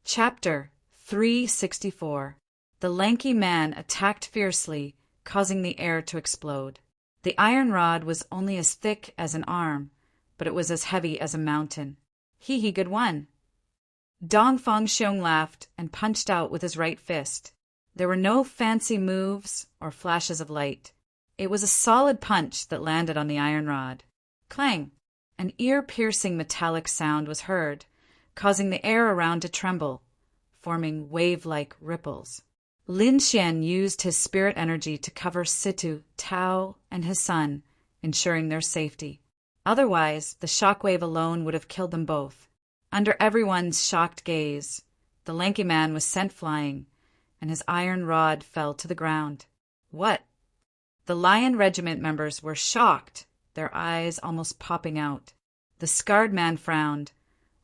Chapter 364. The lanky man attacked fiercely, causing the air to explode. The iron rod was only as thick as an arm, but it was as heavy as a mountain. He good one. Dong Fong Xiong laughed and punched out with his right fist. There were no fancy moves or flashes of light. It was a solid punch that landed on the iron rod. Clang! An ear-piercing metallic sound was heard, causing the air around to tremble, forming wave-like ripples. Lin Xian used his spirit energy to cover Situ, Tao, and his son, ensuring their safety. Otherwise, the shockwave alone would have killed them both. Under everyone's shocked gaze, the lanky man was sent flying, and his iron rod fell to the ground. What? The Lion Regiment members were shocked, their eyes almost popping out. The scarred man frowned,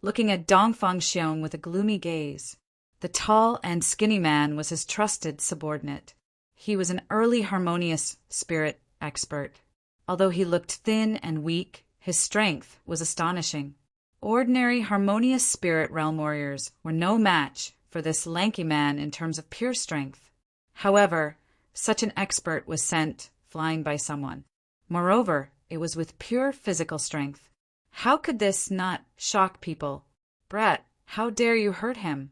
looking at Dong Fong Xiong with a gloomy gaze. The tall and skinny man was his trusted subordinate. He was an early harmonious spirit expert. Although he looked thin and weak, his strength was astonishing. Ordinary harmonious spirit realm warriors were no match for this lanky man in terms of pure strength. However, such an expert was sent flying by someone. Moreover, it was with pure physical strength. How could this not shock people? Brat, how dare you hurt him?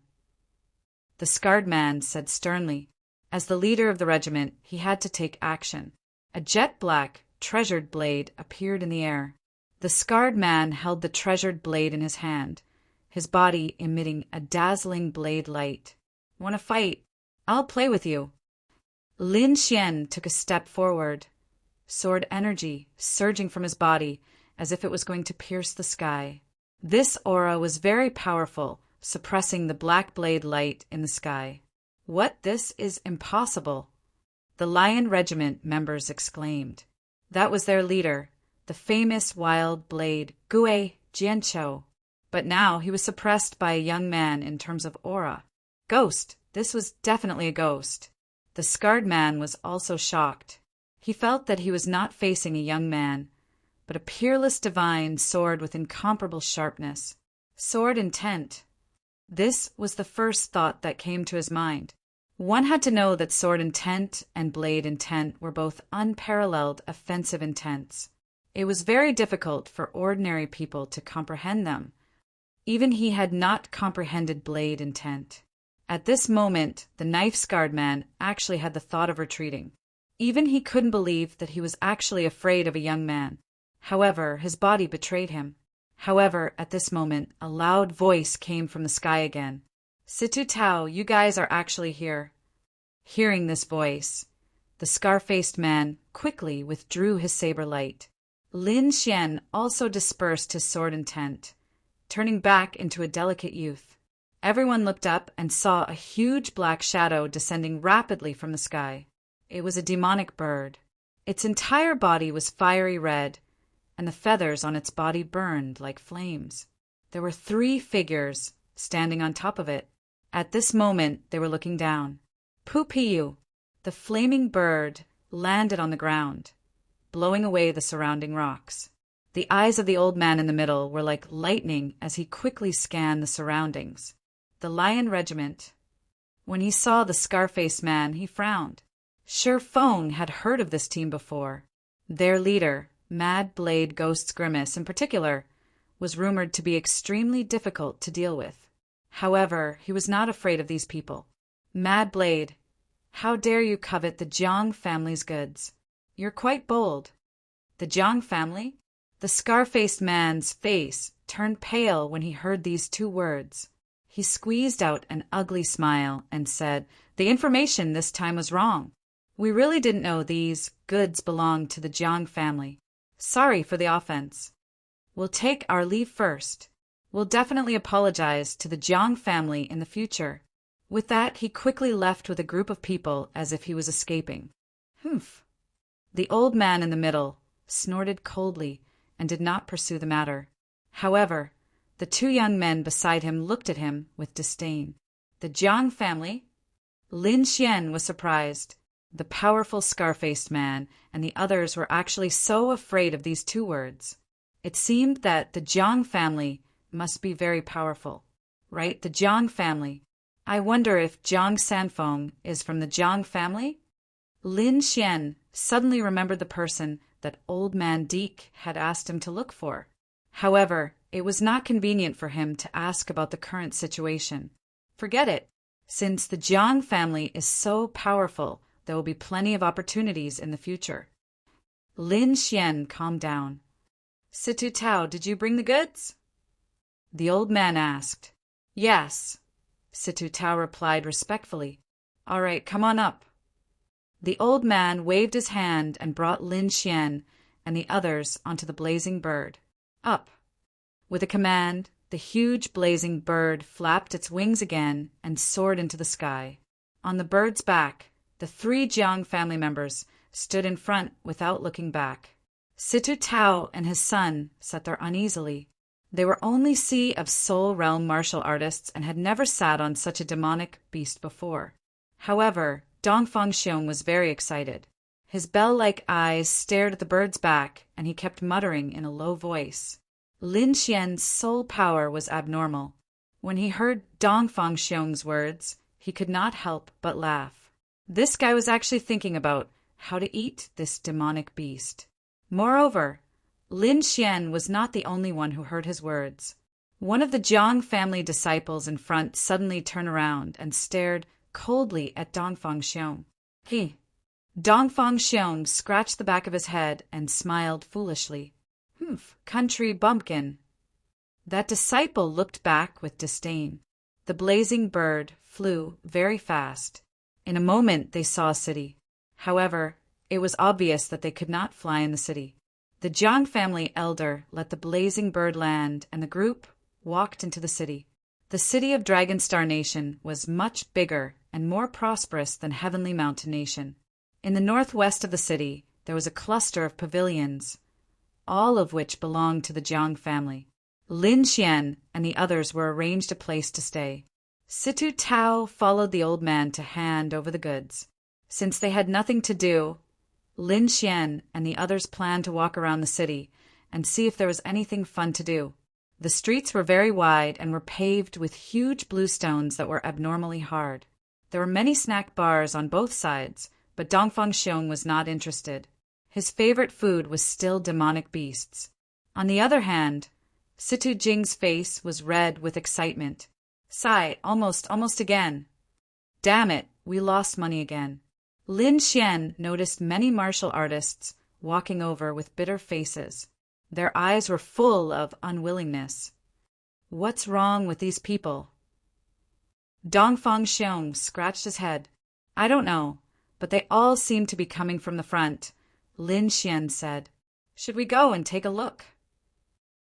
The scarred man said sternly. As the leader of the regiment, he had to take action. A jet-black, treasured blade appeared in the air. The scarred man held the treasured blade in his hand, his body emitting a dazzling blade light. Want to fight? I'll play with you. Lin Xian took a step forward, sword energy surging from his body as if it was going to pierce the sky. This aura was very powerful, suppressing the black blade light in the sky. What? This is impossible! The Lion Regiment members exclaimed. That was their leader, the famous wild blade Gue Jianqiu. But now he was suppressed by a young man in terms of aura. Ghost! This was definitely a ghost. The scarred man was also shocked. He felt that he was not facing a young man, but a peerless divine sword with incomparable sharpness. Sword intent. This was the first thought that came to his mind. One had to know that sword intent and blade intent were both unparalleled offensive intents. It was very difficult for ordinary people to comprehend them. Even he had not comprehended blade intent. At this moment, the knife-scarred man actually had the thought of retreating. Even he couldn't believe that he was actually afraid of a young man. However, his body betrayed him. However, at this moment, a loud voice came from the sky again. Situ Tao, you guys are actually here. Hearing this voice, the scar-faced man quickly withdrew his saber light. Lin Xian also dispersed his sword intent, turning back into a delicate youth. Everyone looked up and saw a huge black shadow descending rapidly from the sky. It was a demonic bird. Its entire body was fiery red, and the feathers on its body burned like flames. There were 3 figures standing on top of it. At this moment, they were looking down. Pu-piu! The flaming bird landed on the ground, blowing away the surrounding rocks. The eyes of the old man in the middle were like lightning as he quickly scanned the surroundings. The Lion Regiment. When he saw the scar-faced man, he frowned. Sure Feng had heard of this team before. Their leader, Mad Blade Ghost's Grimace in particular, was rumored to be extremely difficult to deal with. However, he was not afraid of these people. Mad Blade, how dare you covet the Jiang family's goods? You're quite bold. The Jiang family? The scar-faced man's face turned pale when he heard these 2 words. He squeezed out an ugly smile and said, The information this time was wrong. We really didn't know these goods belonged to the Jiang family. Sorry for the offense. We'll take our leave first. We'll definitely apologize to the Jiang family in the future. With that, he quickly left with a group of people as if he was escaping. Humph. The old man in the middle snorted coldly and did not pursue the matter. However, the 2 young men beside him looked at him with disdain. The Jiang family? Lin Xian was surprised. The powerful scar-faced man and the others were actually so afraid of these 2 words. It seemed that the Jiang family must be very powerful. Right, the Jiang family. I wonder if Jiang Sanfeng is from the Jiang family? Lin Xian suddenly remembered the person that Old Man Deke had asked him to look for. However, it was not convenient for him to ask about the current situation. Forget it. Since the Jiang family is so powerful, there will be plenty of opportunities in the future. Lin Xian calmed down. Situ Tao, did you bring the goods? The old man asked. Yes. Situ Tao replied respectfully. All right, come on up. The old man waved his hand and brought Lin Xian and the others onto the blazing bird. Up. With a command, the huge blazing bird flapped its wings again and soared into the sky. On the bird's back, the 3 Jiang family members stood in front without looking back. Situ Tao and his son sat there uneasily. They were only Sea of Soul Realm martial artists and had never sat on such a demonic beast before. However, Dongfang Xiong was very excited. His bell-like eyes stared at the bird's back, and he kept muttering in a low voice. Lin Xian's soul power was abnormal. When he heard Dongfang Xiong's words, he could not help but laugh. This guy was actually thinking about how to eat this demonic beast. Moreover, Lin Xian was not the only one who heard his words. One of the Jiang family disciples in front suddenly turned around and stared coldly at Dongfang Xiong. Dongfang Xiong scratched the back of his head and smiled foolishly. Humph, country bumpkin. That disciple looked back with disdain. The blazing bird flew very fast. In a moment they saw a city. However, it was obvious that they could not fly in the city. The Jiang family elder let the blazing bird land, and the group walked into the city. The city of Dragonstar Nation was much bigger and more prosperous than Heavenly Mountain Nation. In the northwest of the city, there was a cluster of pavilions, all of which belonged to the Jiang family. Lin Xian and the others were arranged a place to stay. Situ Tao followed the old man to hand over the goods. Since they had nothing to do, Lin Xian and the others planned to walk around the city and see if there was anything fun to do. The streets were very wide and were paved with huge blue stones that were abnormally hard. There were many snack bars on both sides, but Dongfang Xiong was not interested. His favorite food was still demonic beasts. On the other hand, Situ Jing's face was red with excitement. Sigh, almost again. Damn it, we lost money again. Lin Xian noticed many martial artists walking over with bitter faces. Their eyes were full of unwillingness. What's wrong with these people? Dongfang Xiong scratched his head. I don't know, but they all seem to be coming from the front. Lin Xian said. Should we go and take a look?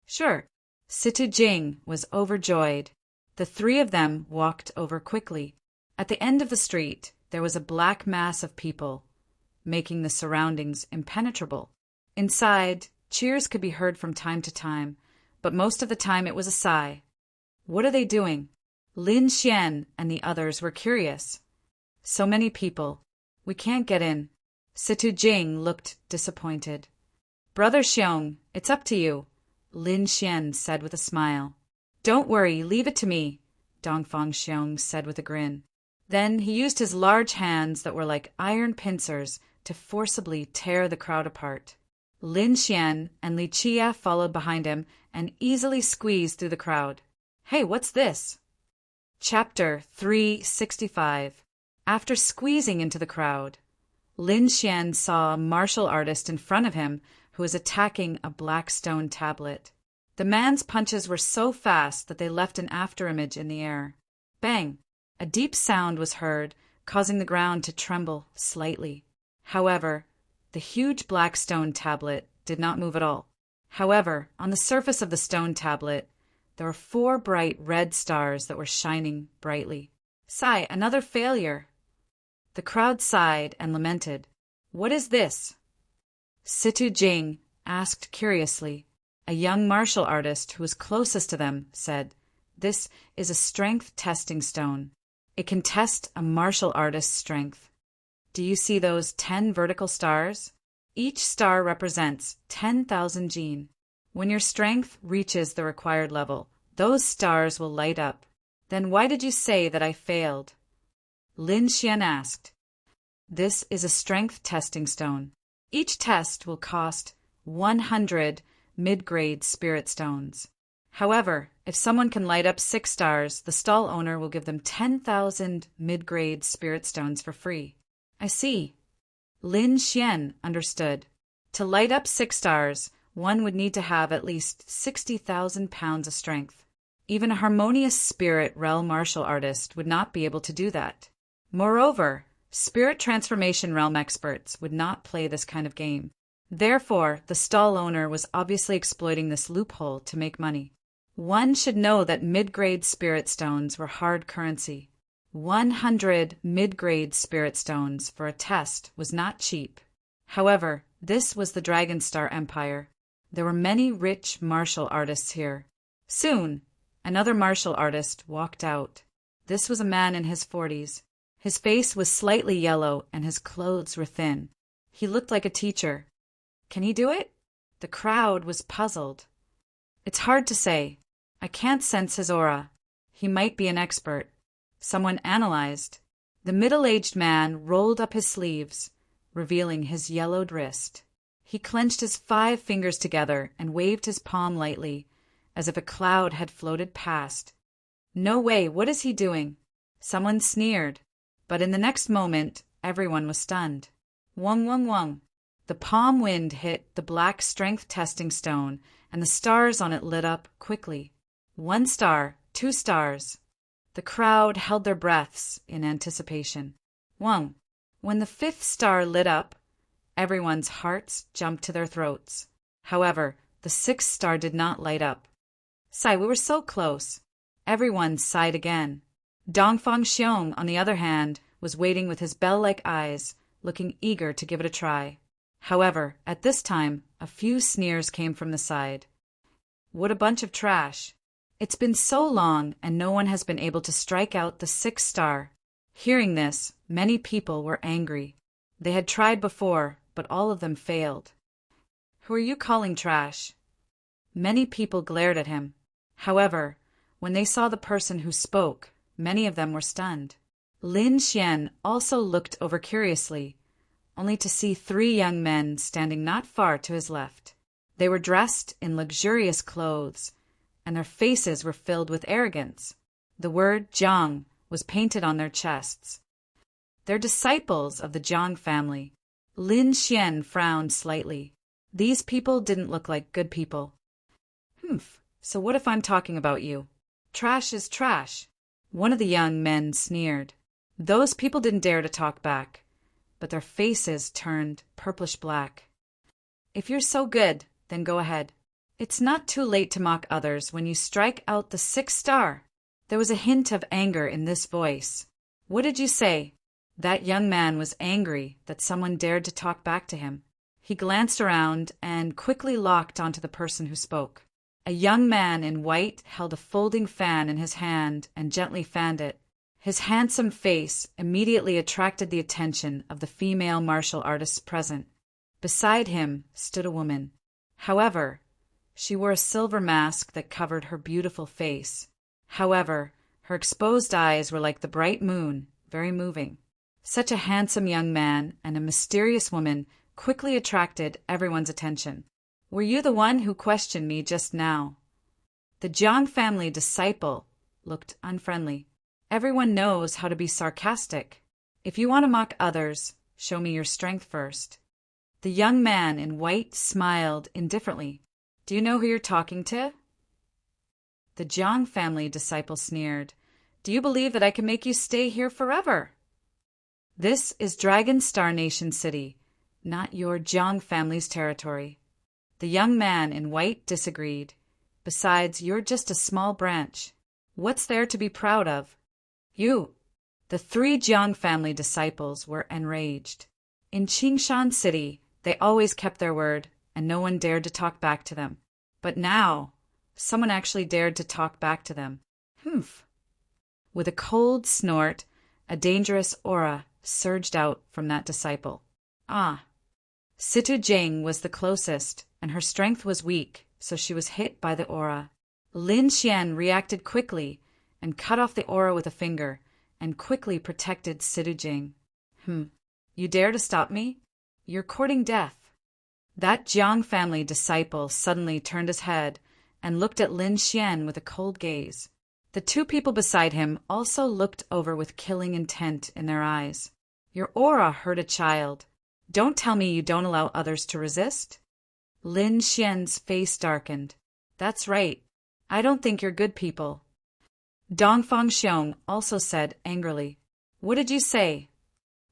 Sure. Situ Jing was overjoyed. The 3 of them walked over quickly. At the end of the street, there was a black mass of people, making the surroundings impenetrable. Inside, cheers could be heard from time to time, but most of the time it was a sigh. What are they doing? Lin Xian and the others were curious. So many people. We can't get in. Situ Jing looked disappointed. Brother Xiong, it's up to you, Lin Xian said with a smile. Don't worry, leave it to me, Dongfang Xiong said with a grin. Then he used his large hands that were like iron pincers to forcibly tear the crowd apart. Lin Xian and Li Chia followed behind him and easily squeezed through the crowd. Hey, what's this? Chapter 365. After squeezing into the crowd, Lin Xian saw a martial artist in front of him who was attacking a black stone tablet. The man's punches were so fast that they left an afterimage in the air. Bang! A deep sound was heard, causing the ground to tremble slightly. However, the huge black stone tablet did not move at all. However, on the surface of the stone tablet, there were 4 bright red stars that were shining brightly. Sigh, another failure. The crowd sighed and lamented. What is this? Situ Jing asked curiously. A young martial artist who was closest to them said, This is a strength testing stone. It can test a martial artist's strength. Do you see those 10 vertical stars? Each star represents 10,000 jin. When your strength reaches the required level, those stars will light up. Then why did you say that I failed? Lin Xian asked. This is a strength testing stone. Each test will cost 100 mid-grade spirit stones. However, if someone can light up 6 stars, the stall owner will give them 10,000 mid-grade spirit stones for free. I see. Lin Xian understood. To light up 6 stars, one would need to have at least 60,000 pounds of strength. Even a harmonious spirit realm martial artist would not be able to do that. Moreover, spirit transformation realm experts would not play this kind of game. Therefore, the stall owner was obviously exploiting this loophole to make money. One should know that mid-grade spirit stones were hard currency. 100 mid-grade spirit stones for a test was not cheap. However, this was the Dragonstar Empire. There were many rich martial artists here. Soon, another martial artist walked out. This was a man in his 40s. His face was slightly yellow and his clothes were thin. He looked like a teacher. Can he do it? The crowd was puzzled. It's hard to say. I can't sense his aura. He might be an expert. Someone analyzed. The middle-aged man rolled up his sleeves, revealing his yellowed wrist. He clenched his 5 fingers together and waved his palm lightly, as if a cloud had floated past. No way, what is he doing? Someone sneered, but in the next moment, everyone was stunned. Wong, wong, wong. The palm wind hit the black strength testing stone, and the stars on it lit up quickly. 1 star, 2 stars. The crowd held their breaths in anticipation. Wong. When the 5th star lit up, everyone's hearts jumped to their throats. However, the 6th star did not light up. Sigh, we were so close. Everyone sighed again. Dongfang Xiong, on the other hand, was waiting with his bell-like eyes, looking eager to give it a try. However, at this time, a few sneers came from the side. What a bunch of trash. It's been so long and no one has been able to strike out the 6th star. Hearing this, many people were angry. They had tried before, but all of them failed. Who are you calling trash? Many people glared at him. However, when they saw the person who spoke, many of them were stunned. Lin Xian also looked over curiously, only to see 3 young men standing not far to his left. They were dressed in luxurious clothes, and their faces were filled with arrogance. The word Jiang was painted on their chests. They're disciples of the Jiang family. Lin Xian frowned slightly. These people didn't look like good people. So what if I'm talking about you? Trash is trash. One of the young men sneered. Those people didn't dare to talk back, but their faces turned purplish-black. If you're so good, then go ahead. It's not too late to mock others when you strike out the 6th star. There was a hint of anger in this voice. What did you say? That young man was angry that someone dared to talk back to him. He glanced around and quickly locked onto the person who spoke. A young man in white held a folding fan in his hand and gently fanned it. His handsome face immediately attracted the attention of the female martial artists present. Beside him stood a woman. However, she wore a silver mask that covered her beautiful face. However, her exposed eyes were like the bright moon, very moving. Such a handsome young man and a mysterious woman quickly attracted everyone's attention. Were you the one who questioned me just now? The Jiang family disciple looked unfriendly. Everyone knows how to be sarcastic. If you want to mock others, show me your strength first. The young man in white smiled indifferently. Do you know who you're talking to? The Jiang family disciple sneered. Do you believe that I can make you stay here forever? This is Dragonstar Nation City, not your Jiang family's territory. The young man in white disagreed. Besides, you're just a small branch. What's there to be proud of? You. The 3 Jiang family disciples were enraged. In Qingshan City, they always kept their word, and no one dared to talk back to them. But now, someone actually dared to talk back to them. With a cold snort, a dangerous aura surged out from that disciple. Situ Jing was the closest, and her strength was weak, so she was hit by the aura. Lin Xian reacted quickly and cut off the aura with a finger, and quickly protected Sidu Jing. You dare to stop me? You're courting death. That Jiang family disciple suddenly turned his head and looked at Lin Xian with a cold gaze. The two people beside him also looked over with killing intent in their eyes. Your aura hurt a child. Don't tell me you don't allow others to resist? Lin Xian's face darkened. That's right. I don't think you're good people. Dongfang Xiong also said angrily. What did you say?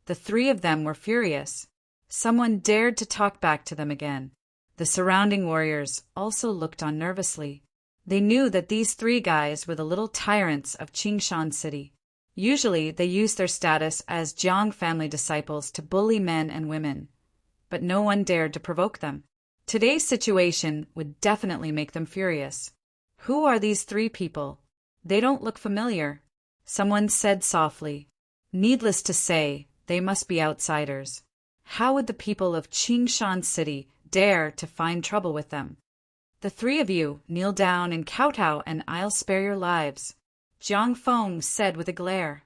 The three of them were furious. Someone dared to talk back to them again. The surrounding warriors also looked on nervously. They knew that these three guys were the little tyrants of Qingshan City. Usually they used their status as Jiang family disciples to bully men and women, but no one dared to provoke them. Today's situation would definitely make them furious. Who are these three people? They don't look familiar, someone said softly. Needless to say, they must be outsiders. How would the people of Qingshan City dare to find trouble with them? The three of you kneel down and kowtow and I'll spare your lives, Jiang Feng said with a glare.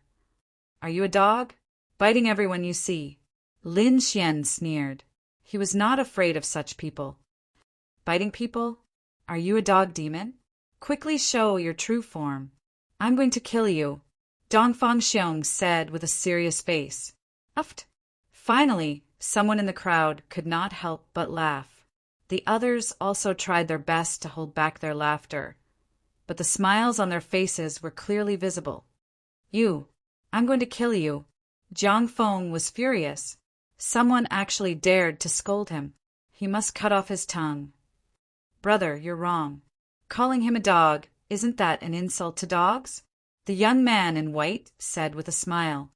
Are you a dog? Biting everyone you see. Lin Xian sneered. He was not afraid of such people. Biting people? Are you a dog demon? Quickly show your true form. I'm going to kill you, Dongfang Xiong said with a serious face. Uft. Finally, someone in the crowd could not help but laugh. The others also tried their best to hold back their laughter, but the smiles on their faces were clearly visible. I'm going to kill you. Jiang Feng was furious. Someone actually dared to scold him. He must cut off his tongue. Brother, you're wrong. Calling him a dog, isn't that an insult to dogs? The young man in white said with a smile.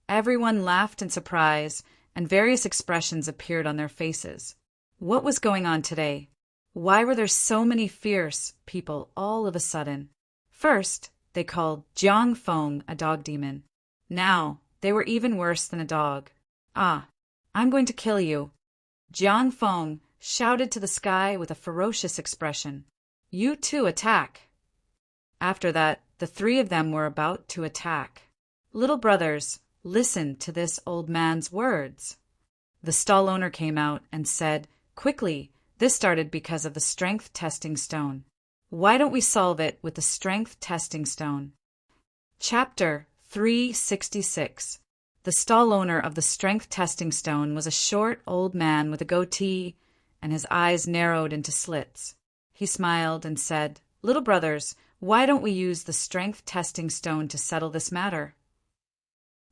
Everyone laughed in surprise, and various expressions appeared on their faces. What was going on today? Why were there so many fierce people all of a sudden? First, they called Jiang Feng a dog demon. Now, they were even worse than a dog. I'm going to kill you. Jiang Feng shouted to the sky with a ferocious expression. You too attack. After that, the three of them were about to attack. Little brothers, listen to this old man's words. The stall owner came out and said, quickly, this started because of the strength testing stone. Why don't we solve it with the strength testing stone? Chapter 366. The stall owner of the strength testing stone was a short old man with a goatee, and his eyes narrowed into slits. He smiled and said, Little brothers, why don't we use the strength testing stone to settle this matter?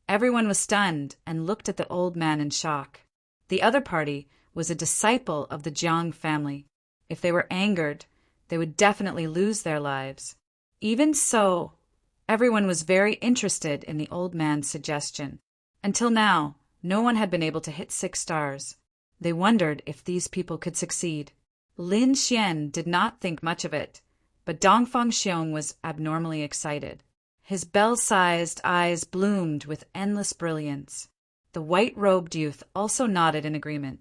Everyone was stunned and looked at the old man in shock. The other party was a disciple of the Jiang family. If they were angered, they would definitely lose their lives. Even so, everyone was very interested in the old man's suggestion. Until now, no one had been able to hit 6 stars. They wondered if these people could succeed. Lin Xian did not think much of it, but Dongfang Xiong was abnormally excited. His bell-sized eyes bloomed with endless brilliance. The white-robed youth also nodded in agreement.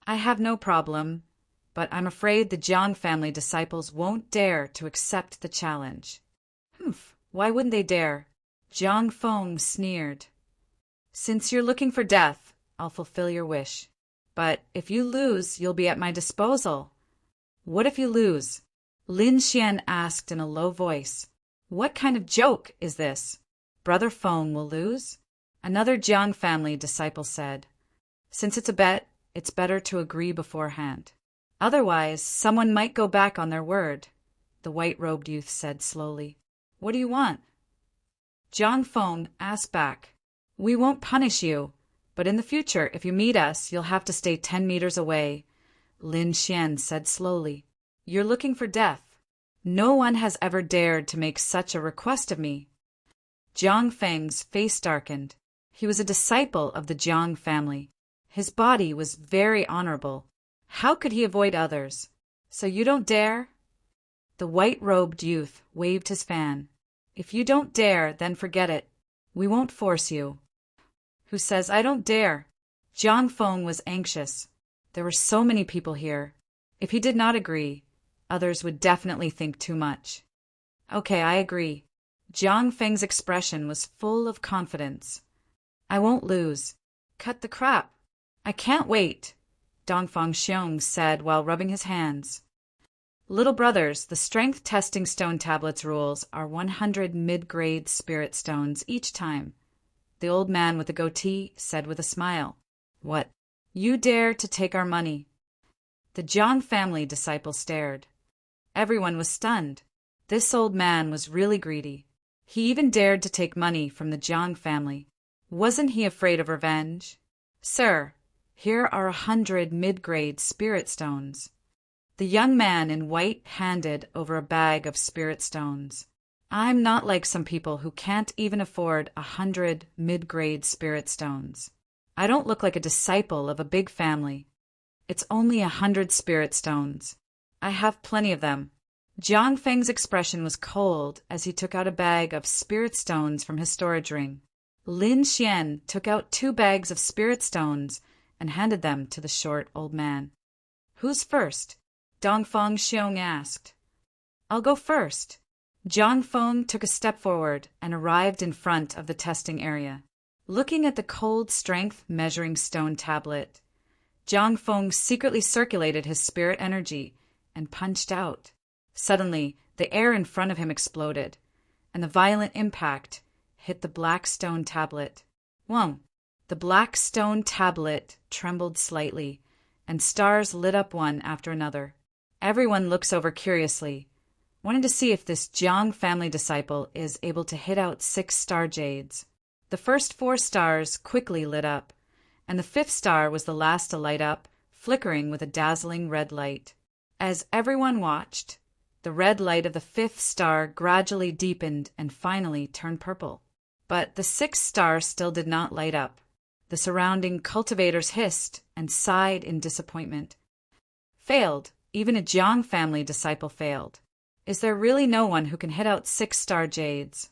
I have no problem, but I'm afraid the Jiang family disciples won't dare to accept the challenge. Why wouldn't they dare? Jiang Feng sneered. Since you're looking for death, I'll fulfill your wish. But if you lose, you'll be at my disposal. What if you lose? Lin Xian asked in a low voice. What kind of joke is this? Brother Feng will lose? Another Jiang family disciple said. Since it's a bet, it's better to agree beforehand. Otherwise, someone might go back on their word, the white-robed youth said slowly. What do you want? Jiang Feng asked back. We won't punish you, but in the future, if you meet us, you'll have to stay 10 meters away, Lin Xian said slowly. You're looking for death. No one has ever dared to make such a request of me. Jiang Feng's face darkened. He was a disciple of the Jiang family. His body was very honorable. How could he avoid others? So you don't dare? The white-robed youth waved his fan. If you don't dare, then forget it. We won't force you. Who says I don't dare? Jiang Feng was anxious. There were so many people here. If he did not agree, others would definitely think too much. Okay, I agree. Jiang Feng's expression was full of confidence. I won't lose. Cut the crap. I can't wait, Dongfang Xiong said while rubbing his hands. Little brothers, the strength testing stone tablets rules are 100 mid-grade spirit stones each time, the old man with the goatee said with a smile. What? You dare to take our money? The Jiang family disciples stared. Everyone was stunned. This old man was really greedy. He even dared to take money from the Jiang family. Wasn't he afraid of revenge? Sir, here are 100 mid-grade spirit stones. The young man in white handed over a bag of spirit stones. I'm not like some people who can't even afford 100 mid-grade spirit stones. I don't look like a disciple of a big family. It's only 100 spirit stones. I have plenty of them. Jiang Feng's expression was cold as he took out a bag of spirit stones from his storage ring. Lin Xian took out 2 bags of spirit stones and handed them to the short old man. Who's first? Dongfang Xiong asked. I'll go first. Jiang Feng took a step forward and arrived in front of the testing area. Looking at the cold strength measuring stone tablet, Jiang Feng secretly circulated his spirit energy and punched out. Suddenly, the air in front of him exploded, and the violent impact hit the black stone tablet. Whoa! The black stone tablet trembled slightly, and stars lit up one after another. Everyone looks over curiously, wanting to see if this Jiang family disciple is able to hit out 6 star jades. The first 4 stars quickly lit up, and the 5th star was the last to light up, flickering with a dazzling red light. As everyone watched, the red light of the 5th star gradually deepened and finally turned purple. But the 6th star still did not light up. The surrounding cultivators hissed and sighed in disappointment. Failed. Even a Jiang family disciple failed. Is there really no one who can hit out 6 star jades?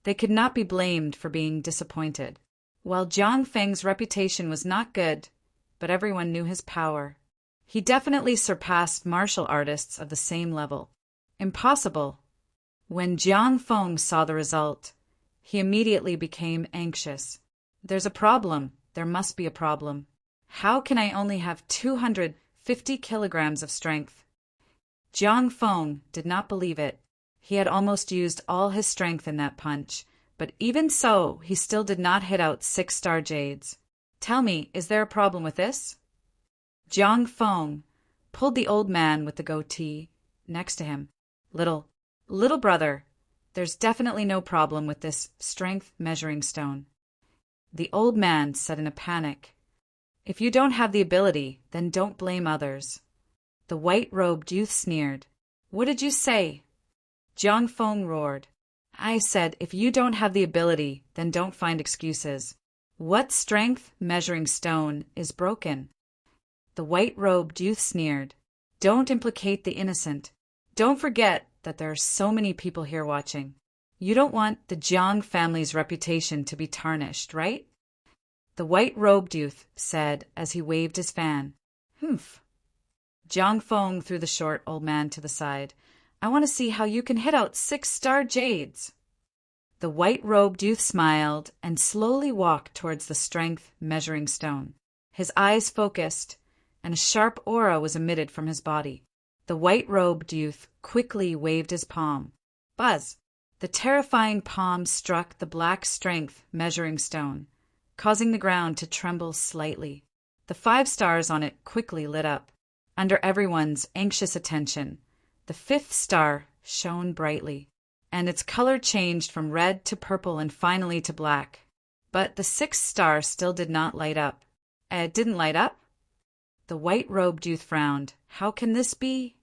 They could not be blamed for being disappointed. While Jiang Feng's reputation was not good, but everyone knew his power. He definitely surpassed martial artists of the same level. Impossible. When Jiang Feng saw the result, he immediately became anxious. There's a problem. There must be a problem. How can I only have 250 kilograms of strength? Jiang Feng did not believe it. He had almost used all his strength in that punch, but even so, he still did not hit out 6 star jades. Tell me, is there a problem with this? Jiang Feng pulled the old man with the goatee next to him. Little brother, there's definitely no problem with this strength measuring stone. The old man said in a panic, If you don't have the ability, then don't blame others. The white-robed youth sneered. What did you say? Jiang Feng roared. I said, if you don't have the ability, then don't find excuses. What strength measuring stone is broken? The white-robed youth sneered. Don't implicate the innocent. Don't forget that there are so many people here watching. You don't want the Jiang family's reputation to be tarnished, right? The white-robed youth said as he waved his fan. Humph. Jiang Feng threw the short old man to the side. I want to see how you can hit out 6 star jades. The white-robed youth smiled and slowly walked towards the strength measuring stone. His eyes focused, and a sharp aura was emitted from his body. The white-robed youth quickly waved his palm. Buzz! The terrifying palm struck the black strength measuring stone, causing the ground to tremble slightly. The 5 stars on it quickly lit up. Under everyone's anxious attention, the 5th star shone brightly, and its color changed from red to purple and finally to black. But the 6th star still did not light up. It didn't light up? The white-robed youth frowned. How can this be?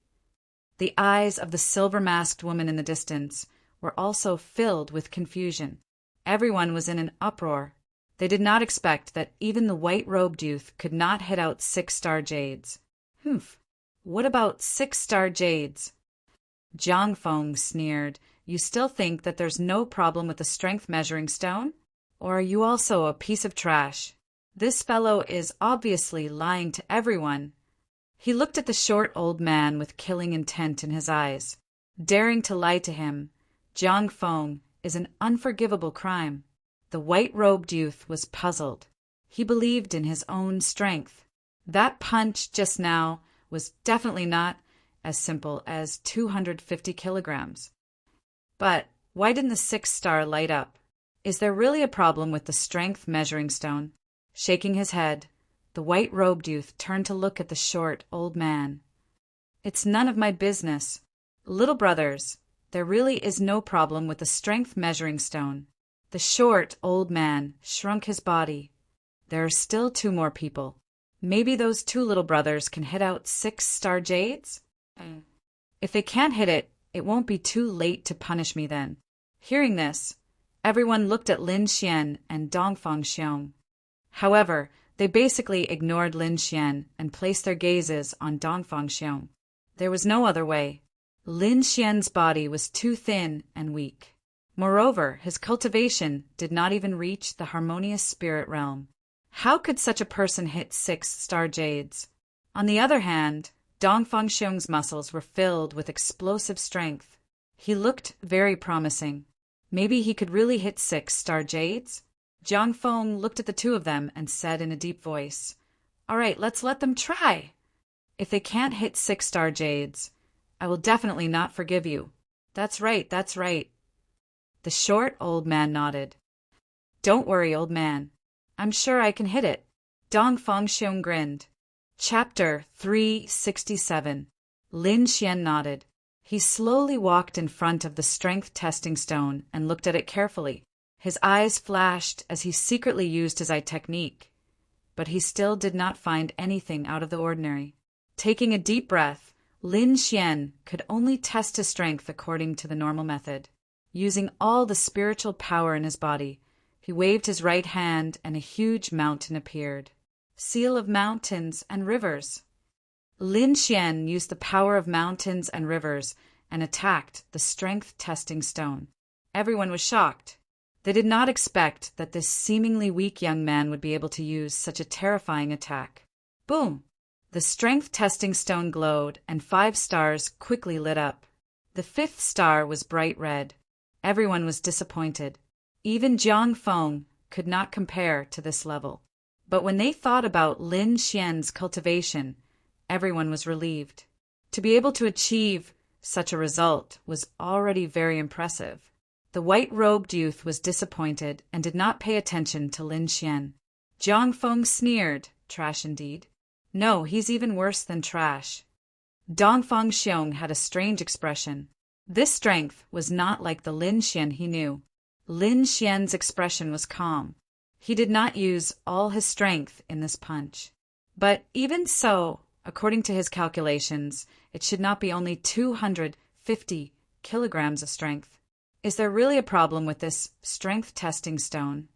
The eyes of the silver-masked woman in the distance were also filled with confusion. Everyone was in an uproar. They did not expect that even the white-robed youth could not hit out 6 star jades. Humph. What about 6 star jades? Jiang Feng sneered. You still think that there's no problem with the strength measuring stone? Or are you also a piece of trash? This fellow is obviously lying to everyone. He looked at the short old man with killing intent in his eyes. Daring to lie to him, Jiang Feng is an unforgivable crime. The white-robed youth was puzzled. He believed in his own strength. That punch just now was definitely not as simple as 250 kilograms. But why didn't the sixth star light up? Is there really a problem with the strength measuring stone? Shaking his head, the white-robed youth turned to look at the short, old man. It's none of my business. Little brothers, there really is no problem with the strength measuring stone. The short, old man shrunk his body. There are still 2 more people. Maybe those 2 little brothers can hit out 6-star jades? If they can't hit it, it won't be too late to punish me then. Hearing this, everyone looked at Lin Xian and Dongfang Xiong. However, they basically ignored Lin Xian and placed their gazes on Dongfang Xiong. There was no other way. Lin Xian's body was too thin and weak. Moreover, his cultivation did not even reach the harmonious spirit realm. How could such a person hit 6-star jades? On the other hand, Dongfang Xiong's muscles were filled with explosive strength. He looked very promising. Maybe he could really hit 6-star jades? Jiang Feng looked at the 2 of them and said in a deep voice, "All right, let's let them try. If they can't hit 6-star jades, I will definitely not forgive you." That's right, that's right. The short old man nodded. "Don't worry, old man. I'm sure I can hit it." Dongfang Xiong grinned. Chapter 367. Lin Xian nodded. He slowly walked in front of the strength testing stone and looked at it carefully. His eyes flashed as he secretly used his eye technique, but he still did not find anything out of the ordinary. Taking a deep breath, Lin Xian could only test his strength according to the normal method. Using all the spiritual power in his body, he waved his right hand and a huge mountain appeared. Seal of mountains and rivers. Lin Xian used the power of mountains and rivers and attacked the strength testing stone. Everyone was shocked. They did not expect that this seemingly weak young man would be able to use such a terrifying attack. Boom! The strength testing stone glowed and 5 stars quickly lit up. The 5th star was bright red. Everyone was disappointed. Even Jiang Feng could not compare to this level. But when they thought about Lin Xian's cultivation, everyone was relieved. To be able to achieve such a result was already very impressive. The white-robed youth was disappointed and did not pay attention to Lin Xian. Jiang Feng sneered. Trash indeed. No, he's even worse than trash. Dongfang Xiong had a strange expression. This strength was not like the Lin Xian he knew. Lin Xian's expression was calm. He did not use all his strength in this punch. But even so, according to his calculations, it should not be only 250 kilograms of strength. Is there really a problem with this strength testing stone?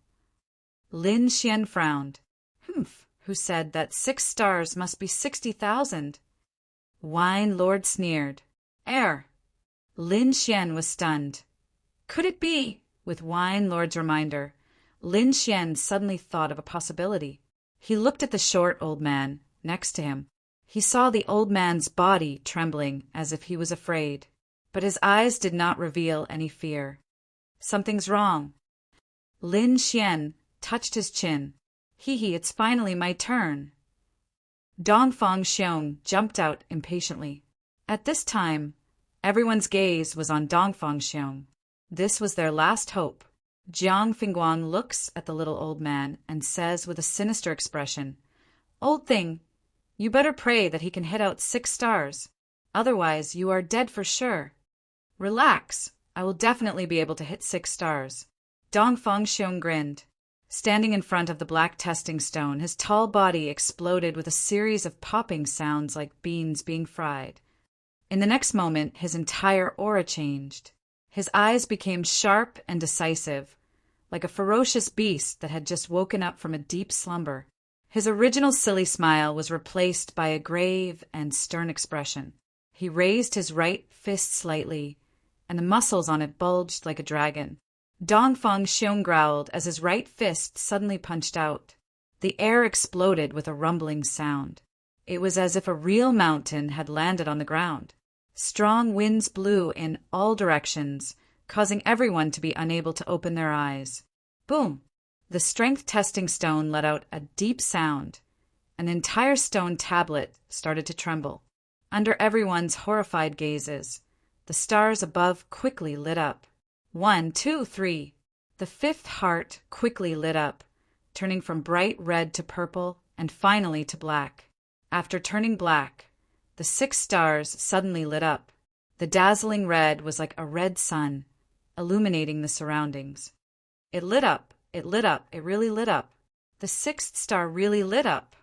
Lin Xian frowned. Who said that 6 stars must be 60,000? Wine Lord sneered. Lin Xian was stunned. Could it be? With Wine Lord's reminder, Lin Xian suddenly thought of a possibility. He looked at the short old man next to him. He saw the old man's body trembling as if he was afraid, but his eyes did not reveal any fear. Something's wrong. Lin Xian touched his chin. Hee, it's finally my turn. Dongfang Xiong jumped out impatiently. At this time, everyone's gaze was on Dongfang Xiong. This was their last hope. Jiang Fingguang looks at the little old man and says with a sinister expression, "Old thing, you better pray that he can hit out 6 stars. Otherwise, you are dead for sure." "Relax. I will definitely be able to hit 6 stars." Dongfang Xiong grinned. Standing in front of the black testing stone, his tall body exploded with a series of popping sounds like beans being fried. In the next moment, his entire aura changed. His eyes became sharp and decisive, like a ferocious beast that had just woken up from a deep slumber. His original silly smile was replaced by a grave and stern expression. He raised his right fist slightly, and the muscles on it bulged like a dragon. Dongfang Xiong growled as his right fist suddenly punched out. The air exploded with a rumbling sound. It was as if a real mountain had landed on the ground. Strong winds blew in all directions, causing everyone to be unable to open their eyes. Boom! The strength testing stone let out a deep sound. An entire stone tablet started to tremble. Under everyone's horrified gazes, the stars above quickly lit up. 1, 2, 3. The fifth heart quickly lit up, turning from bright red to purple and finally to black. After turning black, the 6 stars suddenly lit up. The dazzling red was like a red sun, illuminating the surroundings. It lit up, it lit up, it really lit up. The 6th star really lit up.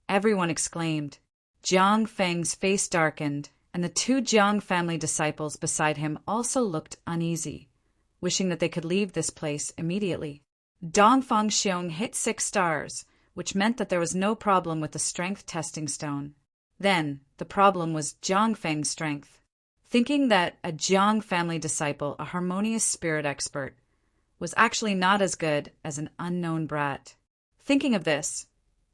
Everyone exclaimed. Jiang Feng's face darkened, and the 2 Jiang family disciples beside him also looked uneasy, wishing that they could leave this place immediately. Dongfang Xiong hit 6 stars, which meant that there was no problem with the strength testing stone. Then, the problem was Jiang Feng's strength. Thinking that a Jiang family disciple, a harmonious spirit expert, was actually not as good as an unknown brat. Thinking of this,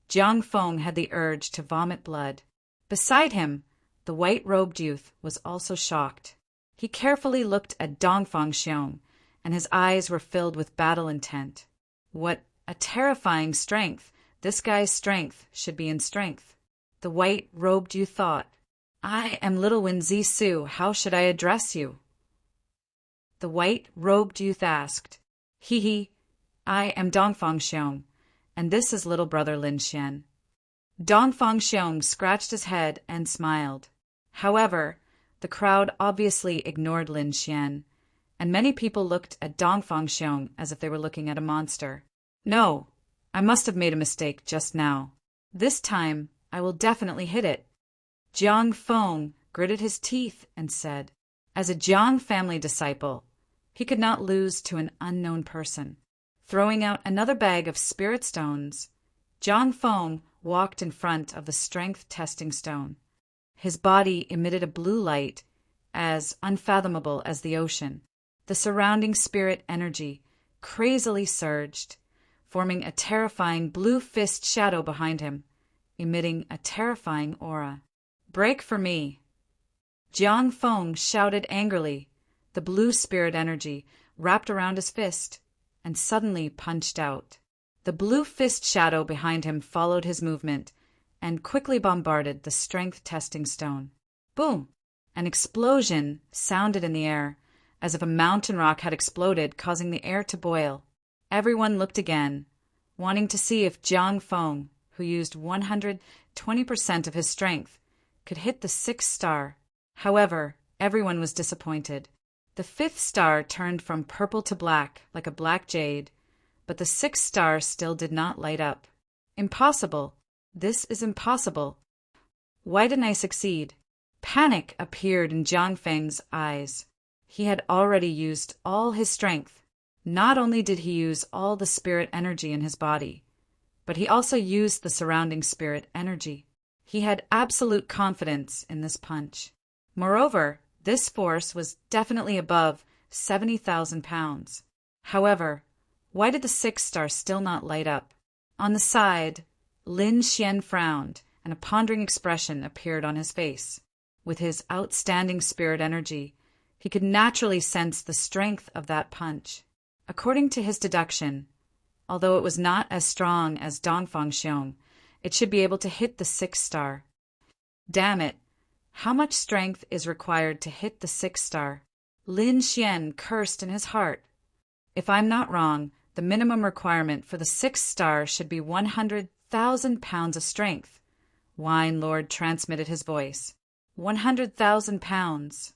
Jiang Feng had the urge to vomit blood. Beside him, the white-robed youth was also shocked. He carefully looked at Dongfang Xiong, and his eyes were filled with battle intent. What a terrifying strength! This guy's strength should be in strength. The white-robed youth thought, I am Little Wen Zisu, how should I address you? The white-robed youth asked, He, I am Dongfang Xiong, and this is little brother Lin Xian. Dongfang Xiong scratched his head and smiled. However, the crowd obviously ignored Lin Xian, and many people looked at Dongfang Xiong as if they were looking at a monster. No, I must have made a mistake just now. This time, I will definitely hit it. Jiang Feng gritted his teeth and said, as a Jiang family disciple, he could not lose to an unknown person. Throwing out another bag of spirit stones, Jiang Feng walked in front of the strength testing stone. His body emitted a blue light as unfathomable as the ocean. The surrounding spirit energy crazily surged, forming a terrifying blue fist shadow behind him, emitting a terrifying aura. Break for me! Jiang Feng shouted angrily. The blue spirit energy wrapped around his fist and suddenly punched out. The blue fist shadow behind him followed his movement and quickly bombarded the strength testing stone. Boom! An explosion sounded in the air, as if a mountain rock had exploded, causing the air to boil. Everyone looked again, wanting to see if Jiang Feng, who used 120% of his strength, could hit the 6th star. However, everyone was disappointed. The 5th star turned from purple to black, like a black jade, but the 6th star still did not light up. Impossible! This is impossible! Why didn't I succeed? Panic appeared in Jiang Feng's eyes. He had already used all his strength. Not only did he use all the spirit energy in his body, but he also used the surrounding spirit energy. He had absolute confidence in this punch. Moreover, this force was definitely above 70,000 pounds. However, why did the 6th star still not light up? On the side, Lin Xian frowned, and a pondering expression appeared on his face. With his outstanding spirit energy, he could naturally sense the strength of that punch. According to his deduction, although it was not as strong as Dongfang Xiong, it should be able to hit the 6th star. Damn it! How much strength is required to hit the 6th star? Lin Xian cursed in his heart. If I'm not wrong, the minimum requirement for the 6th star should be 100,000 pounds of strength. Wine Lord transmitted his voice. 100,000 pounds.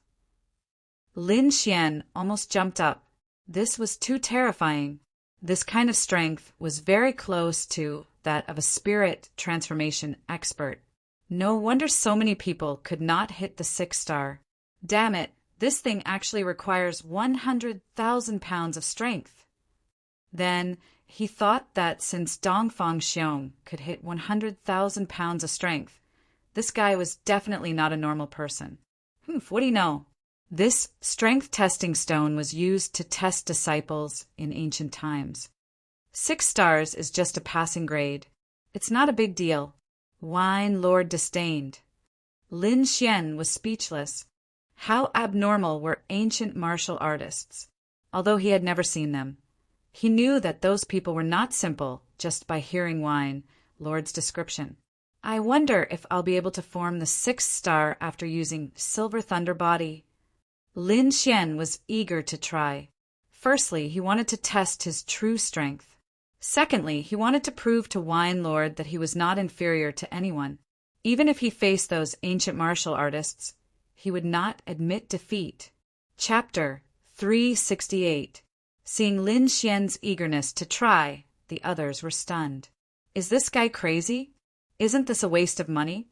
Lin Xian almost jumped up. This was too terrifying. This kind of strength was very close to that of a spirit transformation expert. No wonder so many people could not hit the 6th star. Damn it, this thing actually requires 100,000 pounds of strength. Then he thought that since Dongfang Xiong could hit 100,000 pounds of strength, this guy was definitely not a normal person. What do you know? This strength testing stone was used to test disciples in ancient times. 6 stars is just a passing grade. It's not a big deal. Wine Lord disdained. Lin Xian was speechless. How abnormal were ancient martial artists, although he had never seen them. He knew that those people were not simple just by hearing Lord's description. I wonder if I'll be able to form the 6th star after using Silver Thunder Body. Lin Xian was eager to try. Firstly, he wanted to test his true strength. Secondly, he wanted to prove to Lord that he was not inferior to anyone. Even if he faced those ancient martial artists, he would not admit defeat. Chapter 368. Seeing Lin Xian's eagerness to try, the others were stunned. Is this guy crazy? Isn't this a waste of money?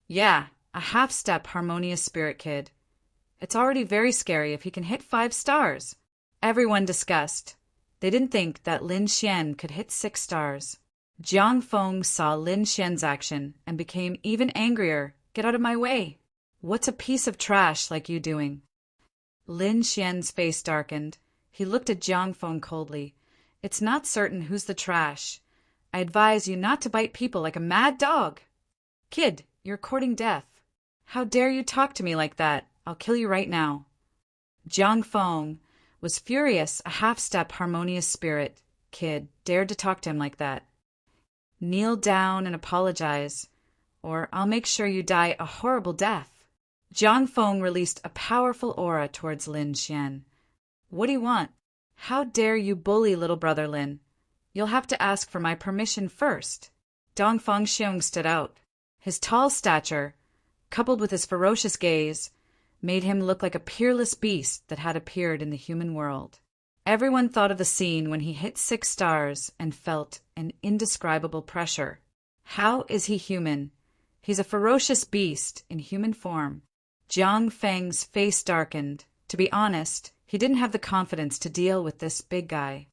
Yeah, a half-step harmonious spirit kid. It's already very scary if he can hit 5 stars. Everyone discussed. They didn't think that Lin Xian could hit 6 stars. Jiang Feng saw Lin Xian's action and became even angrier. Get out of my way. What's a piece of trash like you doing? Lin Xian's face darkened. He looked at Jiang Feng coldly. It's not certain who's the trash. I advise you not to bite people like a mad dog. Kid, you're courting death. How dare you talk to me like that? I'll kill you right now. Jiang Feng was furious. A half-step harmonious spirit kid dared to talk to him like that. Kneel down and apologize, or I'll make sure you die a horrible death. Jiang Feng released a powerful aura towards Lin Xian. What do you want? How dare you bully little brother Lin? You'll have to ask for my permission first. Dong Fangxiong stood out. His tall stature, coupled with his ferocious gaze, made him look like a peerless beast that had appeared in the human world. Everyone thought of the scene when he hit 6 stars and felt an indescribable pressure. How is he human? He's a ferocious beast in human form. Jiang Feng's face darkened. To be honest, he didn't have the confidence to deal with this big guy.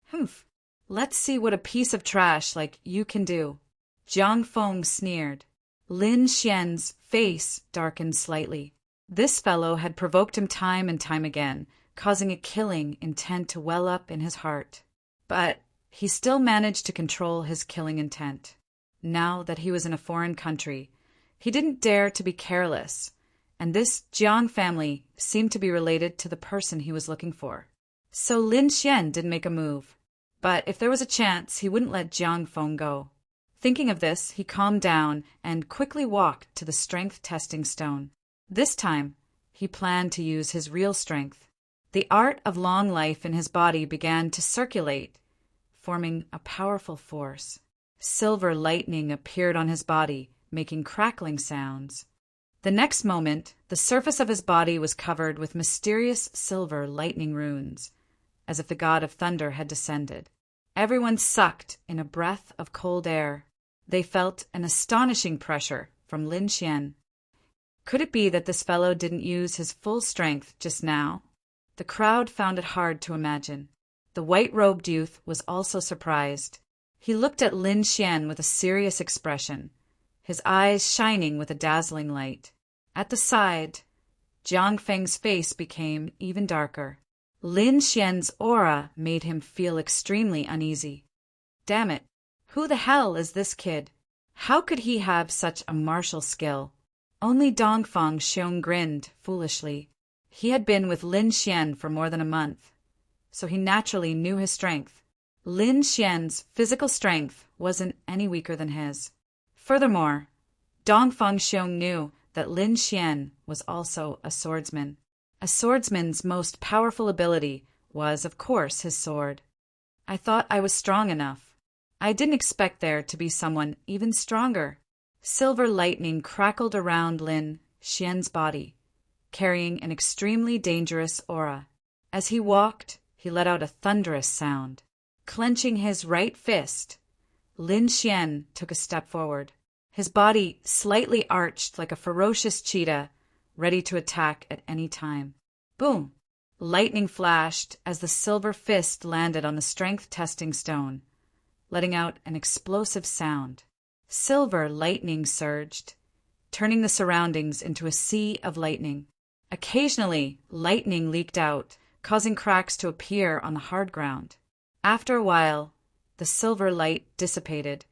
Humph. Let's see what a piece of trash like you can do. Jiang Feng sneered. Lin Xian's face darkened slightly. This fellow had provoked him time and time again, causing a killing intent to well up in his heart. But he still managed to control his killing intent. Now that he was in a foreign country, he didn't dare to be careless, and this Jiang family seemed to be related to the person he was looking for. So Lin Xian didn't make a move. But if there was a chance, he wouldn't let Jiang Feng go. Thinking of this, he calmed down and quickly walked to the strength testing stone. This time, he planned to use his real strength. The art of long life in his body began to circulate, forming a powerful force. Silver lightning appeared on his body, making crackling sounds. The next moment, the surface of his body was covered with mysterious silver lightning runes, as if the god of thunder had descended. Everyone sucked in a breath of cold air. They felt an astonishing pressure from Lin Xian. Could it be that this fellow didn't use his full strength just now? The crowd found it hard to imagine. The white-robed youth was also surprised. He looked at Lin Xian with a serious expression, his eyes shining with a dazzling light. At the side, Jiang Feng's face became even darker. Lin Xian's aura made him feel extremely uneasy. Damn it, who the hell is this kid? How could he have such a martial skill? Only Dong Fangxiong grinned foolishly. He had been with Lin Xian for more than a month, so he naturally knew his strength. Lin Xian's physical strength wasn't any weaker than his. Furthermore, Dong Fangxiong knew that Lin Xian was also a swordsman. A swordsman's most powerful ability was, of course, his sword. I thought I was strong enough. I didn't expect there to be someone even stronger. Silver lightning crackled around Lin Xian's body, carrying an extremely dangerous aura. As he walked, he let out a thunderous sound. Clenching his right fist, Lin Xian took a step forward. His body slightly arched like a ferocious cheetah, ready to attack at any time. Boom! Lightning flashed as the silver fist landed on the strength testing stone, letting out an explosive sound. Silver lightning surged, turning the surroundings into a sea of lightning. Occasionally, lightning leaked out, causing cracks to appear on the hard ground. After a while, the silver light dissipated,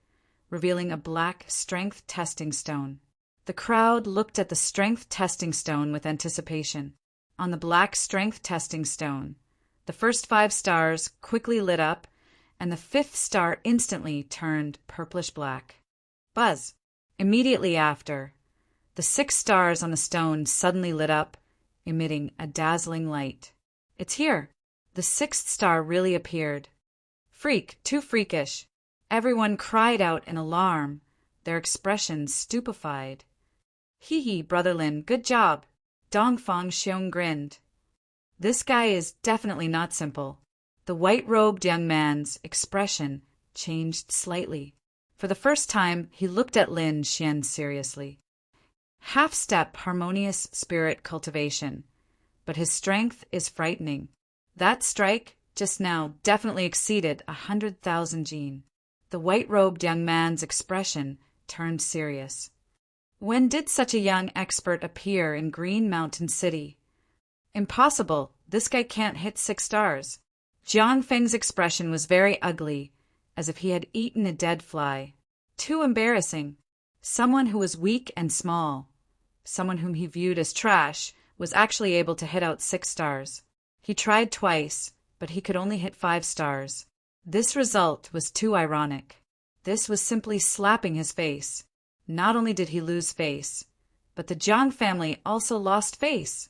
revealing a black strength testing stone. The crowd looked at the strength testing stone with anticipation. on the black strength testing stone. The first 5 stars quickly lit up, and the 5th star instantly turned purplish black. Buzz! Immediately after, the 6 stars on the stone suddenly lit up, emitting a dazzling light. It's here! The 6th star really appeared. Freak, too freakish. Everyone cried out in alarm, their expressions stupefied. Hee hee, Brother Lin, good job. Dongfang Xiong grinned. This guy is definitely not simple. The white-robed young man's expression changed slightly. For the first time, he looked at Lin Xian seriously. Half-step harmonious spirit cultivation, but his strength is frightening. That strike just now definitely exceeded 100,000 Jin. The white-robed young man's expression turned serious. When did such a young expert appear in Green Mountain City? Impossible. This guy can't hit 6 stars. Jiang Feng's expression was very ugly, as if he had eaten a dead fly. Too embarrassing. Someone who was weak and small, someone whom he viewed as trash, was actually able to hit out 6 stars. He tried twice, but he could only hit 5 stars. This result was too ironic. This was simply slapping his face. Not only did he lose face, but the Jiang family also lost face.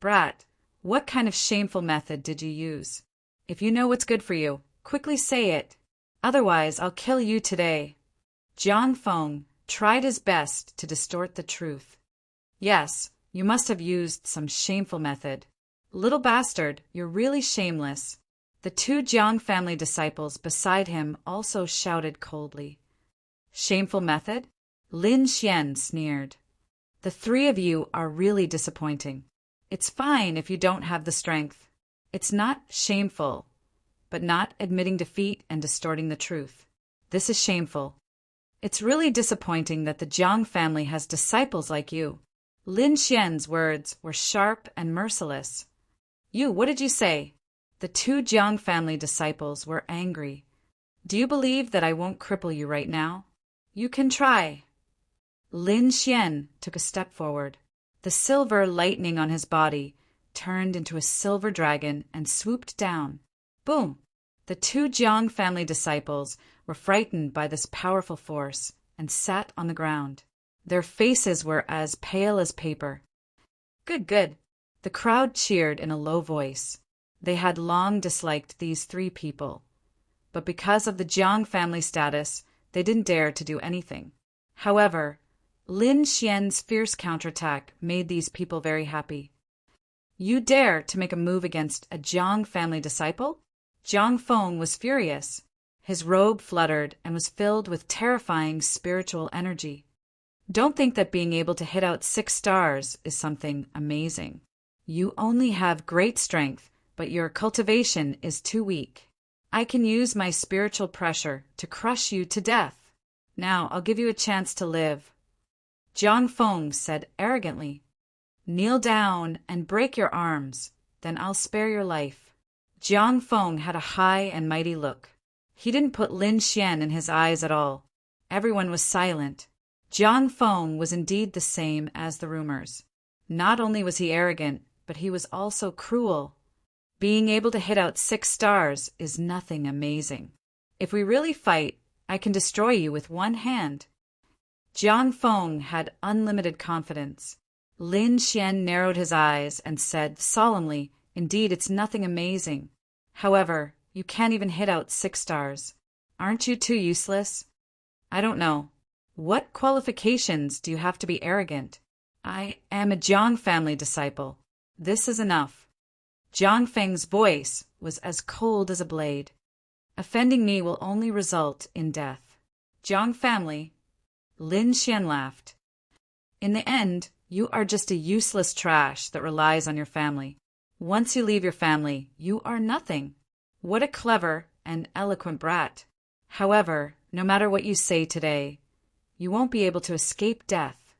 Brat, what kind of shameful method did you use? If you know what's good for you, quickly say it. Otherwise, I'll kill you today. Jiang Feng tried his best to distort the truth. Yes, you must have used some shameful method. Little bastard, you're really shameless. The 2 Jiang family disciples beside him also shouted coldly. Shameful method? Lin Xian sneered. The 3 of you are really disappointing. It's fine if you don't have the strength. It's not shameful, but not admitting defeat and distorting the truth. This is shameful. It's really disappointing that the Jiang family has disciples like you. Lin Xian's words were sharp and merciless. You, what did you say? The 2 Jiang family disciples were angry. Do you believe that I won't cripple you right now? You can try. Lin Xian took a step forward. The silver lightning on his body turned into a silver dragon and swooped down. Boom! The 2 Jiang family disciples were frightened by this powerful force and sat on the ground. Their faces were as pale as paper. Good, good. The crowd cheered in a low voice. They had long disliked these 3 people, but because of the Jiang family status, they didn't dare to do anything. However, Lin Xian's fierce counterattack made these people very happy. You dare to make a move against a Jiang family disciple? Jiang Feng was furious. His robe fluttered and was filled with terrifying spiritual energy. Don't think that being able to hit out 6 stars is something amazing. You only have great strength, but your cultivation is too weak. I can use my spiritual pressure to crush you to death. Now I'll give you a chance to live. Jiang Feng said arrogantly, Kneel down and break your arms, then I'll spare your life. Jiang Feng had a high and mighty look. He didn't put Lin Xian in his eyes at all. Everyone was silent. Jiang Feng was indeed the same as the rumors. Not only was he arrogant, but he was also cruel. Being able to hit out 6 stars is nothing amazing. If we really fight, I can destroy you with one hand. Jiang Feng had unlimited confidence. Lin Xian narrowed his eyes and said solemnly, Indeed, it's nothing amazing. However, you can't even hit out 6 stars. Aren't you too useless? I don't know. What qualifications do you have to be arrogant? I am a Jiang family disciple. This is enough. Jiang Feng's voice was as cold as a blade. Offending me will only result in death. Jiang family. Lin Xian laughed. In the end, you are just a useless trash that relies on your family. Once you leave your family, you are nothing. What a clever and eloquent brat. However, no matter what you say today, you won't be able to escape death.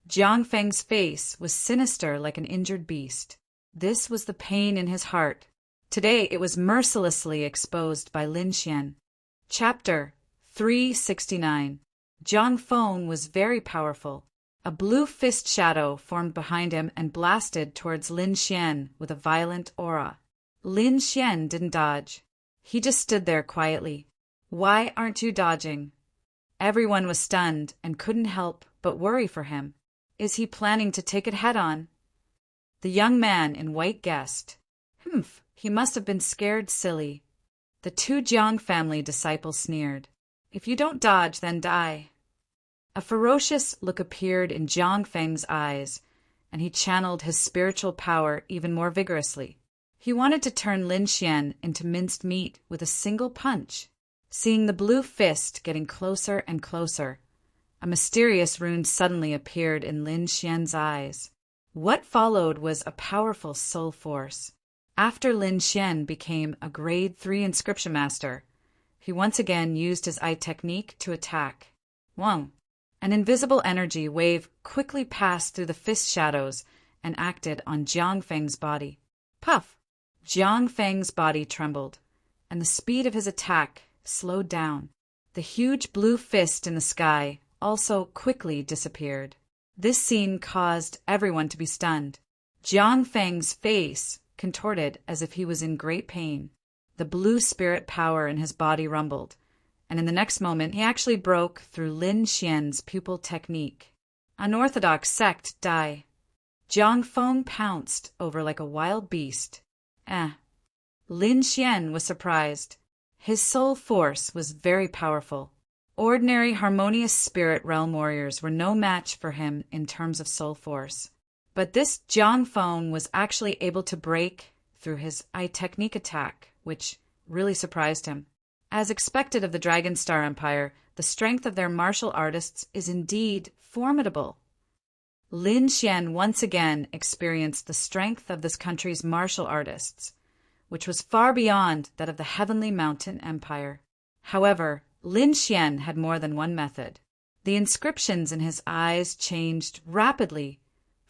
Jiang Feng's face was sinister like an injured beast. This was the pain in his heart. Today it was mercilessly exposed by Lin Xian. Chapter 369. Jiang Feng was very powerful. A blue fist shadow formed behind him and blasted towards Lin Xian with a violent aura. Lin Xian didn't dodge. He just stood there quietly. Why aren't you dodging? Everyone was stunned and couldn't help but worry for him. Is he planning to take it head-on? The young man in white guessed. He must have been scared silly. The two Jiang family disciples sneered. If you don't dodge, then die. A ferocious look appeared in Jiang Feng's eyes, and he channeled his spiritual power even more vigorously. He wanted to turn Lin Xian into minced meat with a single punch. Seeing the blue fist getting closer and closer, a mysterious rune suddenly appeared in Lin Xian's eyes. What followed was a powerful soul force. After Lin Xian became a grade 3 inscription master, he once again used his eye technique to attack. Wang! An invisible energy wave quickly passed through the fist shadows and acted on Jiang Feng's body. Puff! Jiang Feng's body trembled, and the speed of his attack slowed down. The huge blue fist in the sky also quickly disappeared. This scene caused everyone to be stunned. Jiang Feng's face contorted as if he was in great pain. The blue spirit power in his body rumbled, and in the next moment he actually broke through Lin Xian's pupil technique. Unorthodox sect die. Jiang Feng pounced over like a wild beast. Lin Xian was surprised. His soul force was very powerful. Ordinary harmonious spirit realm warriors were no match for him in terms of soul force. But this Jiang Feng was actually able to break through his eye technique attack, which really surprised him. As expected of the Dragon Star Empire, the strength of their martial artists is indeed formidable. Lin Xian once again experienced the strength of this country's martial artists, which was far beyond that of the Heavenly Mountain Empire. However, Lin Xian had more than one method. The inscriptions in his eyes changed rapidly,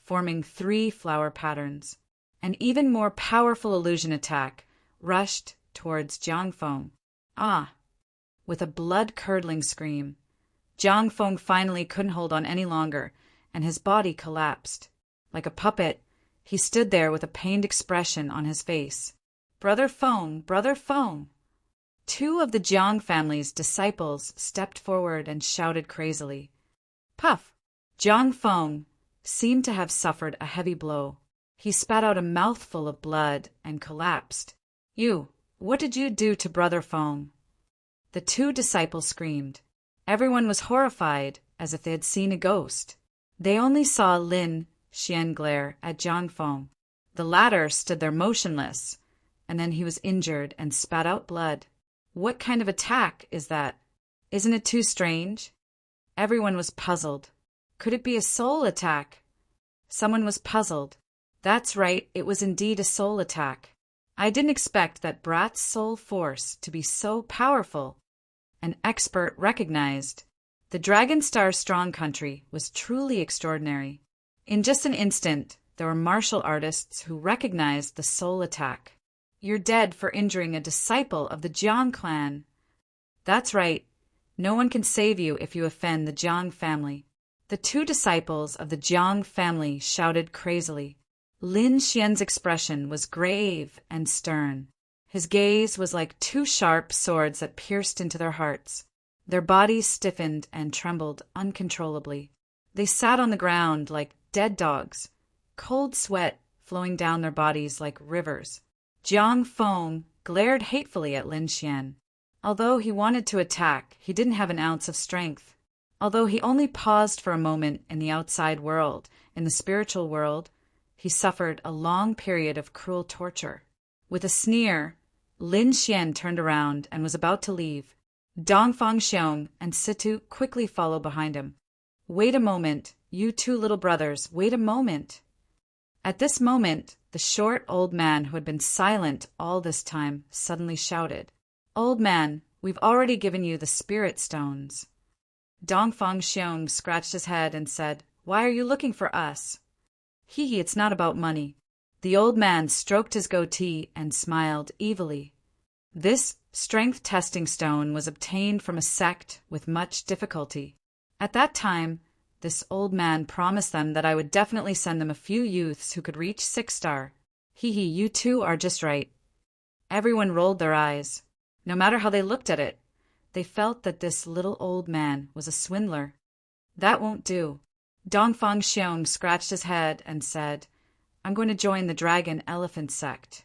forming 3 flower patterns. An even more powerful illusion attack rushed towards Jiang Feng. With a blood-curdling scream, Jiang Feng finally couldn't hold on any longer, and his body collapsed. Like a puppet, he stood there with a pained expression on his face. Brother Feng, Brother Feng! 2 of the Jiang family's disciples stepped forward and shouted crazily. Puff! Jiang Feng seemed to have suffered a heavy blow. He spat out a mouthful of blood and collapsed. What did you do to Brother Feng? The 2 disciples screamed. Everyone was horrified, as if they had seen a ghost. They only saw Lin Xian glare at Jiang Feng. The latter stood there motionless, and then he was injured and spat out blood. What kind of attack is that? Isn't it too strange? Everyone was puzzled. Could it be a soul attack? Someone was puzzled. That's right, it was indeed a soul attack. I didn't expect that Brat's soul force to be so powerful. An expert recognized. The Dragon Star Strong Country was truly extraordinary. In just an instant, there were martial artists who recognized the soul attack. You're dead for injuring a disciple of the Jiang clan. That's right. No one can save you if you offend the Jiang family. The 2 disciples of the Jiang family shouted crazily. Lin Xian's expression was grave and stern. His gaze was like 2 sharp swords that pierced into their hearts. Their bodies stiffened and trembled uncontrollably. They sat on the ground like dead dogs, cold sweat flowing down their bodies like rivers. Jiang Feng glared hatefully at Lin Xian. Although he wanted to attack, he didn't have an ounce of strength. Although he only paused for a moment in the outside world, in the spiritual world, he suffered a long period of cruel torture. With a sneer, Lin Xian turned around and was about to leave. Dongfang Xiong and Situ quickly followed behind him. Wait a moment, you 2 little brothers, wait a moment. At this moment, the short old man who had been silent all this time suddenly shouted, Old man, we've already given you the spirit stones. Dongfang Xiong scratched his head and said, Why are you looking for us? It's not about money. The old man stroked his goatee and smiled evilly. This strength-testing stone was obtained from a sect with much difficulty. At that time, This old man promised them that I would definitely send them a few youths who could reach 6-star. Hee hee, you two are just right. Everyone rolled their eyes. No matter how they looked at it, they felt that this little old man was a swindler. That won't do. Dongfang Xiong scratched his head and said, I'm going to join the Dragon Elephant sect.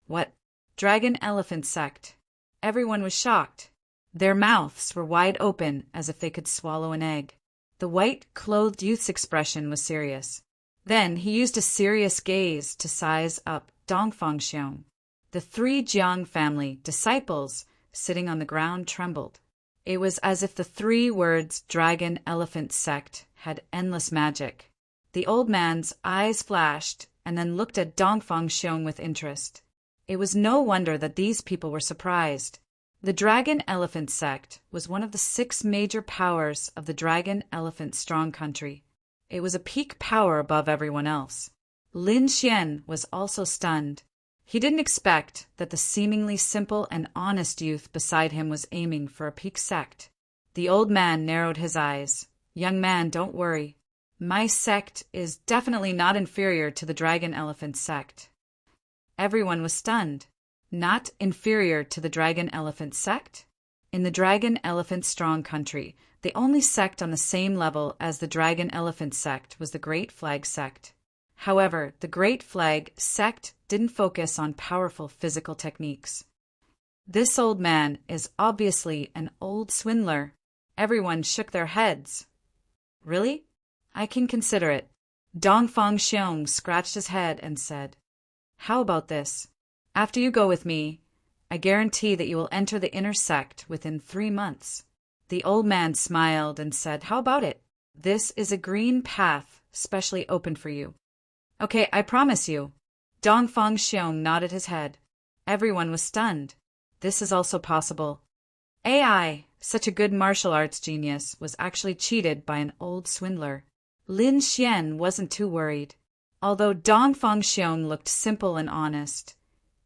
What? Dragon Elephant sect? Everyone was shocked. Their mouths were wide open as if they could swallow an egg. The white-clothed youth's expression was serious. Then he used a serious gaze to size up Dongfang Xiong. The 3 Jiang family disciples sitting on the ground trembled. It was as if the 3 words Dragon Elephant sect had endless magic. The old man's eyes flashed and then looked at Dongfang Xiong with interest. It was no wonder that these people were surprised. The Dragon Elephant sect was one of the 6 major powers of the Dragon Elephant Strong Country. It was a peak power above everyone else. Lin Xian was also stunned. He didn't expect that the seemingly simple and honest youth beside him was aiming for a peak sect. The old man narrowed his eyes. Young man, don't worry. My sect is definitely not inferior to the Dragon Elephant sect. Everyone was stunned. Not inferior to the Dragon Elephant sect? In the Dragon Elephant Strong Country, the only sect on the same level as the Dragon Elephant sect was the Great Flag sect. However, the Great Flag sect didn't focus on powerful physical techniques. This old man is obviously an old swindler. Everyone shook their heads. Really? I can consider it. Dongfang Xiong scratched his head and said, How about this? After you go with me, I guarantee that you will enter the inner sect within 3 months. The old man smiled and said, How about it? This is a green path specially opened for you. Okay, I promise you. Dongfang Xiong nodded his head. Everyone was stunned. This is also possible. AI, such a good martial arts genius, was actually cheated by an old swindler. Lin Xian wasn't too worried. Although Dongfang Xiong looked simple and honest,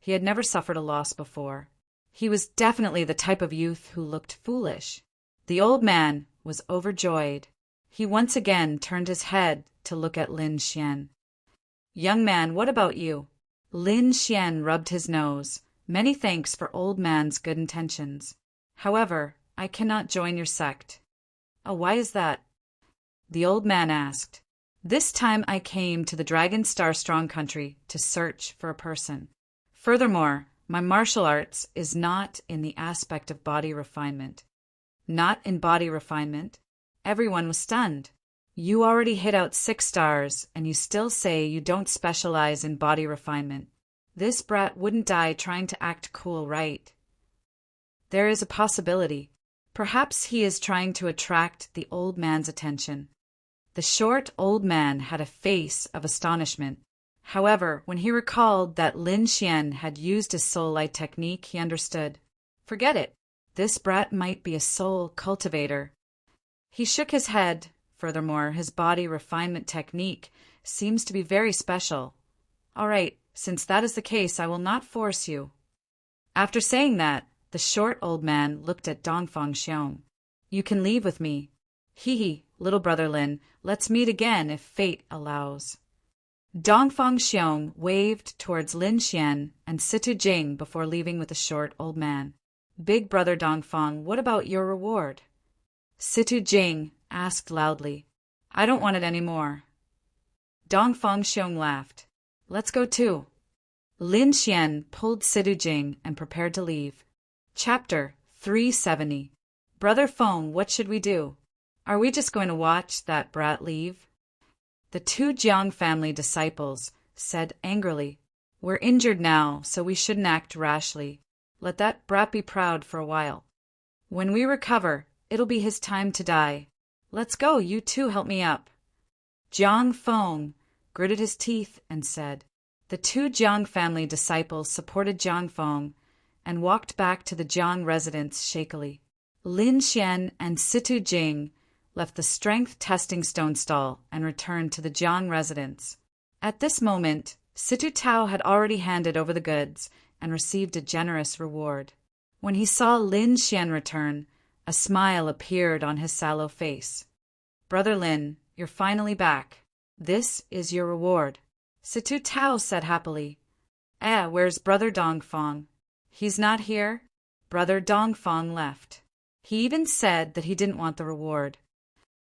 he had never suffered a loss before. He was definitely the type of youth who looked foolish. The old man was overjoyed. He once again turned his head to look at Lin Xian. Young man, what about you? Lin Xian rubbed his nose. Many thanks for old man's good intentions. However, I cannot join your sect. Oh, why is that? The old man asked. This time I came to the Dragon Star Strong Country to search for a person. Furthermore, my martial arts is not in the aspect of body refinement. Not in body refinement? Everyone was stunned. You already hit out 6 stars, and you still say you don't specialize in body refinement. This brat wouldn't die trying to act cool, right? There is a possibility. Perhaps he is trying to attract the old man's attention. The short old man had a face of astonishment. However, when he recalled that Lin Xian had used his soul light technique, he understood. Forget it. This brat might be a soul cultivator. He shook his head. Furthermore, his body refinement technique seems to be very special. All right, since that is the case, I will not force you. After saying that, the short old man looked at Dongfang Xiong. You can leave with me. Hee hee, little brother Lin, let's meet again if fate allows. Dongfang Xiong waved towards Lin Xian and Situ Jing before leaving with the short old man. Big brother Dongfang, what about your reward? Situ Jing asked loudly. I don't want it anymore. Dongfang Xiong laughed. Let's go too. Lin Xian pulled Situ Jing and prepared to leave. Chapter 370. Brother Feng, what should we do? Are we just going to watch that brat leave? The 2 Jiang family disciples said angrily, We're injured now, so we shouldn't act rashly. Let that brat be proud for a while. When we recover, it'll be his time to die. Let's go, you two help me up. Jiang Feng gritted his teeth and said. The 2 Jiang family disciples supported Jiang Feng and walked back to the Jiang residence shakily. Lin Xian and Situ Jing left the strength testing stone stall and returned to the Jiang residence. At this moment, Situ Tao had already handed over the goods and received a generous reward. When he saw Lin Xian return, a smile appeared on his sallow face. Brother Lin, you're finally back. This is your reward. Situ Tao said happily. Where's Brother Dongfang? He's not here. Brother Dongfang left. He even said that he didn't want the reward.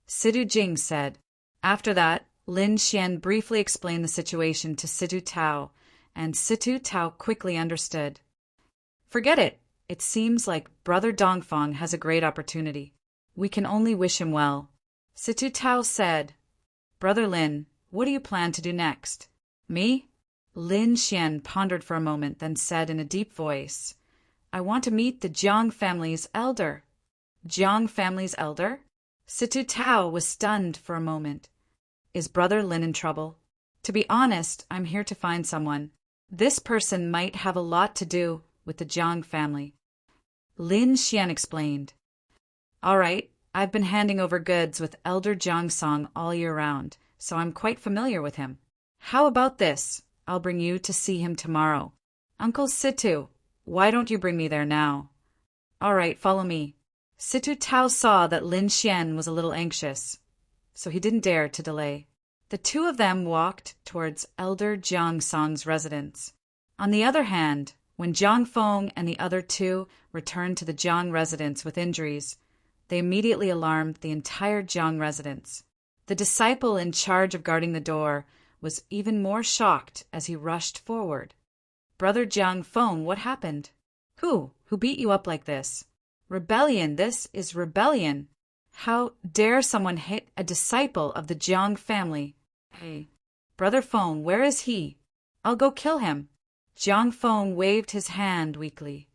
Situ Jing said. After that, Lin Xian briefly explained the situation to Situ Tao, and Situ Tao quickly understood. Forget it. It seems like Brother Dongfang has a great opportunity. We can only wish him well. Situ Tao said, Brother Lin, what do you plan to do next? Me? Lin Xian pondered for a moment, then said in a deep voice, I want to meet the Jiang family's elder. Jiang family's elder? Situ Tao was stunned for a moment. Is Brother Lin in trouble? To be honest, I'm here to find someone. This person might have a lot to do with the Jiang family. Lin Xian explained. All right, I've been handing over goods with Elder Jiang Song all year round, so I'm quite familiar with him. How about this? I'll bring you to see him tomorrow. Uncle Situ, why don't you bring me there now? All right, follow me. Situ Tao saw that Lin Xian was a little anxious, so he didn't dare to delay. The two of them walked towards Elder Jiang Song's residence. On the other hand, when Jiang Feng and the other two returned to the Jiang residence with injuries, they immediately alarmed the entire Jiang residence. The disciple in charge of guarding the door was even more shocked as he rushed forward. Brother Jiang Feng, what happened? Who beat you up like this? Rebellion, this is rebellion. How dare someone hit a disciple of the Jiang family? Hey, Brother Feng, where is he? I'll go kill him. Jiang Feng waved his hand weakly.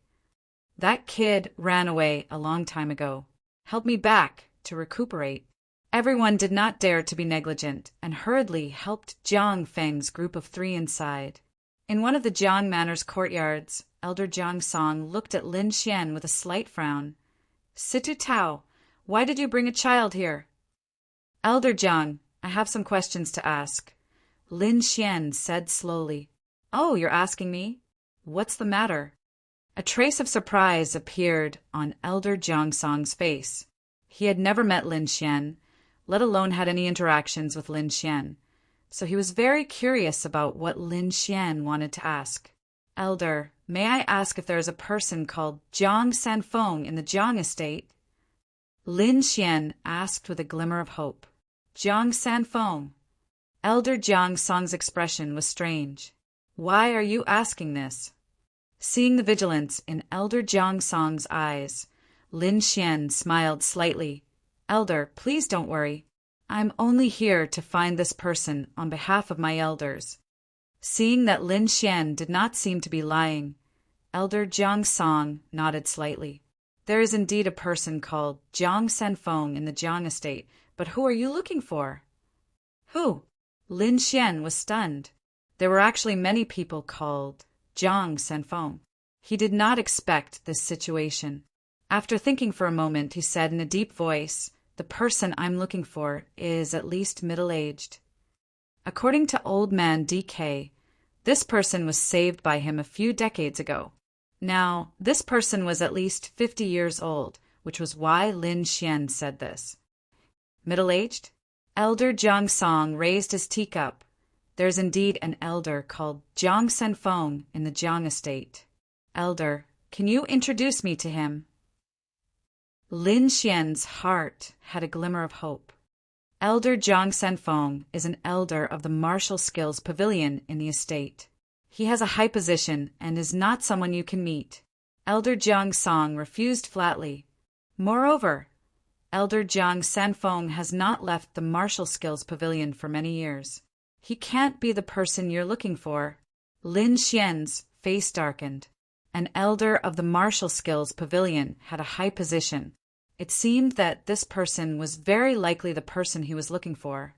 That kid ran away a long time ago. Help me back to recuperate. Everyone did not dare to be negligent and hurriedly helped Jiang Feng's group of 3 inside. In one of the Jiang Manor's courtyards, Elder Jiang Song looked at Lin Xian with a slight frown. Situ Tao, why did you bring a child here? Elder Jiang, I have some questions to ask. Lin Xian said slowly. Oh, you're asking me? What's the matter? A trace of surprise appeared on Elder Jiang Song's face. He had never met Lin Xian, let alone had any interactions with Lin Xian, so he was very curious about what Lin Xian wanted to ask. Elder, may I ask if there is a person called Jiang Sanfeng in the Jiang estate? Lin Xian asked with a glimmer of hope. Jiang Sanfeng. Elder Jiang Song's expression was strange. Why are you asking this? Seeing the vigilance in Elder Jiang Song's eyes, Lin Xian smiled slightly. Elder, please don't worry. I'm only here to find this person on behalf of my elders. Seeing that Lin Xian did not seem to be lying, Elder Jiang Song nodded slightly. There is indeed a person called Jiang Sanfeng in the Jiang estate, but who are you looking for? Who? Lin Xian was stunned. There were actually many people called Jiang Sanfeng. He did not expect this situation. After thinking for a moment, he said in a deep voice, the person I'm looking for is at least middle-aged. According to Old Man DK, this person was saved by him a few decades ago. Now, this person was at least 50 years old, which was why Lin Xian said this. Middle-aged? Elder Jiang Song raised his teacup. There's indeed an elder called Jiang Sanfeng in the Jiang estate. Elder, can you introduce me to him? Lin Xian's heart had a glimmer of hope. Elder Jiang Sanfeng is an elder of the Martial Skills Pavilion in the estate. He has a high position and is not someone you can meet. Elder Jiang Song refused flatly. Moreover, Elder Jiang Sanfeng has not left the Martial Skills Pavilion for many years. He can't be the person you're looking for. Lin Xian's face darkened. An elder of the Martial Skills Pavilion had a high position. It seemed that this person was very likely the person he was looking for.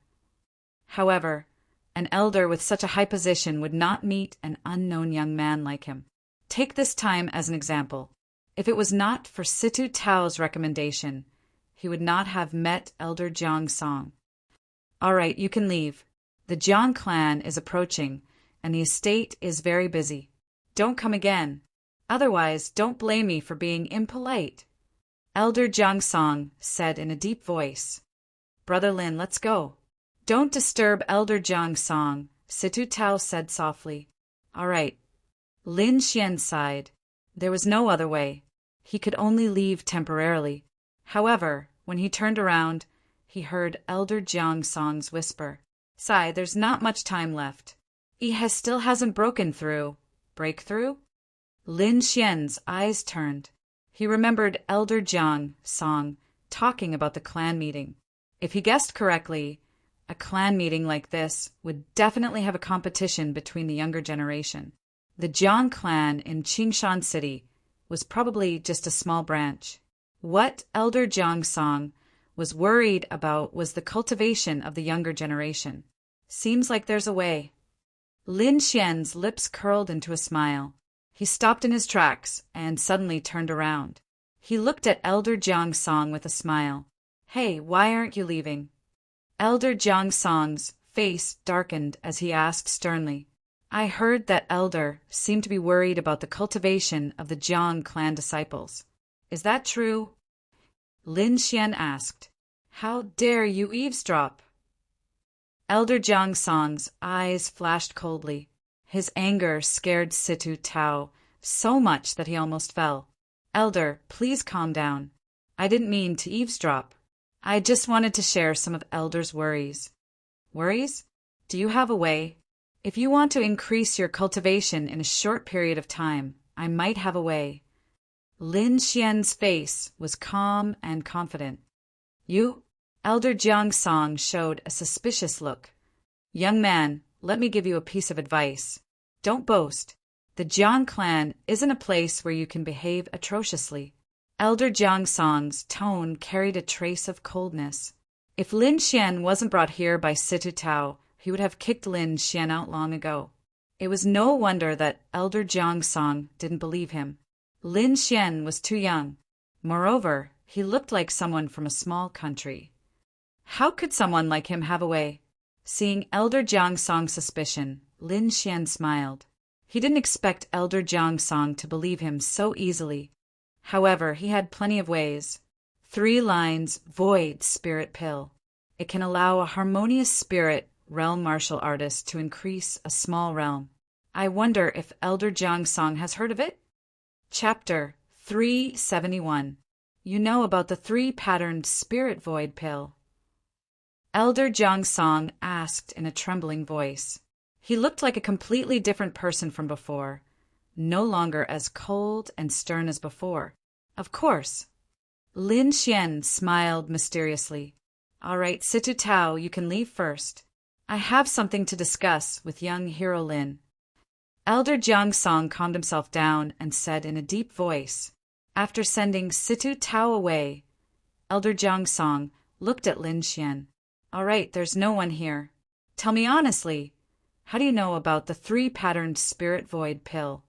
However, an elder with such a high position would not meet an unknown young man like him. Take this time as an example. If it was not for Situ Tao's recommendation, he would not have met Elder Jiang Song. All right, you can leave. The Jiang clan is approaching, and the estate is very busy. Don't come again. Otherwise, don't blame me for being impolite. Elder Jiang Song said in a deep voice. Brother Lin, let's go. Don't disturb Elder Jiang's song, Situ Tao said softly. All right. Lin Xian sighed. There was no other way. He could only leave temporarily. However, when he turned around, he heard Elder Jiang Song's whisper. Sai, there's not much time left. Still hasn't broken through. Breakthrough? Lin Xian's eyes turned. He remembered Elder Jiang Song talking about the clan meeting. If he guessed correctly, a clan meeting like this would definitely have a competition between the younger generation. The Jiang clan in Qingshan City was probably just a small branch. What Elder Jiang Song was worried about was the cultivation of the younger generation. Seems like there's a way. Lin Xian's lips curled into a smile. He stopped in his tracks and suddenly turned around. He looked at Elder Jiang Song with a smile. Hey, why aren't you leaving? Elder Jiang Song's face darkened as he asked sternly. I heard that Elder seemed to be worried about the cultivation of the Jiang clan disciples. Is that true? Lin Xian asked. How dare you eavesdrop? Elder Jiang Song's eyes flashed coldly. His anger scared Situ Tao so much that he almost fell. Elder, please calm down. I didn't mean to eavesdrop. I just wanted to share some of Elder's worries. Worries? Do you have a way? If you want to increase your cultivation in a short period of time, I might have a way. Lin Xian's face was calm and confident. You? Elder Jiang Song showed a suspicious look. Young man, let me give you a piece of advice. Don't boast. The Jiang clan isn't a place where you can behave atrociously. Elder Jiang Song's tone carried a trace of coldness. If Lin Xian wasn't brought here by Situ Tao, he would have kicked Lin Xian out long ago. It was no wonder that Elder Jiang Song didn't believe him. Lin Xian was too young. Moreover, he looked like someone from a small country. How could someone like him have a way? Seeing Elder Jiang Song's suspicion, Lin Xian smiled. He didn't expect Elder Jiang Song to believe him so easily. However, he had plenty of ways. 3 lines Void Spirit Pill. It can allow a harmonious spirit realm martial artist to increase a small realm. I wonder if Elder Jiang Song has heard of it? Chapter 371. You know about the 3-patterned Spirit Void Pill. Elder Jiang Song asked in a trembling voice. He looked like a completely different person from before, no longer as cold and stern as before. Of course. Lin Xian smiled mysteriously. All right, Situ Tao, you can leave first. I have something to discuss with young Hero Lin. Elder Jiang Song calmed himself down and said in a deep voice. After sending Situ Tao away, Elder Jiang Song looked at Lin Xian. All right, there's no one here. Tell me honestly, how do you know about the 3-patterned Spirit Void Pill?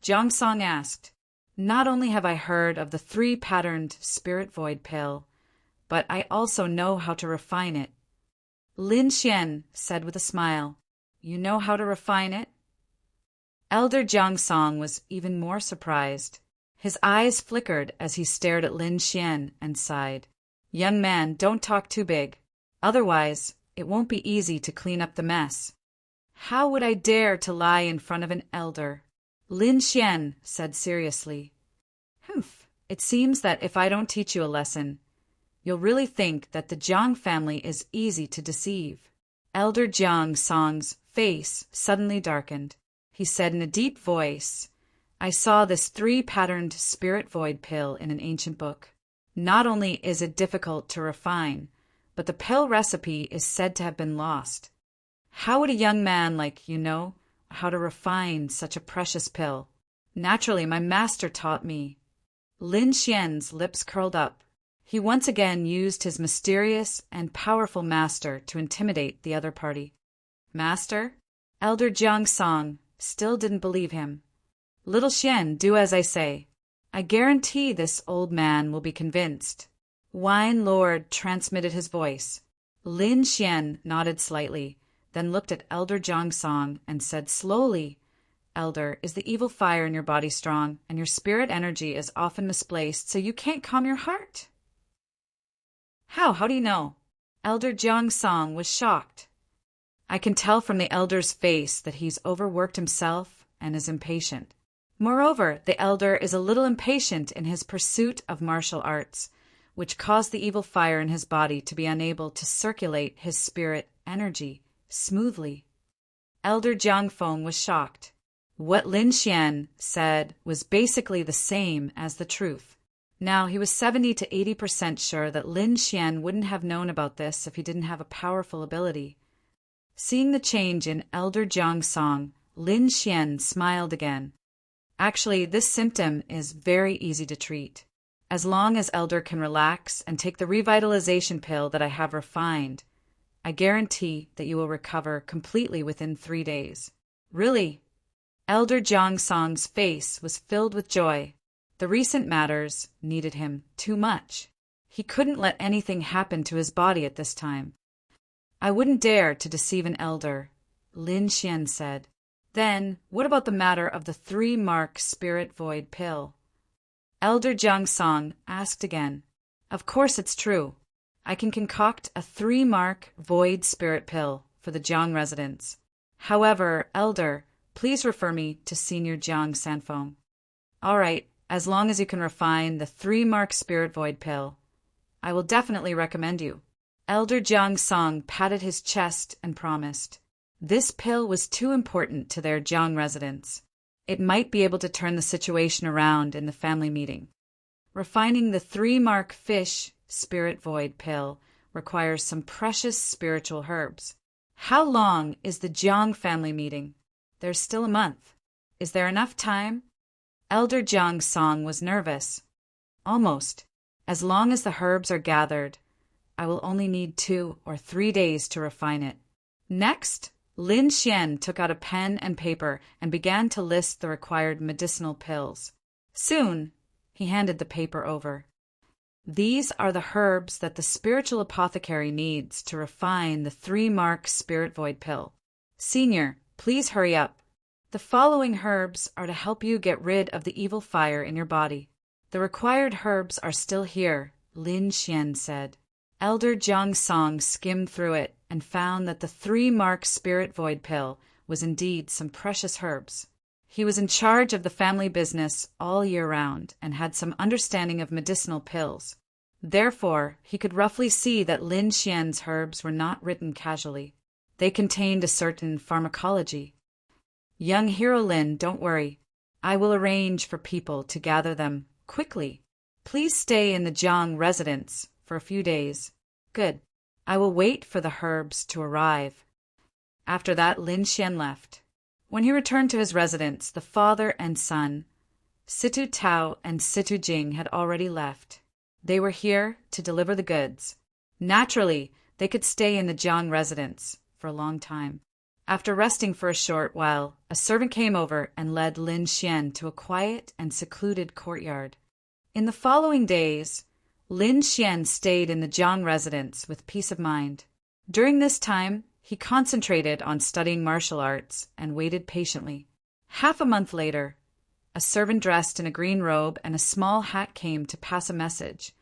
Jiang Song asked. Not only have I heard of the 3-patterned Spirit Void Pill, but I also know how to refine it. Lin Xian said with a smile. You know how to refine it? Elder Jiang Song was even more surprised. His eyes flickered as he stared at Lin Xian and sighed. Young man, don't talk too big. Otherwise, it won't be easy to clean up the mess. How would I dare to lie in front of an elder? Lin Xian said seriously. Humph, it seems that if I don't teach you a lesson, you'll really think that the Jiang family is easy to deceive. Elder Jiang Song's face suddenly darkened. He said in a deep voice, I saw this 3-patterned Spirit Void Pill in an ancient book. Not only is it difficult to refine, but the pill recipe is said to have been lost. How would a young man like you know how to refine such a precious pill? Naturally, my master taught me. Lin Xian's lips curled up. He once again used his mysterious and powerful master to intimidate the other party. Master? Elder Jiang Song still didn't believe him. Little Xian, do as I say. I guarantee this old man will be convinced. Wine Lord transmitted his voice. Lin Xian nodded slightly, then looked at Elder Jiang Song and said slowly, Elder, is the evil fire in your body strong, and your spirit energy is often misplaced, so you can't calm your heart? How do you know? Elder Jiang Song was shocked. I can tell from the elder's face that he's overworked himself and is impatient. Moreover, the elder is a little impatient in his pursuit of martial arts, which caused the evil fire in his body to be unable to circulate his spirit energy smoothly. Elder Jiang Feng was shocked. What Lin Xian said was basically the same as the truth. Now, he was 70 to 80% sure that Lin Xian wouldn't have known about this if he didn't have a powerful ability. Seeing the change in Elder Jiang Song, Lin Xian smiled again. Actually, this symptom is very easy to treat. As long as Elder can relax and take the revitalization pill that I have refined, I guarantee that you will recover completely within 3 days. Really? Elder Jiang Song's face was filled with joy. The recent matters needed him too much. He couldn't let anything happen to his body at this time. I wouldn't dare to deceive an elder, Lin Xian said. Then, what about the matter of the 3-mark spirit void pill? Elder Jiang Song asked again. Of course it's true. I can concoct a 3-mark void spirit pill for the Jiang residents. However, Elder, please refer me to Senior Jiang Sanfeng. All right, as long as you can refine the 3-mark spirit void pill, I will definitely recommend you. Elder Jiang Song patted his chest and promised. This pill was too important to their Jiang residents. It might be able to turn the situation around in the family meeting. Refining the 3-mark fish spirit void pill requires some precious spiritual herbs. How long is the Jiang family meeting? There's still a month. Is there enough time? Elder Jiang Song was nervous. Almost. As long as the herbs are gathered, I will only need 2 or 3 days to refine it. Next, Lin Xian took out a pen and paper and began to list the required medicinal pills. Soon, he handed the paper over. These are the herbs that the spiritual apothecary needs to refine the 3-mark spirit void pill. Senior, please hurry up. The following herbs are to help you get rid of the evil fire in your body. The required herbs are still here, Lin Xian said. Elder Jiang Song skimmed through it and found that the 3-mark spirit void pill was indeed some precious herbs. He was in charge of the family business all year round and had some understanding of medicinal pills. Therefore, he could roughly see that Lin Xian's herbs were not written casually. They contained a certain pharmacology. Young Hero Lin, don't worry. I will arrange for people to gather them quickly. Please stay in the Jiang residence for a few days. Good. I will wait for the herbs to arrive. After that, Lin Xian left. When he returned to his residence, the father and son, Situ Tao and Situ Jing, had already left. They were here to deliver the goods. Naturally, they could stay in the Jiang residence for a long time. After resting for a short while, a servant came over and led Lin Xian to a quiet and secluded courtyard. In the following days, Lin Xian stayed in the Jiang residence with peace of mind. During this time, he concentrated on studying martial arts and waited patiently. Half a month later, a servant dressed in a green robe and a small hat came to pass a message,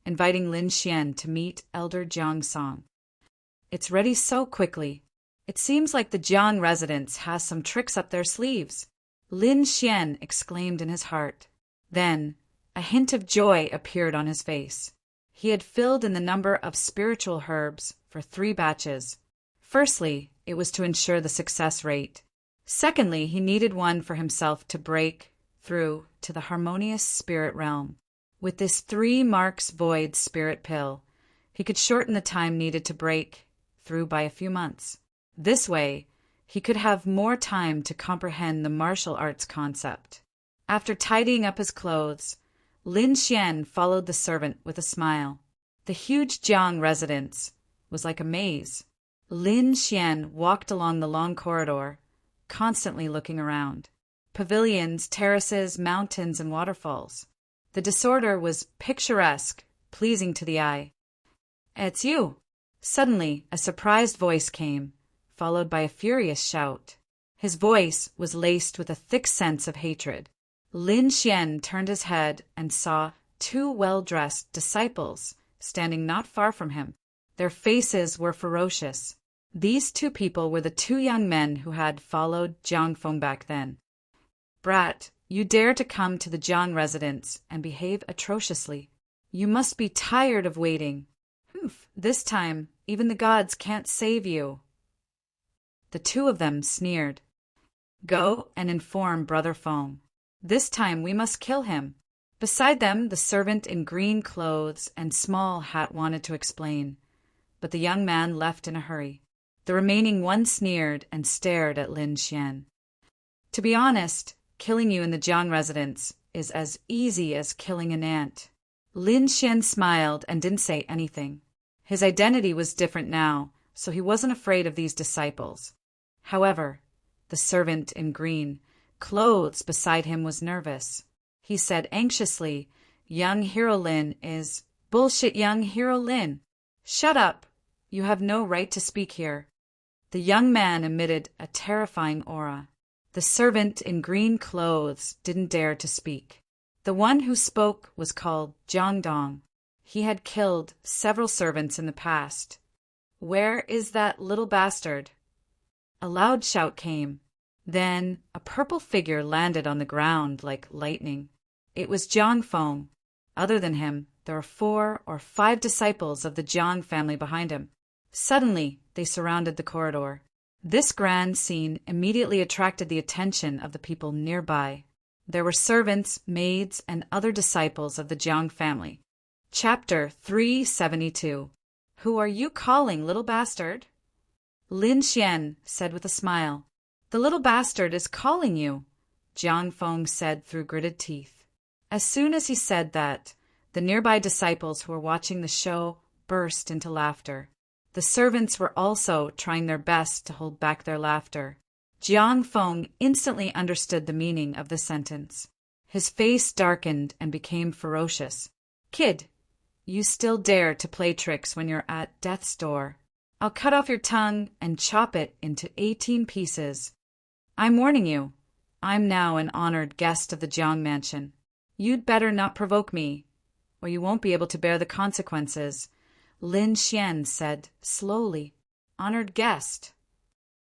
inviting Lin Xian to meet Elder Jiang Song. It's ready so quickly. It seems like the Jiang residence has some tricks up their sleeves, Lin Xian exclaimed in his heart. Then, a hint of joy appeared on his face. He had filled in the number of spiritual herbs for 3 batches. Firstly, it was to ensure the success rate. Secondly, he needed one for himself to break through to the harmonious spirit realm. With this 3 marks void spirit pill, he could shorten the time needed to break through by a few months. This way, he could have more time to comprehend the martial arts concept. After tidying up his clothes, Lin Xian followed the servant with a smile. The huge Jiang residence was like a maze. Lin Xian walked along the long corridor, constantly looking around. Pavilions, terraces, mountains, and waterfalls. The disorder was picturesque, pleasing to the eye. "It's you!" Suddenly, a surprised voice came, followed by a furious shout. His voice was laced with a thick sense of hatred. Lin Xian turned his head and saw 2 well-dressed disciples standing not far from him. Their faces were ferocious. These two people were the two young men who had followed Jiang Feng back then. "Brat, you dare to come to the Jiang residence and behave atrociously. You must be tired of waiting. Humph, this time, even the gods can't save you." The two of them sneered. "Go and inform Brother Feng. This time we must kill him." Beside them, the servant in green clothes and small hat wanted to explain, but the young man left in a hurry. The remaining one sneered and stared at Lin Xian. "To be honest, killing you in the Jiang residence is as easy as killing an ant." Lin Xian smiled and didn't say anything. His identity was different now, so he wasn't afraid of these disciples. However, the servant in green clothes beside him was nervous. He said anxiously, "Young Hero Lin is—" "Bullshit, young Hero Lin! Shut up! You have no right to speak here." The young man emitted a terrifying aura. The servant in green clothes didn't dare to speak. The one who spoke was called Jiang Dong. He had killed several servants in the past. "Where is that little bastard?" A loud shout came. Then a purple figure landed on the ground like lightning. It was Jiang Feng. Other than him, there were 4 or 5 disciples of the Jiang family behind him. Suddenly, they surrounded the corridor. This grand scene immediately attracted the attention of the people nearby. There were servants, maids, and other disciples of the Jiang family. Chapter 372. "Who are you calling, little bastard?" Lin Xian said with a smile. "The little bastard is calling you," Jiang Feng said through gritted teeth. As soon as he said that, the nearby disciples who were watching the show burst into laughter. The servants were also trying their best to hold back their laughter. Jiang Feng instantly understood the meaning of the sentence. His face darkened and became ferocious. "Kid, you still dare to play tricks when you're at death's door. I'll cut off your tongue and chop it into 18 pieces. I'm warning you, I'm now an honored guest of the Jiang mansion. You'd better not provoke me, or you won't be able to bear the consequences," Lin Xian said slowly. "Honored guest?"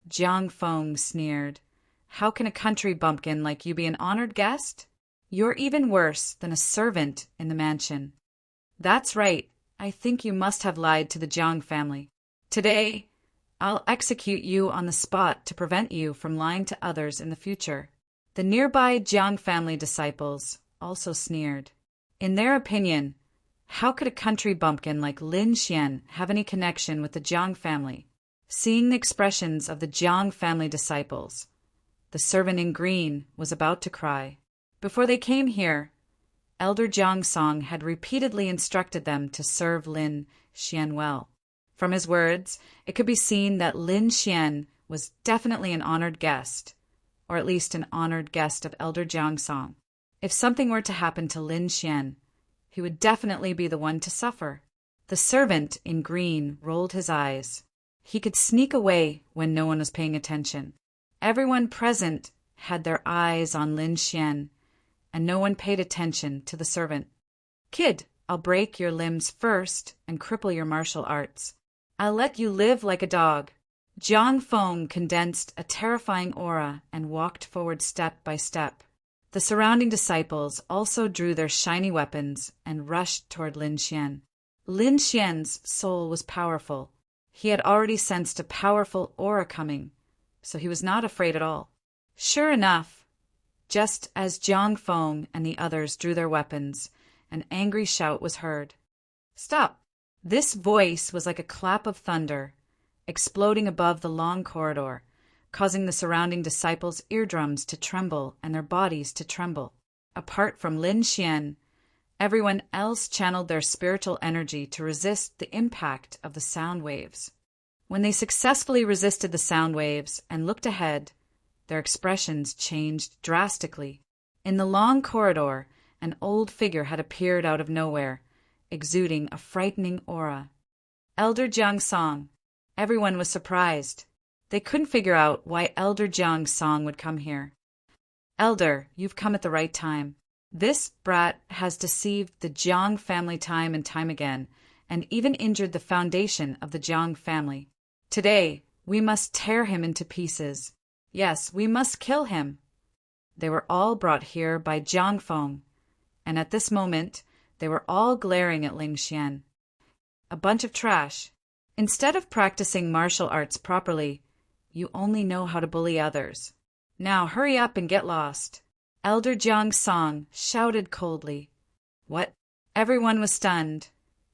Jiang Feng sneered. "How can a country bumpkin like you be an honored guest? You're even worse than a servant in the mansion." "That's right. I think you must have lied to the Jiang family. Today, I'll execute you on the spot to prevent you from lying to others in the future." The nearby Jiang family disciples also sneered. In their opinion, how could a country bumpkin like Lin Xian have any connection with the Jiang family? Seeing the expressions of the Jiang family disciples, the servant in green was about to cry. Before they came here, Elder Jiang Song had repeatedly instructed them to serve Lin Xian well. From his words, it could be seen that Lin Xian was definitely an honored guest, or at least an honored guest of Elder Jiang Song. If something were to happen to Lin Xian, he would definitely be the one to suffer. The servant in green rolled his eyes. He could sneak away when no one was paying attention. Everyone present had their eyes on Lin Xian, and no one paid attention to the servant. "Kid, I'll break your limbs first and cripple your martial arts. I'll let you live like a dog." Jiang Feng condensed a terrifying aura and walked forward step by step. The surrounding disciples also drew their shiny weapons and rushed toward Lin Xian. Lin Xian's soul was powerful. He had already sensed a powerful aura coming, so he was not afraid at all. Sure enough, just as Jiang Feng and the others drew their weapons, an angry shout was heard. "Stop!" This voice was like a clap of thunder, exploding above the long corridor, causing the surrounding disciples' eardrums to tremble and their bodies to tremble. Apart from Lin Xian, everyone else channeled their spiritual energy to resist the impact of the sound waves. When they successfully resisted the sound waves and looked ahead, their expressions changed drastically. In the long corridor, an old figure had appeared out of nowhere, exuding a frightening aura. Elder Jiang Song. Everyone was surprised. They couldn't figure out why Elder Jiang Song would come here. "Elder, you've come at the right time. This brat has deceived the Jiang family time and time again, and even injured the foundation of the Jiang family. Today, we must tear him into pieces. Yes, we must kill him. They were all brought here by Jiang Feng, and at this moment, they were all glaring at Ling Xian. A bunch of trash. Instead of practicing martial arts properly, you only know how to bully others. Now hurry up and get lost. Elder Jiang Song shouted coldly. What? Everyone was stunned,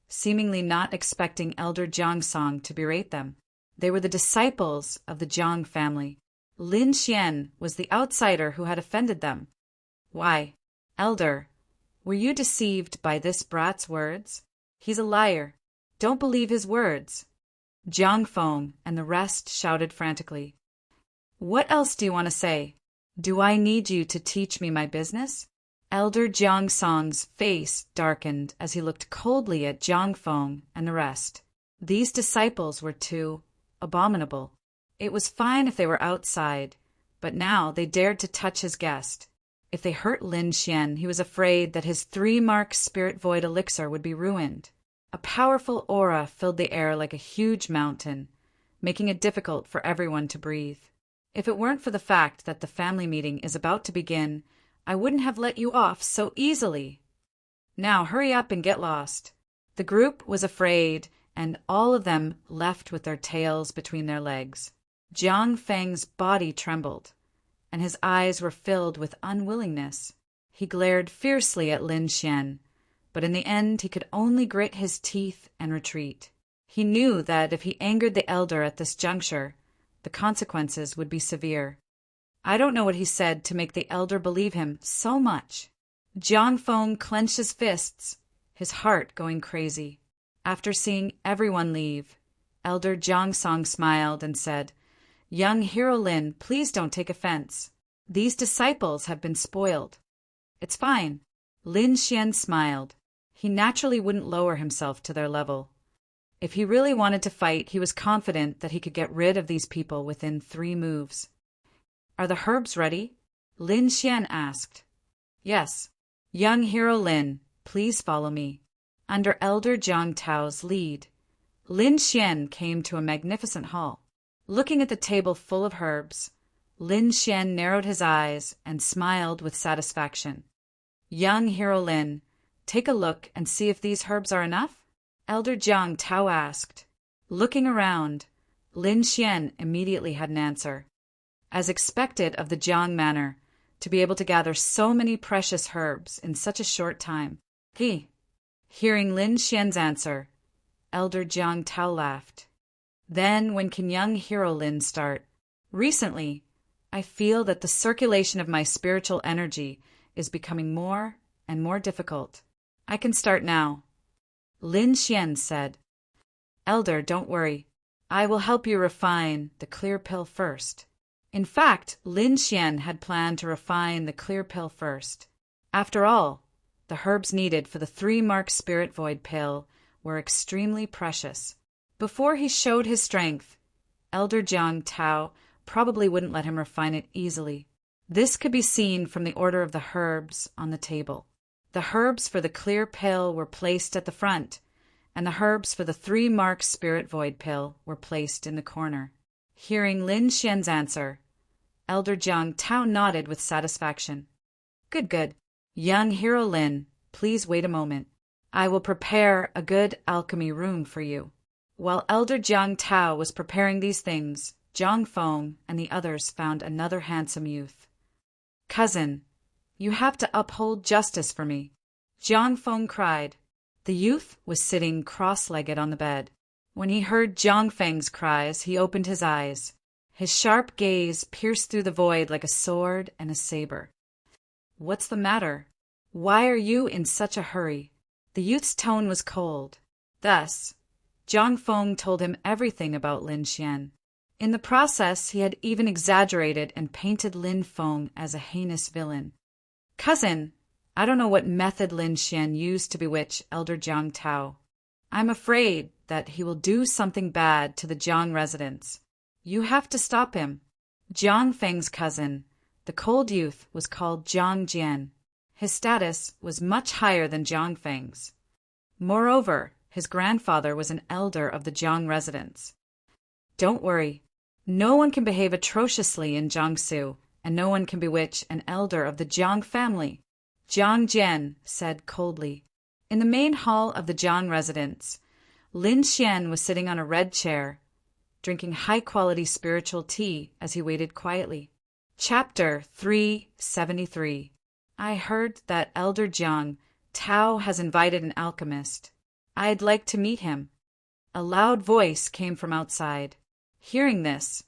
seemingly not expecting Elder Jiang Song to berate them. They were the disciples of the Jiang family. Lin Xian was the outsider who had offended them. Why, Elder, were you deceived by this brat's words? He's a liar. Don't believe his words. Jiang Feng and the rest shouted frantically. What else do you want to say? Do I need you to teach me my business? Elder Jiang Song's face darkened as he looked coldly at Jiang Feng and the rest. These disciples were too abominable. It was fine if they were outside, but now they dared to touch his guest. If they hurt Lin Xian, he was afraid that his 3-mark spirit void elixir would be ruined. A powerful aura filled the air like a huge mountain, making it difficult for everyone to breathe. If it weren't for the fact that the family meeting is about to begin, I wouldn't have let you off so easily. Now hurry up and get lost. The group was afraid, and all of them left with their tails between their legs. Jiang Feng's body trembled, and his eyes were filled with unwillingness. He glared fiercely at Lin Xian, but in the end he could only grit his teeth and retreat. He knew that if he angered the elder at this juncture, the consequences would be severe. I don't know what he said to make the elder believe him so much. Jiang Feng clenched his fists, his heart going crazy. After seeing everyone leave, Elder Jiang Song smiled and said, Young Hero Lin, please don't take offense. These disciples have been spoiled. It's fine. Lin Xian smiled. He naturally wouldn't lower himself to their level. If he really wanted to fight, he was confident that he could get rid of these people within 3 moves. Are the herbs ready? Lin Xian asked. Yes. Young Hero Lin, please follow me. Under Elder Jiang Tao's lead, Lin Xian came to a magnificent hall. Looking at the table full of herbs, Lin Xian narrowed his eyes and smiled with satisfaction. Young Hero Lin, take a look and see if these herbs are enough? Elder Jiang Tao asked. Looking around, Lin Xian immediately had an answer. As expected of the Jiang manner, to be able to gather so many precious herbs in such a short time. Hearing Lin Xian's answer, Elder Jiang Tao laughed. Then when can young Hero Lin start? Recently, I feel that the circulation of my spiritual energy is becoming more and more difficult. I can start now. Lin Xian said. Elder, don't worry. I will help you refine the clear pill first. In fact, Lin Xian had planned to refine the clear pill first. After all, the herbs needed for the 3-mark spirit void pill were extremely precious. Before he showed his strength, Elder Jiang Tao probably wouldn't let him refine it easily. This could be seen from the order of the herbs on the table. The herbs for the clear pill were placed at the front, and the herbs for the 3-mark spirit void pill were placed in the corner. Hearing Lin Xian's answer, Elder Jiang Tao nodded with satisfaction. Good. Young Hero Lin, please wait a moment. I will prepare a good alchemy room for you. While Elder Jiang Tao was preparing these things, Jiang Feng and the others found another handsome youth. Cousin, you have to uphold justice for me, Jiang Feng cried. The youth was sitting cross-legged on the bed. When he heard Jiang Feng's cries, he opened his eyes. His sharp gaze pierced through the void like a sword and a saber. What's the matter? Why are you in such a hurry? The youth's tone was cold. Thus, Jiang Feng told him everything about Lin Xian. In the process, he had even exaggerated and painted Lin Feng as a heinous villain. Cousin, I don't know what method Lin Xian used to bewitch Elder Jiang Tao. I'm afraid that he will do something bad to the Jiang residents. You have to stop him. Jiang Feng's cousin, the cold youth, was called Jiang Jian. His status was much higher than Jiang Feng's. Moreover, His grandfather was an elder of the Jiang residence. Don't worry. No one can behave atrociously in Jiangsu, and no one can bewitch an elder of the Jiang family, Jiang Jian said coldly. In the main hall of the Jiang residence, Lin Xian was sitting on a red chair, drinking high-quality spiritual tea as he waited quietly. Chapter 373. I heard that Elder Jiang Tao has invited an alchemist. I'd like to meet him. A loud voice came from outside. Hearing this,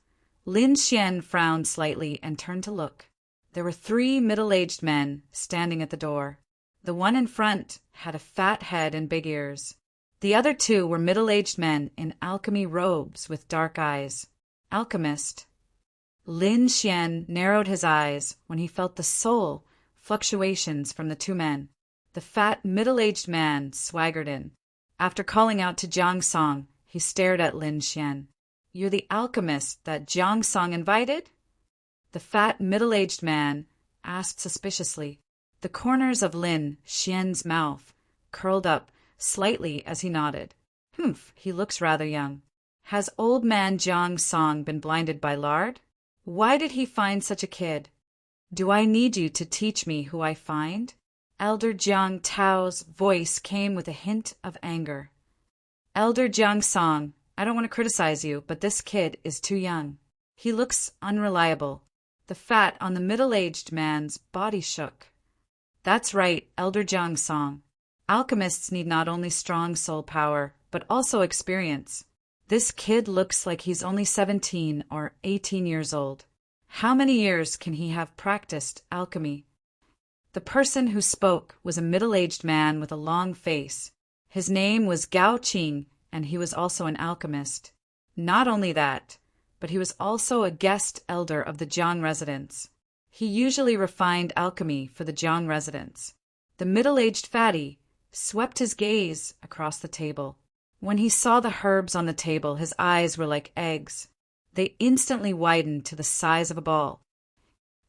Lin Xian frowned slightly and turned to look. There were 3 middle-aged men standing at the door. The one in front had a fat head and big ears. The other 2 were middle-aged men in alchemy robes with dark eyes. Alchemist. Lin Xian narrowed his eyes when he felt the soul fluctuations from the 2 men. The fat middle-aged man swaggered in. After calling out to Jiang Song, he stared at Lin Xian. You're the alchemist that Jiang Song invited? The fat middle-aged man asked suspiciously. The corners of Lin Xian's mouth curled up slightly as he nodded. Humph, he looks rather young. Has old man Jiang Song been blinded by lard? Why did he find such a kid? Do I need you to teach me who I find? Elder Jiang Tao's voice came with a hint of anger. Elder Jiang Song, I don't want to criticize you, but this kid is too young. He looks unreliable. The fat on the middle-aged man's body shook. That's right, Elder Jiang Song. Alchemists need not only strong soul power, but also experience. This kid looks like he's only 17 or 18 years old. How many years can he have practiced alchemy? The person who spoke was a middle-aged man with a long face. His name was Gao Qing, and he was also an alchemist. Not only that, but he was also a guest elder of the Jiang residence. He usually refined alchemy for the Jiang residence. The middle-aged fatty swept his gaze across the table. When he saw the herbs on the table, his eyes were like eggs. They instantly widened to the size of a ball.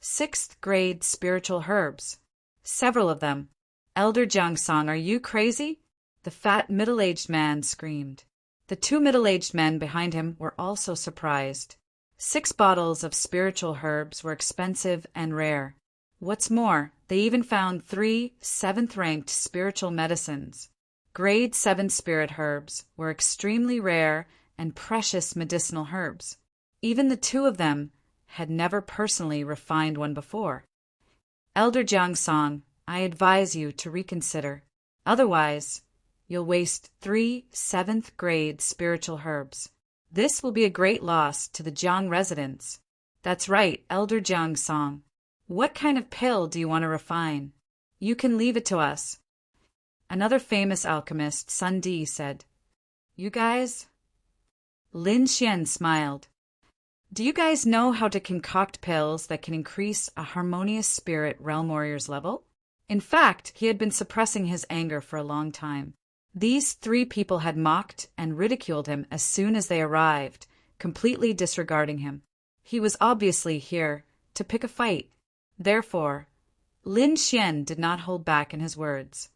6th grade spiritual herbs. Several of them. Elder Jiang Song, are you crazy? The fat middle-aged man screamed. The 2 middle-aged men behind him were also surprised. 6 bottles of spiritual herbs were expensive and rare. What's more, they even found 3 7th-ranked spiritual medicines. Grade 7 spirit herbs were extremely rare and precious medicinal herbs. Even the 2 of them had never personally refined one before. Elder Jiang Song, I advise you to reconsider. Otherwise, you'll waste 3 7th-grade spiritual herbs. This will be a great loss to the Jiang residents. That's right, Elder Jiang Song. What kind of pill do you want to refine? You can leave it to us. Another famous alchemist, Sun Di, said. You guys? Lin Xian smiled. Do you guys know how to concoct pills that can increase a harmonious spirit realm warrior's level? In fact, he had been suppressing his anger for a long time. These 3 people had mocked and ridiculed him as soon as they arrived, completely disregarding him. He was obviously here to pick a fight. Therefore, Lin Xian did not hold back in his words.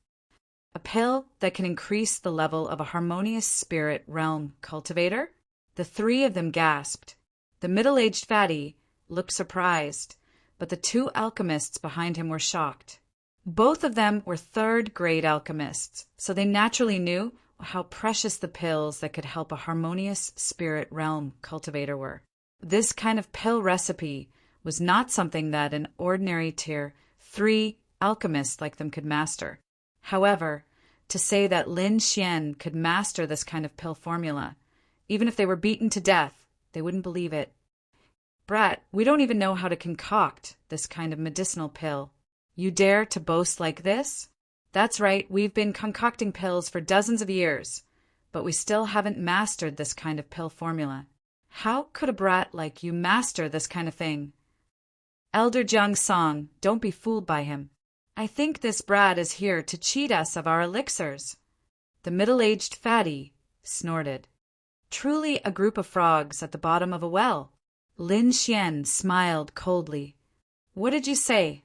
A pill that can increase the level of a harmonious spirit realm cultivator? The 3 of them gasped. The middle-aged fatty looked surprised, but the 2 alchemists behind him were shocked. Both of them were 3rd-grade alchemists, so they naturally knew how precious the pills that could help a harmonious spirit realm cultivator were. This kind of pill recipe was not something that an ordinary tier 3 alchemist like them could master. However, to say that Lin Xian could master this kind of pill formula, even if they were beaten to death, they wouldn't believe it. Brat, we don't even know how to concoct this kind of medicinal pill. You dare to boast like this? That's right, we've been concocting pills for dozens of years, but we still haven't mastered this kind of pill formula. How could a brat like you master this kind of thing? Elder Jiang Song, don't be fooled by him. I think this brat is here to cheat us of our elixirs. The middle-aged fatty snorted. Truly a group of frogs at the bottom of a well. Lin Xian smiled coldly. What did you say?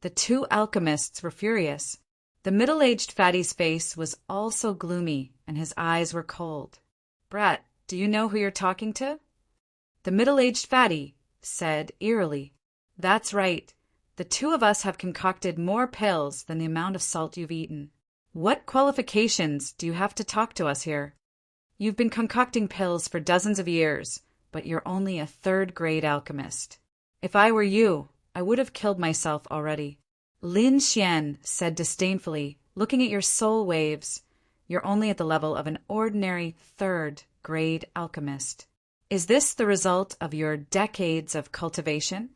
The 2 alchemists were furious. The middle-aged fatty's face was also gloomy, and his eyes were cold. "Brat, do you know who you're talking to?" The middle-aged fatty said eerily, "That's right. The two of us have concocted more pills than the amount of salt you've eaten. What qualifications do you have to talk to us here? You've been concocting pills for dozens of years, but you're only a third-grade alchemist. If I were you, I would have killed myself already." Lin Xian said disdainfully, "Looking at your soul waves, you're only at the level of an ordinary third-grade alchemist. Is this the result of your decades of cultivation?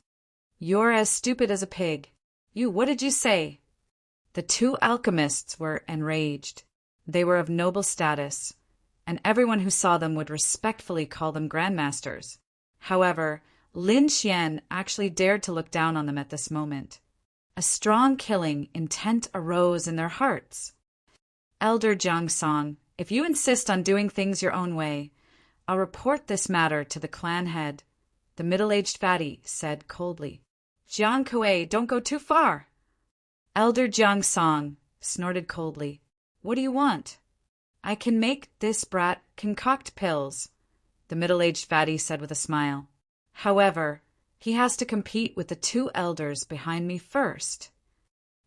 You're as stupid as a pig. What did you say?" The two alchemists were enraged. They were of noble status, and everyone who saw them would respectfully call them grandmasters. However, Lin Xian actually dared to look down on them at this moment. A strong killing intent arose in their hearts. "Elder Jiang Song, if you insist on doing things your own way, I'll report this matter to the clan head," the middle-aged fatty said coldly. "Jiang Kuei, don't go too far." Elder Jiang Song snorted coldly. "What do you want?" "I can make this brat concoct pills," the middle-aged fatty said with a smile. "However, he has to compete with the two elders behind me first.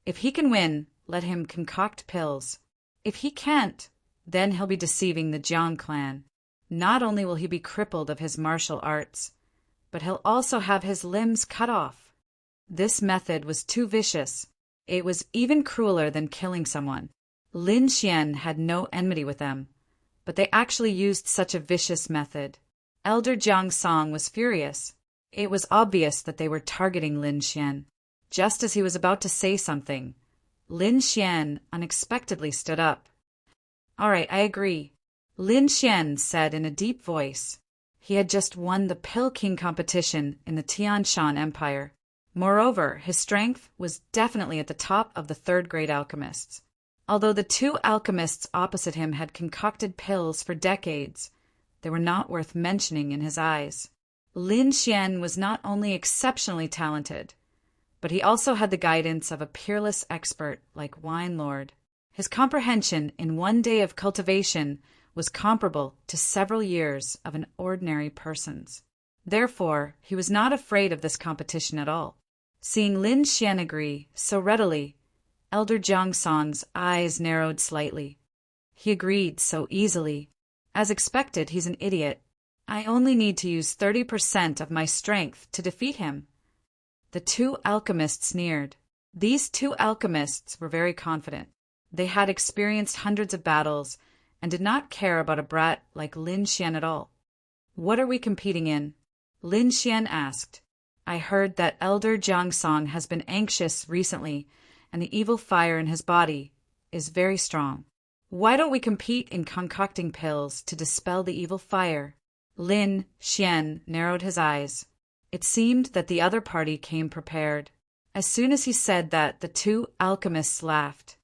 If he can win, let him concoct pills. If he can't, then he'll be deceiving the Jiang clan. Not only will he be crippled of his martial arts, but he'll also have his limbs cut off." This method was too vicious. It was even crueler than killing someone. Lin Xian had no enmity with them, but they actually used such a vicious method. Elder Jiang Song was furious. It was obvious that they were targeting Lin Xian. Just as he was about to say something, Lin Xian unexpectedly stood up. "All right, I agree," Lin Xian said in a deep voice. He had just won the Pill King competition in the Tian Shan Empire. Moreover, his strength was definitely at the top of the third-grade alchemists. Although the two alchemists opposite him had concocted pills for decades, they were not worth mentioning in his eyes. Lin Xian was not only exceptionally talented, but he also had the guidance of a peerless expert like Wine Lord. His comprehension in one day of cultivation was comparable to several years of an ordinary person's. Therefore, he was not afraid of this competition at all. Seeing Lin Xian agree so readily, Elder Jiang Song's eyes narrowed slightly. He agreed so easily. As expected, he's an idiot. I only need to use 30% of my strength to defeat him. The two alchemists sneered. These two alchemists were very confident. They had experienced hundreds of battles and did not care about a brat like Lin Xian at all. "What are we competing in?" Lin Xian asked. "I heard that Elder Jiang Song has been anxious recently, and the evil fire in his body is very strong. Why don't we compete in concocting pills to dispel the evil fire?" Lin Xian narrowed his eyes. It seemed that the other party came prepared. As soon as he said that, the two alchemists laughed.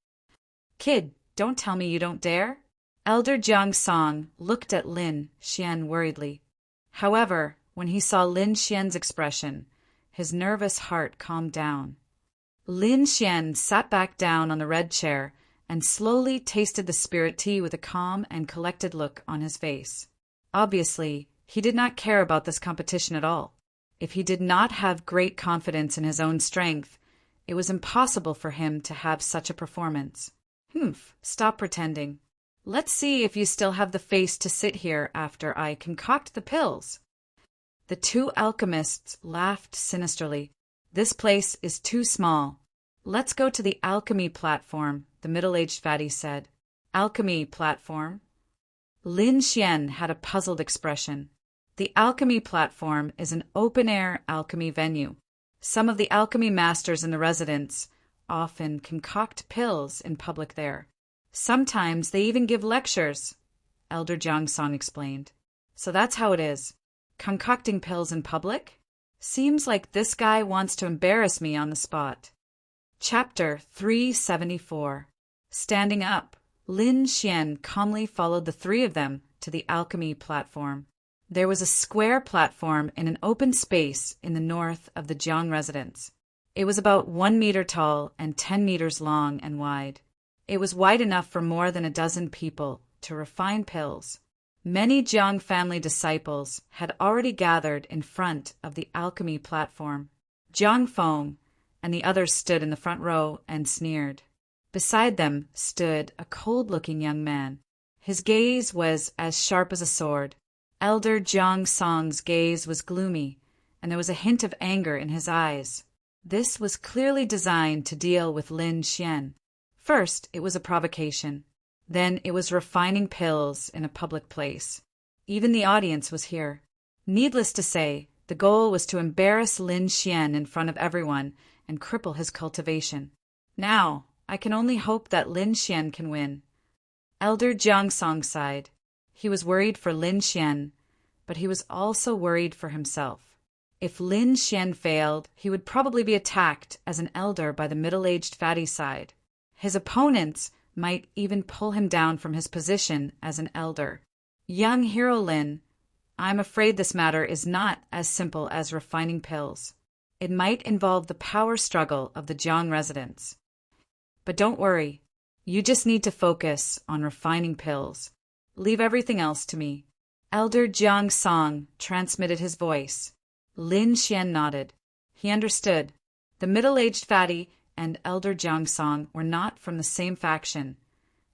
"Kid, don't tell me you don't dare." Elder Jiang Song looked at Lin Xian worriedly. However, when he saw Lin Xian's expression, his nervous heart calmed down. Lin Xian sat back down on the red chair and slowly tasted the spirit tea with a calm and collected look on his face. Obviously, he did not care about this competition at all. If he did not have great confidence in his own strength, it was impossible for him to have such a performance. Stop pretending. Let's see if you still have the face to sit here after I concoct the pills." The two alchemists laughed sinisterly. "This place is too small. Let's go to the alchemy platform," the middle-aged fatty said. "Alchemy platform?" Lin Xian had a puzzled expression. The alchemy platform is an open-air alchemy venue. Some of the alchemy masters in the residence often concoct pills in public there. Sometimes they even give lectures, Elder Jiang Song explained. "So that's how it is. Concocting pills in public? Seems like this guy wants to embarrass me on the spot." Chapter 374. Standing up, Lin Xian calmly followed the three of them to the alchemy platform. There was a square platform in an open space in the north of the Jiang residence. It was about 1 meter tall and 10 meters long and wide. It was wide enough for more than a dozen people to refine pills. Many Jiang family disciples had already gathered in front of the alchemy platform. Jiang Feng and the others stood in the front row and sneered. Beside them stood a cold-looking young man. His gaze was as sharp as a sword. Elder Jiang Song's gaze was gloomy, and there was a hint of anger in his eyes. This was clearly designed to deal with Lin Xian. First, it was a provocation. Then it was refining pills in a public place. Even the audience was here. Needless to say, the goal was to embarrass Lin Xian in front of everyone and cripple his cultivation. Now, I can only hope that Lin Xian can win. Elder Jiang Song sighed. He was worried for Lin Xian, but he was also worried for himself. If Lin Xian failed, he would probably be attacked as an elder by the middle-aged fatty side. His opponents might even pull him down from his position as an elder. Young hero Lin, I'm afraid this matter is not as simple as refining pills. It might involve the power struggle of the Jiang residents. But don't worry. You just need to focus on refining pills. Leave everything else to me. Elder Jiang Song transmitted his voice. Lin Xian nodded. He understood. The middle-aged fatty and Elder Jiang Song were not from the same faction,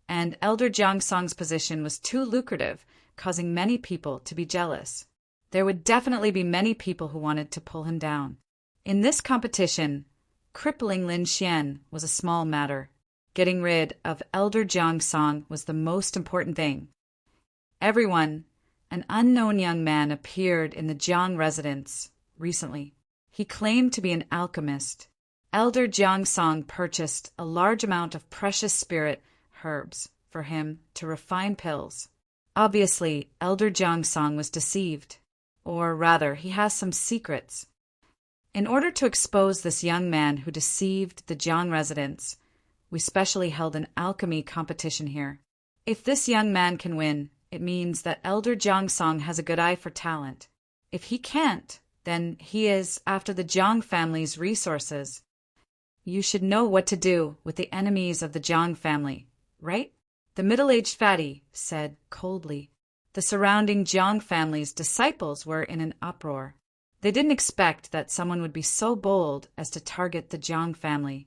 and Elder Jiang Song's position was too lucrative, causing many people to be jealous. There would definitely be many people who wanted to pull him down. In this competition, crippling Lin Xian was a small matter. Getting rid of Elder Jiang Song was the most important thing. Everyone, an unknown young man appeared in the Jiang residence recently. He claimed to be an alchemist. Elder Jiang Song purchased a large amount of precious spirit herbs for him to refine pills. Obviously, Elder Jiang Song was deceived. Or rather, he has some secrets. In order to expose this young man who deceived the Jiang residents, we specially held an alchemy competition here. If this young man can win, it means that Elder Jiang Song has a good eye for talent. If he can't, then he is after the Jiang family's resources. You should know what to do with the enemies of the Jiang family, right? The middle-aged fatty said coldly. The surrounding Jiang family's disciples were in an uproar. They didn't expect that someone would be so bold as to target the Jiang family.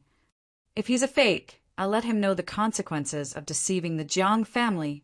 If he's a fake, I'll let him know the consequences of deceiving the Jiang family.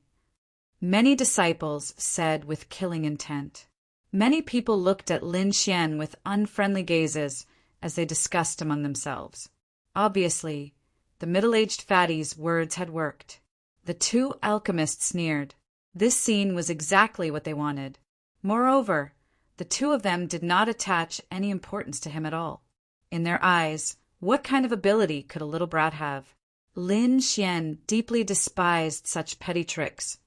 Many disciples said with killing intent. Many people looked at Lin Xian with unfriendly gazes as they discussed among themselves. Obviously, the middle-aged fatty's words had worked. The two alchemists sneered. This scene was exactly what they wanted. Moreover, the two of them did not attach any importance to him at all. In their eyes, what kind of ability could a little brat have? Lin Xian deeply despised such petty tricks,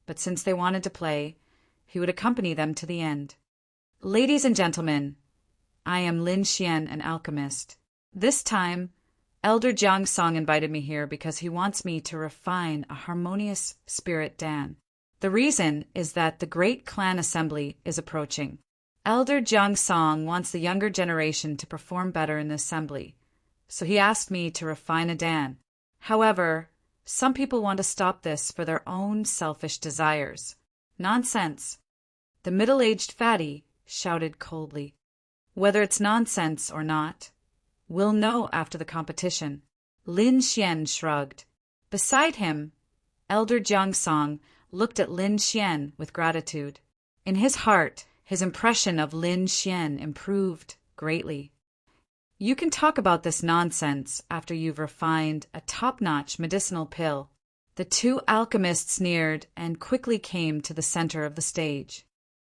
but since they wanted to play, he would accompany them to the end. Ladies and gentlemen, I am Lin Xian, an alchemist. This time, Elder Jiang Song invited me here because he wants me to refine a harmonious spirit Dan. The reason is that the great clan assembly is approaching. Elder Jiang Song wants the younger generation to perform better in the assembly, so he asked me to refine a Dan. However, some people want to stop this for their own selfish desires. Nonsense. The middle-aged fatty shouted coldly. Whether it's nonsense or not, we'll know after the competition. Lin Xian shrugged. Beside him, Elder Jiang Song looked at Lin Xian with gratitude. In his heart, his impression of Lin Xian improved greatly. You can talk about this nonsense after you've refined a top-notch medicinal pill. The two alchemists sneered and quickly came to the center of the stage.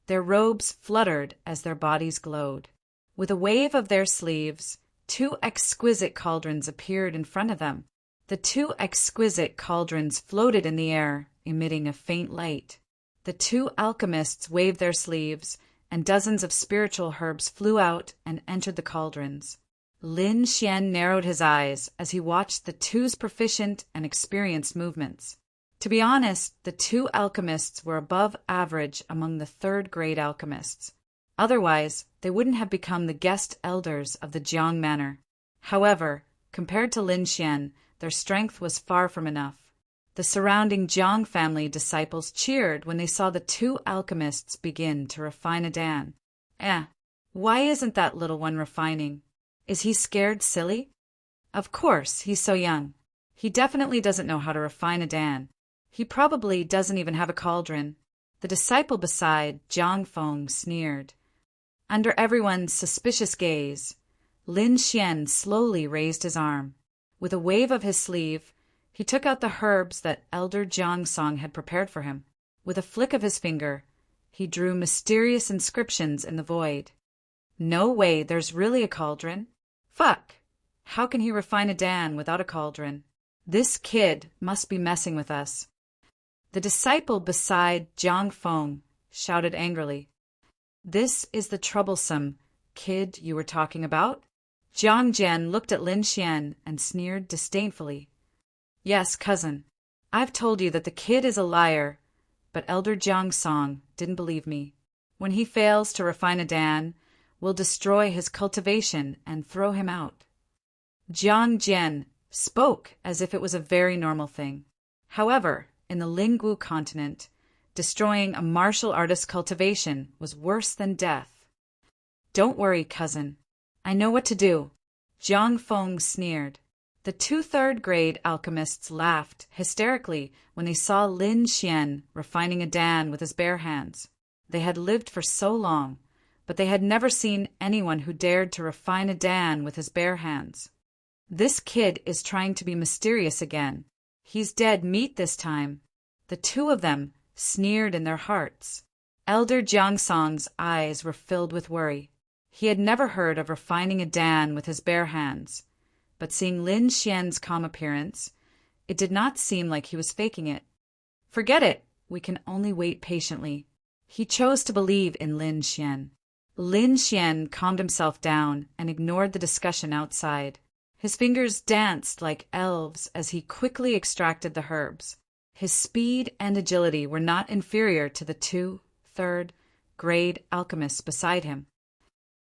Their robes fluttered as their bodies glowed. With a wave of their sleeves, two exquisite cauldrons appeared in front of them. The two exquisite cauldrons floated in the air, emitting a faint light. The two alchemists waved their sleeves, and dozens of spiritual herbs flew out and entered the cauldrons. Lin Xian narrowed his eyes as he watched the two's proficient and experienced movements. To be honest, the two alchemists were above average among the third-grade alchemists. Otherwise, they wouldn't have become the guest elders of the Jiang Manor. However, compared to Lin Xian, their strength was far from enough. The surrounding Jiang family disciples cheered when they saw the two alchemists begin to refine Adan. Why isn't that little one refining? Is he scared silly? Of course, he's so young. He definitely doesn't know how to refine Adan. He probably doesn't even have a cauldron. The disciple beside Jiang Feng sneered. Under everyone's suspicious gaze, Lin Xian slowly raised his arm. With a wave of his sleeve, he took out the herbs that Elder Jiang Song had prepared for him. With a flick of his finger, he drew mysterious inscriptions in the void. No way, there's really a cauldron? Fuck! How can he refine Adan without a cauldron? This kid must be messing with us. The disciple beside Jiang Feng shouted angrily. This is the troublesome kid you were talking about? Jiang Jian looked at Lin Xian and sneered disdainfully. Yes, cousin. I've told you that the kid is a liar, but Elder Jiang Song didn't believe me. When he fails to refine Adan, we'll destroy his cultivation and throw him out. Jiang Jian spoke as if it was a very normal thing. However, in the Linggu continent, destroying a martial artist's cultivation was worse than death. Don't worry, cousin. I know what to do. Jiang Feng sneered. The 2 third-grade alchemists laughed hysterically when they saw Lin Xian refining Adan with his bare hands. They had lived for so long, but they had never seen anyone who dared to refine Adan with his bare hands. This kid is trying to be mysterious again. He's dead meat this time. The two of them sneered in their hearts. Elder Jiang Song's eyes were filled with worry. He had never heard of refining Adan with his bare hands, but seeing Lin Xian's calm appearance, it did not seem like he was faking it. Forget it. We can only wait patiently. He chose to believe in Lin Xian. Lin Xian calmed himself down and ignored the discussion outside. His fingers danced like elves as he quickly extracted the herbs. His speed and agility were not inferior to the 2 third-grade alchemists beside him.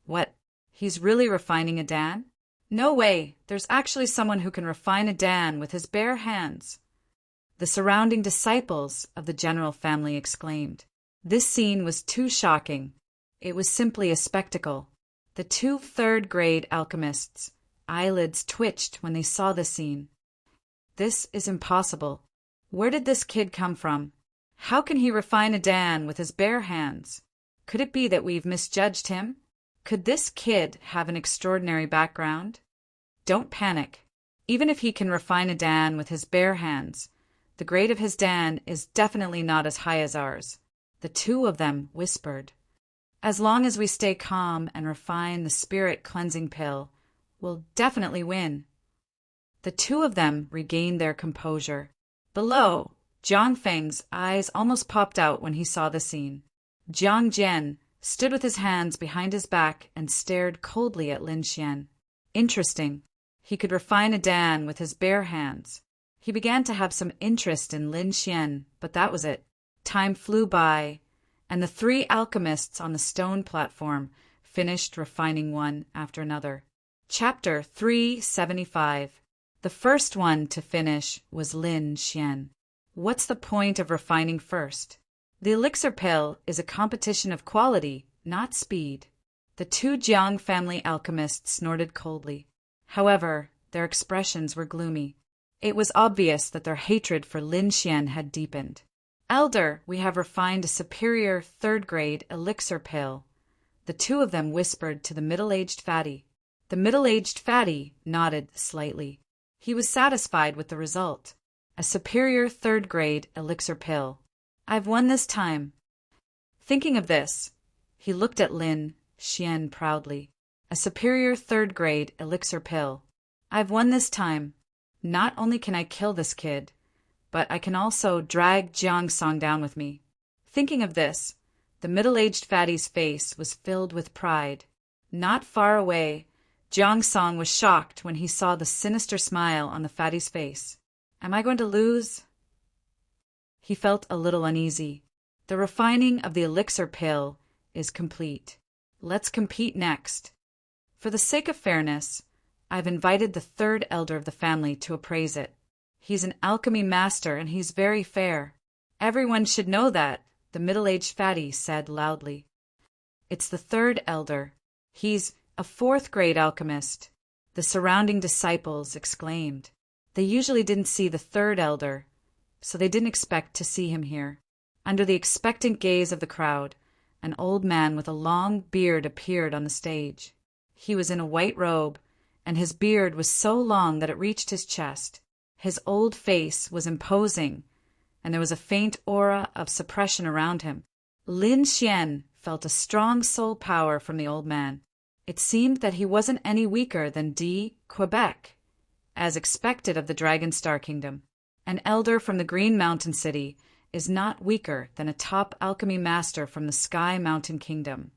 What? He's really refining Adan? No way! There's actually someone who can refine Adan with his bare hands. The surrounding disciples of the general family exclaimed. This scene was too shocking. It was simply a spectacle. The 2 third-grade alchemists' eyelids twitched when they saw the scene. This is impossible. Where did this kid come from? How can he refine Adan with his bare hands? Could it be that we've misjudged him? Could this kid have an extraordinary background? Don't panic. Even if he can refine Adan with his bare hands, the grade of his Dan is definitely not as high as ours. The two of them whispered. As long as we stay calm and refine the spirit cleansing pill, we'll definitely win. The two of them regained their composure. Below, Jiang Feng's eyes almost popped out when he saw the scene. Jiang Jian stood with his hands behind his back and stared coldly at Lin Xian. Interesting. He could refine Adan with his bare hands. He began to have some interest in Lin Xian, but that was it. Time flew by, and the 3 alchemists on the stone platform finished refining one after another. Chapter 375. The first one to finish was Lin Xian. What's the point of refining first? The elixir pill is a competition of quality, not speed. The 2 Jiang family alchemists snorted coldly. However, their expressions were gloomy. It was obvious that their hatred for Lin Xian had deepened. Elder, we have refined a superior 3rd-grade elixir pill. The 2 of them whispered to the middle-aged fatty. The middle-aged fatty nodded slightly. He was satisfied with the result. A superior 3rd-grade elixir pill. I've won this time. Thinking of this, he looked at Lin Xian proudly. A superior 3rd-grade elixir pill. I've won this time. Not only can I kill this kid, but I can also drag Jiang Song down with me. Thinking of this, the middle-aged fatty's face was filled with pride. Not far away, Jiang Song was shocked when he saw the sinister smile on the fatty's face. Am I going to lose? He felt a little uneasy. The refining of the elixir pill is complete. Let's compete next. For the sake of fairness, I've invited the third elder of the family to appraise it. He's an alchemy master and he's very fair. Everyone should know that, the middle-aged fatty said loudly. It's the third elder. He's a fourth-grade alchemist, the surrounding disciples exclaimed. They usually didn't see the third elder, so they didn't expect to see him here. Under the expectant gaze of the crowd, an old man with a long beard appeared on the stage. He was in a white robe, and his beard was so long that it reached his chest. His old face was imposing, and there was a faint aura of suppression around him. Lin Xian felt a strong soul power from the old man. It seemed that he wasn't any weaker than Quebec, as expected of the Dragon Star Kingdom. An elder from the Green Mountain City is not weaker than a top alchemy master from the Sky Mountain Kingdom,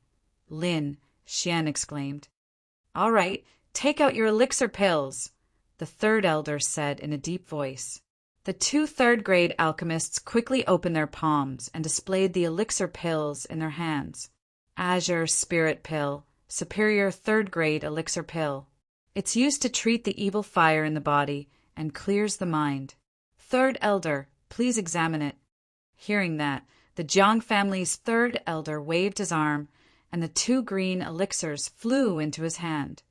Lin Xian exclaimed. All right, take out your elixir pills, the third elder said in a deep voice. The two third-grade alchemists quickly opened their palms and displayed the elixir pills in their hands. Azure Spirit Pill, Superior third-grade elixir pill. It's used to treat the evil fire in the body and clears the mind. Third elder, please examine it. Hearing that, the Jiang family's third elder waved his arm, and the two green elixirs flew into his hand.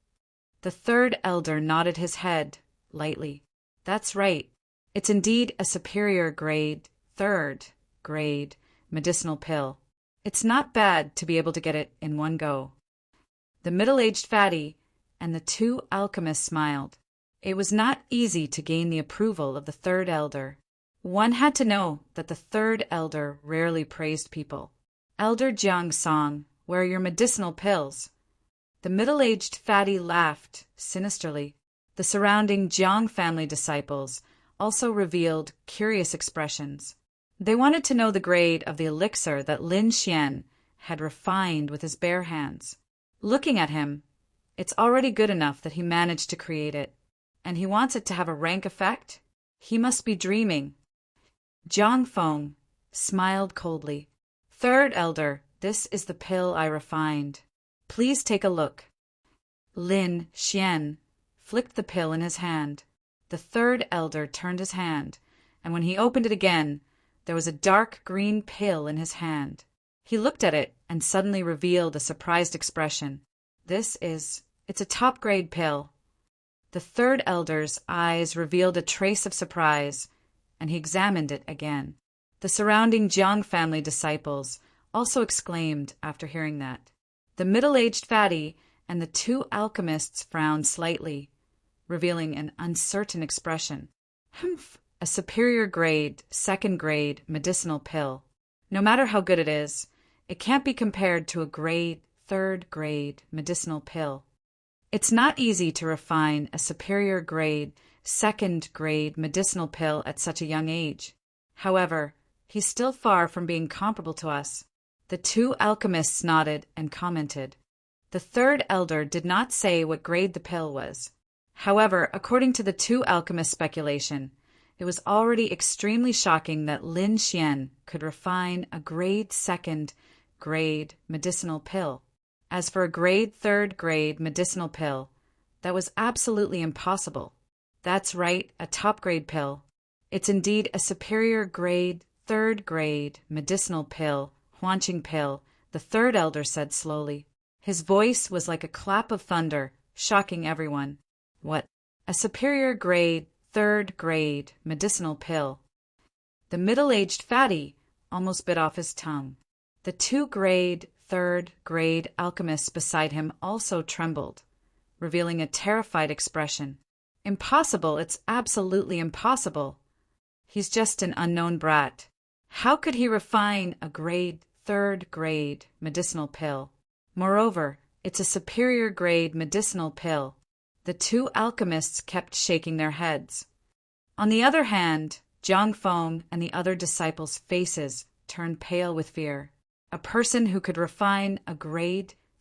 The third elder nodded his head lightly. That's right. It's indeed a superior grade, third grade, medicinal pill. It's not bad to be able to get it in one go. The middle-aged fatty and the two alchemists smiled. It was not easy to gain the approval of the third elder. One had to know that the third elder rarely praised people. Elder Jiang Song, where are your medicinal pills? The middle-aged fatty laughed sinisterly. The surrounding Jiang family disciples also revealed curious expressions. They wanted to know the grade of the elixir that Lin Xian had refined with his bare hands. Looking at him, it's already good enough that he managed to create it, and he wants it to have a rank effect? He must be dreaming. Zhang Feng smiled coldly. Third elder, this is the pill I refined. Please take a look. Lin Xian flicked the pill in his hand. The third elder turned his hand, and when he opened it again, there was a dark green pill in his hand. He looked at it and suddenly revealed a surprised expression. It's a top-grade pill. The third elder's eyes revealed a trace of surprise, and he examined it again. The surrounding Jiang family disciples also exclaimed after hearing that. The middle-aged fatty and the two alchemists frowned slightly, revealing an uncertain expression. Humph, a superior grade, second-grade medicinal pill. No matter how good it is, it can't be compared to a third-grade medicinal pill. It's not easy to refine a superior grade, second-grade medicinal pill at such a young age. However, he's still far from being comparable to us. The two alchemists nodded and commented. The third elder did not say what grade the pill was. However, according to the two alchemists' speculation, it was already extremely shocking that Lin Xian could refine a second-grade medicinal pill. As for a third-grade medicinal pill, that was absolutely impossible. That's right, a top-grade pill. It's indeed a superior third-grade medicinal pill, Huanqing pill, the third elder said slowly. His voice was like a clap of thunder, shocking everyone. What? A superior third-grade medicinal pill. The middle-aged fatty almost bit off his tongue. The two third-grade alchemists beside him also trembled, revealing a terrified expression. Impossible, it's absolutely impossible. He's just an unknown brat. How could he refine a third-grade medicinal pill? Moreover, it's a superior grade medicinal pill. The two alchemists kept shaking their heads. On the other hand, Zhang Feng and the other disciples' faces turned pale with fear. A person who could refine a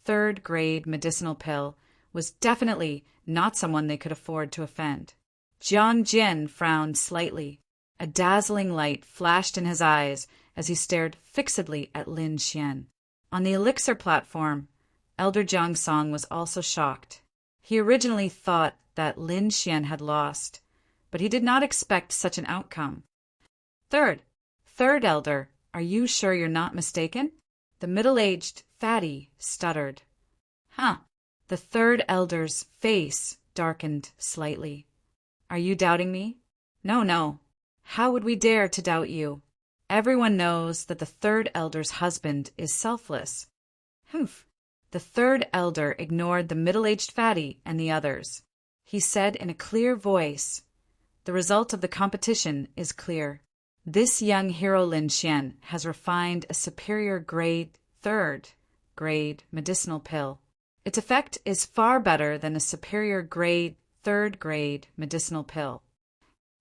third-grade medicinal pill was definitely not someone they could afford to offend. Jiang Jin frowned slightly. A dazzling light flashed in his eyes as he stared fixedly at Lin Xian. On the elixir platform, Elder Jiang Song was also shocked. He originally thought that Lin Xian had lost, but he did not expect such an outcome. Third elder, are you sure you're not mistaken? The middle-aged fatty stuttered. Huh. The third elder's face darkened slightly. Are you doubting me? No. How would we dare to doubt you? Everyone knows that the third elder's husband is selfless. Humph. The third elder ignored the middle-aged fatty and the others. He said in a clear voice, "The result of the competition is clear. This young hero Lin Xian has refined a superior grade, third grade medicinal pill. Its effect is far better than a superior grade, third grade medicinal pill."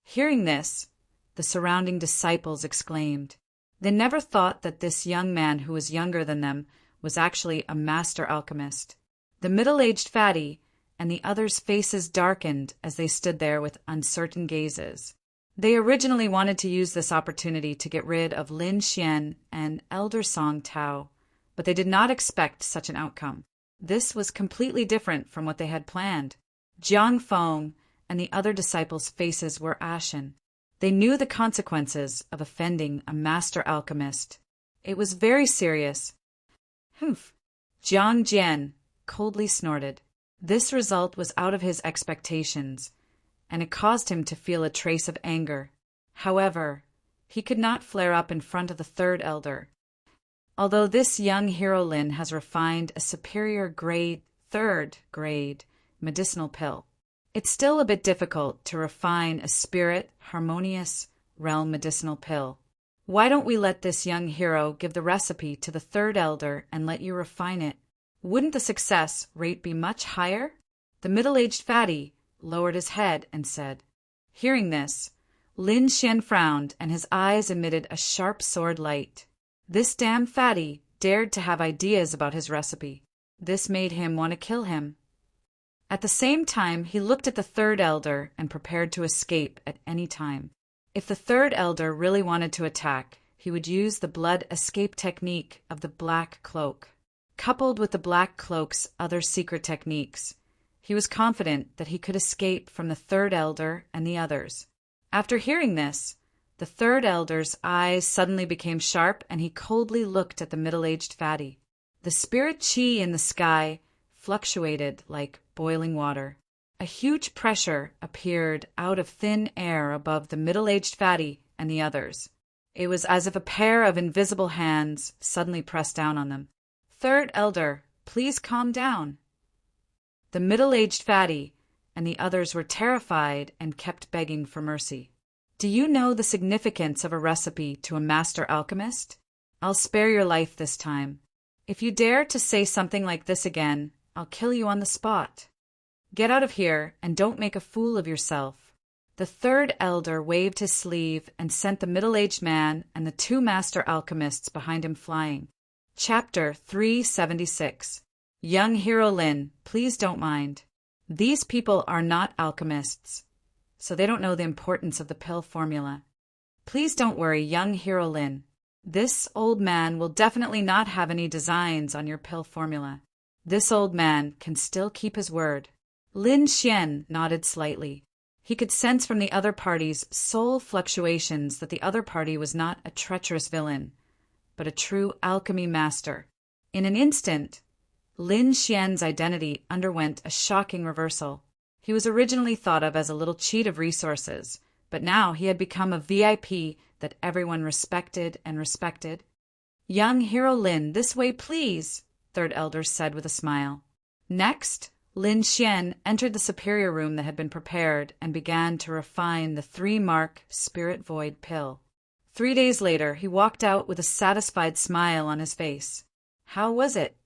Hearing this, the surrounding disciples exclaimed. They never thought that this young man who was younger than them was actually a master alchemist. The middle-aged fatty and the others' faces darkened as they stood there with uncertain gazes. They originally wanted to use this opportunity to get rid of Lin Xian and Elder Song Tao, but they did not expect such an outcome. This was completely different from what they had planned. Jiang Feng and the other disciples' faces were ashen. They knew the consequences of offending a master alchemist. It was very serious. Humph! Jiang Jian coldly snorted. This result was out of his expectations, and it caused him to feel a trace of anger. However, he could not flare up in front of the third elder. Although this young hero Lin has refined a superior grade, third grade medicinal pill, it's still a bit difficult to refine a spirit, harmonious realm medicinal pill. Why don't we let this young hero give the recipe to the third elder and let you refine it? Wouldn't the success rate be much higher? The middle-aged fatty lowered his head and said. Hearing this, Lin Xian frowned and his eyes emitted a sharp sword light. This damn fatty dared to have ideas about his recipe. This made him want to kill him. At the same time, he looked at the third elder and prepared to escape at any time. If the third elder really wanted to attack, he would use the blood escape technique of the Black Cloak. Coupled with the Black Cloak's other secret techniques, he was confident that he could escape from the third elder and the others. After hearing this, the third elder's eyes suddenly became sharp and he coldly looked at the middle-aged fatty. The spirit chi in the sky fluctuated like boiling water. A huge pressure appeared out of thin air above the middle-aged fatty and the others. It was as if a pair of invisible hands suddenly pressed down on them. Third elder, please calm down. The middle-aged fatty and the others were terrified and kept begging for mercy. Do you know the significance of a recipe to a master alchemist? I'll spare your life this time. If you dare to say something like this again, I'll kill you on the spot. Get out of here and don't make a fool of yourself. The third elder waved his sleeve and sent the middle-aged man and the two master alchemists behind him flying. Chapter 376. Young hero Lin, please don't mind. These people are not alchemists, so they don't know the importance of the pill formula. Please don't worry, young hero Lin. This old man will definitely not have any designs on your pill formula. This old man can still keep his word. Lin Xian nodded slightly. He could sense from the other party's soul fluctuations that the other party was not a treacherous villain, but a true alchemy master. In an instant, Lin Xian's identity underwent a shocking reversal. He was originally thought of as a little cheat of resources, but now he had become a VIP that everyone respected and respected. Young hero Lin, this way please, third elder said with a smile. Next, Lin Xian entered the superior room that had been prepared and began to refine the 3-mark Spirit Void pill. 3 days later, he walked out with a satisfied smile on his face. How was it?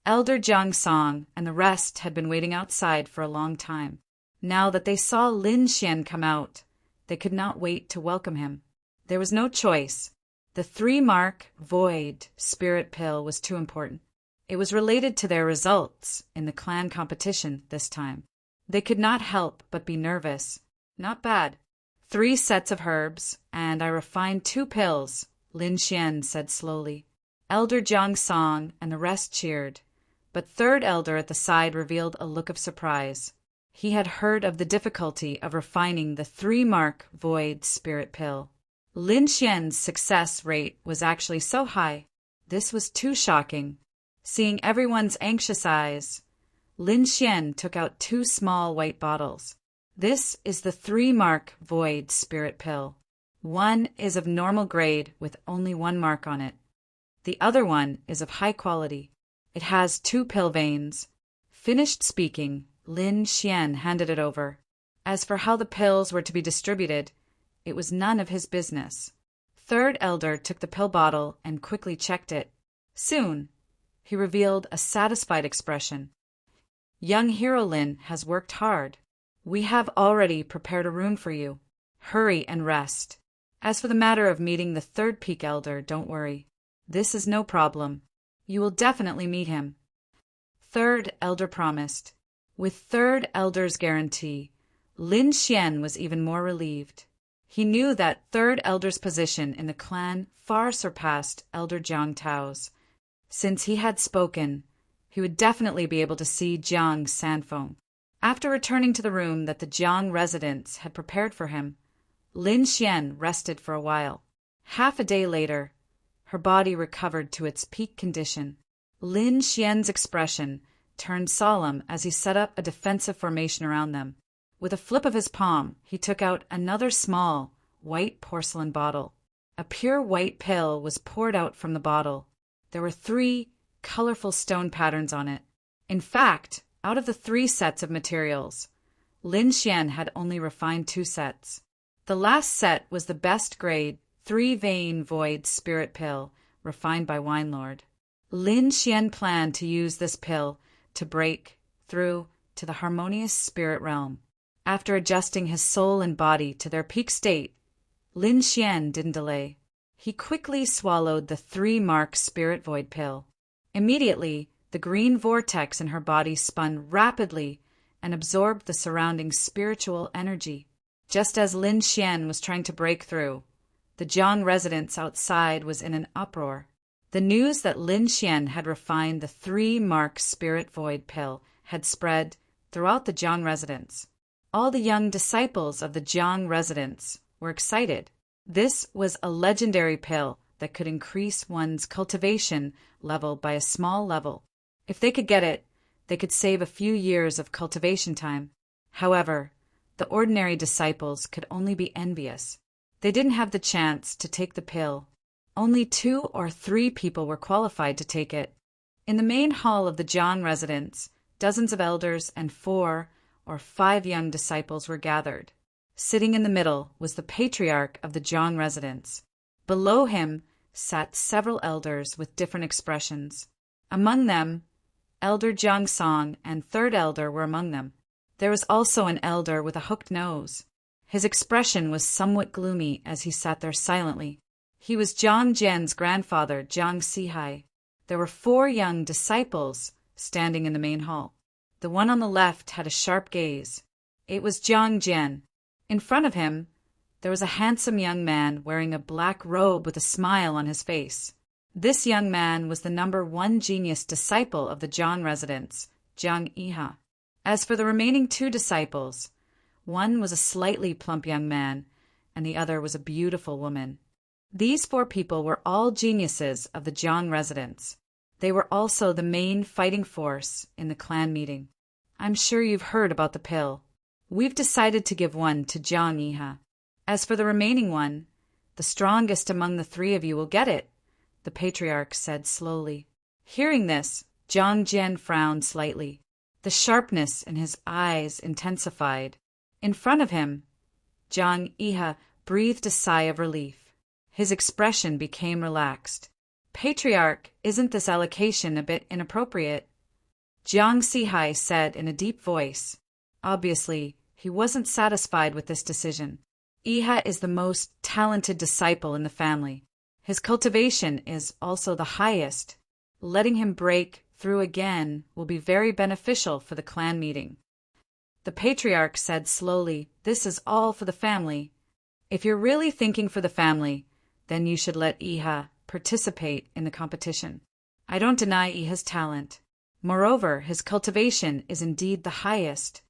Elder Jiang Song and the rest had been waiting outside for a long time. Now that they saw Lin Xian come out, they could not wait to welcome him. There was no choice. The 3-mark Void Spirit pill was too important. It was related to their results in the clan competition this time. They could not help but be nervous. Not bad. 3 sets of herbs, and I refined 2 pills, Lin Xian said slowly. Elder Jiang Song and the rest cheered, but third elder at the side revealed a look of surprise. He had heard of the difficulty of refining the 3-mark void spirit pill. Lin Xian's success rate was actually so high. This was too shocking. Seeing everyone's anxious eyes, Lin Xian took out 2 small white bottles. This is the 3-mark void spirit pill. One is of normal grade with only 1 mark on it. The other one is of high quality. It has 2 pill veins. Finished speaking, Lin Xian handed it over. As for how the pills were to be distributed, it was none of his business. Third elder took the pill bottle and quickly checked it. Soon, he revealed a satisfied expression. Young hero Lin has worked hard. We have already prepared a room for you. Hurry and rest. As for the matter of meeting the 3rd peak elder, don't worry. This is no problem. You will definitely meet him. Third elder promised. With third elder's guarantee, Lin Xian was even more relieved. He knew that third elder's position in the clan far surpassed Elder Jiang Tao's. Since he had spoken, he would definitely be able to see Jiang Sanfeng. After returning to the room that the Jiang residents had prepared for him, Lin Xian rested for a while. Half a day later, her body recovered to its peak condition. Lin Xian's expression turned solemn as he set up a defensive formation around them. With a flip of his palm, he took out another small, white porcelain bottle. A pure white pill was poured out from the bottle. There were 3 colorful stone patterns on it. In fact, out of the 3 sets of materials, Lin Xian had only refined 2 sets. The last set was the best grade 3-vein void spirit pill, refined by Winelord. Lin Xian planned to use this pill to break through to the harmonious spirit realm. After adjusting his soul and body to their peak state, Lin Xian didn't delay. He quickly swallowed the 3-mark spirit void pill. Immediately, the green vortex in her body spun rapidly and absorbed the surrounding spiritual energy. Just as Lin Xian was trying to break through, the Jiang residence outside was in an uproar. The news that Lin Xian had refined the 3-mark spirit void pill had spread throughout the Jiang residence. All the young disciples of the Jiang residence were excited. This was a legendary pill that could increase one's cultivation level by a small level. If they could get it, they could save a few years of cultivation time. However, the ordinary disciples could only be envious. They didn't have the chance to take the pill. Only 2 or 3 people were qualified to take it. In the main hall of the Jiang residence, dozens of elders and 4 or 5 young disciples were gathered. Sitting in the middle was the patriarch of the Jiang residence. Below him sat several elders with different expressions. Among them, Elder Jiang Song and third elder were among them. There was also an elder with a hooked nose. His expression was somewhat gloomy as he sat there silently. He was Jiang Jian's grandfather, Jiang Sihai. There were 4 young disciples standing in the main hall. The one on the left had a sharp gaze. It was Jiang Jian. In front of him, there was a handsome young man wearing a black robe with a smile on his face. This young man was the number 1 genius disciple of the Jiang residence, Jiang Yiha. As for the remaining 2 disciples, one was a slightly plump young man, and the other was a beautiful woman. These 4 people were all geniuses of the Jiang residence. They were also the main fighting force in the clan meeting. I'm sure you've heard about the pill. We've decided to give one to Jiang Yiha. As for the remaining one, the strongest among the 3 of you will get it, the patriarch said slowly. Hearing this, Jiang Jian frowned slightly. The sharpness in his eyes intensified. In front of him, Jiang Yiha breathed a sigh of relief. His expression became relaxed. Patriarch, isn't this allocation a bit inappropriate? Jiang Sihai said in a deep voice. Obviously, he wasn't satisfied with this decision. Yiha is the most talented disciple in the family. His cultivation is also the highest. Letting him break through again will be very beneficial for the clan meeting. The patriarch said slowly, this is all for the family. If you're really thinking for the family, then you should let Yiha participate in the competition. I don't deny Yiha's talent. Moreover, his cultivation is indeed the highest.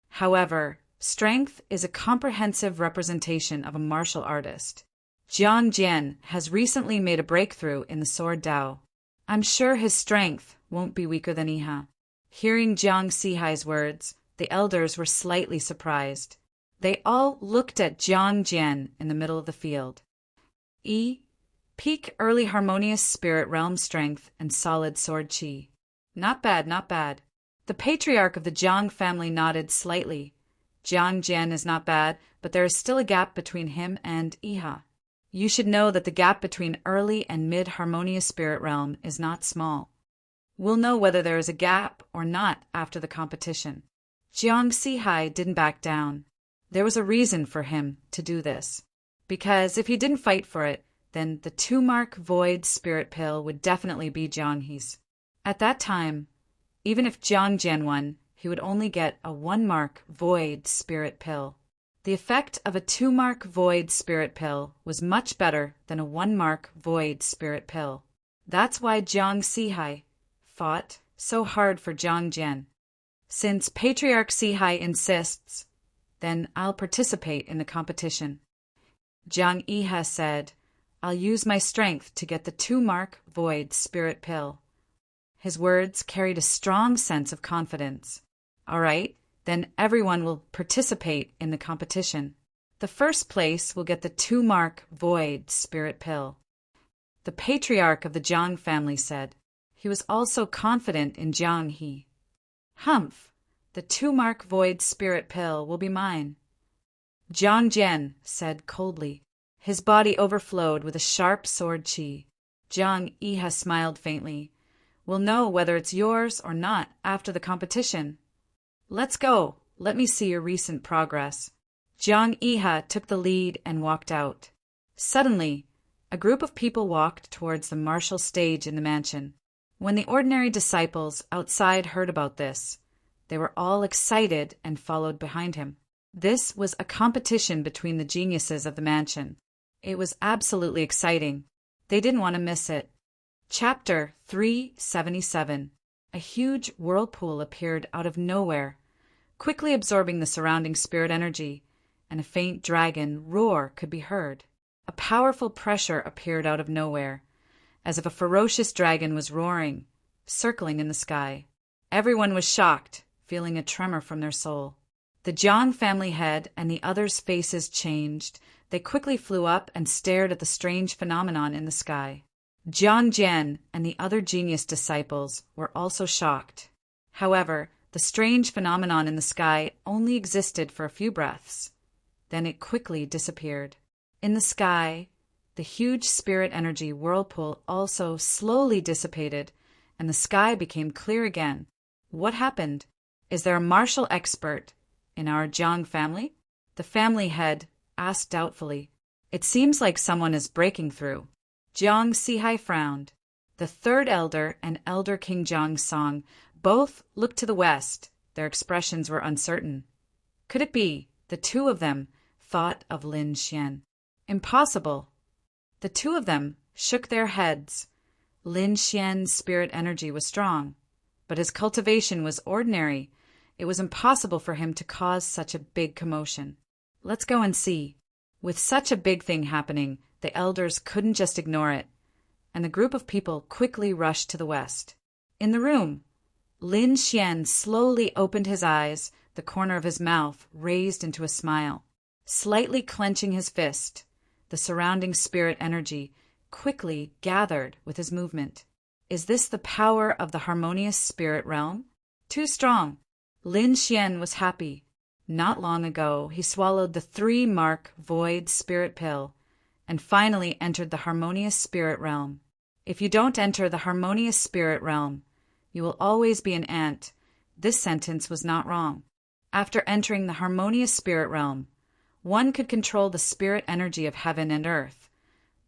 However, strength is a comprehensive representation of a martial artist. Jiang Jian has recently made a breakthrough in the sword Dao. I'm sure his strength won't be weaker than Iha. Hearing Jiang Sihai's words, the elders were slightly surprised. They all looked at Jiang Jian in the middle of the field. Peak early harmonious spirit realm strength and solid sword chi. Not bad, not bad. The patriarch of the Jiang family nodded slightly. Jiang Jian is not bad, but there is still a gap between him and Iha. You should know that the gap between early and mid-harmonious spirit realm is not small. We'll know whether there is a gap or not after the competition. Jiang Sihai didn't back down. There was a reason for him to do this. Because if he didn't fight for it, then the 2-mark void spirit pill would definitely be Jiang He's. At that time, even if Jiang Jian won, he would only get a 1-mark void spirit pill. The effect of a 2-mark void spirit pill was much better than a 1-mark void spirit pill. That's why Jiang Sihai fought so hard for Jiang Jian. Since Patriarch Sihai insists, then I'll participate in the competition. Jiang Iha said, I'll use my strength to get the 2-mark void spirit pill. His words carried a strong sense of confidence. All right. Then everyone will participate in the competition. The first place will get the 2-mark void spirit pill. The patriarch of the Jiang family said. He was also confident in Jiang He. Humph, the 2-mark void spirit pill will be mine. Jiang Jian said coldly. His body overflowed with a sharp sword chi. Jiang Iha smiled faintly. We'll know whether it's yours or not after the competition. Let's go. Let me see your recent progress. Jiang Iha took the lead and walked out. Suddenly, a group of people walked towards the martial stage in the mansion. When the ordinary disciples outside heard about this, they were all excited and followed behind him. This was a competition between the geniuses of the mansion. It was absolutely exciting. They didn't want to miss it. Chapter 377. A huge whirlpool appeared out of nowhere, quickly absorbing the surrounding spirit energy, and a faint dragon roar could be heard. A powerful pressure appeared out of nowhere, as if a ferocious dragon was roaring, circling in the sky. Everyone was shocked, feeling a tremor from their soul. The Jiang family head and the others' faces changed. They quickly flew up and stared at the strange phenomenon in the sky. Jiang Jian and the other genius disciples were also shocked. However, the strange phenomenon in the sky only existed for a few breaths. Then it quickly disappeared. In the sky, the huge spirit energy whirlpool also slowly dissipated, and the sky became clear again. What happened? Is there a martial expert in our Jiang family? The family head asked doubtfully. It seems like someone is breaking through. Jiang Sihai frowned. The third elder and Elder King Jiang Song both looked to the west. Their expressions were uncertain. Could it be the two of them thought of Lin Xian? Impossible. The two of them shook their heads. Lin Xian's spirit energy was strong, but his cultivation was ordinary. It was impossible for him to cause such a big commotion. Let's go and see. With such a big thing happening, the elders couldn't just ignore it, and the group of people quickly rushed to the west. In the room, Lin Xian slowly opened his eyes, the corner of his mouth raised into a smile. Slightly clenching his fist, the surrounding spirit energy quickly gathered with his movement. Is this the power of the harmonious spirit realm? Too strong. Lin Xian was happy. Not long ago, he swallowed the 3-mark void spirit pill and finally entered the harmonious spirit realm. If you don't enter the harmonious spirit realm, you will always be an ant. This sentence was not wrong. After entering the harmonious spirit realm, one could control the spirit energy of heaven and earth.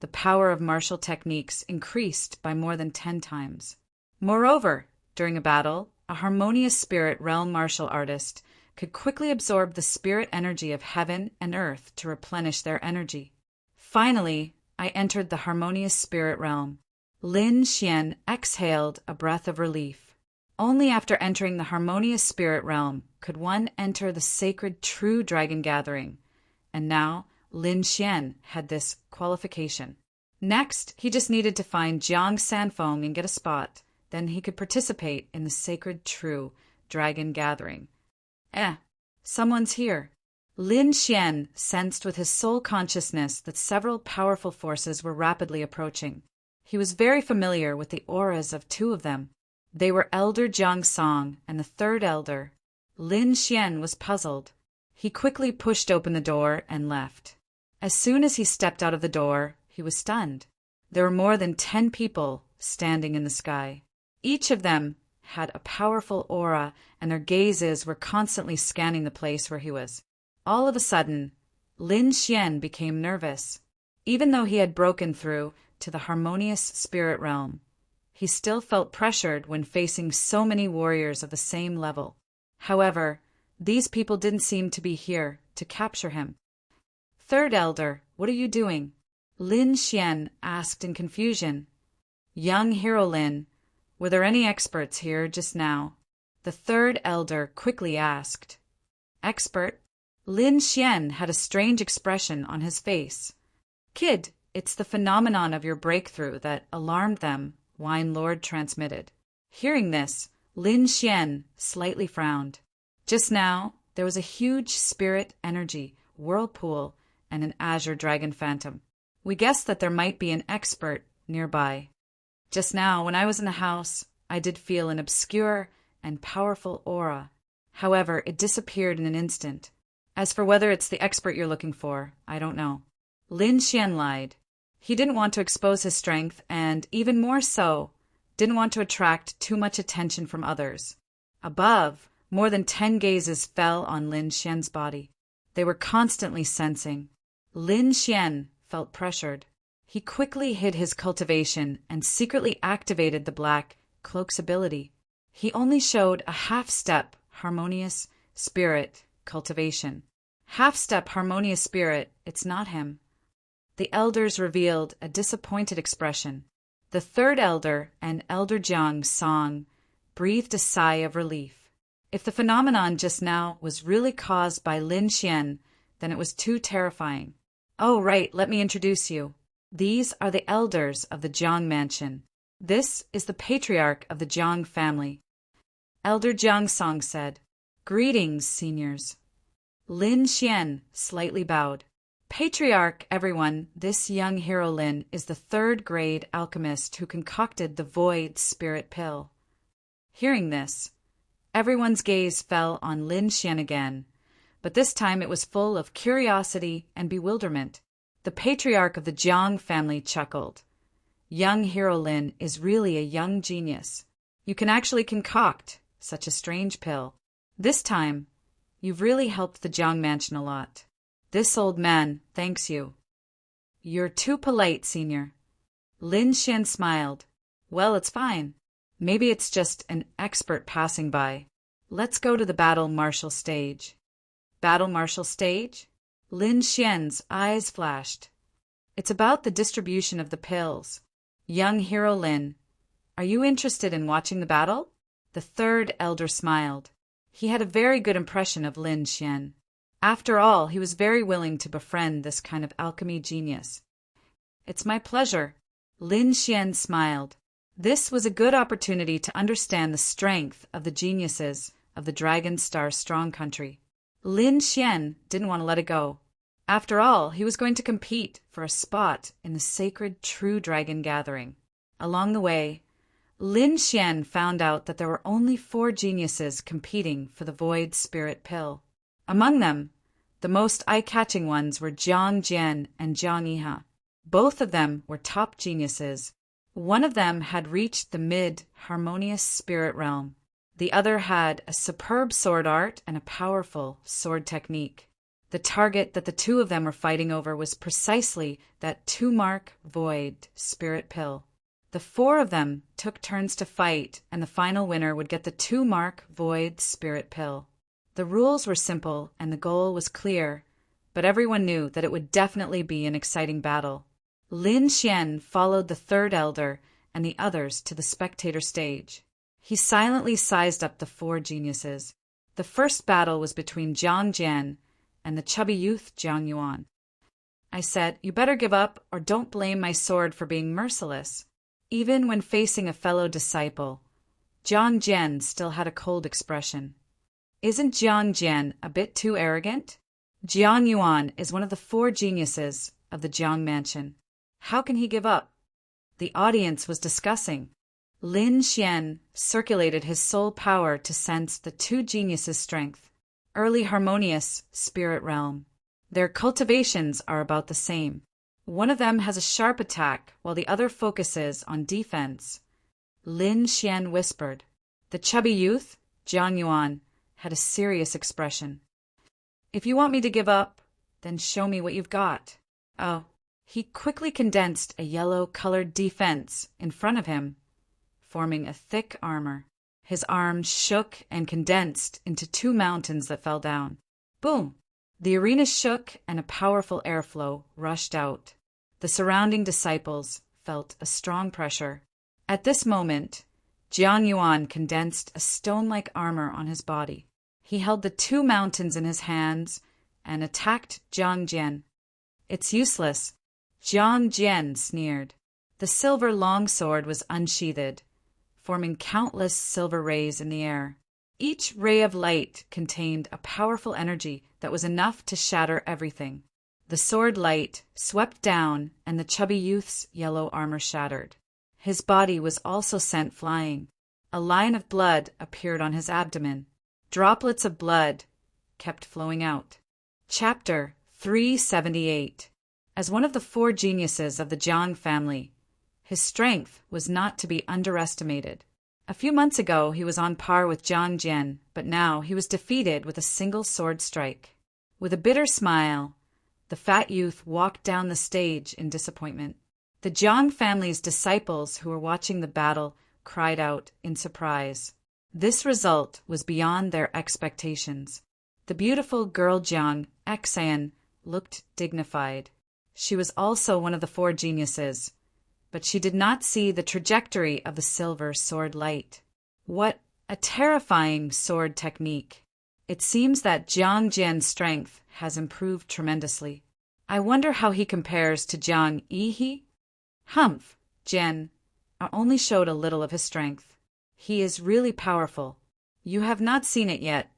The power of martial techniques increased by more than 10 times. Moreover, during a battle, a harmonious spirit realm martial artist could quickly absorb the spirit energy of heaven and earth to replenish their energy. Finally, I entered the harmonious spirit realm. Lin Xian exhaled a breath of relief. Only after entering the harmonious spirit realm could one enter the sacred true dragon gathering, and now Lin Xian had this qualification. Next, he just needed to find Jiang Sanfeng and get a spot. Then he could participate in the sacred true dragon gathering. Someone's here. Lin Xian sensed with his soul consciousness that several powerful forces were rapidly approaching. He was very familiar with the auras of two of them. They were Elder Jiang Song and the third elder. Lin Xian was puzzled. He quickly pushed open the door and left. As soon as he stepped out of the door, he was stunned. There were more than 10 people standing in the sky. Each of them had a powerful aura, and their gazes were constantly scanning the place where he was. All of a sudden, Lin Xian became nervous. Even though he had broken through to the harmonious spirit realm, he still felt pressured when facing so many warriors of the same level. However, these people didn't seem to be here to capture him. Third elder, what are you doing? Lin Xian asked in confusion. Young hero Lin, were there any experts here just now? The third elder quickly asked. Expert? Lin Xian had a strange expression on his face. Kid, it's the phenomenon of your breakthrough that alarmed them, Wine Lord transmitted. Hearing this, Lin Xian slightly frowned. Just now, there was a huge spirit energy, whirlpool, and an azure dragon phantom. We guessed that there might be an expert nearby. Just now, when I was in the house, I did feel an obscure and powerful aura. However, it disappeared in an instant. As for whether it's the expert you're looking for, I don't know. Lin Xian lied. He didn't want to expose his strength and, even more so, didn't want to attract too much attention from others. Above, more than 10 gazes fell on Lin Xian's body. They were constantly sensing. Lin Xian felt pressured. He quickly hid his cultivation and secretly activated the black cloak's ability. He only showed a half-step harmonious spirit cultivation. Half-step harmonious spirit, it's not him. The elders revealed a disappointed expression. The third elder and Elder Jiang Song breathed a sigh of relief. If the phenomenon just now was really caused by Lin Xian, then it was too terrifying. Oh, right, let me introduce you. These are the elders of the Jiang mansion. This is the patriarch of the Jiang family. Elder Jiang Song said, Greetings, seniors. Lin Xian slightly bowed. Patriarch, everyone, this young hero Lin is the third-grade alchemist who concocted the Void Spirit Pill. Hearing this, everyone's gaze fell on Lin Xian again, but this time it was full of curiosity and bewilderment. The patriarch of the Jiang family chuckled. Young hero Lin is really a young genius. You can actually concoct such a strange pill. This time, you've really helped the Jiang mansion a lot. This old man thanks you. You're too polite, senior. Lin Xian smiled. Well, it's fine. Maybe it's just an expert passing by. Let's go to the battle martial stage. Battle martial stage? Lin Xian's eyes flashed. It's about the distribution of the pills. Young hero Lin, are you interested in watching the battle? The third elder smiled. He had a very good impression of Lin Xian. After all, he was very willing to befriend this kind of alchemy genius. It's my pleasure. Lin Xian smiled. This was a good opportunity to understand the strength of the geniuses of the Dragon Star Strong Country. Lin Xian didn't want to let it go. After all, he was going to compete for a spot in the sacred True Dragon Gathering. Along the way, Lin Xian found out that there were only 4 geniuses competing for the Void Spirit Pill. Among them, the most eye-catching ones were Jiang Jian and Jiang Yiha. Both of them were top geniuses. One of them had reached the mid-harmonious spirit realm. The other had a superb sword art and a powerful sword technique. The target that the two of them were fighting over was precisely that 2-mark Void Spirit Pill. The 4 of them took turns to fight, and the final winner would get the 2-mark Void Spirit Pill. The rules were simple and the goal was clear, but everyone knew that it would definitely be an exciting battle. Lin Xian followed the third elder and the others to the spectator stage. He silently sized up the four geniuses. The first battle was between Jiang Jian and the chubby youth Jiang Yuan. I said, "You better give up or don't blame my sword for being merciless." Even when facing a fellow disciple, Jiang Jian still had a cold expression. Isn't Jiang Jian a bit too arrogant? Jiang Yuan is one of the four geniuses of the Jiang mansion. How can he give up? The audience was discussing. Lin Xian circulated his soul power to sense the two geniuses' strength. Early harmonious spirit realm. Their cultivations are about the same. One of them has a sharp attack while the other focuses on defense. Lin Xian whispered. The chubby youth, Jiang Yuan, had a serious expression. If you want me to give up, then show me what you've got. Oh. He quickly condensed a yellow-colored defense in front of him, forming a thick armor. His arms shook and condensed into two mountains that fell down. Boom! The arena shook and a powerful airflow rushed out. The surrounding disciples felt a strong pressure. At this moment, Jiang Yuan condensed a stone-like armor on his body. He held the two mountains in his hands and attacked Jiang Jian. It's useless, Jiang Jian sneered. The silver longsword was unsheathed, forming countless silver rays in the air. Each ray of light contained a powerful energy that was enough to shatter everything. The sword light swept down, and the chubby youth's yellow armor shattered. His body was also sent flying. A line of blood appeared on his abdomen. Droplets of blood kept flowing out. Chapter 378. As one of the four geniuses of the Jiang family, his strength was not to be underestimated. A few months ago he was on par with Jiang Jian, but now he was defeated with a single sword strike. With a bitter smile, the fat youth walked down the stage in disappointment. The Jiang family's disciples who were watching the battle cried out in surprise. This result was beyond their expectations. The beautiful girl Jiang Xan looked dignified. She was also one of the four geniuses, but she did not see the trajectory of the silver sword light. What a terrifying sword technique! It seems that Jiang Jian's strength has improved tremendously. I wonder how he compares to Jiang Yi. Humph, Jian only showed a little of his strength. He is really powerful. You have not seen it yet,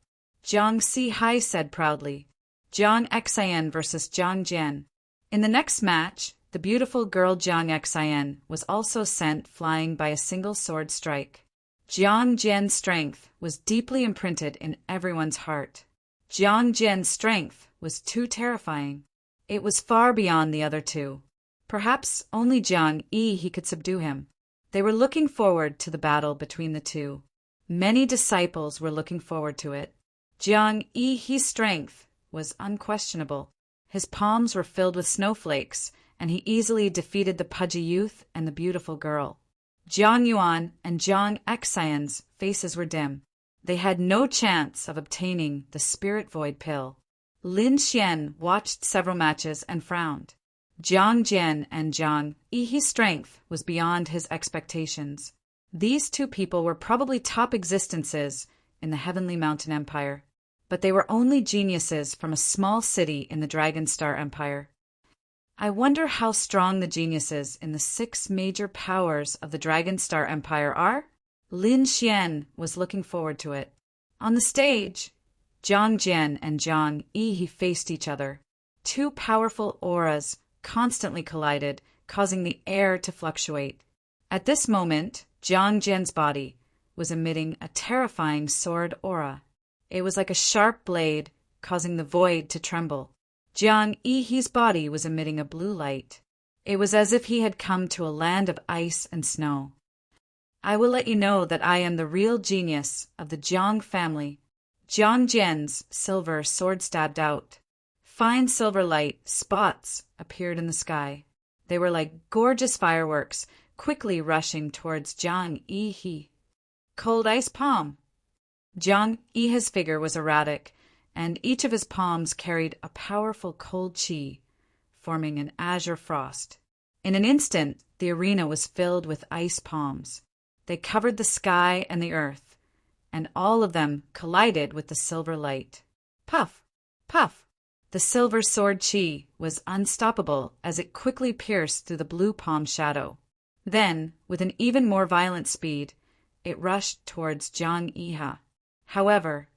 Jiang Si-hai said proudly. Jiang Xian versus Jiang Jian. In the next match, the beautiful girl Jiang Xian was also sent flying by a single sword strike. Jiang Jian's strength was deeply imprinted in everyone's heart. Jiang Jian's strength was too terrifying. It was far beyond the other two. Perhaps only Jiang Yi could subdue him. They were looking forward to the battle between the two. Many disciples were looking forward to it. Jiang Yi's strength was unquestionable. His palms were filled with snowflakes, and he easily defeated the pudgy youth and the beautiful girl. Jiang Yuan and Jiang Xian's faces were dim. They had no chance of obtaining the Spirit Void Pill. Lin Xian watched several matches and frowned. Jiang Jian and Jiang Yi's strength was beyond his expectations. These two people were probably top existences in the Heavenly Mountain Empire, but they were only geniuses from a small city in the Dragon Star Empire. I wonder how strong the geniuses in the 6 major powers of the Dragon Star Empire are? Lin Xian was looking forward to it. On the stage, Jiang Jian and Jiang Yi faced each other. Two powerful auras constantly collided, causing the air to fluctuate. At this moment, Jiang Jian's body was emitting a terrifying sword aura. It was like a sharp blade, causing the void to tremble. Jiang Yi's body was emitting a blue light. It was as if he had come to a land of ice and snow. I will let you know that I am the real genius of the Jiang family. Jiang Jian's silver sword stabbed out. Fine silver light spots appeared in the sky. They were like gorgeous fireworks, quickly rushing towards Jiang Yi. Cold ice palm. Jiang Yi's figure was erratic, and each of his palms carried a powerful cold chi, forming an azure frost. In an instant, the arena was filled with ice palms. They covered the sky and the earth, and all of them collided with the silver light. Puff! Puff! The silver sword Chi was unstoppable as it quickly pierced through the blue palm shadow. Then, with an even more violent speed, it rushed towards Jiang Yiha. However,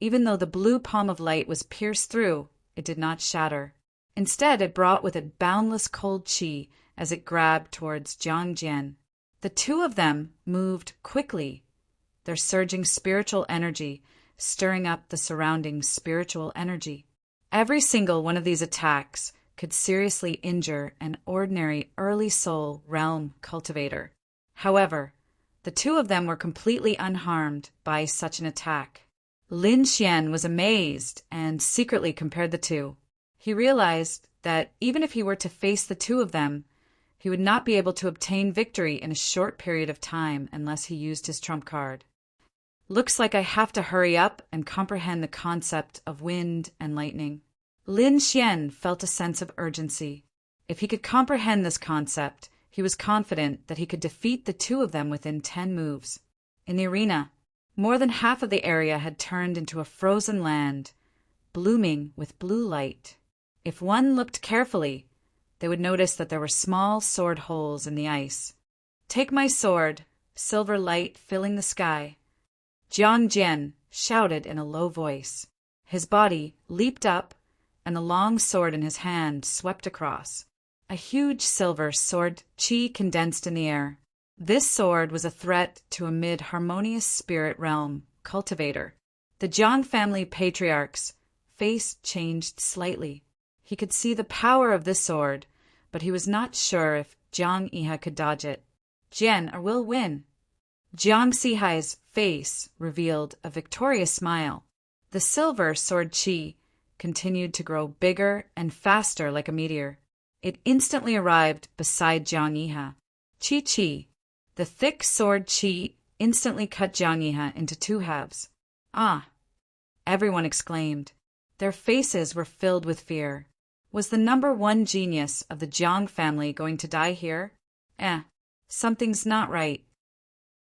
even though the blue palm of light was pierced through, it did not shatter. Instead, it brought with it boundless cold Chi as it grabbed towards Jiang Jian. The two of them moved quickly, their surging spiritual energy stirring up the surrounding spiritual energy. Every single one of these attacks could seriously injure an ordinary early soul realm cultivator. However, the two of them were completely unharmed by such an attack. Lin Xian was amazed and secretly compared the two. He realized that even if he were to face the two of them, he would not be able to obtain victory in a short period of time unless he used his trump card. Looks like I have to hurry up and comprehend the concept of wind and lightning. Lin Xian felt a sense of urgency. If he could comprehend this concept, he was confident that he could defeat the two of them within 10 moves. In the arena, more than half of the area had turned into a frozen land, blooming with blue light. If one looked carefully, they would notice that there were small sword holes in the ice. "Take my sword," silver light filling the sky. Jiang Jian shouted in a low voice. His body leaped up, and the long sword in his hand swept across. A huge silver sword Chi condensed in the air. This sword was a threat to a mid-harmonious spirit realm cultivator. The Jiang family patriarch's face changed slightly. He could see the power of this sword, but he was not sure if Jiang Yiha could dodge it. "Jian, or will win." Jiang Sihai's face revealed a victorious smile. The silver sword Chi continued to grow bigger and faster like a meteor. It instantly arrived beside Jiang Yiha. Chi Chi. The thick sword Chi instantly cut Jiang Yiha into 2 halves. "Ah!" everyone exclaimed. Their faces were filled with fear. Was the #1 genius of the Jiang family going to die here? Something's not right.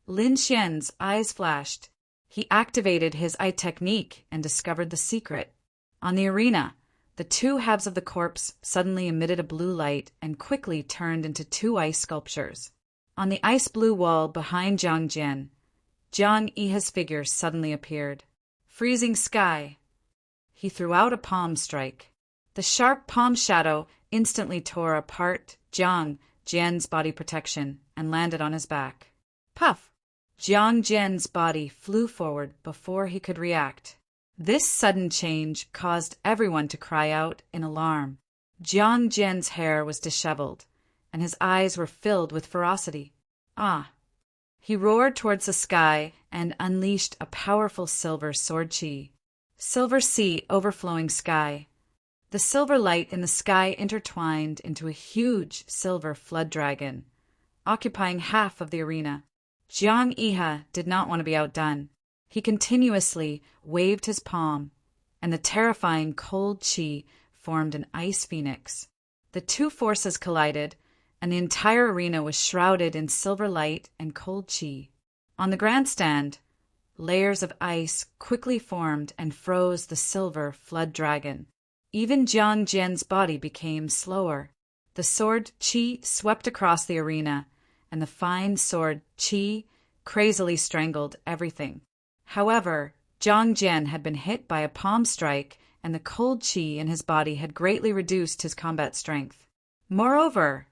Lin Xian's eyes flashed. He activated his eye technique and discovered the secret. On the arena, the 2 halves of the corpse suddenly emitted a blue light and quickly turned into 2 ice sculptures. On the ice blue wall behind Jiang Jian, Jiang Yiha's figure suddenly appeared. "Freezing sky." He threw out a palm strike. The sharp palm shadow instantly tore apart Jiang Jian's body protection and landed on his back. Puff! Jiang Jian's body flew forward before he could react. This sudden change caused everyone to cry out in alarm. Jiang Jian's hair was disheveled, and his eyes were filled with ferocity. "Ah!" He roared towards the sky and unleashed a powerful silver sword Chi. Silver sea overflowing sky. The silver light in the sky intertwined into a huge silver flood dragon, occupying half of the arena. Jiang Yiha did not want to be outdone. He continuously waved his palm, and the terrifying cold Chi formed an ice phoenix. The 2 forces collided, and the entire arena was shrouded in silver light and cold Chi. On the grandstand, layers of ice quickly formed and froze the silver flood dragon. Even Jiang Jian's body became slower. The sword Chi swept across the arena, and the fine sword Chi crazily strangled everything. However, Jiang Jian had been hit by a palm strike, and the cold Chi in his body had greatly reduced his combat strength. Moreover,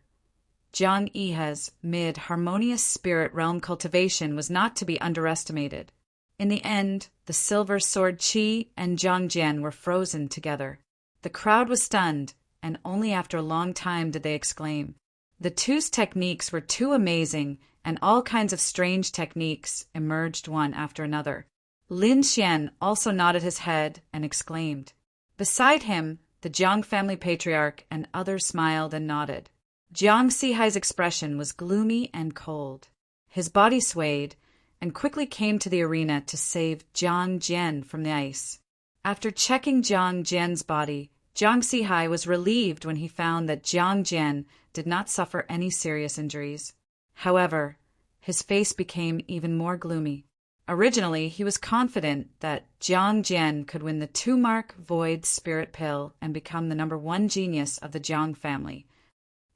Jiang Yiha's mid-harmonious spirit realm cultivation was not to be underestimated. In the end, the silver sword Chi and Jiang Jian were frozen together. The crowd was stunned, and only after a long time did they exclaim. The two's techniques were too amazing, and all kinds of strange techniques emerged one after another. Lin Xian also nodded his head and exclaimed. Beside him, the Jiang family patriarch and others smiled and nodded. Jiang Sihai's expression was gloomy and cold. His body swayed and quickly came to the arena to save Jiang Jian from the ice. After checking Jiang Jian's body, Jiang Sihai was relieved when he found that Jiang Jian did not suffer any serious injuries. However, His face became even more gloomy. Originally, he was confident that Jiang Jian could win the 2-mark Void Spirit Pill and become the #1 genius of the Jiang family.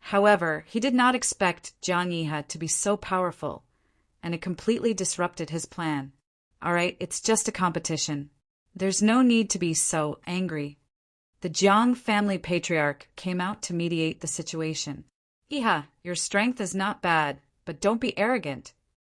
However, he did not expect Jiang Yihe to be so powerful, and it completely disrupted his plan. All right, it's just a competition. There's no need to be so angry. The Jiang family patriarch came out to mediate the situation. Yihe, your strength is not bad, but don't be arrogant.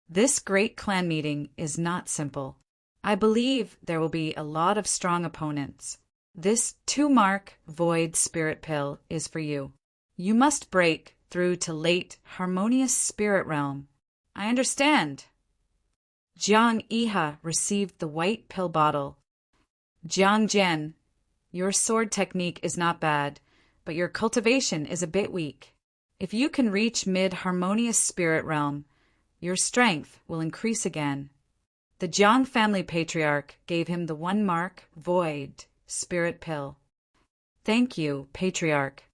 This great clan meeting is not simple. I believe there will be a lot of strong opponents. This 2-mark Void Spirit Pill is for you. You must break through to late harmonious spirit realm. I understand. Jiang Yihe received the white pill bottle. Jiang Jian, your sword technique is not bad, but your cultivation is a bit weak. If you can reach mid-harmonious spirit realm, your strength will increase again. The Jiang family patriarch gave him the 1-mark Void Spirit Pill. Thank you, patriarch.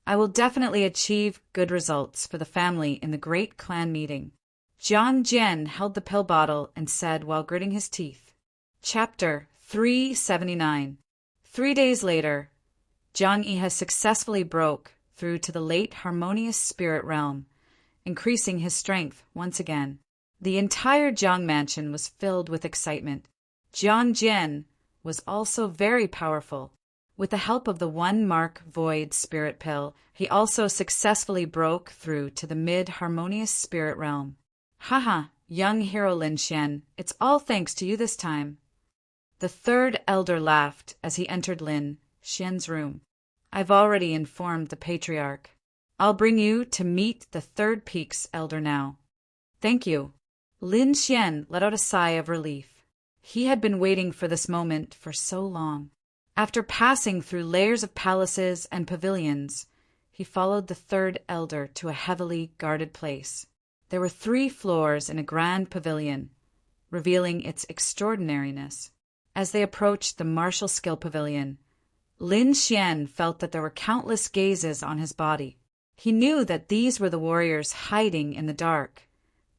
I will definitely achieve good results for the family in the great clan meeting. Jiang Jian held the pill bottle and said while gritting his teeth. Chapter 379. 3 days later, Jiang Yihe successfully broke through to the late harmonious spirit realm, increasing his strength once again. The entire Jiang mansion was filled with excitement. Jiang Jian was also very powerful. With the help of the 1-mark Void Spirit Pill, he also successfully broke through to the mid-harmonious spirit realm. Haha, young hero Lin Xian, it's all thanks to you this time. The 3rd elder laughed as he entered Lin Xian's room. I've already informed the patriarch. I'll bring you to meet the 3rd Peak's elder now. Thank you. Lin Xian let out a sigh of relief. He had been waiting for this moment for so long. After passing through layers of palaces and pavilions, he followed the 3rd elder to a heavily guarded place. There were 3 floors in a grand pavilion, revealing its extraordinariness. As they approached the martial skill pavilion, Lin Xian felt that there were countless gazes on his body. He knew that these were the warriors hiding in the dark,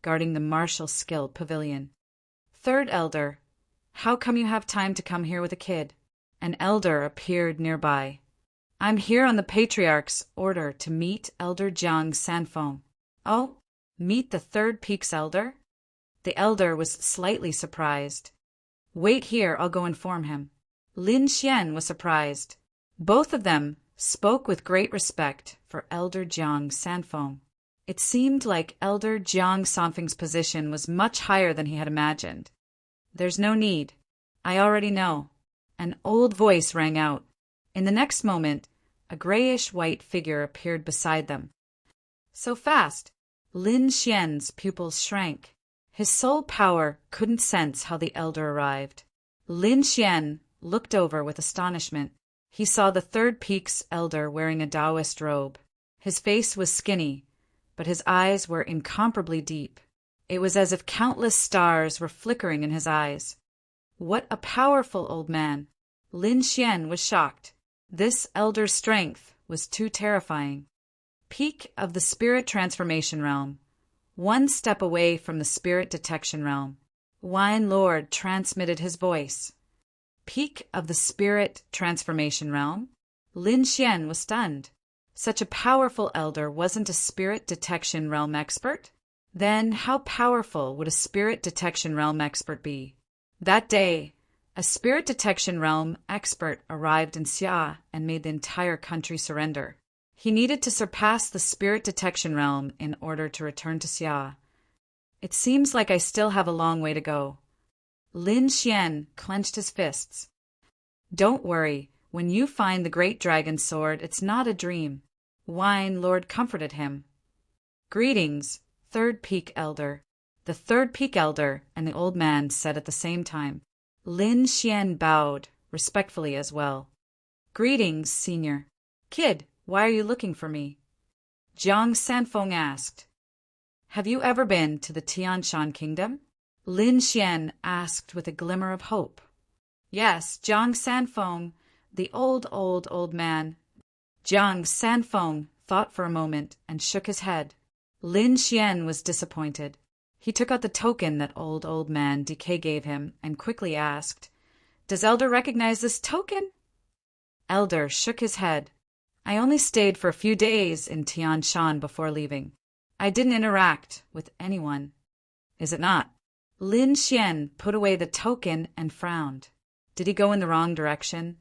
guarding the martial skill pavilion. 3rd elder, how come you have time to come here with a kid? An elder appeared nearby. I'm here on the patriarch's order to meet Elder Jiang Sanfeng. Oh, meet the 3rd Peak's elder? The elder was slightly surprised. Wait here, I'll go inform him. Lin Xian was surprised. Both of them spoke with great respect for Elder Jiang Sanfeng. It seemed like Elder Jiang Sanfeng's position was much higher than he had imagined. There's no need. I already know. An old voice rang out. In the next moment, a grayish-white figure appeared beside them. So fast! Lin Xian's pupils shrank. His soul power couldn't sense how the elder arrived. Lin Xian looked over with astonishment. He saw the 3rd Peak's elder wearing a Taoist robe. His face was skinny, but his eyes were incomparably deep. It was as if countless stars were flickering in his eyes. What a powerful old man! Lin Xian was shocked. This elder's strength was too terrifying. Peak of the spirit transformation realm. 1 step away from the spirit detection realm. Wine Lord transmitted his voice. Peak of the spirit transformation realm? Lin Xian was stunned. Such a powerful elder wasn't a spirit detection realm expert? Then how powerful would a spirit detection realm expert be? That day, a spirit detection realm expert arrived in Xia and made the entire country surrender. He needed to surpass the spirit detection realm in order to return to Xia. It seems like I still have a long way to go. Lin Xian clenched his fists. Don't worry, when you find the great dragon sword, it's not a dream. Wine Lord comforted him. Greetings, 3rd Peak Elder. The 3rd Peak Elder and the old man said at the same time. Lin Xian bowed, respectfully as well. Greetings, Senior. Kid, why are you looking for me? Jiang Sanfeng asked. Have you ever been to the Tianshan Kingdom? Lin Xian asked with a glimmer of hope. Yes, Jiang Sanfeng, the old man. Jiang Sanfeng thought for a moment and shook his head. Lin Xian was disappointed. He took out the token that old man DK gave him and quickly asked, "Does Elder recognize this token?" Elder shook his head. "I only stayed for a few days in Tian Shan before leaving. I didn't interact with anyone." "Is it not?" Lin Xian put away the token and frowned. "Did he go in the wrong direction?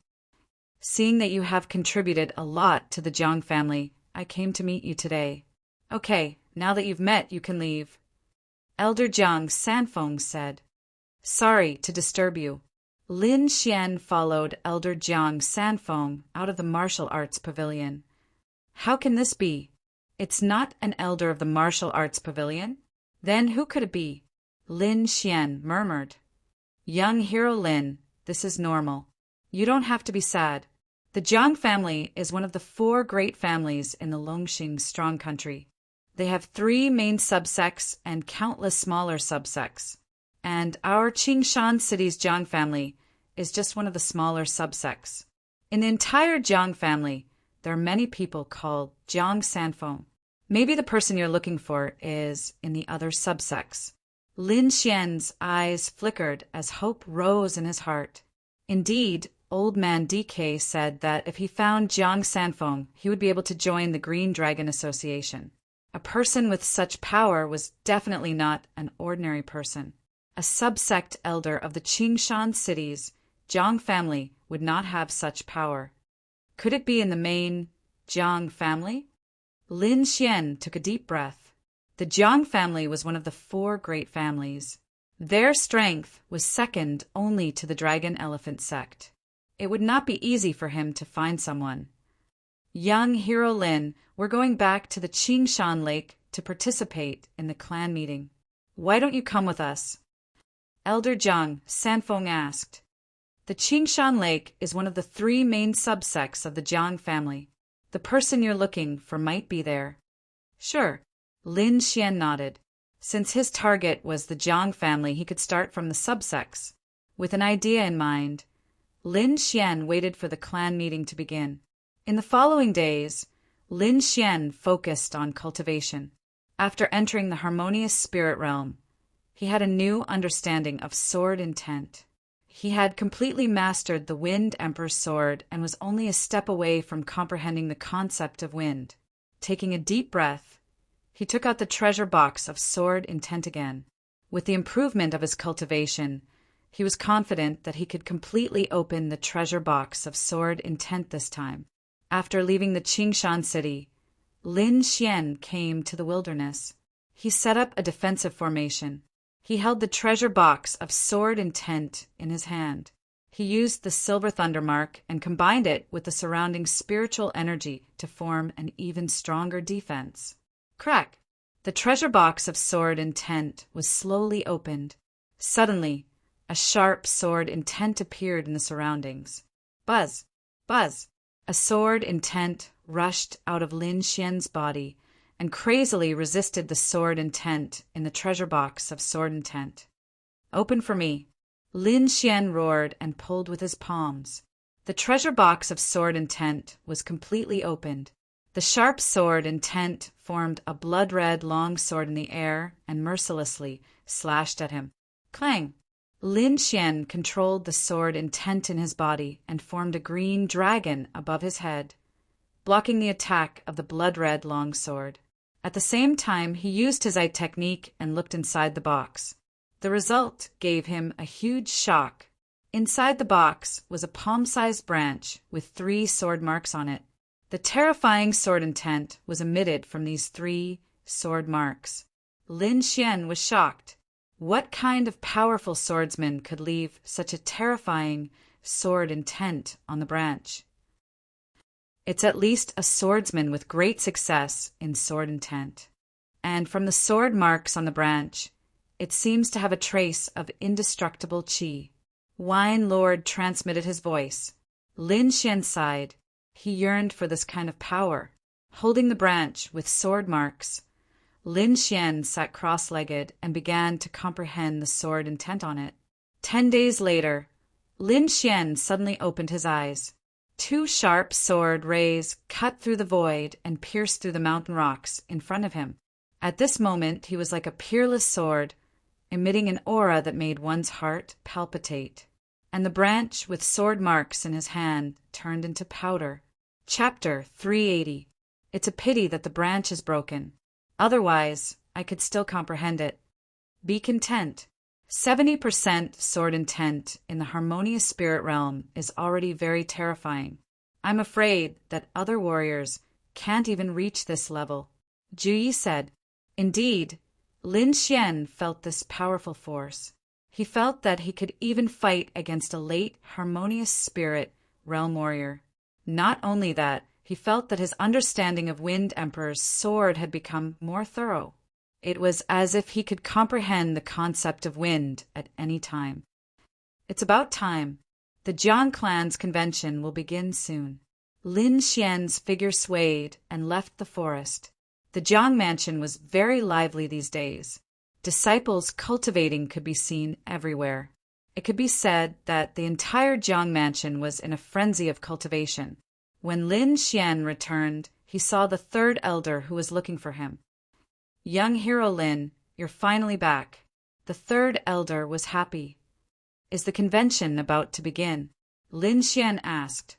Seeing that you have contributed a lot to the Jiang family, I came to meet you today." "Okay, now that you've met, you can leave," Elder Jiang Sanfeng said. "Sorry to disturb you." Lin Xian followed Elder Jiang Sanfeng out of the martial arts pavilion. "How can this be? It's not an elder of the martial arts pavilion. Then who could it be?" Lin Xian murmured. "Young hero Lin, this is normal. You don't have to be sad. The Jiang family is one of the 4 great families in the Longxing Strong Country. They have 3 main subsects and countless smaller subsects. And our Qingshan City's Jiang family is just one of the smaller subsects. In the entire Jiang family, there are many people called Jiang Sanfeng. Maybe the person you're looking for is in the other subsects." Lin Xian's eyes flickered as hope rose in his heart. Indeed, old man DK said that if he found Jiang Sanfeng, he would be able to join the Green Dragon Association. A person with such power was definitely not an ordinary person. A subsect elder of the Qingshan city's Jiang family would not have such power. Could it be in the main Jiang family? Lin Xian took a deep breath. The Jiang family was one of the 4 great families. Their strength was second only to the Dragon Elephant sect. It would not be easy for him to find someone. "Young hero Lin, we're going back to the Qingshan Lake to participate in the clan meeting. Why don't you come with us?" Elder Jiang Sanfeng asked. "The Qingshan Lake is one of the 3 main subsects of the Jiang family. The person you're looking for might be there." "Sure." Lin Xian nodded. Since his target was the Jiang family, he could start from the subsects. With an idea in mind, Lin Xian waited for the clan meeting to begin. In the following days, Lin Xian focused on cultivation. After entering the harmonious spirit realm, he had a new understanding of sword intent. He had completely mastered the Wind Emperor's sword and was only a step away from comprehending the concept of wind. Taking a deep breath, he took out the treasure box of sword intent again. With the improvement of his cultivation, he was confident that he could completely open the treasure box of sword intent this time. After leaving the Qingshan city, Lin Xian came to the wilderness. He set up a defensive formation. He held the treasure box of sword intent in his hand. He used the silver thunder mark and combined it with the surrounding spiritual energy to form an even stronger defense. Crack! The treasure box of sword intent was slowly opened. Suddenly, a sharp sword intent appeared in the surroundings. Buzz! Buzz! A sword intent rushed out of Lin Xian's body and crazily resisted the sword intent in the treasure box of sword intent. "Open for me!" Lin Xian roared and pulled with his palms. The treasure box of sword intent was completely opened. The sharp sword intent formed a blood-red long sword in the air and mercilessly slashed at him. Clang! Lin Xian controlled the sword intent in his body and formed a green dragon above his head, blocking the attack of the blood-red long sword. At the same time, he used his eye technique and looked inside the box. The result gave him a huge shock. Inside the box was a palm-sized branch with 3 sword marks on it. The terrifying sword intent was emitted from these 3 sword marks. Lin Xian was shocked. What kind of powerful swordsman could leave such a terrifying sword intent on the branch? It's at least a swordsman with great success in sword intent. And from the sword marks on the branch, it seems to have a trace of indestructible qi. Wine Lord transmitted his voice. Lin Xian sighed. He yearned for this kind of power. Holding the branch with sword marks, Lin Xian sat cross-legged and began to comprehend the sword intent on it. 10 days later, Lin Xian suddenly opened his eyes. 2 sharp sword rays cut through the void and pierced through the mountain rocks in front of him. At this moment, he was like a peerless sword, emitting an aura that made one's heart palpitate. And the branch, with sword marks in his hand, turned into powder. Chapter 380. It's a pity that the branch is broken. Otherwise, I could still comprehend it. Be content. 70% sword intent in the harmonious spirit realm is already very terrifying. I'm afraid that other warriors can't even reach this level. Ju Yi said. Indeed, Lin Xian felt this powerful force. He felt that he could even fight against a late harmonious spirit realm warrior. Not only that, he felt that his understanding of Wind Emperor's sword had become more thorough. It was as if he could comprehend the concept of wind at any time. It's about time. The Jiang clan's convention will begin soon. Lin Xian's figure swayed and left the forest. The Jiang mansion was very lively these days. Disciples cultivating could be seen everywhere. It could be said that the entire Jiang mansion was in a frenzy of cultivation. When Lin Xian returned, he saw the third elder who was looking for him. Young hero Lin, you're finally back. The third elder was happy. Is the convention about to begin? Lin Xian asked.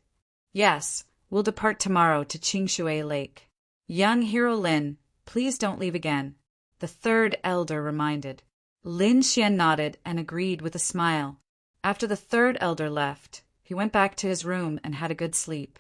Yes, we'll depart tomorrow to Qingshui Lake. Young hero Lin, please don't leave again. The third elder reminded. Lin Xian nodded and agreed with a smile. After the third elder left, he went back to his room and had a good sleep.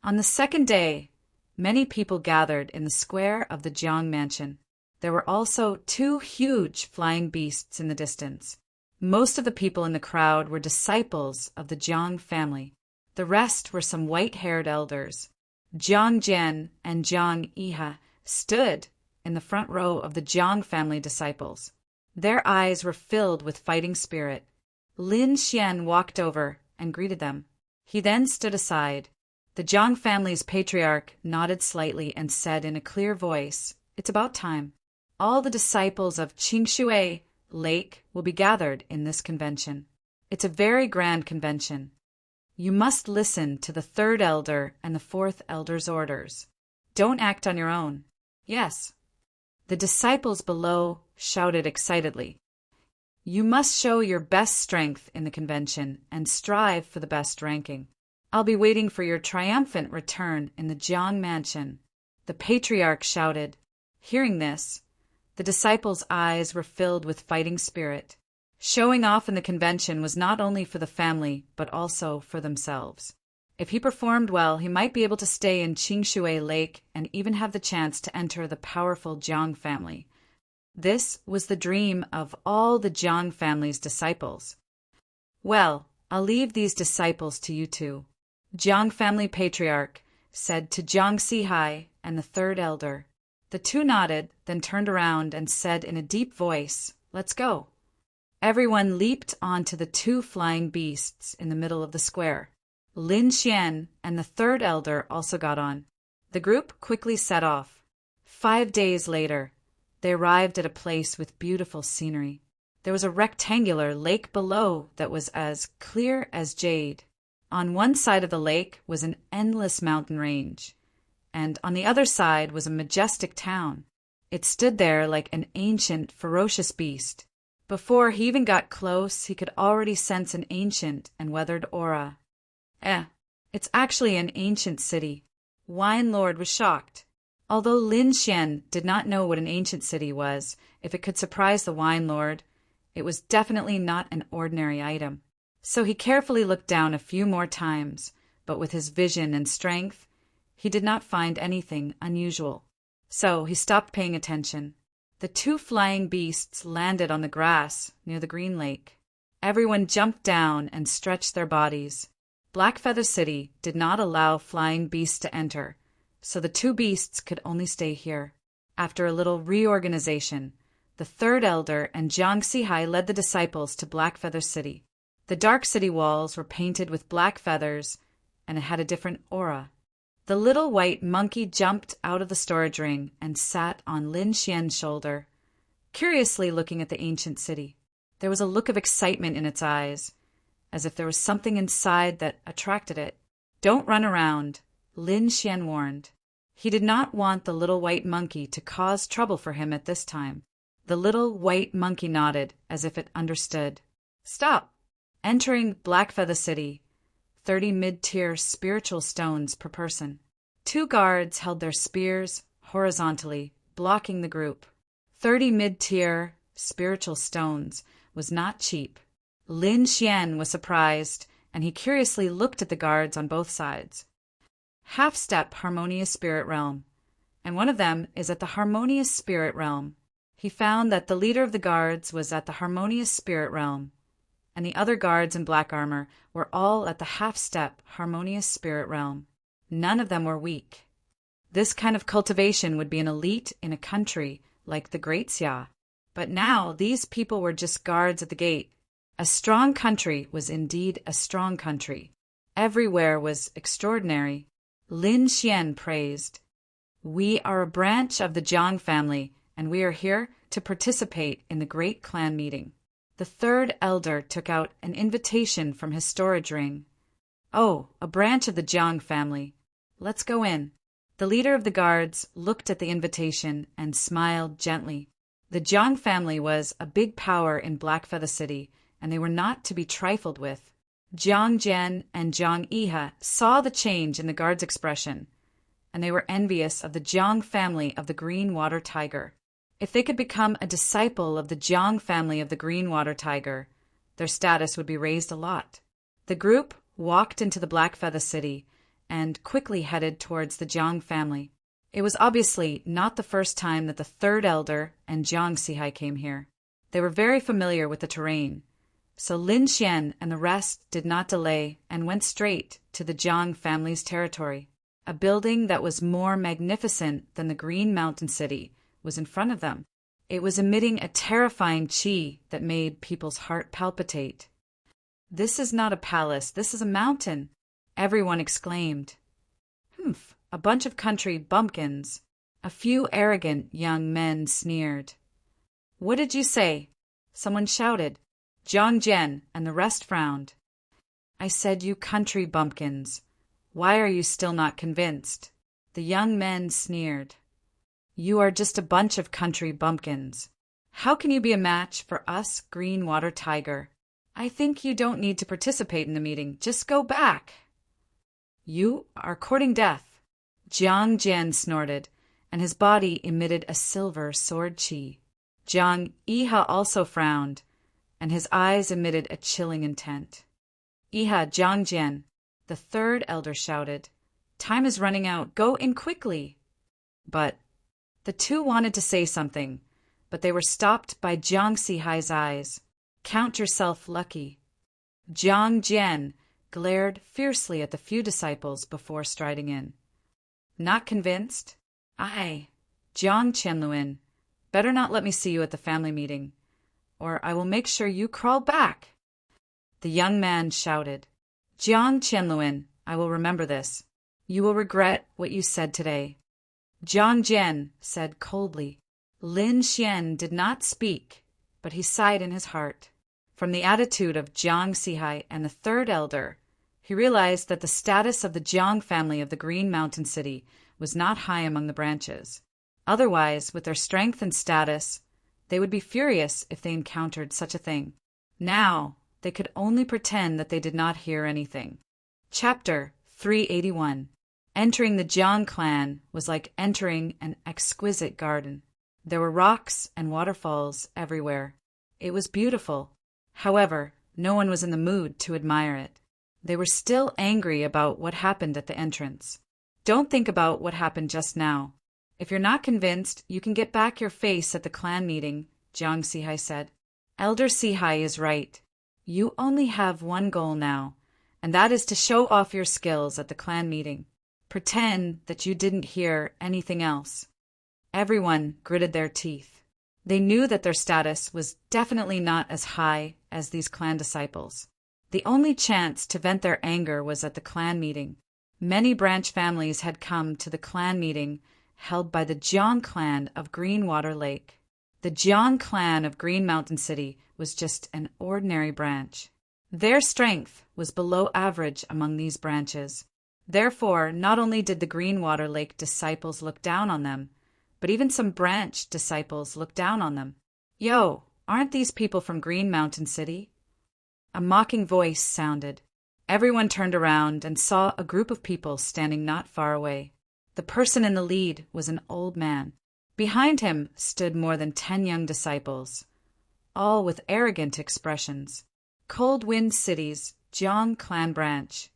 On the second day, many people gathered in the square of the Jiang mansion. There were also 2 huge flying beasts in the distance. Most of the people in the crowd were disciples of the Jiang family. The rest were some white-haired elders. Jiang Jian and Jiang Yiha stood in the front row of the Jiang family disciples. Their eyes were filled with fighting spirit. Lin Xian walked over and greeted them. He then stood aside. The Jiang family's patriarch nodded slightly and said in a clear voice, "It's about time. All the disciples of Qingshui Lake will be gathered in this convention. It's a very grand convention. You must listen to the third elder and the fourth elder's orders. Don't act on your own." Yes. The disciples below shouted excitedly. You must show your best strength in the convention and strive for the best ranking. I'll be waiting for your triumphant return in the Jiang mansion. The patriarch shouted. Hearing this, the disciples' eyes were filled with fighting spirit. Showing off in the convention was not only for the family, but also for themselves. If he performed well, he might be able to stay in Qingshui Lake and even have the chance to enter the powerful Jiang family. This was the dream of all the Jiang family's disciples. Well, I'll leave these disciples to you two. Jiang family patriarch said to Jiang Sihai and the third elder. The two nodded, then turned around and said in a deep voice, "Let's go." Everyone leaped onto the 2 flying beasts in the middle of the square. Lin Xian and the third elder also got on. The group quickly set off. 5 days later, they arrived at a place with beautiful scenery. There was a rectangular lake below that was as clear as jade. On one side of the lake was an endless mountain range, and on the other side was a majestic town. It stood there like an ancient, ferocious beast. Before he even got close, he could already sense an ancient and weathered aura. It's actually an ancient city. Wine Lord was shocked. Although Lin Xian did not know what an ancient city was, if it could surprise the Wine Lord, it was definitely not an ordinary item. So he carefully looked down a few more times, but with his vision and strength, he did not find anything unusual. So he stopped paying attention. The 2 flying beasts landed on the grass near the green lake. Everyone jumped down and stretched their bodies. Blackfeather City did not allow flying beasts to enter, so the 2 beasts could only stay here. After a little reorganization, the third elder and Jiang Sihai led the disciples to Blackfeather City. The dark city walls were painted with black feathers, and it had a different aura. The little white monkey jumped out of the storage ring and sat on Lin Xian's shoulder, curiously looking at the ancient city. There was a look of excitement in its eyes, as if there was something inside that attracted it. Don't run around, Lin Xian warned. He did not want the little white monkey to cause trouble for him at this time. The little white monkey nodded, as if it understood. Stop! Entering Blackfeather City, 30 mid-tier spiritual stones per person. 2 guards held their spears horizontally, blocking the group. 30 mid-tier spiritual stones was not cheap. Lin Xian was surprised, and he curiously looked at the guards on both sides. Half-step harmonious spirit realm, and one of them is at the harmonious spirit realm. He found that the leader of the guards was at the harmonious spirit realm, and the other guards in black armor were all at the half-step harmonious spirit realm. None of them were weak. This kind of cultivation would be an elite in a country like the Great Xia. But now these people were just guards at the gate. A strong country was indeed a strong country. Everywhere was extraordinary. Lin Xian praised. We are a branch of the Jiang family, and we are here to participate in the great clan meeting. The third elder took out an invitation from his storage ring. Oh, a branch of the Jiang family. Let's go in. The leader of the guards looked at the invitation and smiled gently. The Jiang family was a big power in Blackfeather City, and they were not to be trifled with. Jiang Jian and Jiang Iha saw the change in the guard's expression, and they were envious of the Jiang family of the Green Water Tiger. If they could become a disciple of the Jiang family of the Green Water Tiger, their status would be raised a lot. The group walked into the Blackfeather City and quickly headed towards the Jiang family. It was obviously not the first time that the third elder and Jiang Sihai came here. They were very familiar with the terrain, so Lin Xian and the rest did not delay and went straight to the Jiang family's territory. A building that was more magnificent than the Green Mountain City was in front of them. It was emitting a terrifying qi that made people's heart palpitate. This is not a palace, this is a mountain, everyone exclaimed. Humph, a bunch of country bumpkins. A few arrogant young men sneered. What did you say? Someone shouted. Jiang Jian and the rest frowned. I said you country bumpkins. Why are you still not convinced? The young men sneered. You are just a bunch of country bumpkins. How can you be a match for us, Green Water Tiger? I think you don't need to participate in the meeting. Just go back. You are courting death. Jiang Jian snorted, and his body emitted a silver sword qi. Jiang Iha also frowned, and his eyes emitted a chilling intent. Iha, Jiang Jian, the third elder shouted. Time is running out. Go in quickly. But the two wanted to say something, but they were stopped by Jiang Sihai's eyes. Count yourself lucky. Jiang Jian glared fiercely at the few disciples before striding in. Not convinced? Aye, Jiang Qianluan, better not let me see you at the family meeting, or I will make sure you crawl back. The young man shouted. Jiang Qianluan, I will remember this. You will regret what you said today. Jiang Jian said coldly. Lin Xian did not speak, but he sighed in his heart. From the attitude of Jiang Sihai and the third elder, he realized that the status of the Jiang family of the Green Mountain City was not high among the branches. Otherwise, with their strength and status, they would be furious if they encountered such a thing. Now, they could only pretend that they did not hear anything. Chapter 381. Entering the Jiang clan was like entering an exquisite garden. There were rocks and waterfalls everywhere. It was beautiful. However, no one was in the mood to admire it. They were still angry about what happened at the entrance. Don't think about what happened just now. If you're not convinced, you can get back your face at the clan meeting, Jiang Sihai said. Elder Sihai is right. You only have one goal now, and that is to show off your skills at the clan meeting. Pretend that you didn't hear anything else. Everyone gritted their teeth. They knew that their status was definitely not as high as these clan disciples. The only chance to vent their anger was at the clan meeting. Many branch families had come to the clan meeting held by the Jiang clan of Greenwater Lake. The Jiang clan of Green Mountain City was just an ordinary branch. Their strength was below average among these branches. Therefore, not only did the Greenwater Lake disciples look down on them, but even some branch disciples looked down on them. Yo, aren't these people from Green Mountain City? A mocking voice sounded. Everyone turned around and saw a group of people standing not far away. The person in the lead was an old man. Behind him stood more than 10 young disciples, all with arrogant expressions. Cold Wind City's Jiang clan branch.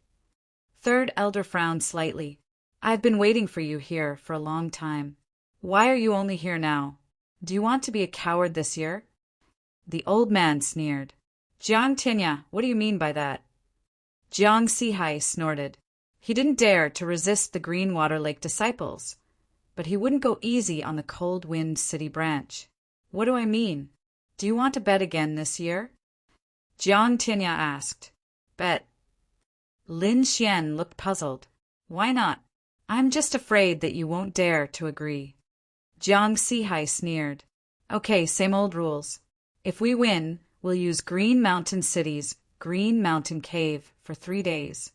Third elder frowned slightly. I've been waiting for you here for a long time. Why are you only here now? Do you want to be a coward this year? The old man sneered. Jiang Tinya, what do you mean by that? Jiang Sihai snorted. He didn't dare to resist the Greenwater Lake disciples, but he wouldn't go easy on the Cold Wind City branch. What do I mean? Do you want to bet again this year? Jiang Tinya asked. Bet. Lin Xian looked puzzled. Why not? I'm just afraid that you won't dare to agree. Jiang Sihai sneered. Okay, same old rules. If we win, we'll use Green Mountain City's Green Mountain Cave for 3 days.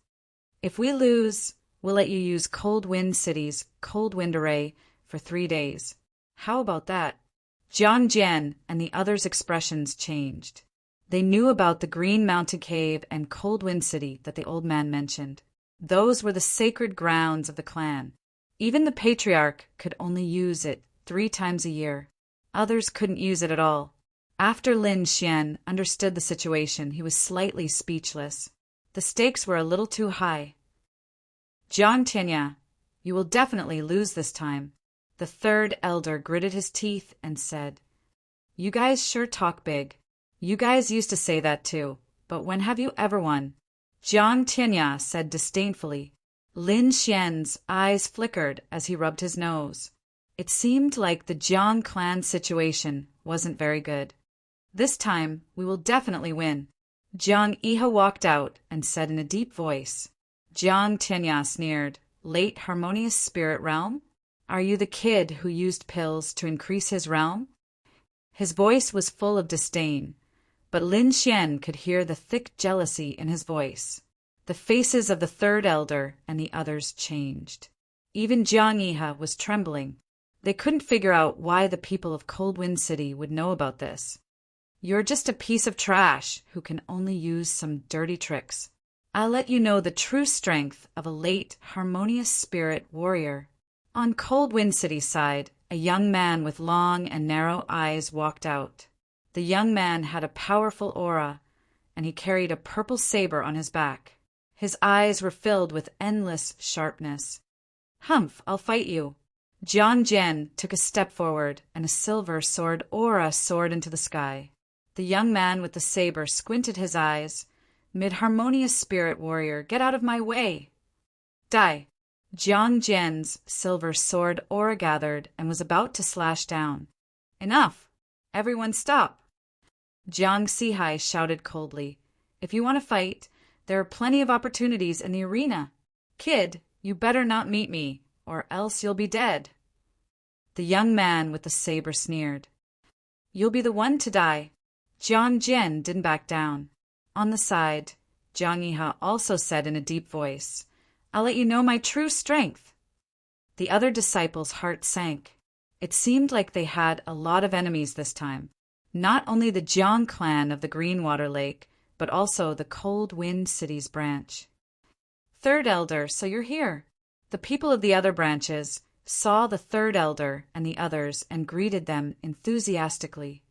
If we lose, we'll let you use Cold Wind City's Cold Wind Array for 3 days. How about that? Jiang Jian and the others' expressions changed. They knew about the Green Mountain Cave and Cold Wind City that the old man mentioned. Those were the sacred grounds of the clan. Even the patriarch could only use it 3 times a year. Others couldn't use it at all. After Lin Xian understood the situation, he was slightly speechless. The stakes were a little too high. Jiang Tianya, you will definitely lose this time. The third elder gritted his teeth and said, You guys sure talk big. You guys used to say that too, but when have you ever won? Jiang Tianya said disdainfully. Lin Xian's eyes flickered as he rubbed his nose. It seemed like the Jiang clan situation wasn't very good. This time, we will definitely win. Jiang Iha walked out and said in a deep voice. Jiang Tianya sneered. Late harmonious spirit realm? Are you the kid who used pills to increase his realm? His voice was full of disdain, but Lin Xian could hear the thick jealousy in his voice. The faces of the third elder and the others changed. Even Jiang Iha was trembling. They couldn't figure out why the people of Cold Wind City would know about this. You're just a piece of trash who can only use some dirty tricks. I'll let you know the true strength of a late, harmonious spirit warrior. On Cold Wind City's side, a young man with long and narrow eyes walked out. The young man had a powerful aura, and he carried a purple saber on his back. His eyes were filled with endless sharpness. Humph, I'll fight you. Jiang Jian took a step forward, and a silver sword aura soared into the sky. The young man with the saber squinted his eyes. Mid-harmonious spirit warrior, get out of my way! Die! Jiang Jian's silver sword aura gathered and was about to slash down. Enough! Everyone stop! Jiang Sihai shouted coldly. If you want to fight, there are plenty of opportunities in the arena. Kid, you better not meet me, or else you'll be dead. The young man with the saber sneered. You'll be the one to die. Jiang Jian didn't back down. On the side, Jiang Iha also said in a deep voice, I'll let you know my true strength. The other disciples' hearts sank. It seemed like they had a lot of enemies this time. Not only the Jiang clan of the Greenwater Lake, but also the Cold Wind City's branch. Third elder, so you're here. The people of the other branches saw the third elder and the others and greeted them enthusiastically.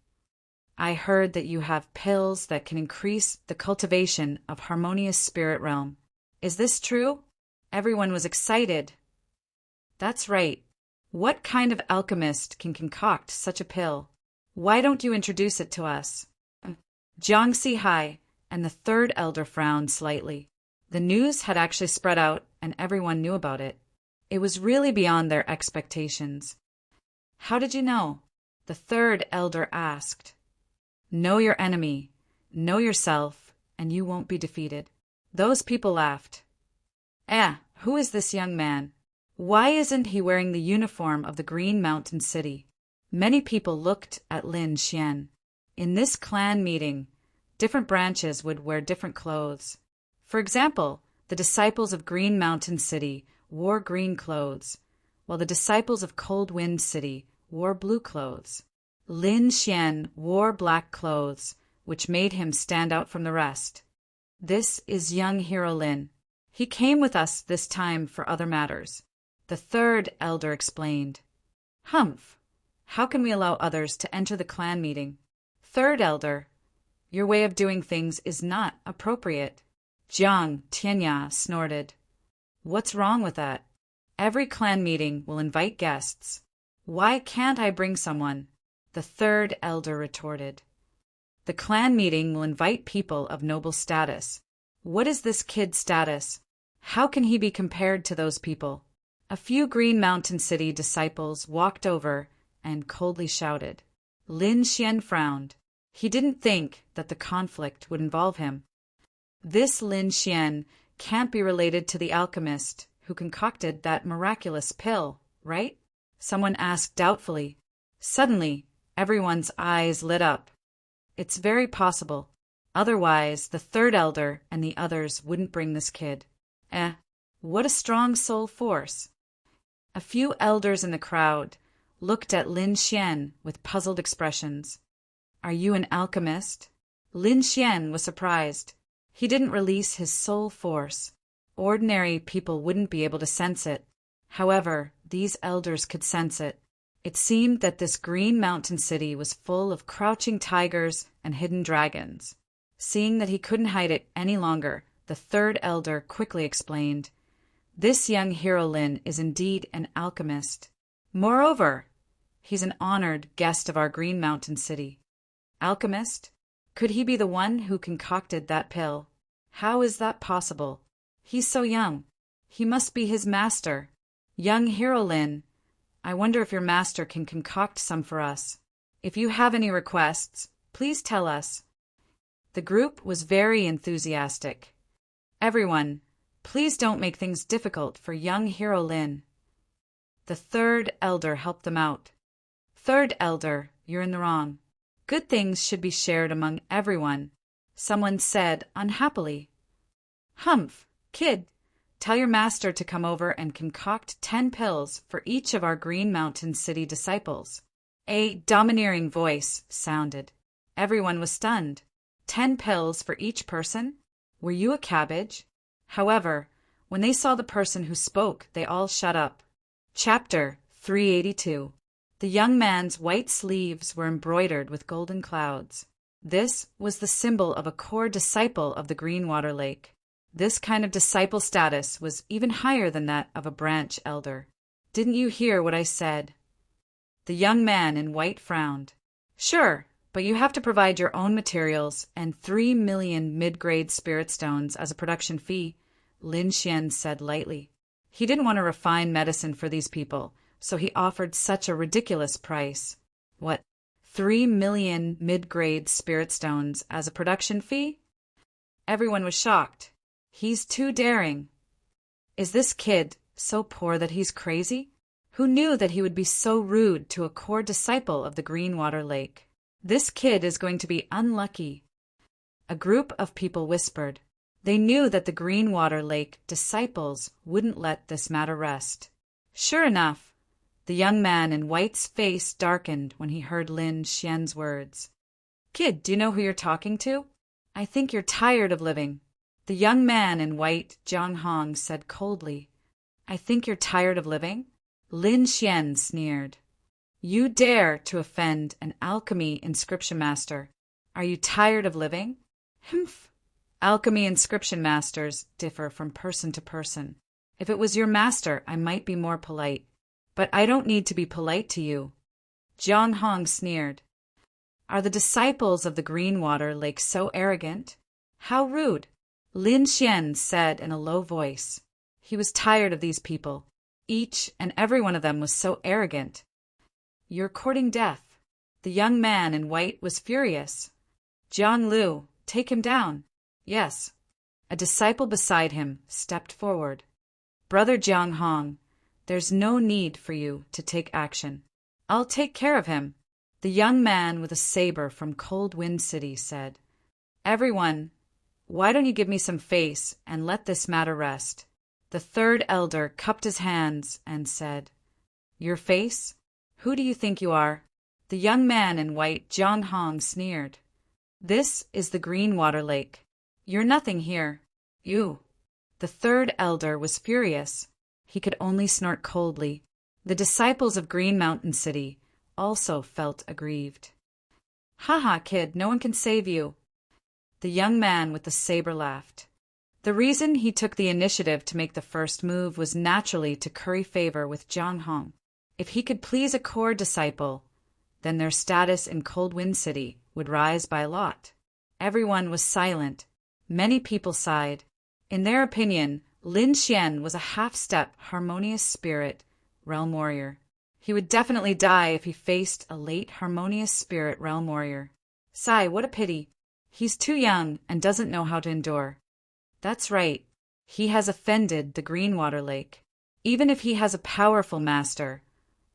I heard that you have pills that can increase the cultivation of harmonious spirit realm. Is this true? Everyone was excited. That's right. What kind of alchemist can concoct such a pill? Why don't you introduce it to us? Jiang Sihai and the third elder frowned slightly. The news had actually spread out and everyone knew about it. It was really beyond their expectations. How did you know? The third elder asked. Know your enemy, know yourself, and you won't be defeated. Those people laughed. Who is this young man? Why isn't he wearing the uniform of the Green Mountain City? Many people looked at Lin Xian. In this clan meeting, different branches would wear different clothes. For example, The disciples of Green Mountain City wore green clothes, while the disciples of Cold Wind City wore blue clothes. Lin Xian wore black clothes, which made him stand out from the rest. This is young hero Lin. He came with us this time for other matters, the third elder explained. Humph! How can we allow others to enter the clan meeting? Third elder, your way of doing things is not appropriate. Jiang Tianya snorted. What's wrong with that? Every clan meeting will invite guests. Why can't I bring someone? The third elder retorted. The clan meeting will invite people of noble status. What is this kid's status? How can he be compared to those people? A few Green Mountain City disciples walked over and coldly shouted. Lin Xian frowned. He didn't think that the conflict would involve him. This Lin Xian can't be related to the alchemist who concocted that miraculous pill, right? Someone asked doubtfully. Suddenly, everyone's eyes lit up. It's very possible. Otherwise, the third elder and the others wouldn't bring this kid. What a strong soul force. A few elders in the crowd looked at Lin Xian with puzzled expressions. Are you an alchemist? Lin Xian was surprised. He didn't release his soul force. Ordinary people wouldn't be able to sense it. However, these elders could sense it. It seemed that this Green Mountain City was full of crouching tigers and hidden dragons. Seeing that he couldn't hide it any longer, the third elder quickly explained, This young hero Lin is indeed an alchemist. Moreover, he's an honored guest of our Green Mountain City. Alchemist? Could he be the one who concocted that pill? How is that possible? He's so young. He must be his master. Young hero Lin, I wonder if your master can concoct some for us. If you have any requests, please tell us. The group was very enthusiastic. Everyone, please don't make things difficult for young hero Lin. The third elder helped them out. Third elder, you're in the wrong. Good things should be shared among everyone, someone said unhappily. Humph, kid, tell your master to come over and concoct 10 pills for each of our Green Mountain City disciples. A domineering voice sounded. Everyone was stunned. 10 pills for each person? Were you a cabbage? However, when they saw the person who spoke, they all shut up. Chapter 382. The young man's white sleeves were embroidered with golden clouds. This was the symbol of a core disciple of the Greenwater Lake. This kind of disciple status was even higher than that of a branch elder. Didn't you hear what I said? The young man in white frowned. Sure, but you have to provide your own materials and 3 million mid-grade spirit stones as a production fee, Lin Xian said lightly. He didn't want to refine medicine for these people, so he offered such a ridiculous price. What, 3 million mid-grade spirit stones as a production fee? Everyone was shocked. He's too daring. Is this kid so poor that he's crazy? Who knew that he would be so rude to a core disciple of the Greenwater Lake? This kid is going to be unlucky. A group of people whispered. They knew that the Greenwater Lake disciples wouldn't let this matter rest. Sure enough, the young man in white's face darkened when he heard Lin Xian's words. Kid, do you know who you're talking to? I think you're tired of living. The young man in white, Jiang Hong, said coldly. I think you're tired of living? Lin Xian sneered. You dare to offend an alchemy inscription master. Are you tired of living? Humph. Alchemy inscription masters differ from person to person. If it was your master, I might be more polite. But I don't need to be polite to you. Jiang Hong sneered. Are the disciples of the Greenwater Lake so arrogant? How rude. Lin Xian said in a low voice. He was tired of these people. Each and every one of them was so arrogant. You're courting death. The young man in white was furious. Jiang Lu, take him down. Yes. A disciple beside him stepped forward. Brother Jiang Hong, there's no need for you to take action. I'll take care of him, the young man with a saber from Cold Wind City said. Everyone, Why don't you give me some face and let this matter rest? The third elder cupped his hands and said, Your face? Who do you think you are? The young man in white, Jiang Hong, sneered. This is the Green Water Lake. You're nothing here. You. The third elder was furious. He could only snort coldly. The disciples of Green Mountain City also felt aggrieved. Ha ha, kid, no one can save you. The young man with the saber laughed. The reason he took the initiative to make the first move was naturally to curry favor with Jiang Hong. If he could please a core disciple, then their status in Cold Wind City would rise by a lot. Everyone was silent. Many people sighed. In their opinion, Lin Xian was a half-step, harmonious spirit realm warrior. He would definitely die if he faced a late harmonious spirit realm warrior. Sigh, what a pity. He's too young and doesn't know how to endure. That's right. He has offended the Green Water Lake. Even if he has a powerful master,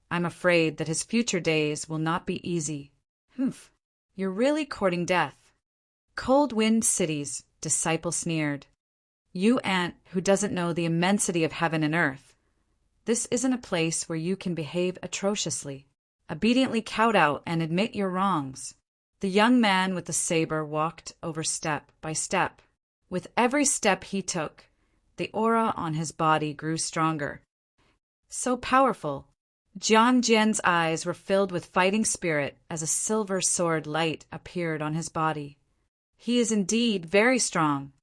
I'm afraid that his future days will not be easy. Humph. You're really courting death. Cold Wind City's disciple sneered. You ant who doesn't know the immensity of heaven and earth. This isn't a place where you can behave atrociously. Obediently kowtow and admit your wrongs. The young man with the saber walked over step by step. With every step he took, the aura on his body grew stronger. So powerful. Jiang Jian's eyes were filled with fighting spirit as a silver sword light appeared on his body. He is indeed very strong.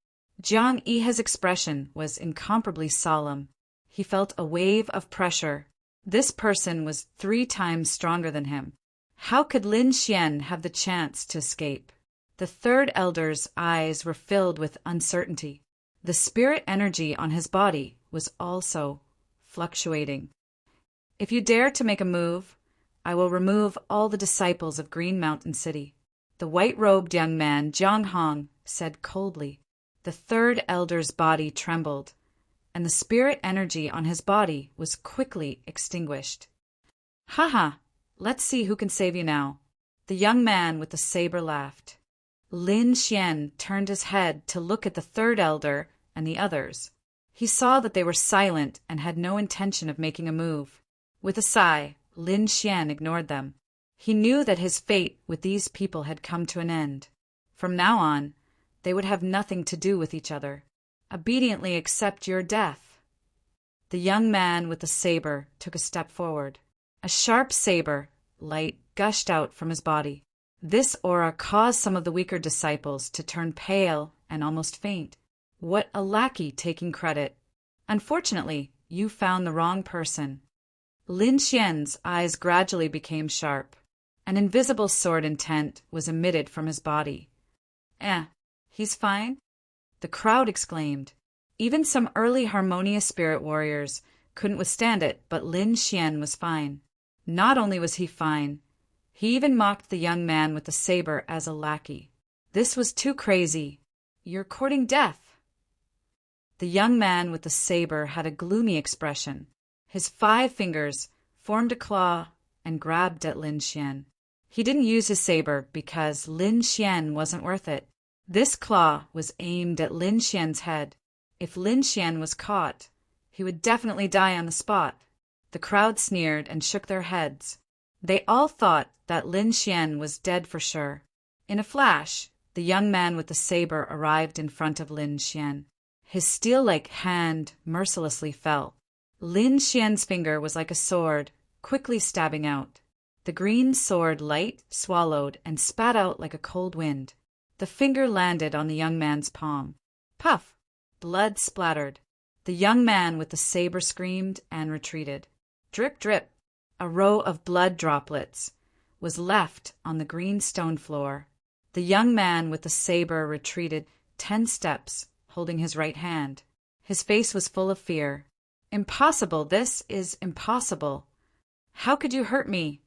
Jiang Yihe's expression was incomparably solemn. He felt a wave of pressure. This person was 3 times stronger than him. How could Lin Xian have the chance to escape? The third elder's eyes were filled with uncertainty. The spirit energy on his body was also fluctuating. If you dare to make a move, I will remove all the disciples of Green Mountain City. The white-robed young man, Jiang Hong, said coldly. The third elder's body trembled, and the spirit energy on his body was quickly extinguished. Ha ha! Let's see who can save you now. The young man with the saber laughed. Lin Xian turned his head to look at the third elder and the others. He saw that they were silent and had no intention of making a move. With a sigh, Lin Xian ignored them. He knew that his fate with these people had come to an end. From now on, they would have nothing to do with each other. Obediently accept your death. The young man with the saber took a step forward. A sharp saber light gushed out from his body. This aura caused some of the weaker disciples to turn pale and almost faint. What a lackey taking credit. Unfortunately, you found the wrong person. Lin Xian's eyes gradually became sharp. An invisible sword intent was emitted from his body. He's fine? The crowd exclaimed. Even some early harmonious spirit warriors couldn't withstand it, but Lin Xian was fine. Not only was he fine, he even mocked the young man with the saber as a lackey. This was too crazy. You're courting death. The young man with the saber had a gloomy expression. His 5 fingers formed a claw and grabbed at Lin Xian. He didn't use his saber because Lin Xian wasn't worth it. This claw was aimed at Lin Xian's head. If Lin Xian was caught, he would definitely die on the spot. The crowd sneered and shook their heads. They all thought that Lin Xian was dead for sure. In a flash, the young man with the saber arrived in front of Lin Xian. His steel-like hand mercilessly fell. Lin Xian's finger was like a sword, quickly stabbing out. The green sword light swallowed and spat out like a cold wind. The finger landed on the young man's palm. Puff! Blood splattered. The young man with the saber screamed and retreated. Drip, drip. A row of blood droplets was left on the green stone floor. The young man with the saber retreated 10 steps, holding his right hand. His face was full of fear. Impossible! This is impossible! How could you hurt me?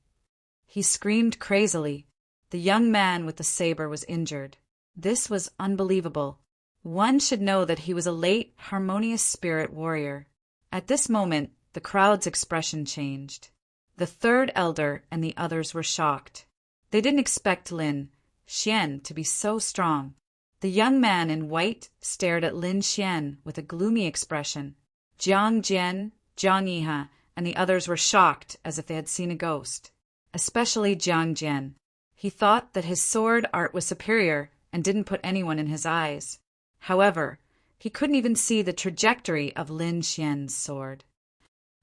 He screamed crazily. The young man with the saber was injured. This was unbelievable. One should know that he was a late, harmonious spirit warrior. At this moment, the crowd's expression changed. The third elder and the others were shocked. They didn't expect Lin Xian to be so strong. The young man in white stared at Lin Xian with a gloomy expression. Jiang Jian, Jiang Yiha, and the others were shocked as if they had seen a ghost. Especially Jiang Jian. He thought that his sword art was superior and didn't put anyone in his eyes. However, he couldn't even see the trajectory of Lin Xian's sword.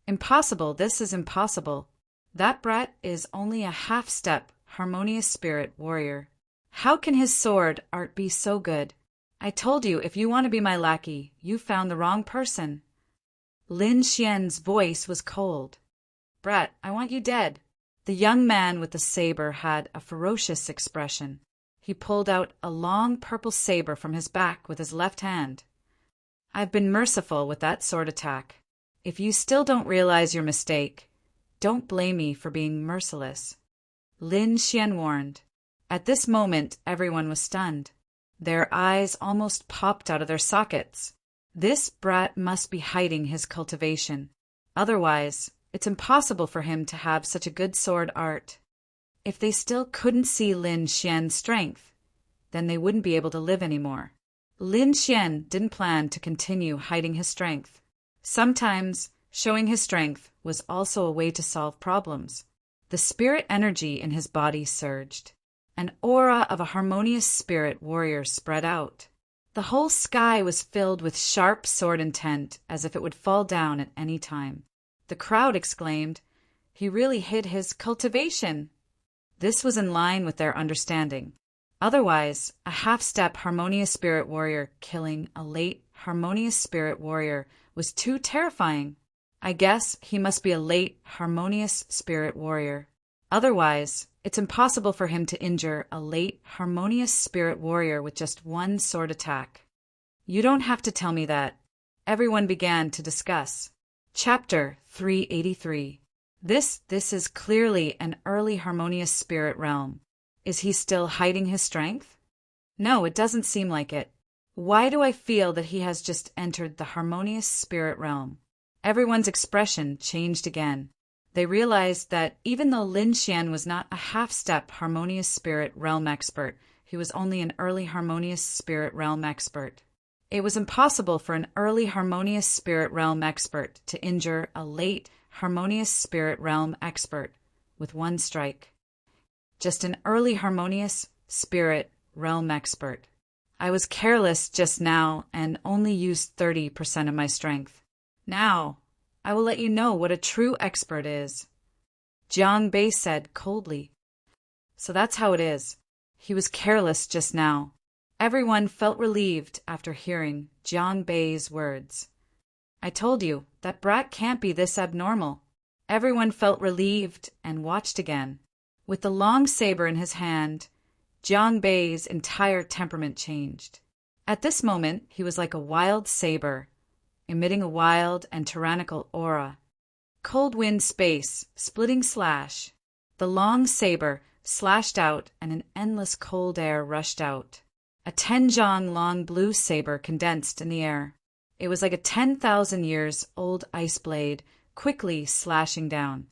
Impossible, this is impossible. That brat is only a half-step, harmonious spirit warrior. How can his sword art be so good? I told you, if you want to be my lackey, you found the wrong person. Lin Xian's voice was cold. Brat, I want you dead. The young man with the saber had a ferocious expression. He pulled out a long purple saber from his back with his left hand. I've been merciful with that sword attack. If you still don't realize your mistake, don't blame me for being merciless. Lin Xian warned. At this moment, everyone was stunned. Their eyes almost popped out of their sockets. This brat must be hiding his cultivation. Otherwise, it's impossible for him to have such a good sword art. If they still couldn't see Lin Xian's strength, then they wouldn't be able to live anymore. Lin Xian didn't plan to continue hiding his strength. Sometimes, showing his strength was also a way to solve problems. The spirit energy in his body surged. An aura of a harmonious spirit warrior spread out. The whole sky was filled with sharp sword intent, as if it would fall down at any time. The crowd exclaimed, "He really hid his cultivation." This was in line with their understanding. Otherwise, a half-step harmonious spirit warrior killing a late harmonious spirit warrior was too terrifying. I guess he must be a late harmonious spirit warrior. Otherwise, it's impossible for him to injure a late harmonious spirit warrior with just one sword attack. You don't have to tell me that. Everyone began to discuss. Chapter 383. This is clearly an early harmonious spirit realm. Is he still hiding his strength? No, it doesn't seem like it. Why do I feel that he has just entered the harmonious spirit realm? Everyone's expression changed again. They realized that even though Lin Xian was not a half-step harmonious spirit realm expert, he was only an early harmonious spirit realm expert. It was impossible for an early harmonious spirit realm expert to injure a late harmonious spirit realm expert with one strike. Just an early harmonious spirit realm expert. I was careless just now and only used 30% of my strength. Now, I will let you know what a true expert is. Jiang Bei said coldly. So that's how it is. He was careless just now. Everyone felt relieved after hearing Jiang Bei's words. I told you, that brat can't be this abnormal. Everyone felt relieved and watched again. With the long saber in his hand, Jiang Bei's entire temperament changed. At this moment, he was like a wild saber, emitting a wild and tyrannical aura. Cold wind space, splitting slash. The long saber slashed out and an endless cold air rushed out. A 10-zhang long blue saber condensed in the air. It was like a 10,000 years old ice blade quickly slashing down.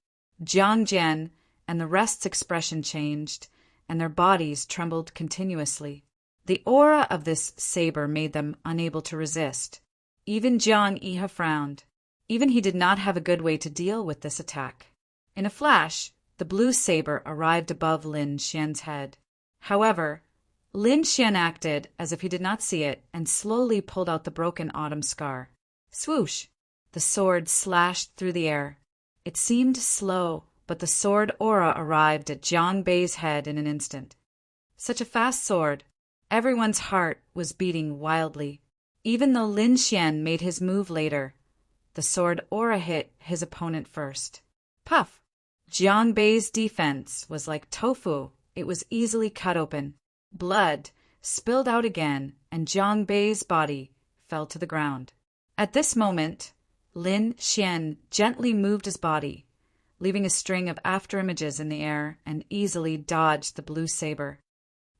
Jiang Jian and the rest's expression changed, and their bodies trembled continuously. The aura of this saber made them unable to resist. Even Jiang Yiha frowned. Even he did not have a good way to deal with this attack. In a flash, the blue saber arrived above Lin Xian's head. However, Lin Xian acted as if he did not see it and slowly pulled out the broken autumn scar. Swoosh! The sword slashed through the air. It seemed slow, but the sword aura arrived at Jiang Bei's head in an instant. Such a fast sword. Everyone's heart was beating wildly. Even though Lin Xian made his move later, the sword aura hit his opponent first. Puff! Jiang Bei's defense was like tofu. It was easily cut open. Blood spilled out again, and Jiang Bei's body fell to the ground. At this moment, Lin Xian gently moved his body, leaving a string of afterimages in the air, and easily dodged the blue saber.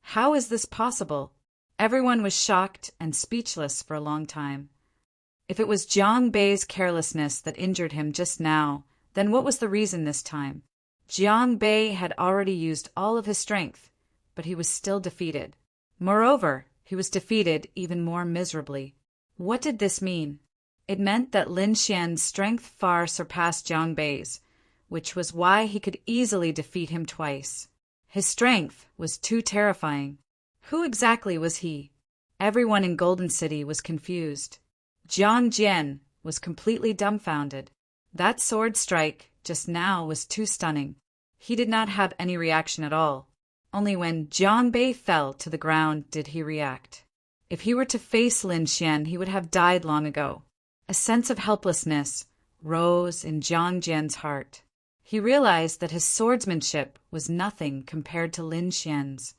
How is this possible? Everyone was shocked and speechless for a long time. If it was Jiang Bei's carelessness that injured him just now, then what was the reason this time? Jiang Bei had already used all of his strength, but he was still defeated. Moreover, he he was defeated even more miserably. What did this mean? It meant that Lin Xian's strength far surpassed Jiang Bei's, which was why he could easily defeat him twice. His strength was too terrifying. Who exactly was he? Everyone in Golden City was confused. Jiang Jian was completely dumbfounded. That sword strike just now was too stunning. He did not have any reaction at all. Only when Jiang Bei fell to the ground did he react. If he were to face Lin Xian, he would have died long ago. A sense of helplessness rose in Jiang Jian's heart. He realized that his swordsmanship was nothing compared to Lin Xian's.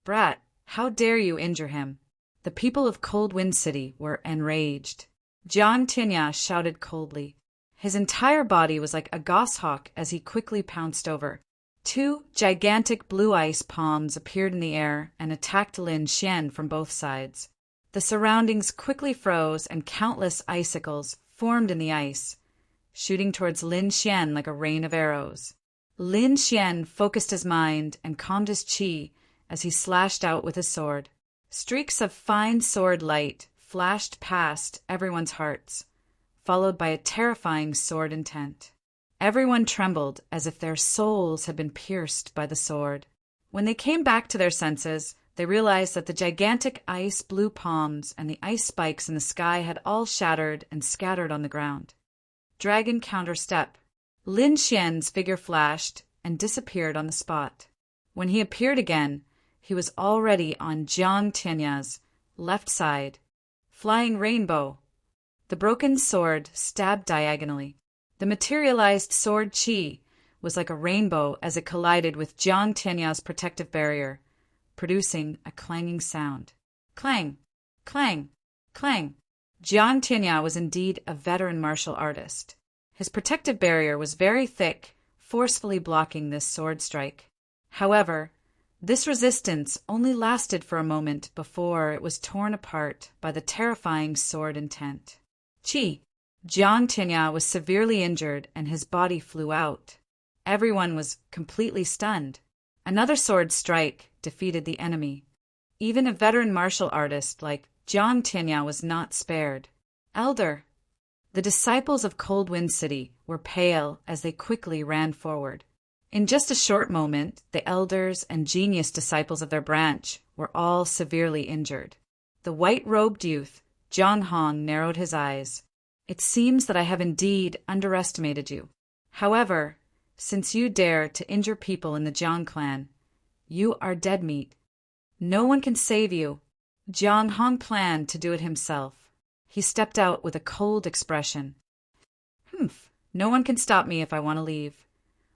"Brat, how dare you injure him?" The people of Cold Wind City were enraged. Jiang Tianya shouted coldly. His entire body was like a goshawk as he quickly pounced over. 2 gigantic blue ice palms appeared in the air and attacked Lin Xian from both sides. The surroundings quickly froze and countless icicles formed in the ice, shooting towards Lin Xian like a rain of arrows. Lin Xian focused his mind and calmed his qi as he slashed out with his sword. Streaks of fine sword light flashed past everyone's hearts, followed by a terrifying sword intent. Everyone trembled as if their souls had been pierced by the sword. When they came back to their senses, they realized that the gigantic ice blue palms and the ice spikes in the sky had all shattered and scattered on the ground. Dragon counter-step. Lin Xian's figure flashed and disappeared on the spot. When he appeared again, he was already on Jiang Tianya's left side. Flying rainbow. The broken sword stabbed diagonally. The materialized sword qi was like a rainbow as it collided with Jiang Tianya's protective barrier, producing a clanging sound. Clang! Clang! Clang! Jiang Tianya was indeed a veteran martial artist. His protective barrier was very thick, forcefully blocking this sword strike. However, this resistance only lasted for a moment before it was torn apart by the terrifying sword intent. Qi! Jiang Tianya was severely injured and his body flew out. Everyone was completely stunned. Another sword strike defeated the enemy. Even a veteran martial artist like Jiang Tianya was not spared. Elder! The disciples of Cold Wind City were pale as they quickly ran forward. In just a short moment, the elders and genius disciples of their branch were all severely injured. The white-robed youth, John Hong, narrowed his eyes. "It seems that I have indeed underestimated you. However, since you dare to injure people in the Jiang clan, you are dead meat. No one can save you." Jiang Hong planned to do it himself. He stepped out with a cold expression. "Humph, no one can stop me if I want to leave,"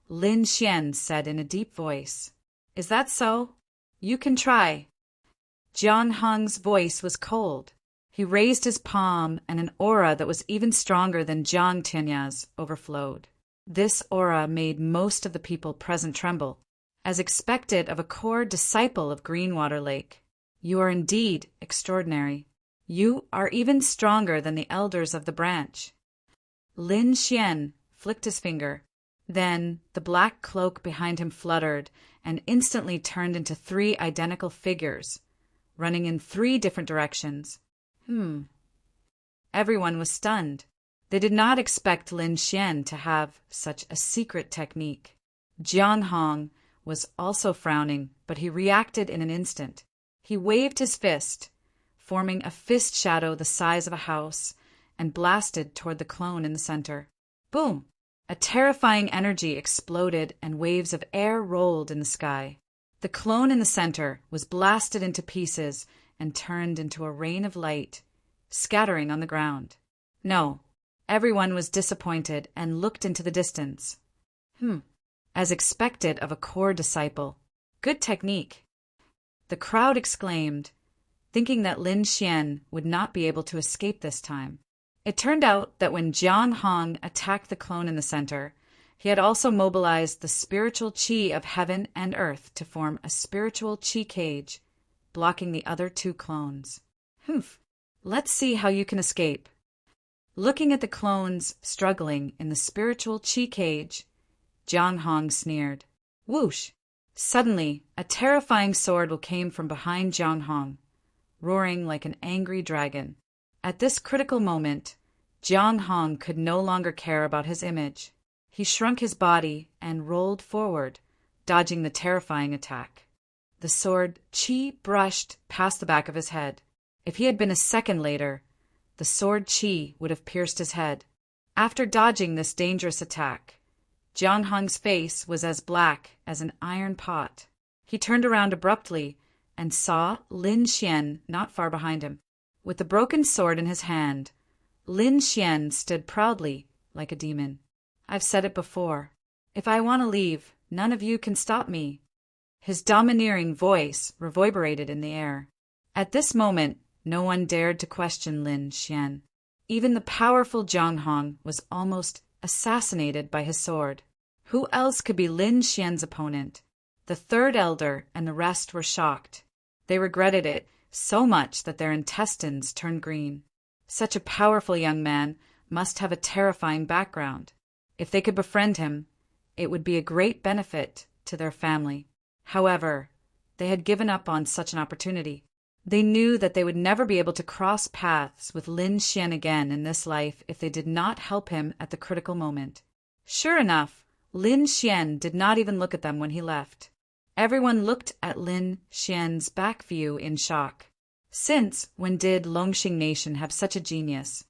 Lin Xian said in a deep voice. "Is that so? You can try." Jiang Hong's voice was cold. He raised his palm, and an aura that was even stronger than Jiang Tianya's overflowed. This aura made most of the people present tremble, as expected of a core disciple of Greenwater Lake. "You are indeed extraordinary. You are even stronger than the elders of the branch." Lin Xian flicked his finger. Then the black cloak behind him fluttered and instantly turned into 3 identical figures, running in 3 different directions. Everyone was stunned. They did not expect Lin Xian to have such a secret technique. Jiang Hong was also frowning, but he reacted in an instant. He waved his fist, forming a fist shadow the size of a house, and blasted toward the clone in the center. Boom! A terrifying energy exploded and waves of air rolled in the sky. The clone in the center was blasted into pieces and turned into a rain of light, scattering on the ground. No, everyone was disappointed and looked into the distance. As expected of a core disciple. Good technique. The crowd exclaimed, thinking that Lin Xian would not be able to escape this time. It turned out that when Jiang Hong attacked the clone in the center, he had also mobilized the spiritual qi of heaven and earth to form a spiritual qi cage, blocking the other 2 clones. Let's see how you can escape. Looking at the clones struggling in the spiritual qi cage, Jiang Hong sneered. Whoosh! Suddenly, a terrifying sword came from behind Jiang Hong. roaring like an angry dragon. At this critical moment, Jiang Hong could no longer care about his image. He shrunk his body and rolled forward, dodging the terrifying attack. The sword Qi brushed past the back of his head. If he had been a second later, the sword Qi would have pierced his head. After dodging this dangerous attack, Jiang Hong's face was as black as an iron pot. He turned around abruptly and saw Lin Xian not far behind him. With the broken sword in his hand, Lin Xian stood proudly like a demon. I've said it before. If I want to leave, none of you can stop me. His domineering voice reverberated in the air. At this moment, no one dared to question Lin Xian. Even the powerful Jiang Hong was almost assassinated by his sword. Who else could be Lin Xian's opponent? The third elder and the rest were shocked. They regretted it so much that their intestines turned green. Such a powerful young man must have a terrifying background. If they could befriend him, it would be a great benefit to their family. However, they had given up on such an opportunity. They knew that they would never be able to cross paths with Lin Xian again in this life if they did not help him at the critical moment. Sure enough, Lin Xian did not even look at them when he left. Everyone looked at Lin Xian's back view in shock. Since when did Longxing Nation have such a genius?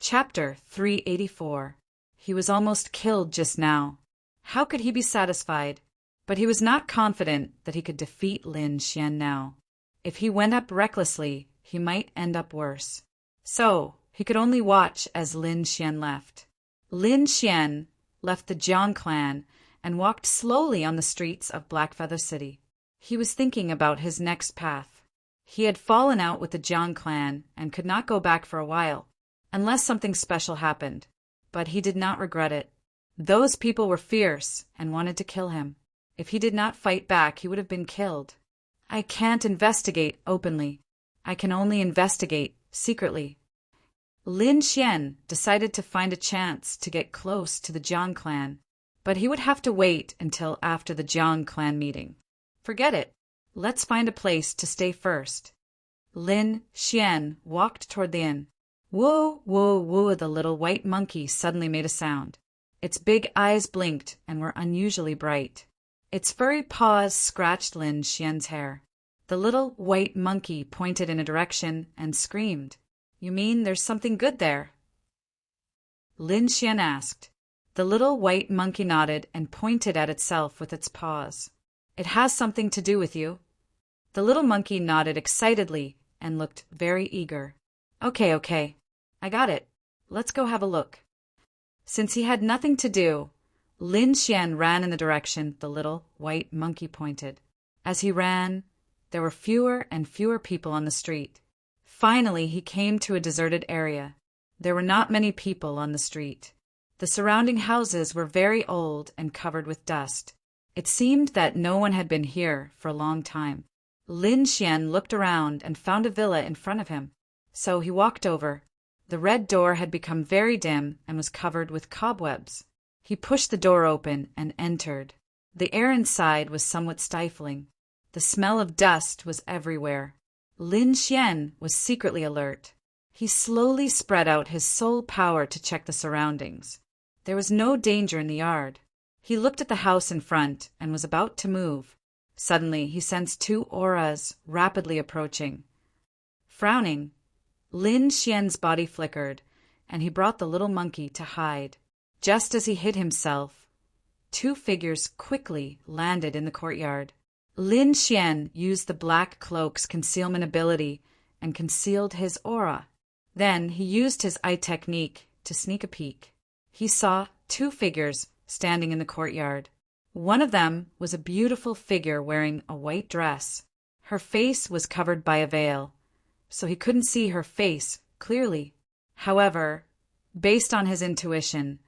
Chapter 384. He was almost killed just now. How could he be satisfied? But he was not confident that he could defeat Lin Xian now. If he went up recklessly, he might end up worse. So, he could only watch as Lin Xian left. Lin Xian left the Jiang clan and walked slowly on the streets of Blackfeather City. He was thinking about his next path. He had fallen out with the Jiang clan and could not go back for a while, unless something special happened. But he did not regret it. Those people were fierce and wanted to kill him. If he did not fight back, he would have been killed. I can't investigate openly. I can only investigate secretly. Lin Xian decided to find a chance to get close to the Jiang clan, but he would have to wait until after the Jiang clan meeting. Forget it. Let's find a place to stay first. Lin Xian walked toward the inn. Whoa, whoa, whoa, the little white monkey suddenly made a sound. Its big eyes blinked and were unusually bright. Its furry paws scratched Lin Xian's hair. The little white monkey pointed in a direction and screamed. You mean there's something good there? Lin Xian asked. The little white monkey nodded and pointed at itself with its paws. It has something to do with you. The little monkey nodded excitedly and looked very eager. Okay. I got it. Let's go have a look. Since he had nothing to do, Lin Xian ran in the direction the little white monkey pointed. As he ran, there were fewer and fewer people on the street. Finally, he came to a deserted area. There were not many people on the street. The surrounding houses were very old and covered with dust. It seemed that no one had been here for a long time. Lin Xian looked around and found a villa in front of him. So he walked over. The red door had become very dim and was covered with cobwebs. He pushed the door open and entered. The air inside was somewhat stifling. The smell of dust was everywhere. Lin Xian was secretly alert. He slowly spread out his soul power to check the surroundings. There was no danger in the yard. He looked at the house in front and was about to move. Suddenly, he sensed two auras rapidly approaching. Frowning, Lin Xian's body flickered, and he brought the little monkey to hide. Just as he hid himself, two figures quickly landed in the courtyard. Lin Xian used the black cloak's concealment ability and concealed his aura. Then he used his eye technique to sneak a peek. He saw two figures standing in the courtyard. One of them was a beautiful figure wearing a white dress. Her face was covered by a veil, so he couldn't see her face clearly. However, based on his intuition,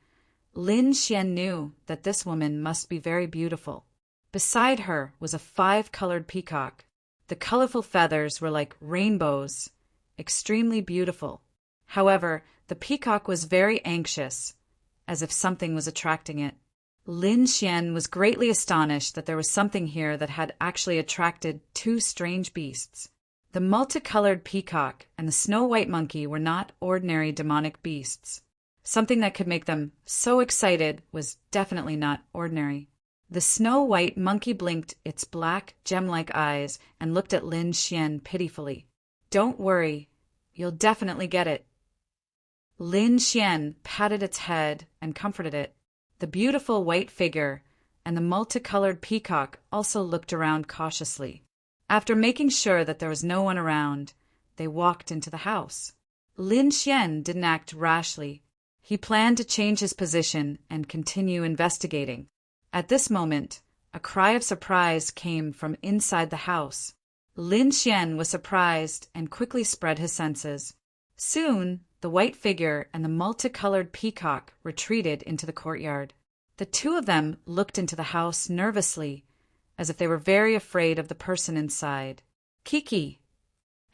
Lin Xian knew that this woman must be very beautiful. Beside her was a 5-colored peacock. The colorful feathers were like rainbows, extremely beautiful. However, the peacock was very anxious, as if something was attracting it. Lin Xian was greatly astonished that there was something here that had actually attracted two strange beasts. The multicolored peacock and the snow-white monkey were not ordinary demonic beasts. Something that could make them so excited was definitely not ordinary. The snow-white monkey blinked its black, gem-like eyes and looked at Lin Xian pitifully. "Don't worry, you'll definitely get it." Lin Xian patted its head and comforted it. The beautiful white figure and the multicolored peacock also looked around cautiously. After making sure that there was no one around, they walked into the house. Lin Xian didn't act rashly. He planned to change his position and continue investigating. At this moment, a cry of surprise came from inside the house. Lin Xian was surprised and quickly spread his senses. Soon, the white figure and the multicolored peacock retreated into the courtyard. The two of them looked into the house nervously, as if they were very afraid of the person inside. "Kiki!"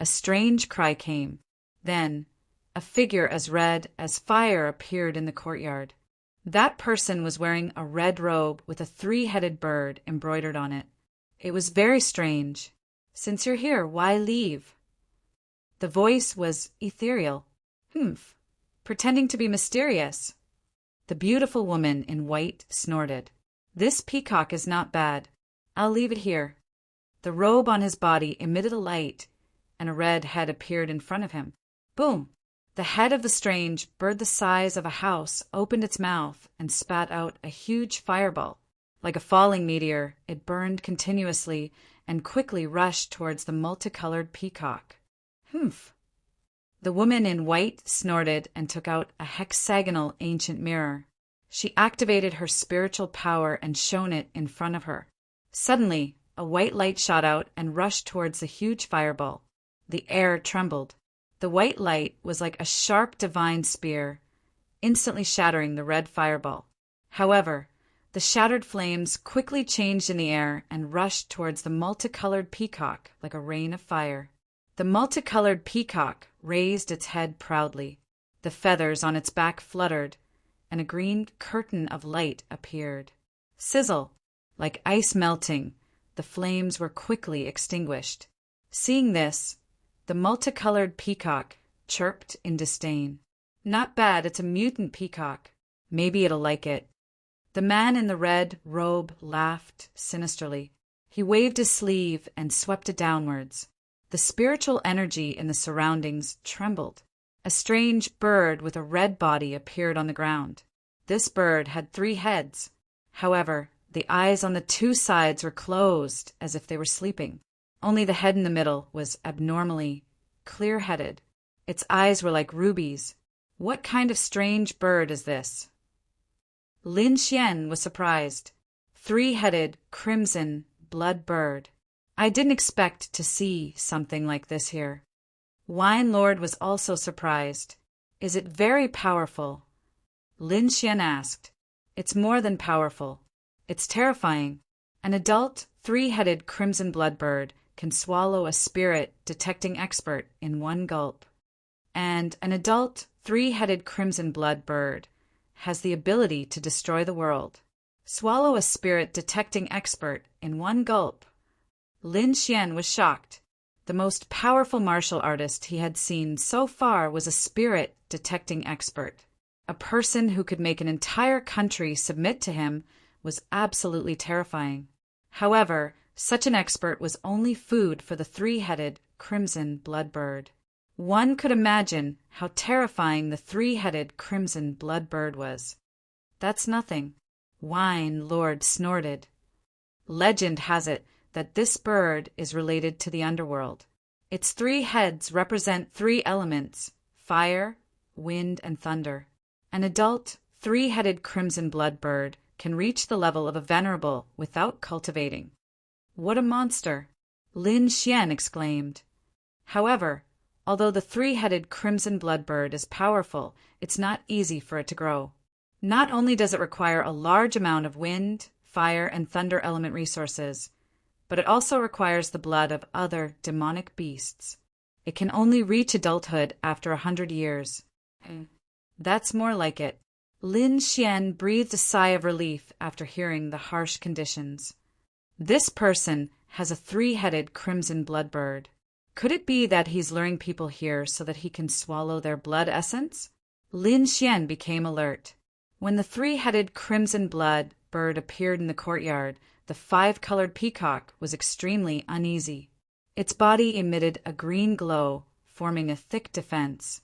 A strange cry came. Then, a figure as red as fire appeared in the courtyard. That person was wearing a red robe with a three-headed bird embroidered on it. It was very strange. "Since you're here, why leave?" The voice was ethereal. "Humph, pretending to be mysterious." The beautiful woman in white snorted. "This peacock is not bad. I'll leave it here." The robe on his body emitted a light, and a red head appeared in front of him. Boom! The head of the strange bird the size of a house opened its mouth and spat out a huge fireball. Like a falling meteor, it burned continuously and quickly rushed towards the multicolored peacock. "Humph!" The woman in white snorted and took out a hexagonal ancient mirror. She activated her spiritual power and shone it in front of her. Suddenly, a white light shot out and rushed towards the huge fireball. The air trembled. The white light was like a sharp divine spear, instantly shattering the red fireball. However, the shattered flames quickly changed in the air and rushed towards the multicolored peacock like a rain of fire. The multicolored peacock raised its head proudly. The feathers on its back fluttered, and a green curtain of light appeared. Sizzle! Like ice melting, the flames were quickly extinguished. Seeing this, the multicolored peacock chirped in disdain. "Not bad, it's a mutant peacock. Maybe it'll like it." The man in the red robe laughed sinisterly. He waved his sleeve and swept it downwards. The spiritual energy in the surroundings trembled. A strange bird with a red body appeared on the ground. This bird had 3 heads. However, the eyes on the 2 sides were closed as if they were sleeping. Only the head in the middle was abnormally clear-headed. Its eyes were like rubies. What kind of strange bird is this? Lin Xian was surprised. 3-headed, crimson, blood bird. I didn't expect to see something like this here. Wine Lord was also surprised. "Is it very powerful?" Lin Xian asked. "It's more than powerful. It's terrifying. An adult, 3-headed crimson blood bird can swallow a spirit detecting expert in 1 gulp. And an adult, 3-headed crimson blood bird has the ability to destroy the world. Swallow a spirit detecting expert in 1 gulp. Lin Xian was shocked. The most powerful martial artist he had seen so far was a spirit detecting expert. A person who could make an entire country submit to him was absolutely terrifying. However, such an expert was only food for the 3-headed crimson blood bird. One could imagine how terrifying the 3-headed crimson blood bird was. "That's nothing," Wine Lord snorted. "Legend has it that this bird is related to the underworld. Its 3 heads represent 3 elements: fire, wind, and thunder. An adult, 3-headed crimson blood bird can reach the level of a venerable without cultivating." "What a monster!" Lin Xian exclaimed. However, although the 3-headed crimson blood bird is powerful, it's not easy for it to grow. Not only does it require a large amount of wind, fire, and thunder element resources, but it also requires the blood of other demonic beasts. It can only reach adulthood after 100 years. That's more like it. Lin Xian breathed a sigh of relief after hearing the harsh conditions. This person has a 3-headed crimson blood bird. Could it be that he's luring people here so that he can swallow their blood essence? Lin Xian became alert. When the three-headed crimson blood bird appeared in the courtyard, the five-colored peacock was extremely uneasy. Its body emitted a green glow, forming a thick defense.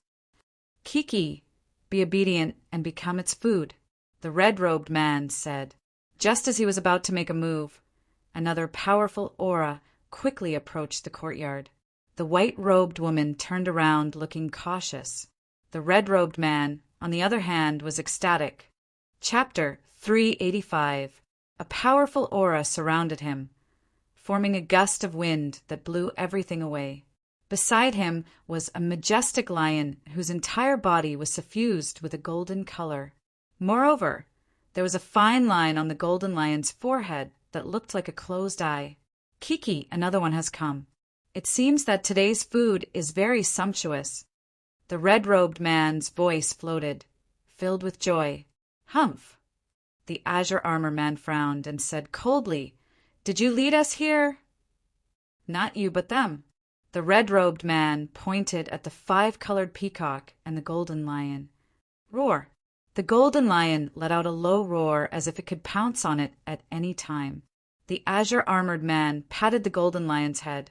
Kiki, be obedient and become its food, the red-robed man said. Just as he was about to make a move, another powerful aura quickly approached the courtyard. The white-robed woman turned around looking cautious. The red-robed man, on the other hand, was ecstatic. Chapter 385. A powerful aura surrounded him, forming a gust of wind that blew everything away. Beside him was a majestic lion whose entire body was suffused with a golden color. Moreover, there was a fine line on the golden lion's forehead that looked like a closed eye. Kiki, another one has come. It seems that today's food is very sumptuous. The red-robed man's voice floated, filled with joy. Humph! The azure armor man frowned and said coldly, Did you lead us here? Not you, but them. The red-robed man pointed at the five-colored peacock and the golden lion. Roar! The golden lion let out a low roar as if it could pounce on it at any time. The azure-armored man patted the golden lion's head,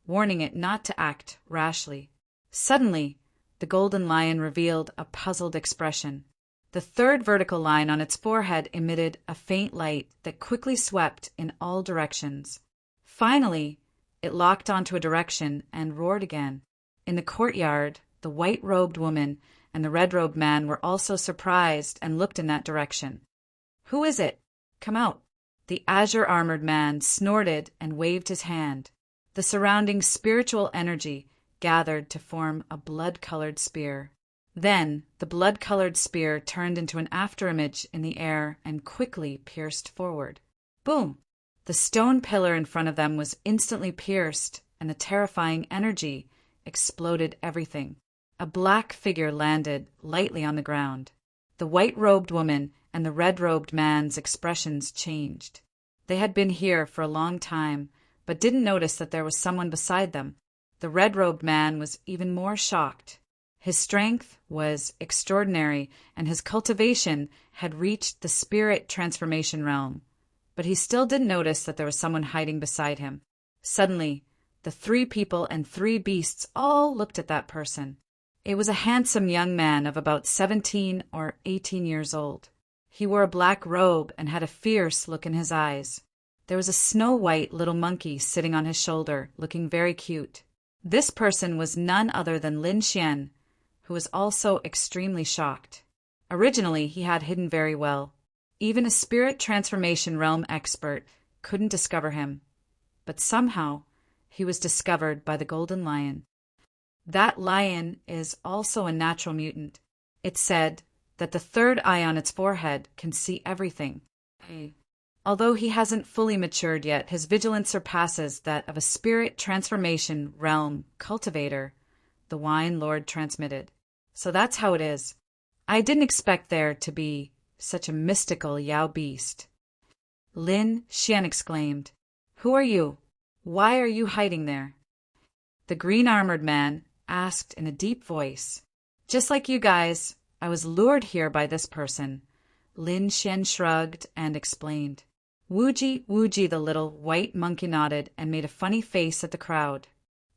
warning it not to act rashly. Suddenly, the golden lion revealed a puzzled expression. The third vertical line on its forehead emitted a faint light that quickly swept in all directions. Finally, it locked onto a direction and roared again. In the courtyard, the white-robed woman and the red-robed man were also surprised and looked in that direction. Who is it? Come out. The azure-armored man snorted and waved his hand. The surrounding spiritual energy gathered to form a blood-colored spear. Then the blood-colored spear turned into an afterimage in the air and quickly pierced forward. Boom! The stone pillar in front of them was instantly pierced, and the terrifying energy exploded everything. A black figure landed lightly on the ground. The white-robed woman and the red-robed man's expressions changed. They had been here for a long time, but didn't notice that there was someone beside them. The red-robed man was even more shocked. His strength was extraordinary, and his cultivation had reached the spirit transformation realm. But he still didn't notice that there was someone hiding beside him. Suddenly, the three people and three beasts all looked at that person. It was a handsome young man of about 17 or 18 years old. He wore a black robe and had a fierce look in his eyes. There was a snow-white little monkey sitting on his shoulder, looking very cute. This person was none other than Lin Xian, who was also extremely shocked. Originally, he had hidden very well. Even a spirit transformation realm expert couldn't discover him. But somehow, he was discovered by the golden lion. That lion is also a natural mutant. It said that the third eye on its forehead can see everything. Although he hasn't fully matured yet, his vigilance surpasses that of a spirit transformation realm cultivator, the Wine Lord transmitted. So that's how it is. I didn't expect there to be such a mystical Yao beast. Lin Xian exclaimed, Who are you? Why are you hiding there? The green-armored man asked in a deep voice. Just like you guys, I was lured here by this person. Lin Xian shrugged and explained. Wuji, Wuji, the little white monkey nodded and made a funny face at the crowd.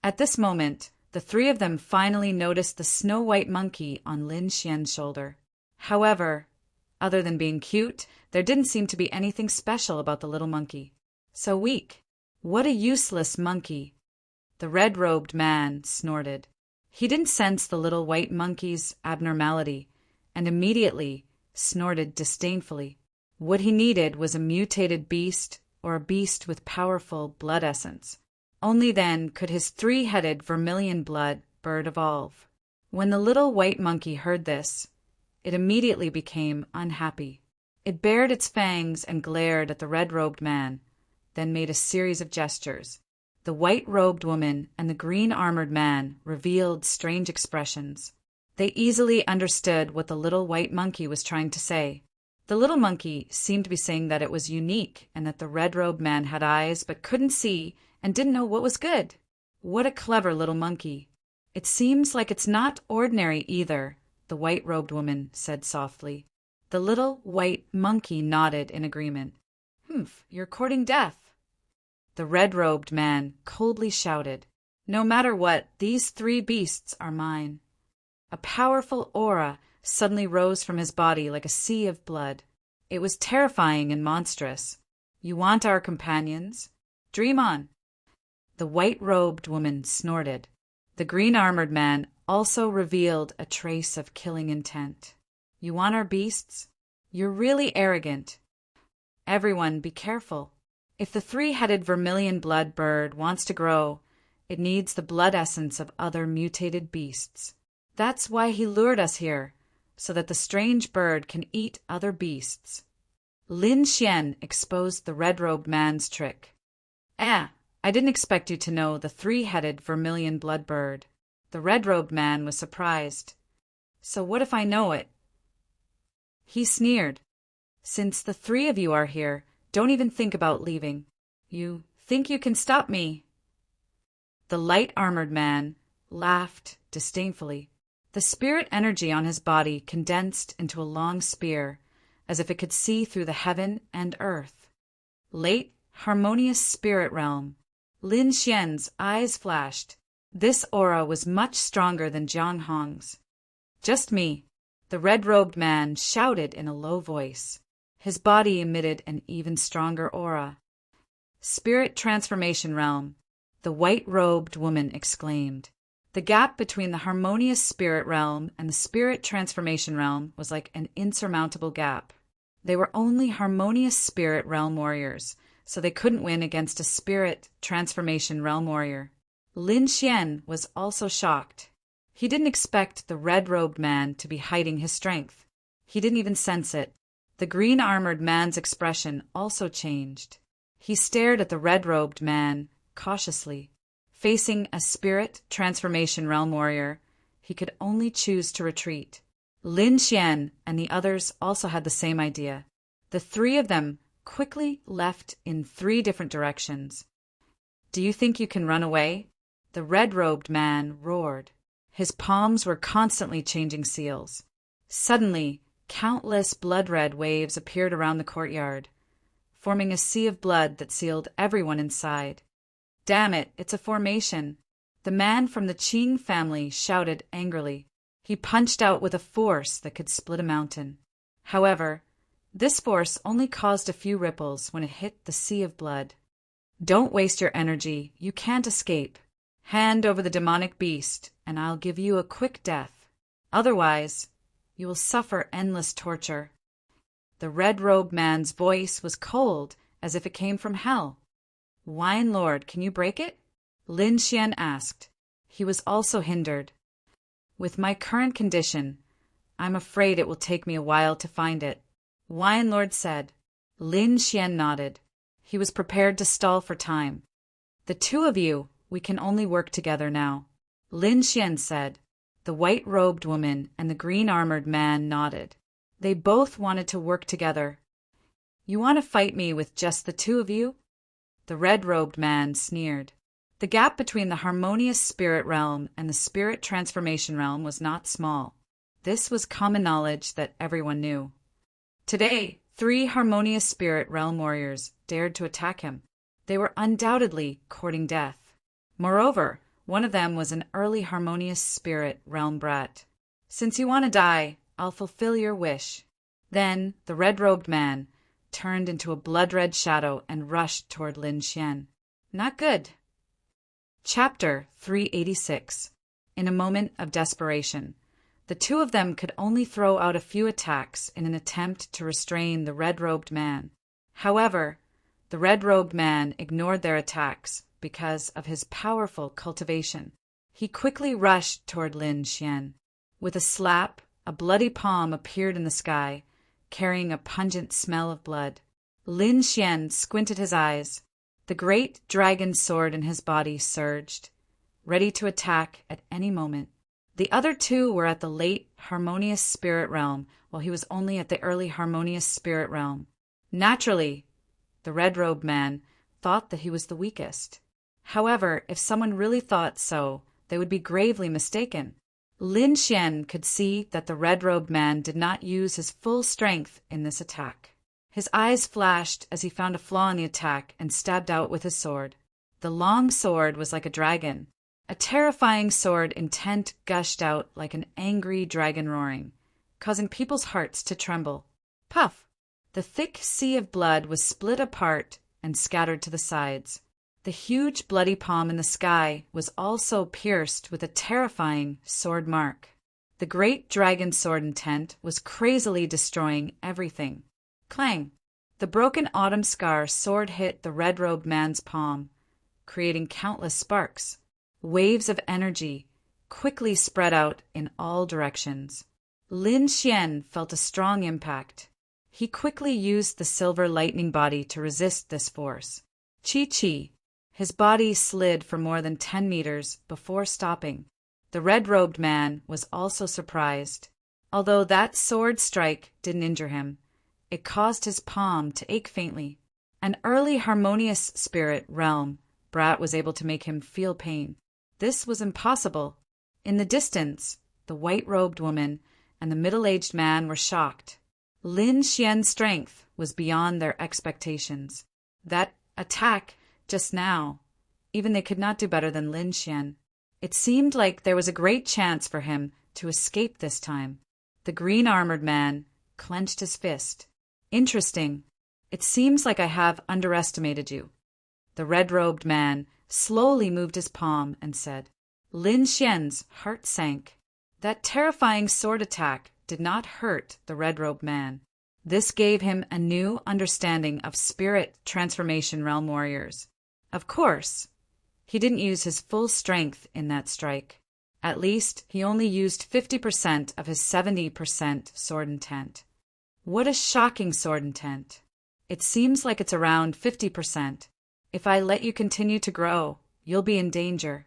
At this moment, the three of them finally noticed the snow-white monkey on Lin Xian's shoulder. However, other than being cute, there didn't seem to be anything special about the little monkey. So weak. What a useless monkey. The red-robed man snorted. He didn't sense the little white monkey's abnormality, and immediately snorted disdainfully. What he needed was a mutated beast or a beast with powerful blood essence. Only then could his three-headed vermilion blood bird evolve. When the little white monkey heard this, it immediately became unhappy. It bared its fangs and glared at the red-robed man, then made a series of gestures. The white-robed woman and the green-armored man revealed strange expressions. They easily understood what the little white monkey was trying to say. The little monkey seemed to be saying that it was unique and that the red-robed man had eyes but couldn't see and didn't know what was good. What a clever little monkey. It seems like it's not ordinary either, the white-robed woman said softly. The little white monkey nodded in agreement. Humph, you're courting death. The red-robed man coldly shouted, No matter what, these three beasts are mine. A powerful aura suddenly rose from his body like a sea of blood. It was terrifying and monstrous. You want our companions? Dream on. The white-robed woman snorted. The green-armored man also revealed a trace of killing intent. You want our beasts? You're really arrogant. Everyone, be careful. If the three-headed vermilion blood bird wants to grow, it needs the blood essence of other mutated beasts. That's why he lured us here, so that the strange bird can eat other beasts. Lin Xian exposed the red-robed man's trick. I didn't expect you to know the three-headed vermilion blood bird. The red-robed man was surprised. So what if I know it? He sneered. Since the three of you are here, don't even think about leaving. You think you can stop me? The light-armored man laughed disdainfully. The spirit energy on his body condensed into a long spear, as if it could see through the heaven and earth. Late, harmonious spirit realm. Lin Xian's eyes flashed. This aura was much stronger than Jiang Hong's. Just me, the red-robed man shouted in a low voice. His body emitted an even stronger aura. Spirit transformation realm, the white-robed woman exclaimed. The gap between the harmonious spirit realm and the spirit transformation realm was like an insurmountable gap. They were only harmonious spirit realm warriors, so they couldn't win against a spirit transformation realm warrior. Lin Xian was also shocked. He didn't expect the red-robed man to be hiding his strength. He didn't even sense it. The green-armored man's expression also changed. He stared at the red-robed man cautiously. Facing a spirit transformation realm warrior, he could only choose to retreat. Lin Xian and the others also had the same idea. The three of them quickly left in three different directions. Do you think you can run away? The red-robed man roared. His palms were constantly changing seals. Suddenly, countless blood-red waves appeared around the courtyard, forming a sea of blood that sealed everyone inside. Damn it, it's a formation. The man from the Qing family shouted angrily. He punched out with a force that could split a mountain. However, this force only caused a few ripples when it hit the sea of blood. Don't waste your energy. You can't escape. Hand over the demonic beast, and I'll give you a quick death. Otherwise, you will suffer endless torture. The red-robed man's voice was cold, as if it came from hell. Wine Lord, can you break it? Lin Xian asked. He was also hindered. With my current condition, I'm afraid it will take me a while to find it. Wine Lord said. Lin Xian nodded. He was prepared to stall for time. The two of you, we can only work together now. Lin Xian said. The white-robed woman and the green-armored man nodded. They both wanted to work together. You want to fight me with just the two of you? The red-robed man sneered. The gap between the harmonious spirit realm and the spirit transformation realm was not small. This was common knowledge that everyone knew. Today, 3 harmonious spirit realm warriors dared to attack him. They were undoubtedly courting death. Moreover, one of them was an early harmonious spirit realm brat. Since you want to die, I'll fulfill your wish. Then the red-robed man turned into a blood-red shadow and rushed toward Lin Xian. Not good. Chapter 386. In a moment of desperation, the two of them could only throw out a few attacks in an attempt to restrain the red-robed man. However, the red-robed man ignored their attacks because of his powerful cultivation. He quickly rushed toward Lin Xian. With a slap, a bloody palm appeared in the sky, carrying a pungent smell of blood. Lin Xian squinted his eyes. The great dragon sword in his body surged, ready to attack at any moment. The other two were at the late harmonious spirit realm, while he was only at the early harmonious spirit realm. Naturally, the red-robed man thought that he was the weakest. However, if someone really thought so, they would be gravely mistaken. Lin Xian could see that the red-robed man did not use his full strength in this attack. His eyes flashed as he found a flaw in the attack and stabbed out with his sword. The long sword was like a dragon. A terrifying sword intent gushed out like an angry dragon roaring, causing people's hearts to tremble. Puff! The thick sea of blood was split apart and scattered to the sides. The huge bloody palm in the sky was also pierced with a terrifying sword mark. The great dragon sword intent was crazily destroying everything. Clang! The broken autumn scar sword hit the red-robed man's palm, creating countless sparks. Waves of energy quickly spread out in all directions. Lin Xian felt a strong impact. He quickly used the silver lightning body to resist this force. Chi-chi! His body slid for more than 10 meters before stopping. The red-robed man was also surprised. Although that sword strike didn't injure him, it caused his palm to ache faintly. An early harmonious spirit realm brat was able to make him feel pain. This was impossible. In the distance, the white-robed woman and the middle-aged man were shocked. Lin Xian's strength was beyond their expectations. That attack just now, even they could not do better than Lin Xian. It seemed like there was a great chance for him to escape this time. The green-armored man clenched his fist. Interesting. It seems like I have underestimated you. The red-robed man slowly moved his palm and said. Lin Xian's heart sank. That terrifying sword attack did not hurt the red-robed man. This gave him a new understanding of spirit transformation realm warriors. Of course, he didn't use his full strength in that strike. At least, he only used 50% of his 70% sword intent. What a shocking sword intent. It seems like it's around 50%. If I let you continue to grow, you'll be in danger.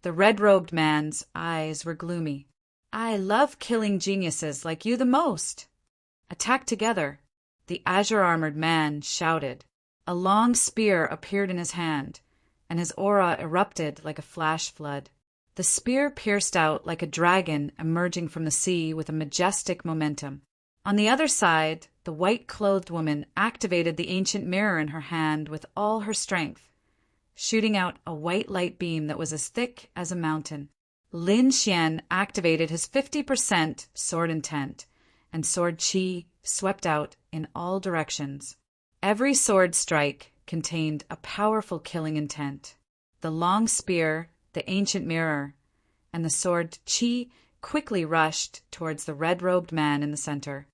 The red-robed man's eyes were gloomy. I love killing geniuses like you the most. Attack together, the azure-armored man shouted. A long spear appeared in his hand, and his aura erupted like a flash flood. The spear pierced out like a dragon emerging from the sea with a majestic momentum. On the other side, the white-clothed woman activated the ancient mirror in her hand with all her strength, shooting out a white light beam that was as thick as a mountain. Lin Xian activated his 50% sword intent, and sword chi swept out in all directions. Every sword strike contained a powerful killing intent. The long spear, the ancient mirror, and the sword chi quickly rushed towards the red-robed man in the center.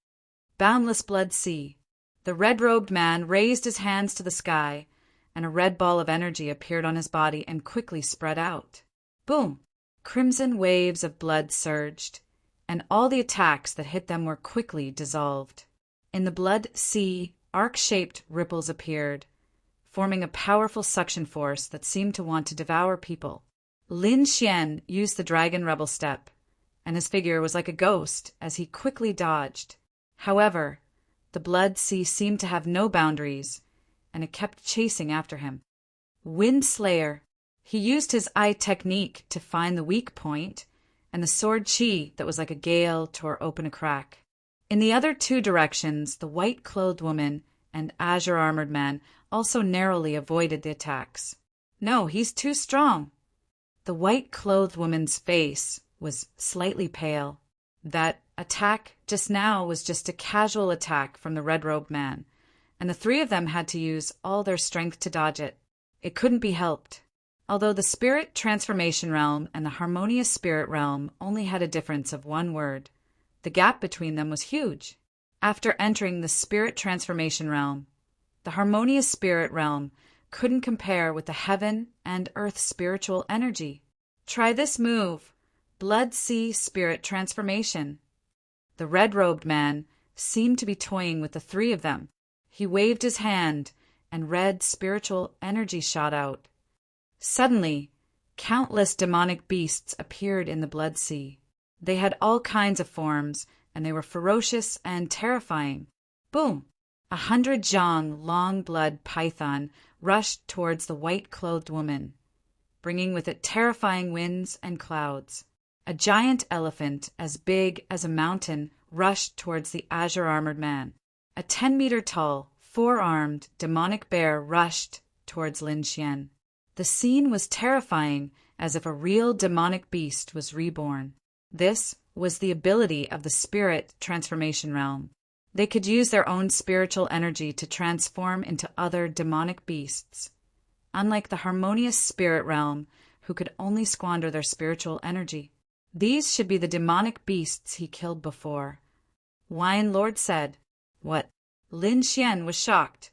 Boundless blood sea. The red-robed man raised his hands to the sky, and a red ball of energy appeared on his body and quickly spread out. Boom! Crimson waves of blood surged, and all the attacks that hit them were quickly dissolved. In the blood sea, arc-shaped ripples appeared, forming a powerful suction force that seemed to want to devour people. Lin Xian used the dragon rebel step, and his figure was like a ghost as he quickly dodged. However, the blood sea seemed to have no boundaries, and it kept chasing after him. Wind Slayer. He used his eye technique to find the weak point, and the sword chi that was like a gale tore open a crack. In the other two directions, the white-clothed woman and azure-armored man also narrowly avoided the attacks. No, he's too strong. The white-clothed woman's face was slightly pale. That attack just now was just a casual attack from the red-robed man, and the three of them had to use all their strength to dodge it. It couldn't be helped. Although the spirit transformation realm and the harmonious spirit realm only had a difference of one word, the gap between them was huge. After entering the spirit transformation realm, the harmonious spirit realm couldn't compare with the heaven and earth spiritual energy. Try this move, Blood Sea Spirit Transformation. The red-robed man seemed to be toying with the three of them. He waved his hand, and red spiritual energy shot out. Suddenly, countless demonic beasts appeared in the blood sea. They had all kinds of forms, and they were ferocious and terrifying. Boom! 100 zhang long-blood python rushed towards the white-clothed woman, bringing with it terrifying winds and clouds. A giant elephant as big as a mountain rushed towards the azure-armored man. A 10-meter-tall, four-armed, demonic bear rushed towards Lin Xian. The scene was terrifying, as if a real demonic beast was reborn. This was the ability of the spirit transformation realm. They could use their own spiritual energy to transform into other demonic beasts. Unlike the harmonious spirit realm, who could only squander their spiritual energy. These should be the demonic beasts he killed before. Wine Lord said. What? Lin Xian was shocked.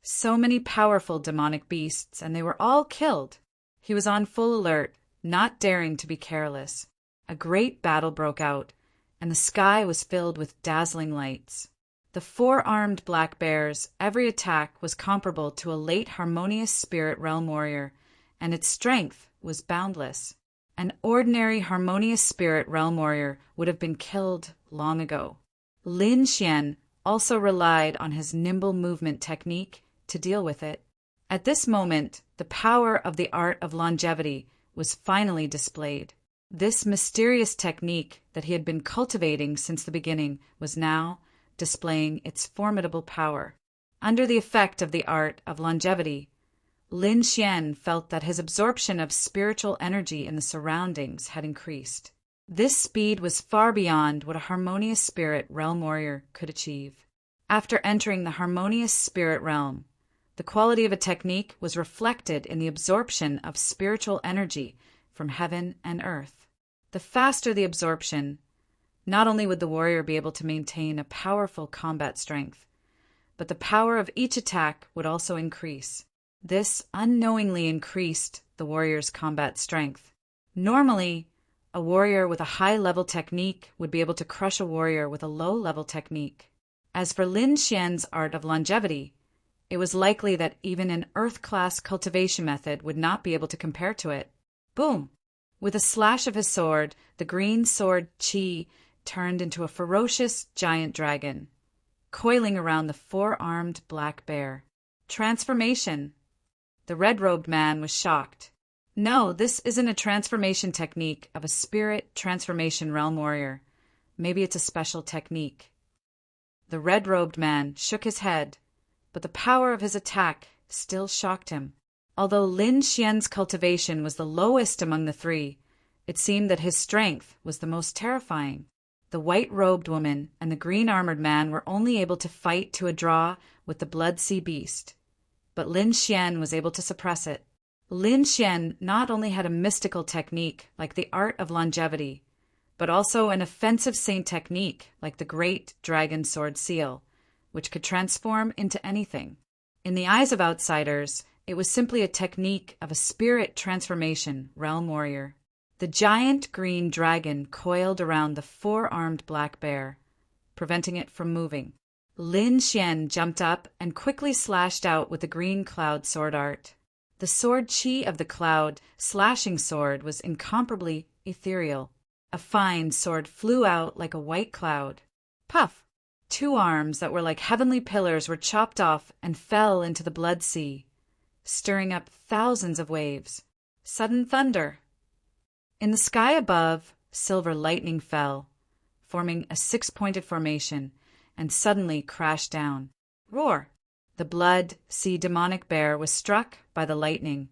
So many powerful demonic beasts, and they were all killed. He was on full alert, not daring to be careless. A great battle broke out, and the sky was filled with dazzling lights. The four-armed black bears, every attack was comparable to a late harmonious spirit realm warrior, and its strength was boundless. An ordinary harmonious spirit realm warrior would have been killed long ago. Lin Xian also relied on his nimble movement technique to deal with it. At this moment, the power of the art of longevity was finally displayed. This mysterious technique that he had been cultivating since the beginning was now displaying its formidable power. Under the effect of the art of longevity, Lin Xian felt that his absorption of spiritual energy in the surroundings had increased. This speed was far beyond what a harmonious spirit realm warrior could achieve. After entering the harmonious spirit realm, the quality of a technique was reflected in the absorption of spiritual energy from heaven and earth. The faster the absorption, not only would the warrior be able to maintain a powerful combat strength, but the power of each attack would also increase. This unknowingly increased the warrior's combat strength. Normally, a warrior with a high-level technique would be able to crush a warrior with a low-level technique. As for Lin Xian's art of longevity, it was likely that even an Earth-class cultivation method would not be able to compare to it. Boom! With a slash of his sword, the green sword Qi turned into a ferocious giant dragon, coiling around the four-armed black bear. Transformation! The red-robed man was shocked. No, this isn't a transformation technique of a spirit transformation realm warrior. Maybe it's a special technique. The red-robed man shook his head, but the power of his attack still shocked him. Although Lin Xian's cultivation was the lowest among the three, it seemed that his strength was the most terrifying. The white-robed woman and the green-armored man were only able to fight to a draw with the blood sea beast, but Lin Xian was able to suppress it. Lin Xian not only had a mystical technique like the art of longevity, but also an offensive saint technique like the great dragon sword seal, which could transform into anything. In the eyes of outsiders, it was simply a technique of a spirit transformation realm warrior. The giant green dragon coiled around the four-armed black bear, preventing it from moving. Lin Xian jumped up and quickly slashed out with the green cloud sword art. The sword Qi of the cloud slashing sword was incomparably ethereal. A fine sword flew out like a white cloud. Puff! Two arms that were like heavenly pillars were chopped off and fell into the blood sea, stirring up thousands of waves. Sudden thunder. In the sky above, silver lightning fell, forming a six-pointed formation, and suddenly crashed down. Roar! The blood sea demonic bear was struck by the lightning,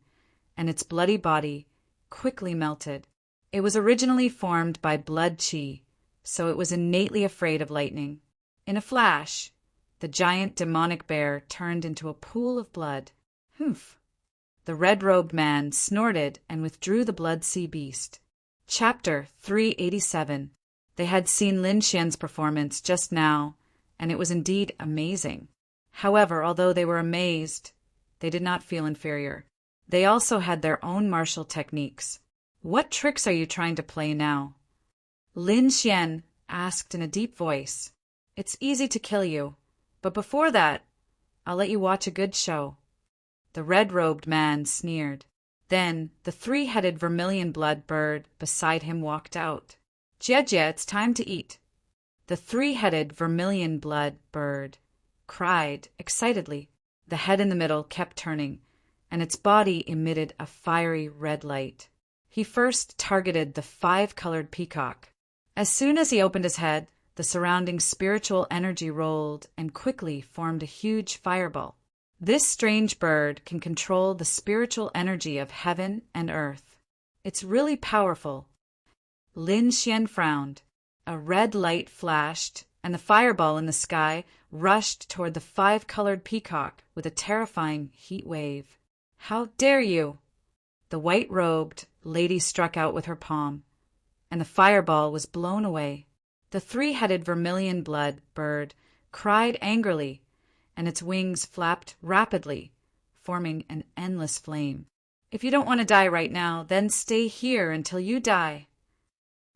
and its bloody body quickly melted. It was originally formed by blood Qi, so it was innately afraid of lightning. In a flash, the giant demonic bear turned into a pool of blood. Humph! The red-robed man snorted and withdrew the blood sea beast. Chapter 387. They had seen Lin Xian's performance just now, and it was indeed amazing. However, although they were amazed, they did not feel inferior. They also had their own martial techniques. What tricks are you trying to play now? Lin Xian asked in a deep voice. It's easy to kill you, but before that, I'll let you watch a good show. The red-robed man sneered. Then the three-headed vermilion-blood bird beside him walked out. Jie, it's time to eat. The three-headed vermilion-blood bird cried excitedly. The head in the middle kept turning, and its body emitted a fiery red light. He first targeted the 5-colored peacock. As soon as he opened his head, the surrounding spiritual energy rolled and quickly formed a huge fireball. This strange bird can control the spiritual energy of heaven and earth. It's really powerful. Lin Xian frowned. A red light flashed, and the fireball in the sky rushed toward the 5-colored peacock with a terrifying heat wave. "How dare you!" The white-robed lady struck out with her palm, and the fireball was blown away. The 3-headed vermilion blood bird cried angrily, and its wings flapped rapidly, forming an endless flame. "If you don't want to die right now, then stay here until you die."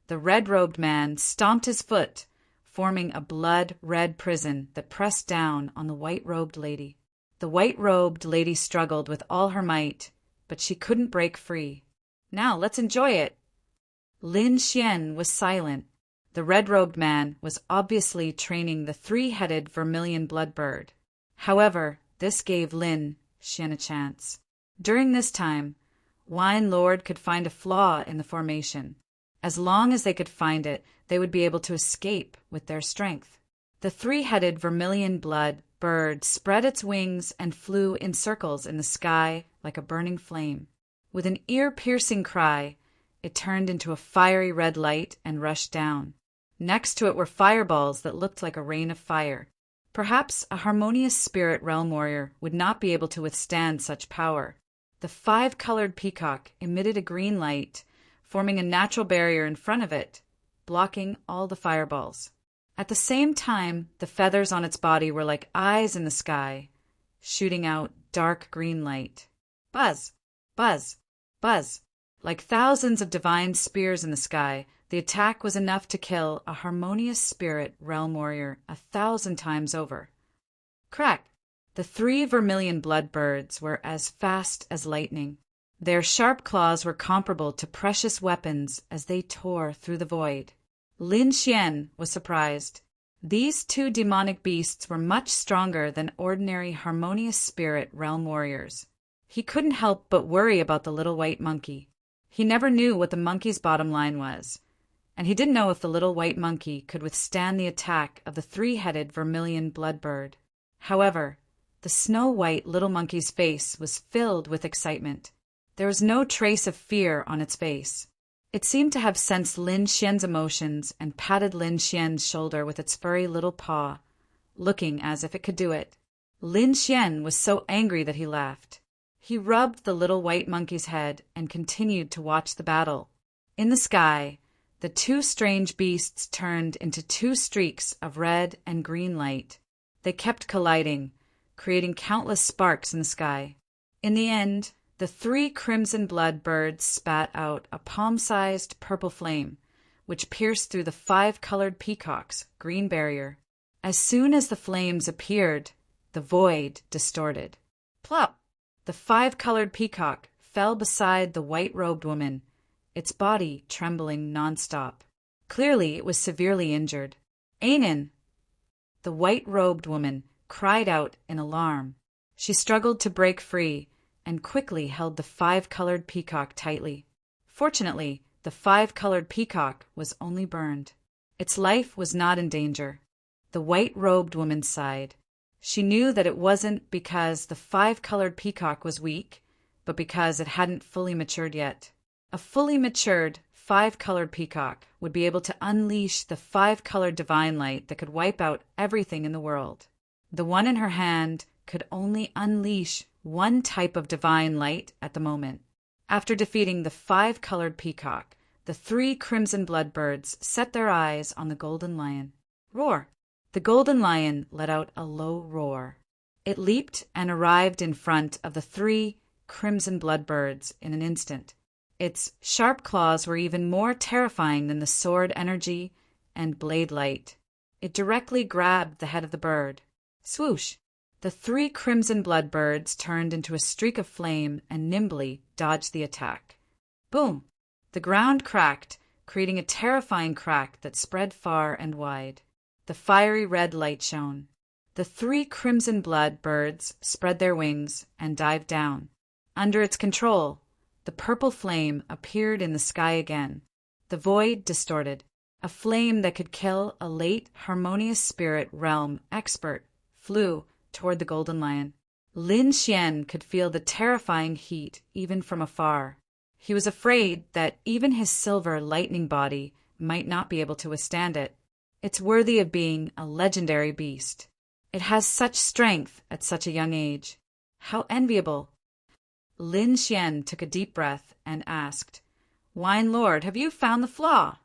The red-robed man stomped his foot, forming a blood-red prison that pressed down on the white-robed lady. The white-robed lady struggled with all her might, but she couldn't break free. "Now let's enjoy it." Lin Xian was silent. The red-robed man was obviously training the 3-headed vermilion blood bird. However, this gave Lin Xian a chance. During this time, Wine Lord could find a flaw in the formation. As long as they could find it, they would be able to escape with their strength. The 3-headed vermilion blood bird spread its wings and flew in circles in the sky like a burning flame. With an ear-piercing cry, it turned into a fiery red light and rushed down. Next to it were fireballs that looked like a rain of fire. Perhaps a harmonious spirit realm warrior would not be able to withstand such power. The 5-colored peacock emitted a green light, forming a natural barrier in front of it, blocking all the fireballs. At the same time, the feathers on its body were like eyes in the sky, shooting out dark green light. Buzz! Buzz! Buzz! Like thousands of divine spears in the sky, the attack was enough to kill a harmonious spirit realm warrior 1,000 times over. Crack! The 3 vermilion blood birds were as fast as lightning. Their sharp claws were comparable to precious weapons as they tore through the void. Lin Xian was surprised. These 2 demonic beasts were much stronger than ordinary harmonious spirit realm warriors. He couldn't help but worry about the little white monkey. He never knew what the monkey's bottom line was, and he didn't know if the little white monkey could withstand the attack of the 3-headed vermilion blood bird. However, the snow-white little monkey's face was filled with excitement. There was no trace of fear on its face. It seemed to have sensed Lin Xian's emotions and patted Lin Xian's shoulder with its furry little paw, looking as if it could do it. Lin Xian was so angry that he laughed. He rubbed the little white monkey's head and continued to watch the battle. In the sky, the 2 strange beasts turned into 2 streaks of red and green light. They kept colliding, creating countless sparks in the sky. In the end, the 3 crimson blood birds spat out a palm-sized purple flame, which pierced through the 5-colored peacock's green barrier. As soon as the flames appeared, the void distorted. Plop! The 5-colored peacock fell beside the white-robed woman, its body trembling nonstop. Clearly, it was severely injured. "Ainen!" The white-robed woman cried out in alarm. She struggled to break free and quickly held the 5-colored peacock tightly. Fortunately, the 5-colored peacock was only burned. Its life was not in danger. The white-robed woman sighed. She knew that it wasn't because the 5-colored peacock was weak, but because it hadn't fully matured yet. A fully matured 5-colored peacock would be able to unleash the 5-colored divine light that could wipe out everything in the world. The one in her hand could only unleash one type of divine light at the moment. After defeating the 5-colored peacock, the 3 crimson blood birds set their eyes on the golden lion. Roar! The golden lion let out a low roar. It leaped and arrived in front of the 3 crimson blood birds in an instant. Its sharp claws were even more terrifying than the sword energy and blade light. It directly grabbed the head of the bird. Swoosh! The 3 crimson blood birds turned into a streak of flame and nimbly dodged the attack. Boom! The ground cracked, creating a terrifying crack that spread far and wide. The fiery red light shone. The 3 crimson blood birds spread their wings and dived down. Under its control, the purple flame appeared in the sky again. The void distorted. A flame that could kill a late harmonious spirit realm expert flew toward the golden lion. Lin Xian could feel the terrifying heat even from afar. He was afraid that even his silver lightning body might not be able to withstand it. It's worthy of being a legendary beast. It has such strength at such a young age. How enviable. Lin Xian took a deep breath and asked, "Wine Lord, have you found the flaw?"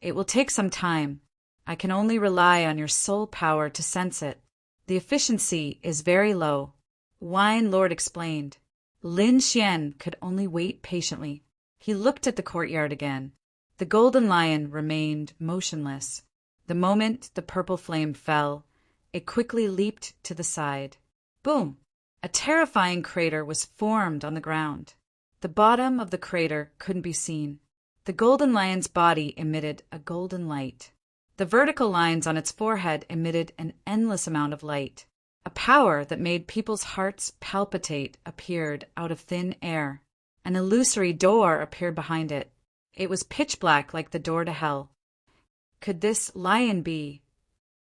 "It will take some time. I can only rely on your soul power to sense it. The efficiency is very low," Wine Lord explained. Lin Xian could only wait patiently. He looked at the courtyard again. The golden lion remained motionless. The moment the purple flame fell, it quickly leaped to the side. Boom! A terrifying crater was formed on the ground. The bottom of the crater couldn't be seen. The golden lion's body emitted a golden light. The vertical lines on its forehead emitted an endless amount of light. A power that made people's hearts palpitate appeared out of thin air. An illusory door appeared behind it. It was pitch black like the door to hell. Could this lion be?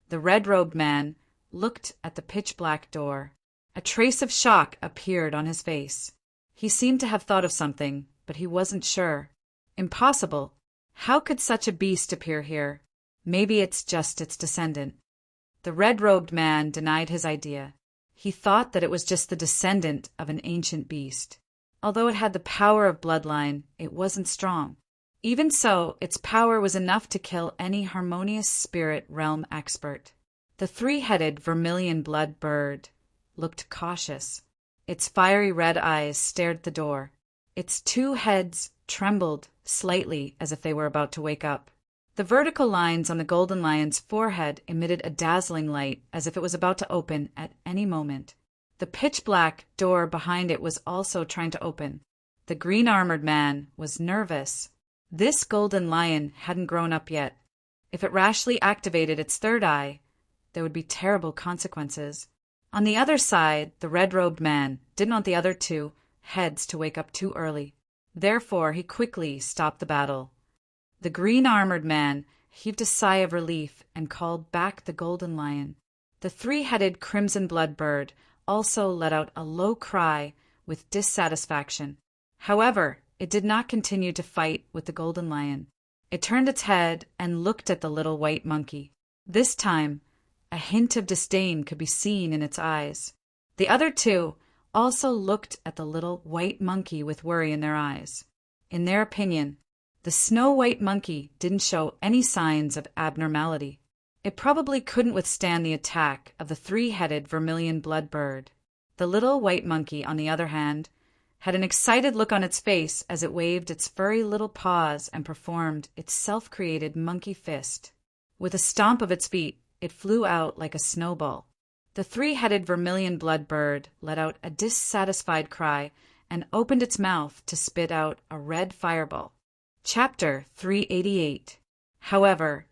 The red-robed man looked at the pitch-black door. A trace of shock appeared on his face. He seemed to have thought of something, but he wasn't sure. Impossible. How could such a beast appear here? Maybe it's just its descendant. The red-robed man denied his idea. He thought that it was just the descendant of an ancient beast. Although it had the power of bloodline, it wasn't strong. Even so, its power was enough to kill any harmonious spirit realm expert. The 3-headed vermilion blood bird looked cautious. Its fiery red eyes stared at the door. Its 2 heads trembled slightly as if they were about to wake up. The vertical lines on the golden lion's forehead emitted a dazzling light as if it was about to open at any moment. The pitch-black door behind it was also trying to open. The green-armored man was nervous. This golden lion hadn't grown up yet. If it rashly activated its 3rd eye, there would be terrible consequences. On the other side, the red-robed man didn't want the other 2 heads to wake up too early. Therefore, he quickly stopped the battle. The green-armored man heaved a sigh of relief and called back the golden lion. The 3-headed crimson blood bird also let out a low cry with dissatisfaction. However, it did not continue to fight with the golden lion. It turned its head and looked at the little white monkey. This time, a hint of disdain could be seen in its eyes. The other 2 also looked at the little white monkey with worry in their eyes. In their opinion, the snow-white monkey didn't show any signs of abnormality. It probably couldn't withstand the attack of the 3-headed vermilion blood bird. The little white monkey, on the other hand, had an excited look on its face as it waved its furry little paws and performed its self-created monkey fist. With a stomp of its feet, it flew out like a snowball. The 3-headed vermilion blood bird let out a dissatisfied cry and opened its mouth to spit out a red fireball. Chapter 388. However,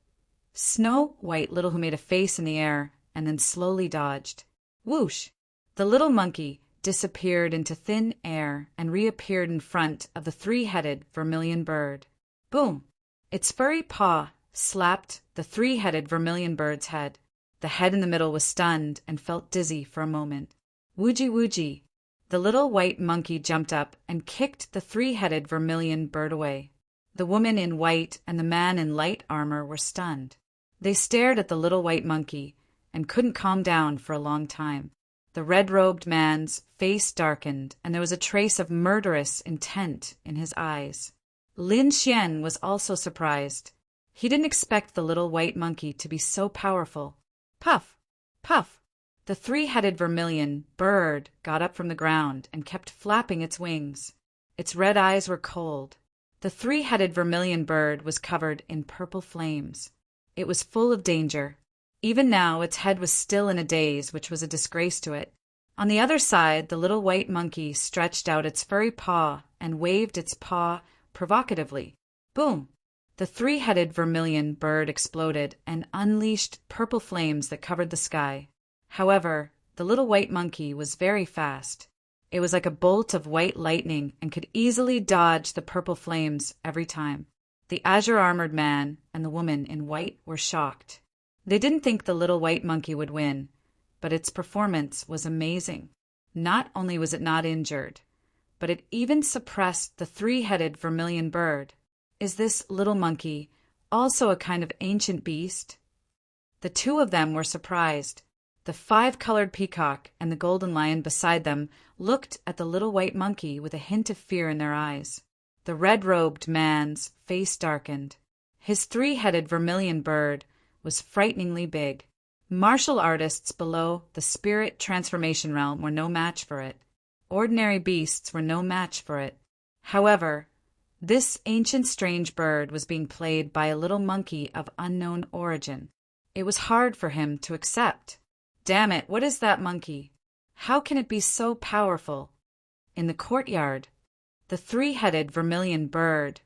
Snow White Little Who made a face in the air and then slowly dodged. Whoosh! The little monkey disappeared into thin air and reappeared in front of the 3-headed vermilion bird. Boom! Its furry paw slapped the 3-headed vermilion bird's head. The head in the middle was stunned and felt dizzy for a moment. Woogie woogie! The little white monkey jumped up and kicked the 3-headed vermilion bird away. The woman in white and the man in light armor were stunned. They stared at the little white monkey and couldn't calm down for a long time. The red-robed man's face darkened, and there was a trace of murderous intent in his eyes. Lin Xian was also surprised. He didn't expect the little white monkey to be so powerful. Puff! Puff! The 3-headed vermilion bird got up from the ground and kept flapping its wings. Its red eyes were cold. The 3-headed vermilion bird was covered in purple flames. It was full of danger. Even now, its head was still in a daze, which was a disgrace to it. On the other side, the little white monkey stretched out its furry paw and waved its paw provocatively. Boom! The 3-headed vermilion bird exploded and unleashed purple flames that covered the sky. However, the little white monkey was very fast. It was like a bolt of white lightning and could easily dodge the purple flames every time. The azure-armored man and the woman in white were shocked. They didn't think the little white monkey would win, but its performance was amazing. Not only was it not injured, but it even suppressed the three-headed vermilion bird. Is this little monkey also a kind of ancient beast? The two of them were surprised. The five-colored peacock and the golden lion beside them looked at the little white monkey with a hint of fear in their eyes. The red-robed man's face darkened. His three-headed vermilion bird was frighteningly big. Martial artists below the spirit transformation realm were no match for it. Ordinary beasts were no match for it. However, this ancient strange bird was being played by a little monkey of unknown origin. It was hard for him to accept. Damn it, what is that monkey? How can it be so powerful? In the courtyard, the three-headed vermilion bird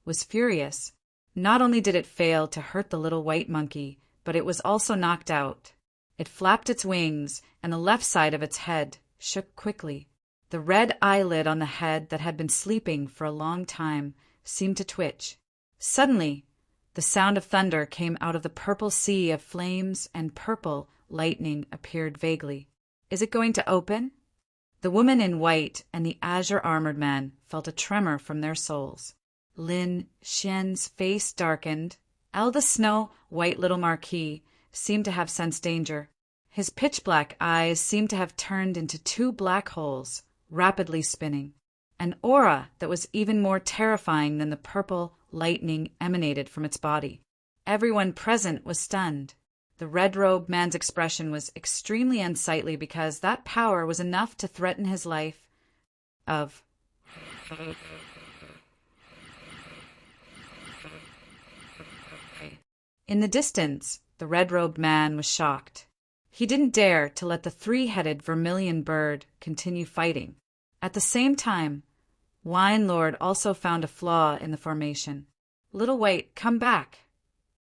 was furious. Not only did it fail to hurt the little white monkey, but it was also knocked out. It flapped its wings, and the left side of its head shook quickly. The red eyelid on the head that had been sleeping for a long time seemed to twitch. Suddenly, the sound of thunder came out of the purple sea of flames, and purple lightning appeared vaguely. Is it going to open? The woman in white and the azure-armored man felt a tremor from their souls. Lin Xian's face darkened. The snow-white little marquis seemed to have sensed danger. His pitch-black eyes seemed to have turned into two black holes, rapidly spinning. An aura that was even more terrifying than the purple lightning emanated from its body. Everyone present was stunned. The red-robed man's expression was extremely unsightly because that power was enough to threaten his life of... In the distance, the red-robed man was shocked. He didn't dare to let the three-headed vermilion bird continue fighting. At the same time, Wine Lord also found a flaw in the formation. "Little White, come back!"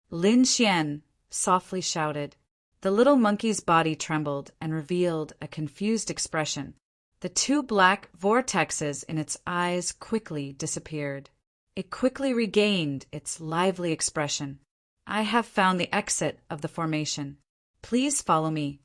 Lin Xian softly shouted. The little monkey's body trembled and revealed a confused expression. The two black vortexes in its eyes quickly disappeared. It quickly regained its lively expression. "I have found the exit of the formation. Please follow me."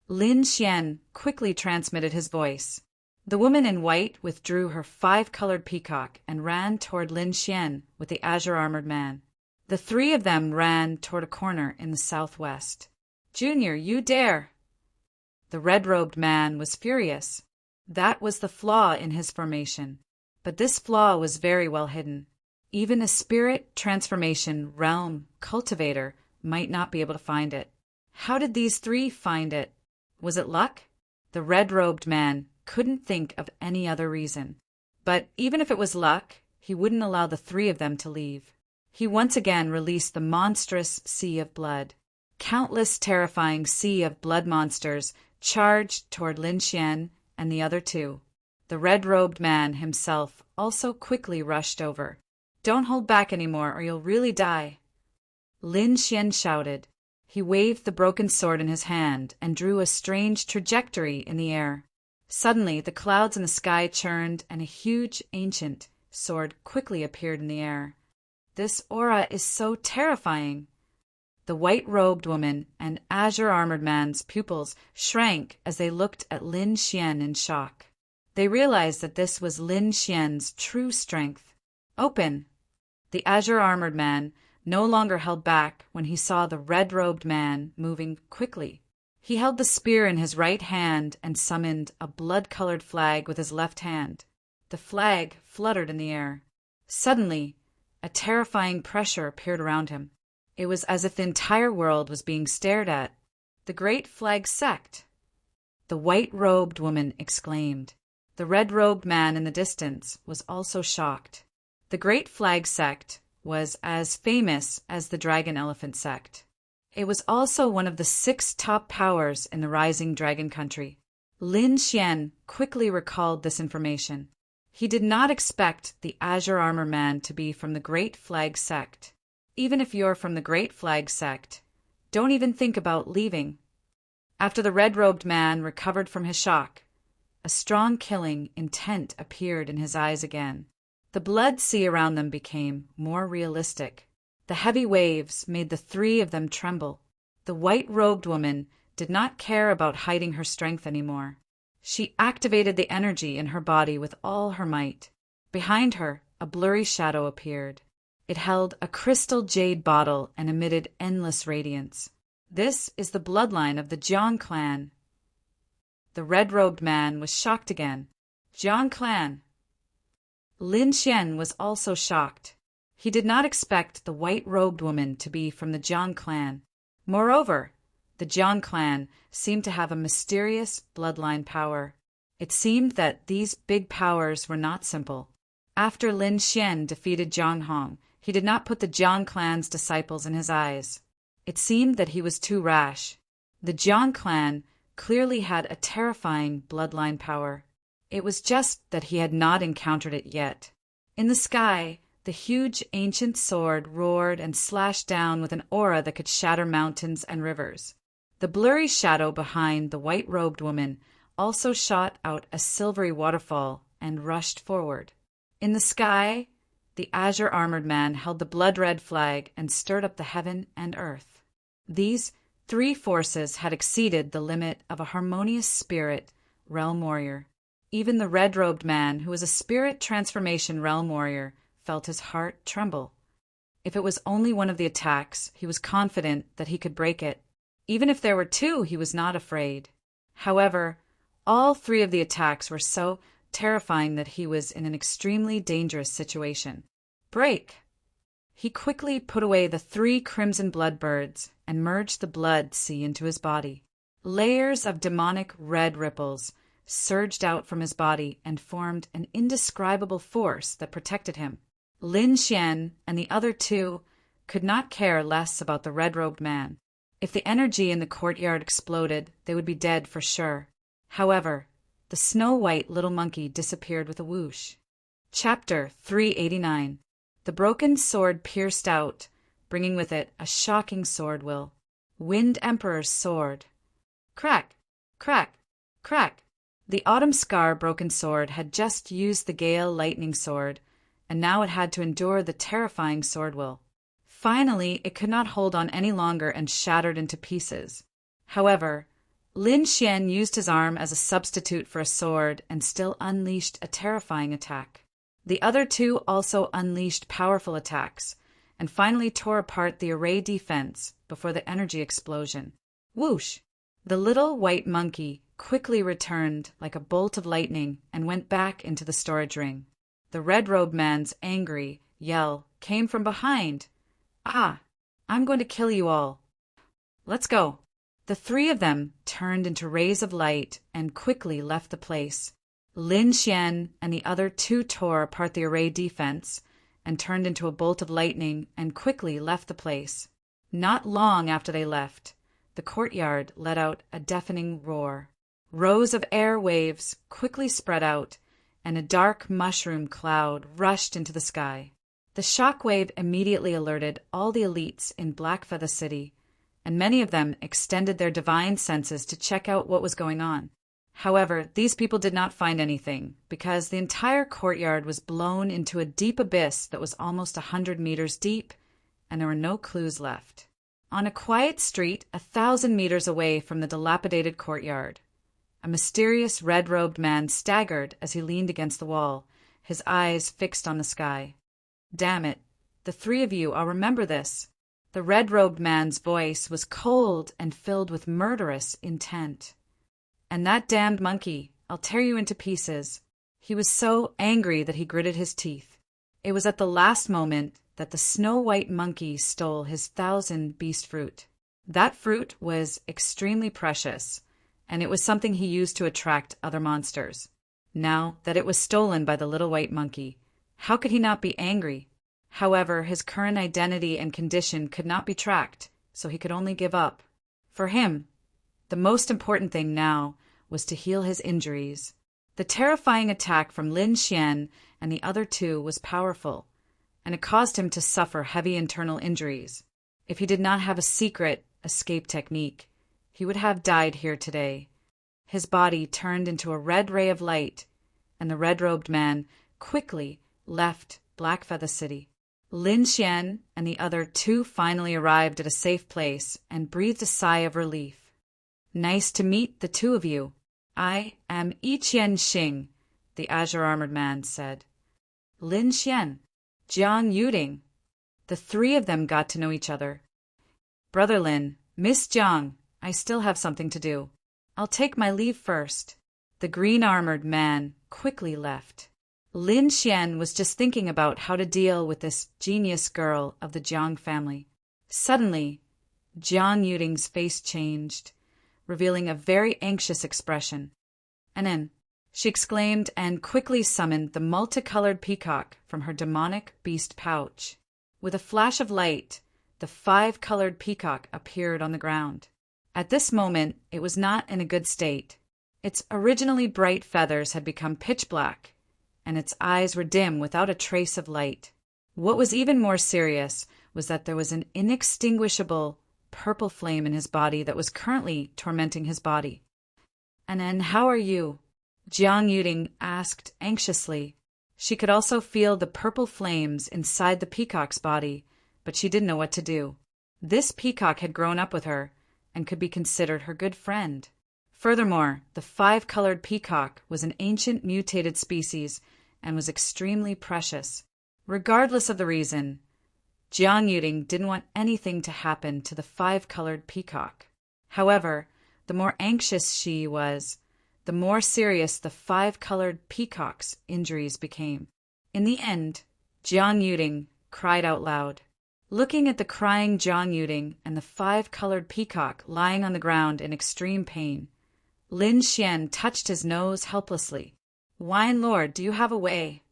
Lin Xian quickly transmitted his voice. The woman in white withdrew her five-colored peacock and ran toward Lin Xian with the azure-armored man. The three of them ran toward a corner in the southwest. "Junior, you dare!" The red-robed man was furious. That was the flaw in his formation. But this flaw was very well hidden. Even a spirit transformation realm cultivator might not be able to find it. How did these three find it? Was it luck? The red-robed man couldn't think of any other reason. But even if it was luck, he wouldn't allow the three of them to leave. He once again released the monstrous sea of blood. Countless terrifying sea of blood monsters charged toward Lin Xian and the other two. The red-robed man himself also quickly rushed over. "Don't hold back anymore or you'll really die." Lin Xian shouted. He waved the broken sword in his hand and drew a strange trajectory in the air. Suddenly, the clouds in the sky churned and a huge ancient sword quickly appeared in the air. This aura is so terrifying. The white-robed woman and azure-armored man's pupils shrank as they looked at Lin Xian in shock. They realized that this was Lin Xian's true strength. "Open!" The azure-armored man no longer held back when he saw the red-robed man moving quickly. He held the spear in his right hand and summoned a blood-colored flag with his left hand. The flag fluttered in the air. Suddenly, a terrifying pressure appeared around him. It was as if the entire world was being stared at. "The Great Flag Sect!" The white-robed woman exclaimed. The red-robed man in the distance was also shocked. The Great Flag Sect was as famous as the Dragon Elephant Sect. It was also one of the 6 top powers in the rising dragon country. Lin Xian quickly recalled this information. He did not expect the Azure Armor Man to be from the Great Flag Sect. Even if you're from the Great Flag Sect, don't even think about leaving. After the red-robed man recovered from his shock, a strong killing intent appeared in his eyes again. The blood sea around them became more realistic. The heavy waves made the three of them tremble. The white-robed woman did not care about hiding her strength anymore. She activated the energy in her body with all her might. Behind her, a blurry shadow appeared. It held a crystal jade bottle and emitted endless radiance. This is the bloodline of the Jiang clan. The red-robed man was shocked again. Jiang clan. Lin Xian was also shocked. He did not expect the white-robed woman to be from the Jiang clan. Moreover, the Jiang clan seemed to have a mysterious bloodline power. It seemed that these big powers were not simple. After Lin Xian defeated Jiang Hong, he did not put the Jiang clan's disciples in his eyes. It seemed that he was too rash. The Jiang clan clearly had a terrifying bloodline power. It was just that he had not encountered it yet. In the sky, the huge ancient sword roared and slashed down with an aura that could shatter mountains and rivers. The blurry shadow behind the white-robed woman also shot out a silvery waterfall and rushed forward. In the sky, the azure-armored man held the blood-red flag and stirred up the heaven and earth. These three forces had exceeded the limit of a harmonious spirit realm warrior. Even the red-robed man, who was a spirit transformation realm warrior, felt his heart tremble. If it was only one of the attacks, he was confident that he could break it. Even if there were two, he was not afraid. However, all three of the attacks were so terrifying that he was in an extremely dangerous situation. Break! He quickly put away the three crimson blood birds and merged the blood sea into his body. Layers of demonic red ripples surged out from his body and formed an indescribable force that protected him. Lin Xian and the other two could not care less about the red-robed man. If the energy in the courtyard exploded, they would be dead for sure. However, the snow-white little monkey disappeared with a whoosh. Chapter 389. The broken sword pierced out, bringing with it a shocking sword will. Wind Emperor's sword. Crack! Crack! Crack! The Autumn Scar broken sword had just used the Gale Lightning sword, and now it had to endure the terrifying sword will. Finally, it could not hold on any longer and shattered into pieces. However, Lin Xian used his arm as a substitute for a sword and still unleashed a terrifying attack. The other two also unleashed powerful attacks, and finally tore apart the array defense before the energy explosion. Whoosh! The little white monkey quickly returned like a bolt of lightning and went back into the storage ring. The red-robed man's angry yell came from behind. Ah! I'm going to kill you all. Let's go. The three of them turned into rays of light and quickly left the place. Lin Xian and the other two tore apart the array defense and turned into a bolt of lightning and quickly left the place. Not long after they left, the courtyard let out a deafening roar. Rows of air waves quickly spread out, and a dark mushroom cloud rushed into the sky. The shock wave immediately alerted all the elites in Blackfeather City, and many of them extended their divine senses to check out what was going on. However, these people did not find anything, because the entire courtyard was blown into a deep abyss that was almost 100 meters deep, and there were no clues left. On a quiet street 1,000 meters away from the dilapidated courtyard, a mysterious red-robed man staggered as he leaned against the wall, his eyes fixed on the sky. Damn it, the three of you, I'll remember this. The red-robed man's voice was cold and filled with murderous intent. And that damned monkey, I'll tear you into pieces. He was so angry that he gritted his teeth. It was at the last moment that the snow-white monkey stole his 1,000 beast fruit. That fruit was extremely precious, and it was something he used to attract other monsters. Now that it was stolen by the little white monkey, how could he not be angry? However, his current identity and condition could not be tracked, so he could only give up. For him, the most important thing now was to heal his injuries. The terrifying attack from Lin Xian and the other two was powerful, and it caused him to suffer heavy internal injuries. If he did not have a secret escape technique, he he would have died here today. His body turned into a red ray of light, and the red-robed man quickly left Blackfeather City. Lin Xian and the other two finally arrived at a safe place and breathed a sigh of relief. Nice to meet the two of you. I am Yi Qian Xing, the azure-armored man said. Lin Xian, Jiang Yuding. The three of them got to know each other. Brother Lin, Miss Jiang, I still have something to do. I'll take my leave first. The green-armored man quickly left. Lin Xian was just thinking about how to deal with this genius girl of the Jiang family. Suddenly, Jiang Yuding's face changed, revealing a very anxious expression. And then, she exclaimed and quickly summoned the multicolored peacock from her demonic beast pouch. With a flash of light, the 5-colored peacock appeared on the ground. At this moment, it was not in a good state. Its originally bright feathers had become pitch black, and its eyes were dim without a trace of light. What was even more serious was that there was an inextinguishable purple flame in his body that was currently tormenting his body. And how are you? Jiang Yuding asked anxiously. She could also feel the purple flames inside the peacock's body, but she didn't know what to do. This peacock had grown up with her and could be considered her good friend. Furthermore, the 5-colored peacock was an ancient mutated species and was extremely precious. Regardless of the reason, Jiang Yuding didn't want anything to happen to the 5-colored peacock. However, the more anxious she was, the more serious the 5-colored peacock's injuries became. In the end, Jiang Yuding cried out loud. Looking at the crying Jiang Yuding and the 5-colored peacock lying on the ground in extreme pain, Lin Xian touched his nose helplessly. Wine Lord, do you have a way?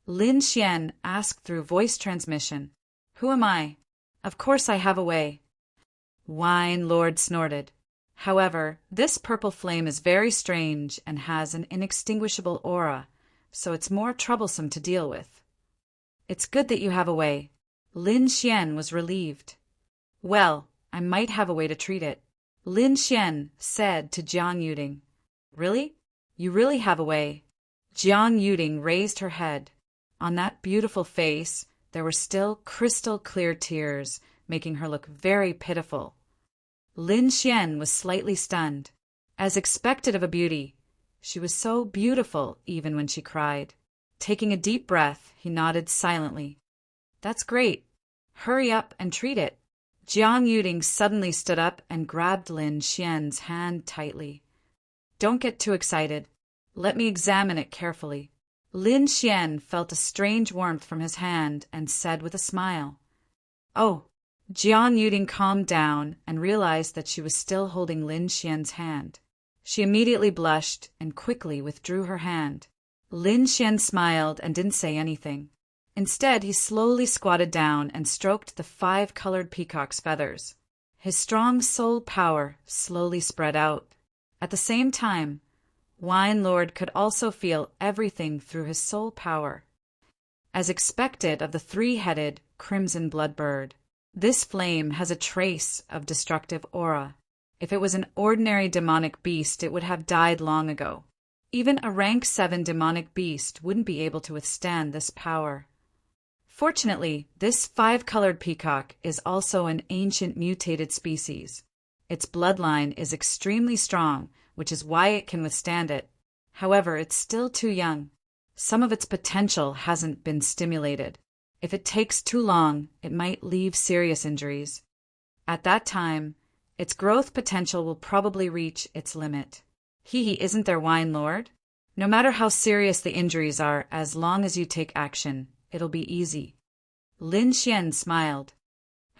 Lin Xian asked through voice transmission. Who am I? Of course I have a way. Wine Lord snorted. However, this purple flame is very strange and has an inextinguishable aura, so it's more troublesome to deal with. It's good that you have a way. Lin Xian was relieved. Well, I might have a way to treat it. Lin Xian said to Jiang Yuding. Really? You really have a way? Jiang Yuding raised her head. On that beautiful face, there were still crystal-clear tears, making her look very pitiful. Lin Xian was slightly stunned. As expected of a beauty, she was so beautiful even when she cried. Taking a deep breath, he nodded silently. That's great. Hurry up and treat it. Jiang Yuding suddenly stood up and grabbed Lin Xian's hand tightly. Don't get too excited. Let me examine it carefully. Lin Xian felt a strange warmth from his hand and said with a smile. Oh. Jiang Yuding calmed down and realized that she was still holding Lin Xian's hand. She immediately blushed and quickly withdrew her hand. Lin Xian smiled and didn't say anything. Instead, he slowly squatted down and stroked the 5-colored peacock's feathers. His strong soul power slowly spread out. At the same time, Wine Lord could also feel everything through his soul power. As expected of the 3-headed crimson blood bird, this flame has a trace of destructive aura. If it was an ordinary demonic beast, it would have died long ago. Even a rank 7 demonic beast wouldn't be able to withstand this power. Fortunately, this 5-colored peacock is also an ancient mutated species. Its bloodline is extremely strong, which is why it can withstand it. However, it's still too young. Some of its potential hasn't been stimulated. If it takes too long, it might leave serious injuries. At that time, its growth potential will probably reach its limit. Isn't there, Wine Lord? No matter how serious the injuries are, as long as you take action, it'll be easy. Lin Xian smiled.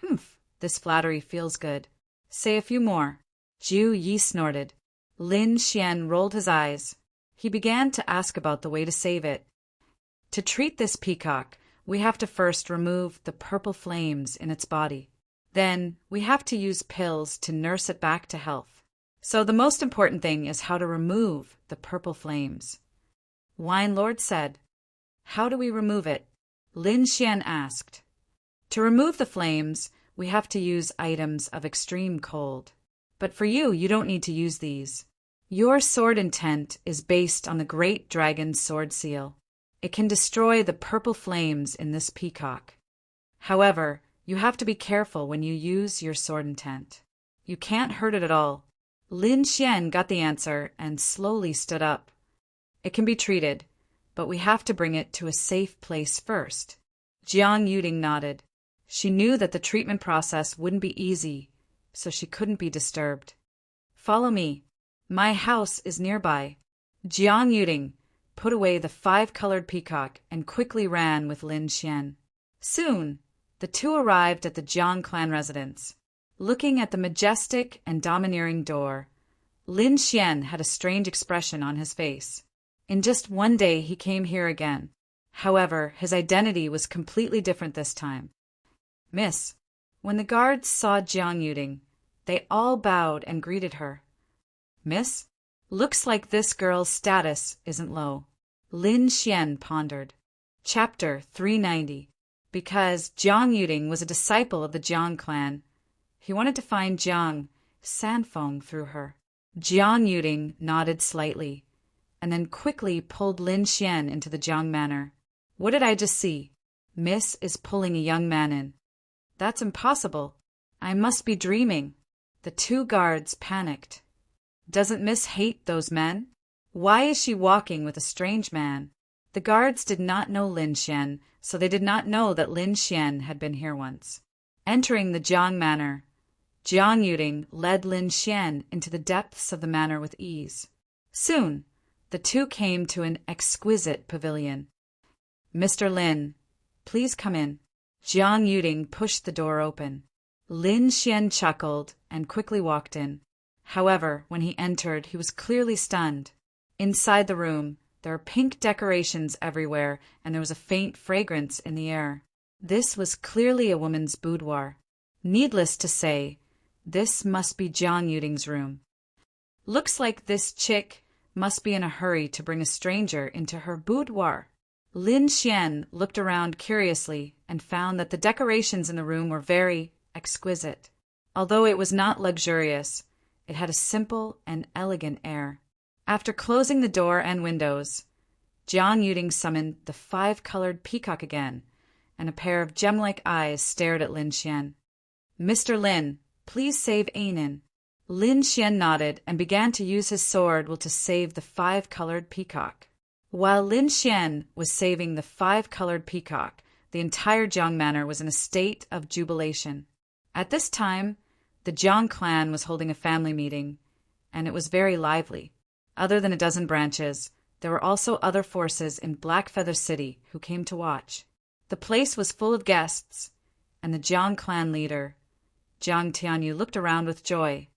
Humph, this flattery feels good. Say a few more. Jiu Yi snorted. Lin Xian rolled his eyes. He began to ask about the way to save it. To treat this peacock, we have to first remove the purple flames in its body. Then, we have to use pills to nurse it back to health. So the most important thing is how to remove the purple flames. Wine Lord said. How do we remove it? Lin Xian asked. To remove the flames, we have to use items of extreme cold. But for you, you don't need to use these. Your sword intent is based on the great dragon's sword seal. It can destroy the purple flames in this peacock. However, you have to be careful when you use your sword intent. You can't hurt it at all. Lin Xian got the answer and slowly stood up. It can be treated, but we have to bring it to a safe place first. Jiang Yuding nodded. She knew that the treatment process wouldn't be easy, so she couldn't be disturbed. Follow me. My house is nearby. Jiang Yuding put away the 5-colored peacock and quickly ran with Lin Xian. Soon, the two arrived at the Jiang clan residence. Looking at the majestic and domineering door, Lin Xian had a strange expression on his face. In just one day he came here again. However, his identity was completely different this time. Miss. When the guards saw Jiang Yuding, they all bowed and greeted her. Miss? Looks like this girl's status isn't low. Lin Xian pondered. Chapter 390. Because Jiang Yuding was a disciple of the Jiang clan, he wanted to find Jiang Sanfeng through her. Jiang Yuding nodded slightly, and then quickly pulled Lin Xian into the Jiang manor. What did I just see? Miss is pulling a young man in. That's impossible. I must be dreaming. The two guards panicked. Doesn't Miss hate those men? Why is she walking with a strange man? The guards did not know Lin Xian, so they did not know that Lin Xian had been here once. Entering the Jiang manor, Jiang Yuding led Lin Xian into the depths of the manor with ease. Soon, the two came to an exquisite pavilion. Mr. Lin, please come in. Jiang Yuding pushed the door open. Lin Xian chuckled and quickly walked in. However, when he entered, he was clearly stunned. Inside the room, there were pink decorations everywhere, and there was a faint fragrance in the air. This was clearly a woman's boudoir. Needless to say, this must be Jiang Yuding's room. Looks like this chick must be in a hurry to bring a stranger into her boudoir. Lin Xian looked around curiously and found that the decorations in the room were very exquisite. Although it was not luxurious, it had a simple and elegant air. After closing the door and windows, Jiang Yuding summoned the 5-colored peacock again, and a pair of gem-like eyes stared at Lin Xian. Mr. Lin, please save Ainin. Lin Xian nodded and began to use his sword to save the 5-colored peacock. While Lin Xian was saving the 5-colored peacock, the entire Jiang manor was in a state of jubilation. At this time, the Jiang clan was holding a family meeting, and it was very lively. Other than a dozen branches, there were also other forces in Blackfeather City who came to watch. The place was full of guests, and the Jiang clan leader, Jiang Tianyu, looked around with joy.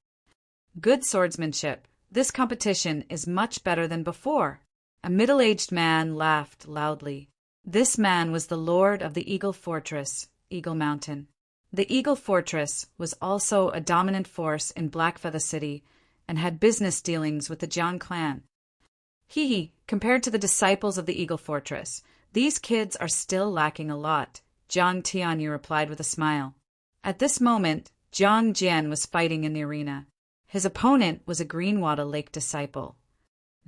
Good swordsmanship. This competition is much better than before. A middle-aged man laughed loudly. This man was the lord of the Eagle Fortress, Eagle Mountain. The Eagle Fortress was also a dominant force in Blackfeather City and had business dealings with the Jiang clan. Compared to the disciples of the Eagle Fortress, these kids are still lacking a lot, Jiang Tianyu replied with a smile. At this moment, Jiang Jian was fighting in the arena. His opponent was a Greenwater Lake disciple.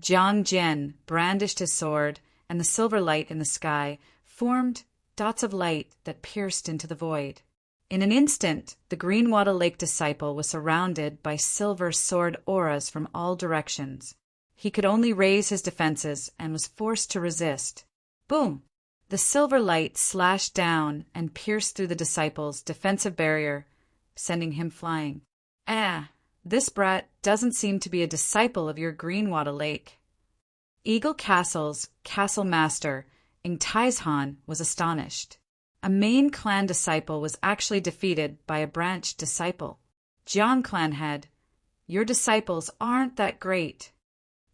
Jiang Jian brandished his sword, and the silver light in the sky formed dots of light that pierced into the void. In an instant, the Greenwater Lake disciple was surrounded by silver sword auras from all directions. He could only raise his defenses and was forced to resist. Boom! The silver light slashed down and pierced through the disciple's defensive barrier, sending him flying. This brat doesn't seem to be a disciple of your Greenwater Lake. Eagle Castle's castle master, Ingtaishan, was astonished. A main clan disciple was actually defeated by a branch disciple. Jiang clan head, your disciples aren't that great.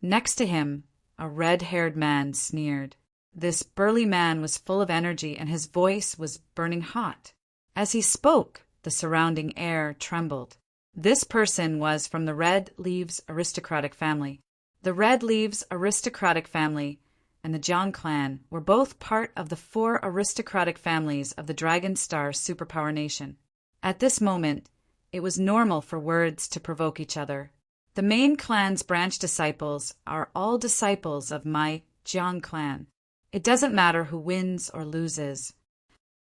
Next to him, a red-haired man sneered. This burly man was full of energy and his voice was burning hot. As he spoke, the surrounding air trembled. This person was from the Red Leaves aristocratic family. The Red Leaves aristocratic family and the Jiang clan were both part of the 4 aristocratic families of the Dragon Star superpower nation. At this moment, It was normal for words to provoke each other. The main clan's branch disciples are all disciples of my Jiang clan. It doesn't matter who wins or loses.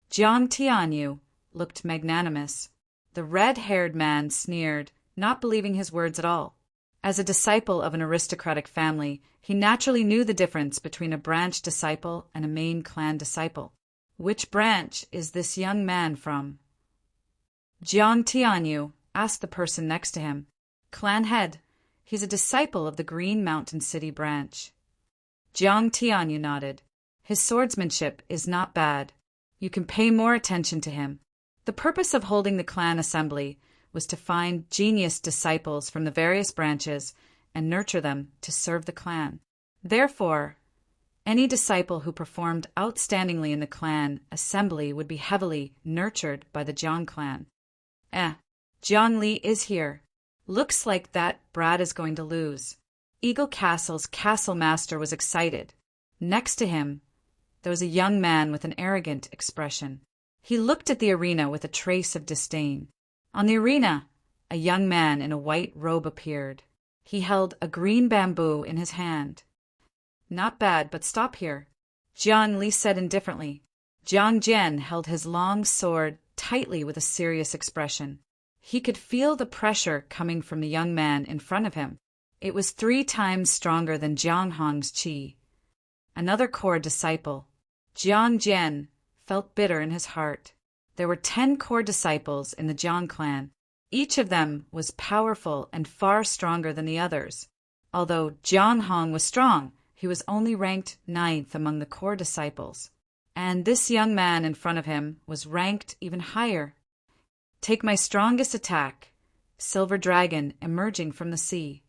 Jiang Tianyu looked magnanimous. The red-haired man sneered, not believing his words at all. As a disciple of an aristocratic family, he naturally knew the difference between a branch disciple and a main clan disciple. Which branch is this young man from? Jiang Tianyu asked the person next to him. Clan head. He's a disciple of the Green Mountain City branch. Jiang Tianyu nodded. His swordsmanship is not bad. You can pay more attention to him. The purpose of holding the clan assembly was to find genius disciples from the various branches and nurture them to serve the clan. Therefore, any disciple who performed outstandingly in the clan assembly would be heavily nurtured by the Jiang clan. Jiang Li is here. Looks like that brat is going to lose. Eagle Castle's castle master was excited. Next to him, there was a young man with an arrogant expression. He looked at the arena with a trace of disdain. On the arena, a young man in a white robe appeared. He held a green bamboo in his hand. Not bad, but stop here, Jiang Li said indifferently. Jiang Jian held his long sword tightly with a serious expression. He could feel the pressure coming from the young man in front of him. It was 3 times stronger than Jiang Hong's qi. Another core disciple, Jiang Jian, felt bitter in his heart. There were 10 core disciples in the Jiang clan. Each of them was powerful and far stronger than the others. Although Jiang Hong was strong, he was only ranked 9th among the core disciples. And this young man in front of him was ranked even higher. Take my strongest attack, Silver Dragon emerging from the sea.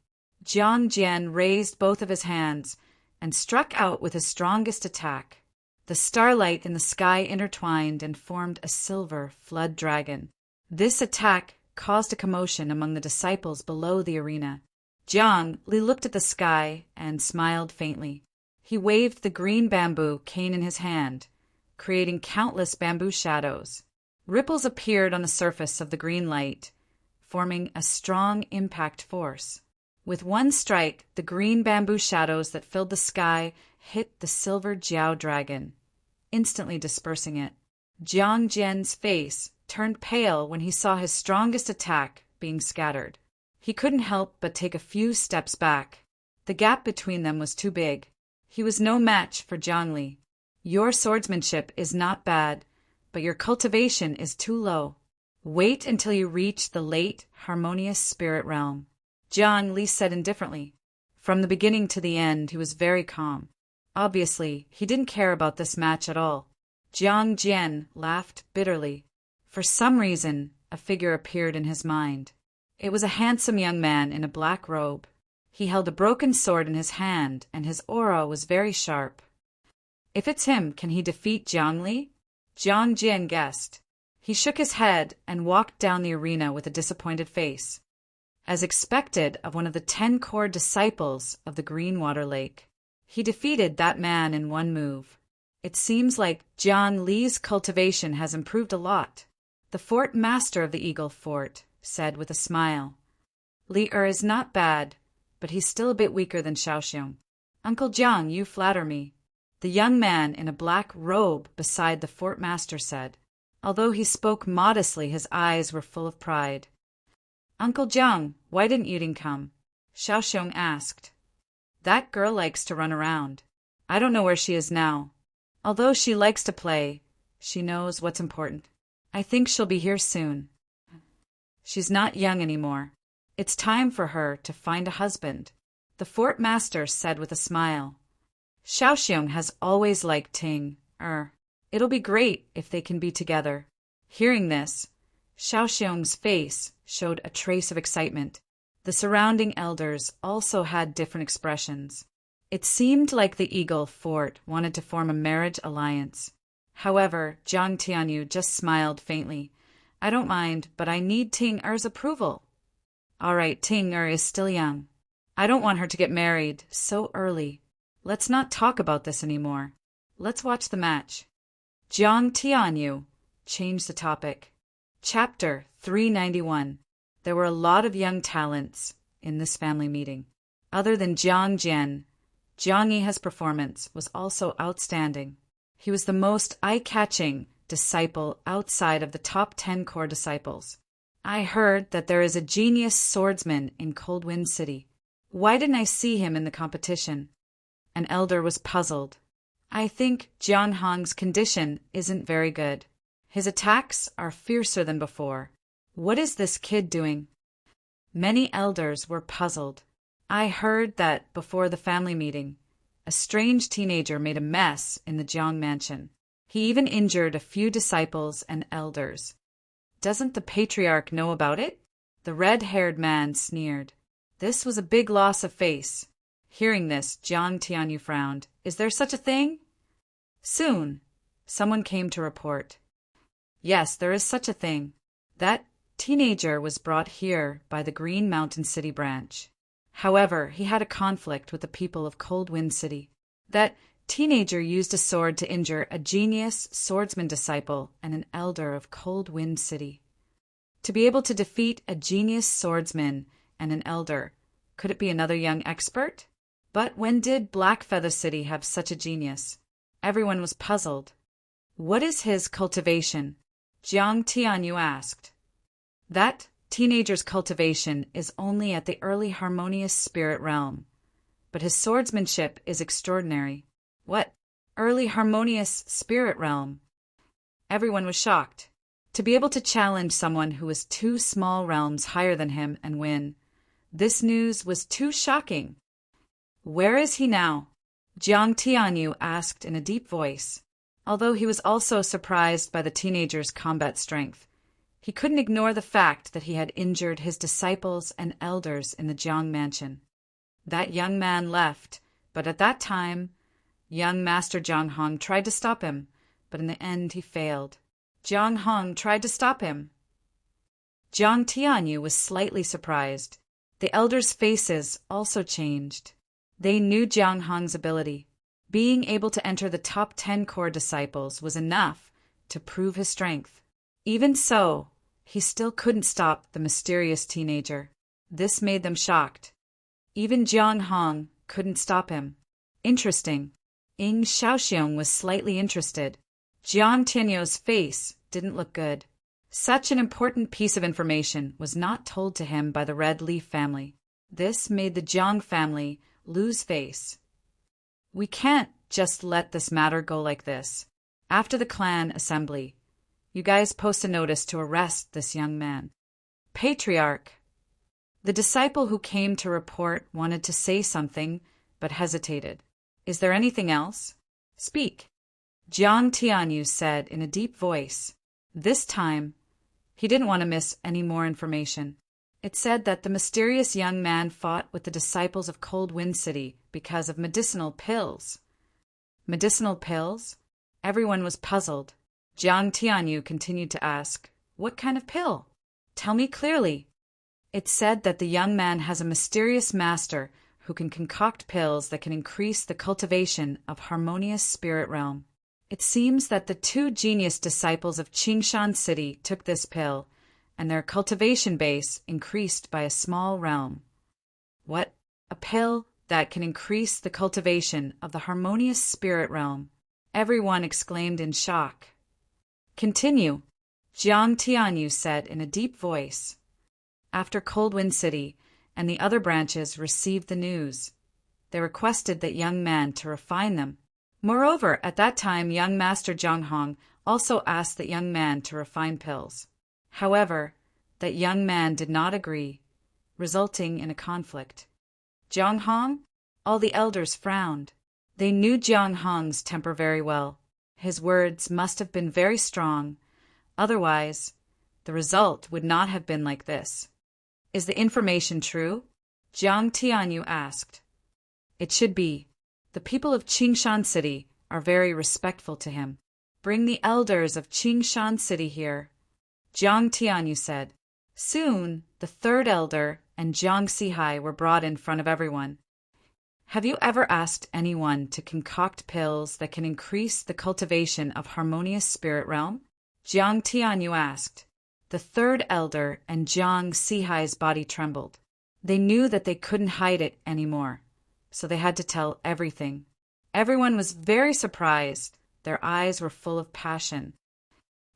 Jiang Jian raised both of his hands and struck out with his strongest attack. The starlight in the sky intertwined and formed a silver flood dragon. This attack caused a commotion among the disciples below the arena. Jiang Li looked at the sky and smiled faintly. He waved the green bamboo cane in his hand, creating countless bamboo shadows. Ripples appeared on the surface of the green light, forming a strong impact force. With one strike, the green bamboo shadows that filled the sky hit the silver Jiao dragon, instantly dispersing it. Jiang Jian's face turned pale when he saw his strongest attack being scattered. He couldn't help but take a few steps back. The gap between them was too big. He was no match for Jiang Li. Your swordsmanship is not bad, but your cultivation is too low. Wait until you reach the late, harmonious spirit realm, Jiang Li said indifferently. From the beginning to the end, he was very calm. Obviously, he didn't care about this match at all. Jiang Jian laughed bitterly. For some reason, a figure appeared in his mind. It was a handsome young man in a black robe. He held a broken sword in his hand, and his aura was very sharp. If it's him, can he defeat Jiang Li? Jiang Jian guessed. He shook his head and walked down the arena with a disappointed face. As expected of one of the 10 core disciples of the Greenwater Lake, he defeated that man in one move. It seems like Jiang Li's cultivation has improved a lot. The fort master of the Eagle Fort said with a smile. Li is not bad, but he's still a bit weaker than Xiaoxiong. Uncle Jiang, you flatter me, the young man in a black robe beside the fort master said. Although he spoke modestly, his eyes were full of pride. Uncle Jiang, why didn't you come? Xiaoxiong asked. That girl likes to run around. I don't know where she is now. Although she likes to play, she knows what's important. I think she'll be here soon. She's not young anymore. It's time for her to find a husband, the fort master said with a smile. Xiaoxiong has always liked Ting. It'll be great if they can be together. Hearing this, Xiaoxiong's face showed a trace of excitement. The surrounding elders also had different expressions. It seemed like the Eagle Fort wanted to form a marriage alliance. However, Jiang Tianyu just smiled faintly. I don't mind, but I need Ting Er's approval. All right, Ting Er is still young. I don't want her to get married so early. Let's not talk about this anymore. Let's watch the match. Jiang Tianyu changed the topic. Chapter 391. There were a lot of young talents in this family meeting. Other than Jiang Jian, Jiang Yihe's performance was also outstanding. He was the most eye-catching disciple outside of the top 10 core disciples. I heard that there is a genius swordsman in Cold Wind City. Why didn't I see him in the competition? An elder was puzzled. I think Jiang Hong's condition isn't very good. His attacks are fiercer than before. What is this kid doing? Many elders were puzzled. I heard that before the family meeting, a strange teenager made a mess in the Jiang mansion. He even injured a few disciples and elders. Doesn't the patriarch know about it? The red-haired man sneered. This was a big loss of face. Hearing this, Jiang Tianyu frowned. Is there such a thing? Soon, someone came to report. Yes, there is such a thing. That teenager was brought here by the Green Mountain City branch. However, he had a conflict with the people of Cold Wind City. That teenager used a sword to injure a genius swordsman disciple and an elder of Cold Wind City. To be able to defeat a genius swordsman and an elder, could it be another young expert? But when did Blackfeather City have such a genius? Everyone was puzzled. What is his cultivation? Jiang Tianyu asked. That teenager's cultivation is only at the early harmonious spirit realm, but his swordsmanship is extraordinary. What? Early harmonious spirit realm? Everyone was shocked. To be able to challenge someone who was 2 small realms higher than him and win, this news was too shocking. Where is he now? Jiang Tianyu asked in a deep voice. Although he was also surprised by the teenager's combat strength, he couldn't ignore the fact that he had injured his disciples and elders in the Jiang mansion. That young man left, but at that time, young Master Jiang Hong tried to stop him, but in the end he failed. Jiang Hong tried to stop him. Jiang Tianyu was slightly surprised. The elders' faces also changed. They knew Jiang Hong's ability. Being able to enter the top 10 core disciples was enough to prove his strength. Even so, he still couldn't stop the mysterious teenager. This made them shocked. Even Jiang Hong couldn't stop him. Interesting. Ying Shaoxiong was slightly interested. Jiang Tianyu's face didn't look good. Such an important piece of information was not told to him by the Red Leaf family. This made the Jiang family lose face. We can't just let this matter go like this. After the clan assembly, you guys post a notice to arrest this young man. Patriarch. The disciple who came to report wanted to say something, but hesitated. Is there anything else? Speak. Jiang Tianyu said in a deep voice. This time, he didn't want to miss any more information. It said that the mysterious young man fought with the disciples of Cold Wind City because of medicinal pills. Medicinal pills? Everyone was puzzled. Jiang Tianyu continued to ask, What kind of pill? Tell me clearly. It said that the young man has a mysterious master who can concoct pills that can increase the cultivation of harmonious spirit realm. It seems that the 2 genius disciples of Qingshan City took this pill, and their cultivation base increased by a small realm. What? A pill that can increase the cultivation of the harmonious spirit realm? Everyone exclaimed in shock. Continue, Jiang Tianyu said in a deep voice. After Cold Wind City and the other branches received the news, they requested that young man to refine them. Moreover, at that time, young Master Jiang Hong also asked that young man to refine pills. However, that young man did not agree, resulting in a conflict. Jiang Hong? All the elders frowned. They knew Jiang Hong's temper very well. His words must have been very strong. Otherwise, the result would not have been like this. Is the information true? Jiang Tianyu asked. It should be. The people of Qingshan City are very respectful to him. Bring the elders of Qingshan City here. Jiang Tianyu said. Soon, the 3rd elder and Jiang Sihai were brought in front of everyone. Have you ever asked anyone to concoct pills that can increase the cultivation of harmonious spirit realm? Jiang Tianyu asked. The third elder and Jiang Sihai's body trembled. They knew that they couldn't hide it anymore, so they had to tell everything. Everyone was very surprised. Their eyes were full of passion.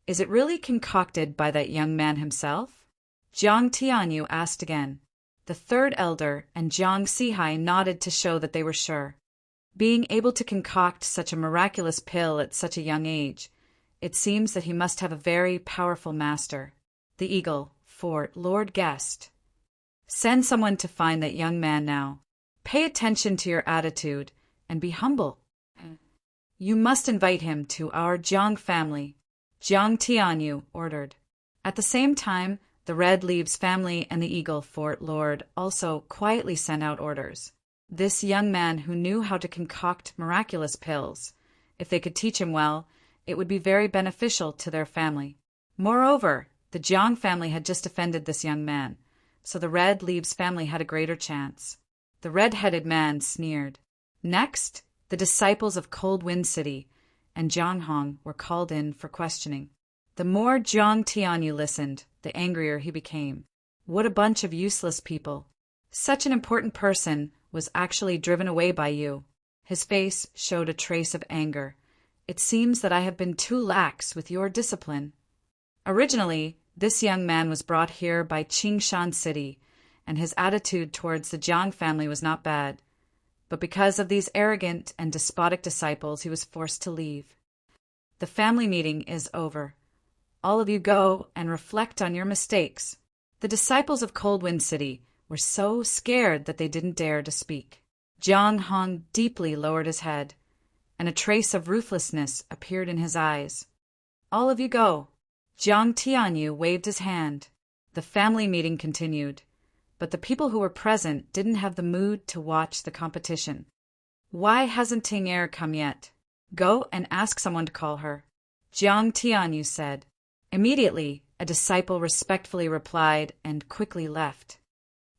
Is it really concocted by that young man himself? Jiang Tianyu asked again. The third elder and Jiang Sihai nodded to show that they were sure. Being able to concoct such a miraculous pill at such a young age, it seems that he must have a very powerful master. The Eagle, Fort, Lord Guest. Send someone to find that young man now. Pay attention to your attitude and be humble. You must invite him to our Jiang family, Jiang Tianyu ordered. At the same time, the Red Leaves family and the Eagle Fort Lord also quietly sent out orders. This young man who knew how to concoct miraculous pills, if they could teach him well, it would be very beneficial to their family. Moreover, the Jiang family had just offended this young man, so the Red Leaves family had a greater chance. The red-headed man sneered. Next, the disciples of Cold Wind City and Jiang Hong were called in for questioning. The more Jiang Tianyu listened, the angrier he became. What a bunch of useless people. Such an important person was actually driven away by you. His face showed a trace of anger. It seems that I have been too lax with your discipline. Originally, this young man was brought here by Qingshan City, and his attitude towards the Jiang family was not bad. But because of these arrogant and despotic disciples, he was forced to leave. The family meeting is over. All of you go and reflect on your mistakes. The disciples of Cold Wind City were so scared that they didn't dare to speak. Jiang Hong deeply lowered his head, and a trace of ruthlessness appeared in his eyes. All of you go. Jiang Tianyu waved his hand. The family meeting continued, but the people who were present didn't have the mood to watch the competition. Why hasn't Ting Er come yet? Go and ask someone to call her, Jiang Tianyu said. Immediately, a disciple respectfully replied and quickly left.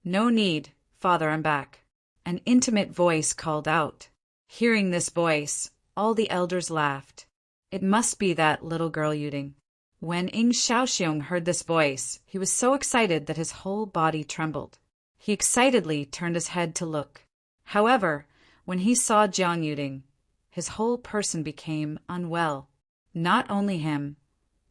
No need, Father, I'm back. An intimate voice called out. Hearing this voice, all the elders laughed. It must be that little girl Yuding. When Ing Shaoxiong heard this voice, he was so excited that his whole body trembled. He excitedly turned his head to look. However, when he saw Jiang Yuding, his whole person became unwell. Not only him,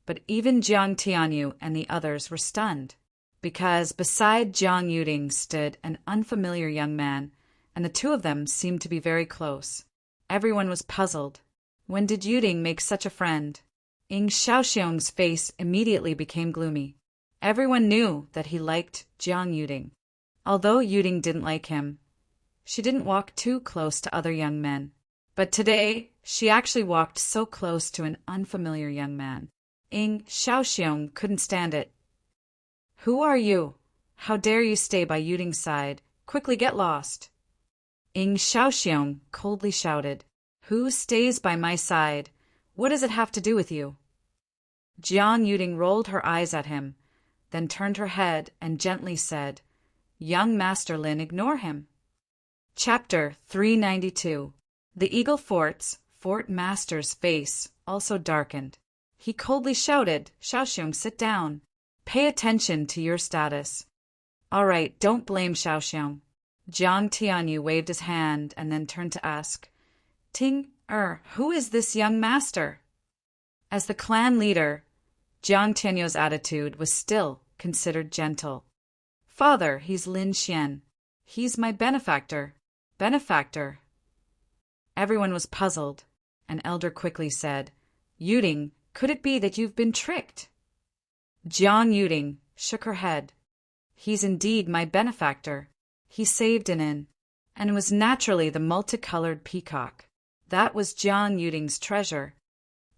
but even Jiang Tianyu and the others were stunned, because beside Jiang Yuding stood an unfamiliar young man, and the two of them seemed to be very close. Everyone was puzzled. When did Yuding make such a friend? Ing Shaoxiong's face immediately became gloomy. Everyone knew that he liked Jiang Yuding. Although Yuding didn't like him, she didn't walk too close to other young men. But today, she actually walked so close to an unfamiliar young man. Ing Shaoxiong couldn't stand it. Who are you? How dare you stay by Yuding's side? Quickly get lost. Ing Shaoxiong coldly shouted. Who stays by my side? What does it have to do with you? Jiang Yuding rolled her eyes at him, then turned her head and gently said, Young Master Lin, ignore him. Chapter 392. The Eagle Fort Master's face also darkened. He coldly shouted, Shaoxiong, sit down. Pay attention to your status. All right, don't blame Shaoxiong. Jiang Tianyu waved his hand and then turned to ask, Ting Er, who is this young master? As the clan leader, Jiang Tianyu's attitude was still considered gentle. Father, he's Lin Xian. He's my benefactor. Benefactor? Everyone was puzzled. An elder quickly said, Yuding, could it be that you've been tricked? Jiang Yuding shook her head. He's indeed my benefactor. He saved an inn, and was naturally the multicolored peacock. That was Jiang Yuding's treasure,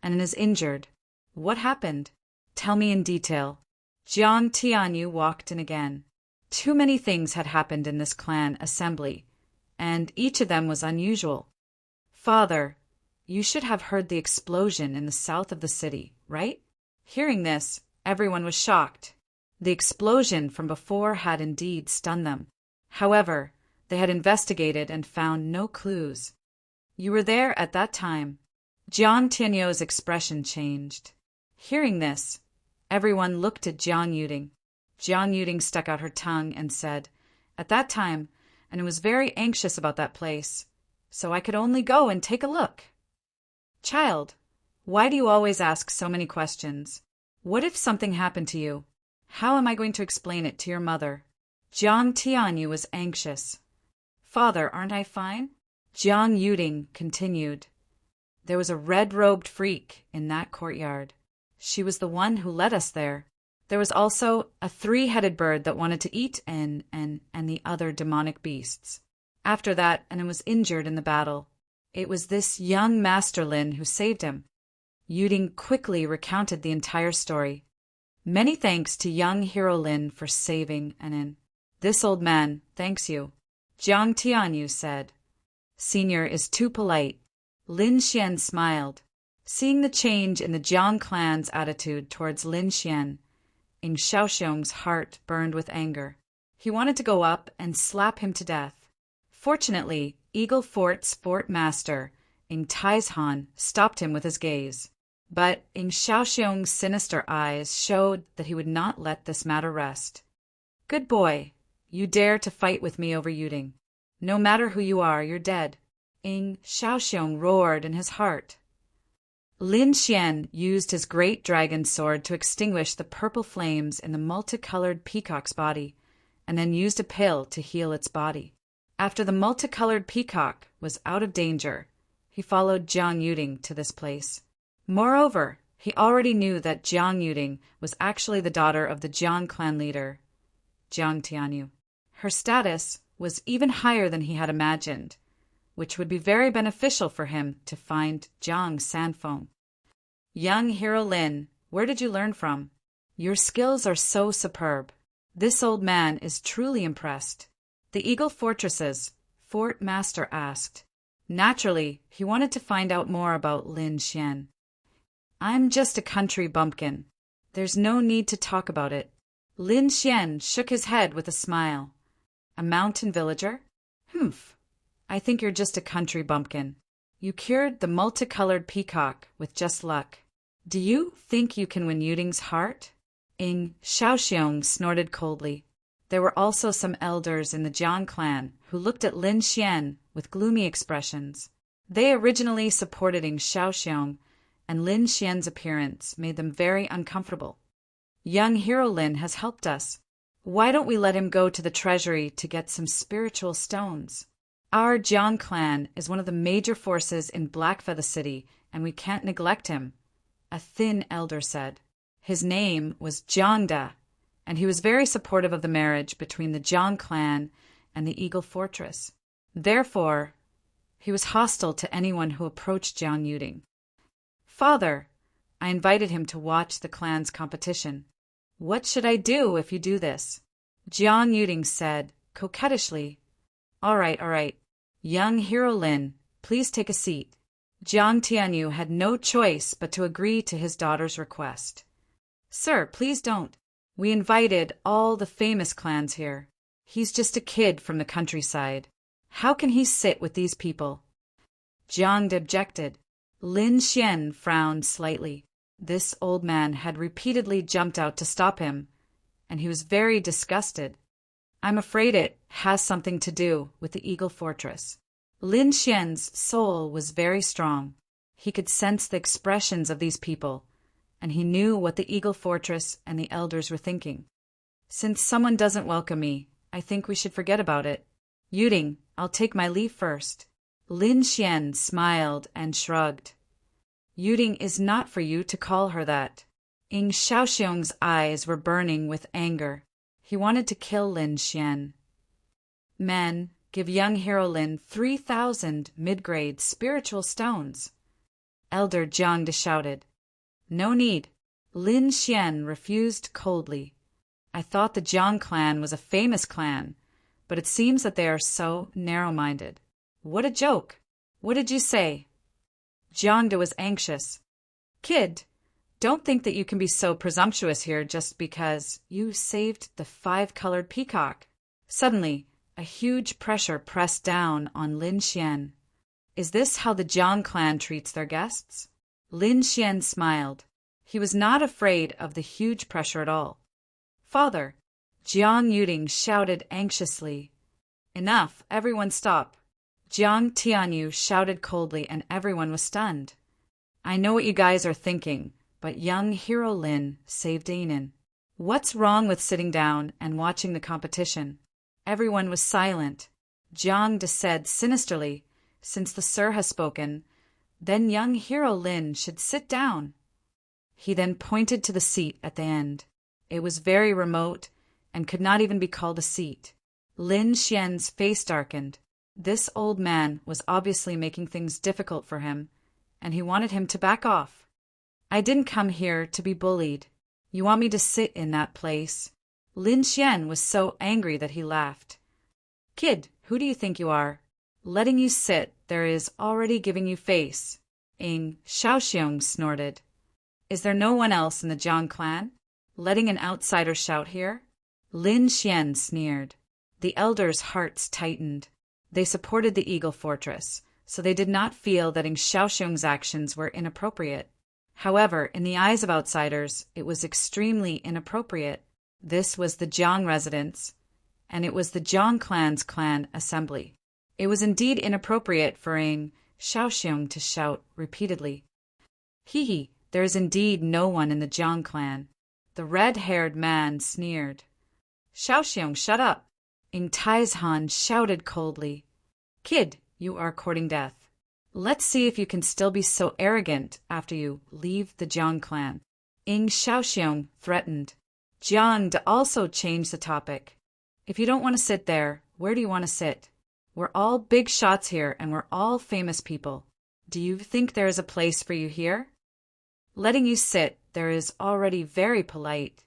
and is injured. What happened? Tell me in detail. Jiang Tianyu walked in again. Too many things had happened in this clan assembly, and each of them was unusual. Father, you should have heard the explosion in the south of the city, right? Hearing this, everyone was shocked. The explosion from before had indeed stunned them. However, they had investigated and found no clues. You were there at that time. Jiang Tianyu's expression changed. Hearing this, Everyone looked at Jiang Yuding. Jiang Yuding stuck out her tongue and said, "At that time, and I was very anxious about that place, so I could only go and take a look." "Child, why do you always ask so many questions? What if something happened to you? How am I going to explain it to your mother?" Jiang Tianyu was anxious. "Father, aren't I fine?" Jiang Yuding continued. "There was a red-robed freak in that courtyard. She was the one who led us there. There was also a three-headed bird that wanted to eat and the other demonic beasts. After that, and was injured in the battle. It was this young Master Lin who saved him." Yuding quickly recounted the entire story. "Many thanks to young hero Lin for saving Anin. This old man thanks you," Jiang Tianyu said. "Senior is too polite." Lin Xian smiled. Seeing the change in the Jiang clan's attitude towards Lin Xian, Ing Xiaoxiong's heart burned with anger. He wanted to go up and slap him to death. Fortunately, Eagle Fort's fort master, Ing Taizhan, stopped him with his gaze. But Ing Xiaoxiong's sinister eyes showed that he would not let this matter rest. "Good boy, you dare to fight with me over Yuding. No matter who you are, you're dead." Ing Xiaoxiong roared in his heart. Lin Xian used his great dragon sword to extinguish the purple flames in the multicolored peacock's body, and then used a pill to heal its body. After the multicolored peacock was out of danger, he followed Jiang Yuding to this place. Moreover, he already knew that Jiang Yuding was actually the daughter of the Jiang clan leader, Jiang Tianyu. Her status was even higher than he had imagined, which would be very beneficial for him to find Jiang Sanfeng. "Young hero Lin, where did you learn from? Your skills are so superb. This old man is truly impressed." The Eagle Fortress's fort master asked. Naturally, he wanted to find out more about Lin Xian. "I'm just a country bumpkin. There's no need to talk about it." Lin Xian shook his head with a smile. "A mountain villager? Humph. I think you're just a country bumpkin. You cured the multicolored peacock with just luck. Do you think you can win Yuding's heart?" Ing Xiaoxiong snorted coldly. There were also some elders in the Jiang clan who looked at Lin Xian with gloomy expressions. They originally supported Ing Xiaoxiong, and Lin Xian's appearance made them very uncomfortable. "Young hero Lin has helped us. Why don't we let him go to the treasury to get some spiritual stones? Our Jiang clan is one of the major forces in Blackfeather City, and we can't neglect him," a thin elder said. His name was Jiangda, and he was very supportive of the marriage between the Jiang clan and the Eagle Fortress. Therefore, he was hostile to anyone who approached Jiang Yuding. "Father, I invited him to watch the clan's competition. What should I do if you do this?" Jiang Yuding said, coquettishly. All right. Young hero Lin, please take a seat." Jiang Tianyu had no choice but to agree to his daughter's request. "Sir, please don't. We invited all the famous clans here. He's just a kid from the countryside. How can he sit with these people?" Jiang objected. Lin Xian frowned slightly. This old man had repeatedly jumped out to stop him, and he was very disgusted. "I'm afraid it has something to do with the Eagle Fortress." Lin Xian's soul was very strong. He could sense the expressions of these people, and he knew what the Eagle Fortress and the elders were thinking. "Since someone doesn't welcome me, I think we should forget about it. Yuding, I'll take my leave first." Lin Xian smiled and shrugged. "Yuding is not for you to call her that." Ing Xiaoxiong's eyes were burning with anger. He wanted to kill Lin Xian. "Men, give young hero Lin 3,000 mid-grade spiritual stones." Elder Jiangda shouted. "No need." Lin Xian refused coldly. "I thought the Jiang clan was a famous clan, but it seems that they are so narrow-minded." "What a joke! What did you say?" Jiangda was anxious. "Kid, don't think that you can be so presumptuous here just because you saved the five-colored peacock." Suddenly, a huge pressure pressed down on Lin Xian. "Is this how the Jiang clan treats their guests?" Lin Xian smiled. He was not afraid of the huge pressure at all. "Father!" Jiang Yuding shouted anxiously. "Enough, everyone stop!" Jiang Tianyu shouted coldly, and everyone was stunned. "I know what you guys are thinking, but young hero Lin saved Ainin. What's wrong with sitting down and watching the competition?" Everyone was silent. Jiang De said sinisterly, "Since the Sir has spoken, then young hero Lin should sit down." He then pointed to the seat at the end. It was very remote and could not even be called a seat. Lin Xian's face darkened. This old man was obviously making things difficult for him, and he wanted him to back off. "I didn't come here to be bullied. You want me to sit in that place?" Lin Xian was so angry that he laughed. "Kid, who do you think you are? Letting you sit there is already giving you face." Xiaoxiong snorted. "Is there no one else in the Jiang clan? Letting an outsider shout here?" Lin Xian sneered. The elders' hearts tightened. They supported the Eagle Fortress, so they did not feel that Xiaoxiong's actions were inappropriate. However, in the eyes of outsiders, it was extremely inappropriate. This was the Jiang residence, and it was the Jiang clan's clan assembly. It was indeed inappropriate for Xiaoxiong to shout repeatedly. "Hee, there is indeed no one in the Jiang clan." The red-haired man sneered. "Xiaoxiong, shut up!" Taizhan shouted coldly. "Kid, you are courting death. Let's see if you can still be so arrogant after you leave the Jiang clan." Xiaoxiong threatened. Jiang De also changed the topic. "If you don't want to sit there, where do you want to sit? We're all big shots here, and we're all famous people. Do you think there is a place for you here? Letting you sit there is already very polite.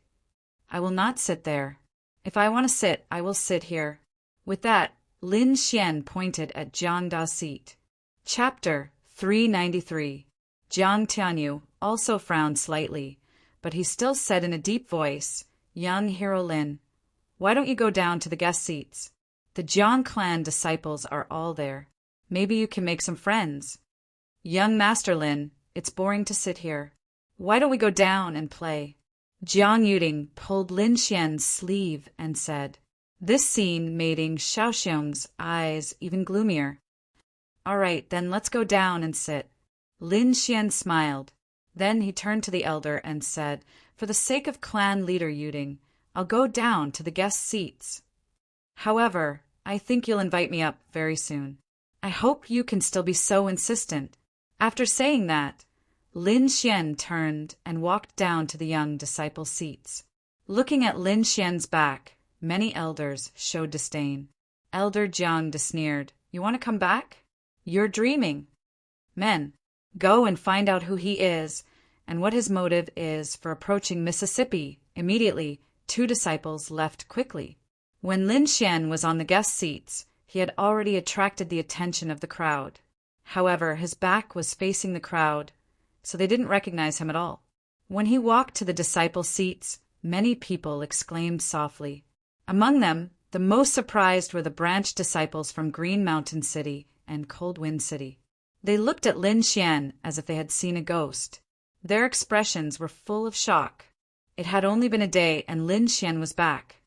I will not sit there. If I want to sit, I will sit here." With that, Lin Xian pointed at Jiang Da's seat. Chapter 393. Jiang Tianyu also frowned slightly, but he still said in a deep voice, "Young hero Lin, why don't you go down to the guest seats? The Jiang clan disciples are all there. Maybe you can make some friends. Young Master Lin, it's boring to sit here. Why don't we go down and play?" Jiang Yuding pulled Lin Xian's sleeve and said. This scene made Xiaoxiong's eyes even gloomier. "All right, then let's go down and sit." Lin Xian smiled. Then he turned to the elder and said, "For the sake of clan leader Yuding, I'll go down to the guest seats. However, I think you'll invite me up very soon. I hope you can still be so insistent." After saying that, Lin Xian turned and walked down to the young disciples' seats. Looking at Lin Xian's back, many elders showed disdain. Elder Jiang sneered, "You want to come back? You're dreaming. Men, go and find out who he is and what his motive is for approaching Mississippi." Immediately, 2 disciples left quickly. When Lin Xian was on the guest seats, he had already attracted the attention of the crowd. However, his back was facing the crowd, so they didn't recognize him at all. When he walked to the disciple seats, many people exclaimed softly. Among them, the most surprised were the branch disciples from Green Mountain City and Cold Wind City. They looked at Lin Xian as if they had seen a ghost. Their expressions were full of shock. It had only been a day and Lin Xian was back.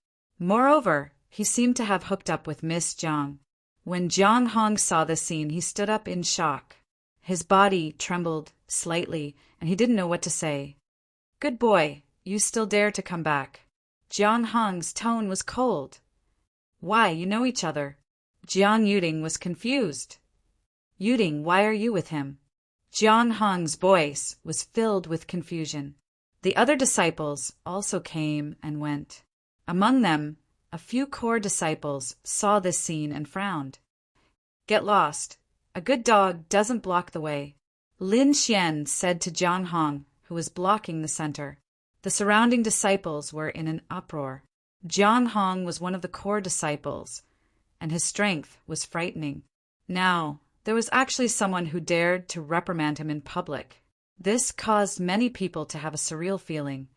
Moreover, he seemed to have hooked up with Miss Jiang. When Jiang Hong saw this scene, he stood up in shock. His body trembled slightly, and he didn't know what to say. "Good boy, you still dare to come back." Jiang Hong's tone was cold. "Why, you know each other." Jiang Yuding was confused. "Yuding, why are you with him?" Jiang Hong's voice was filled with confusion. The other disciples also came and went. Among them, a few core disciples saw this scene and frowned. "Get lost. A good dog doesn't block the way," Lin Xian said to Jiang Hong, who was blocking the center. The surrounding disciples were in an uproar. Jiang Hong was one of the core disciples, and his strength was frightening. Now, there was actually someone who dared to reprimand him in public. This caused many people to have a surreal feeling.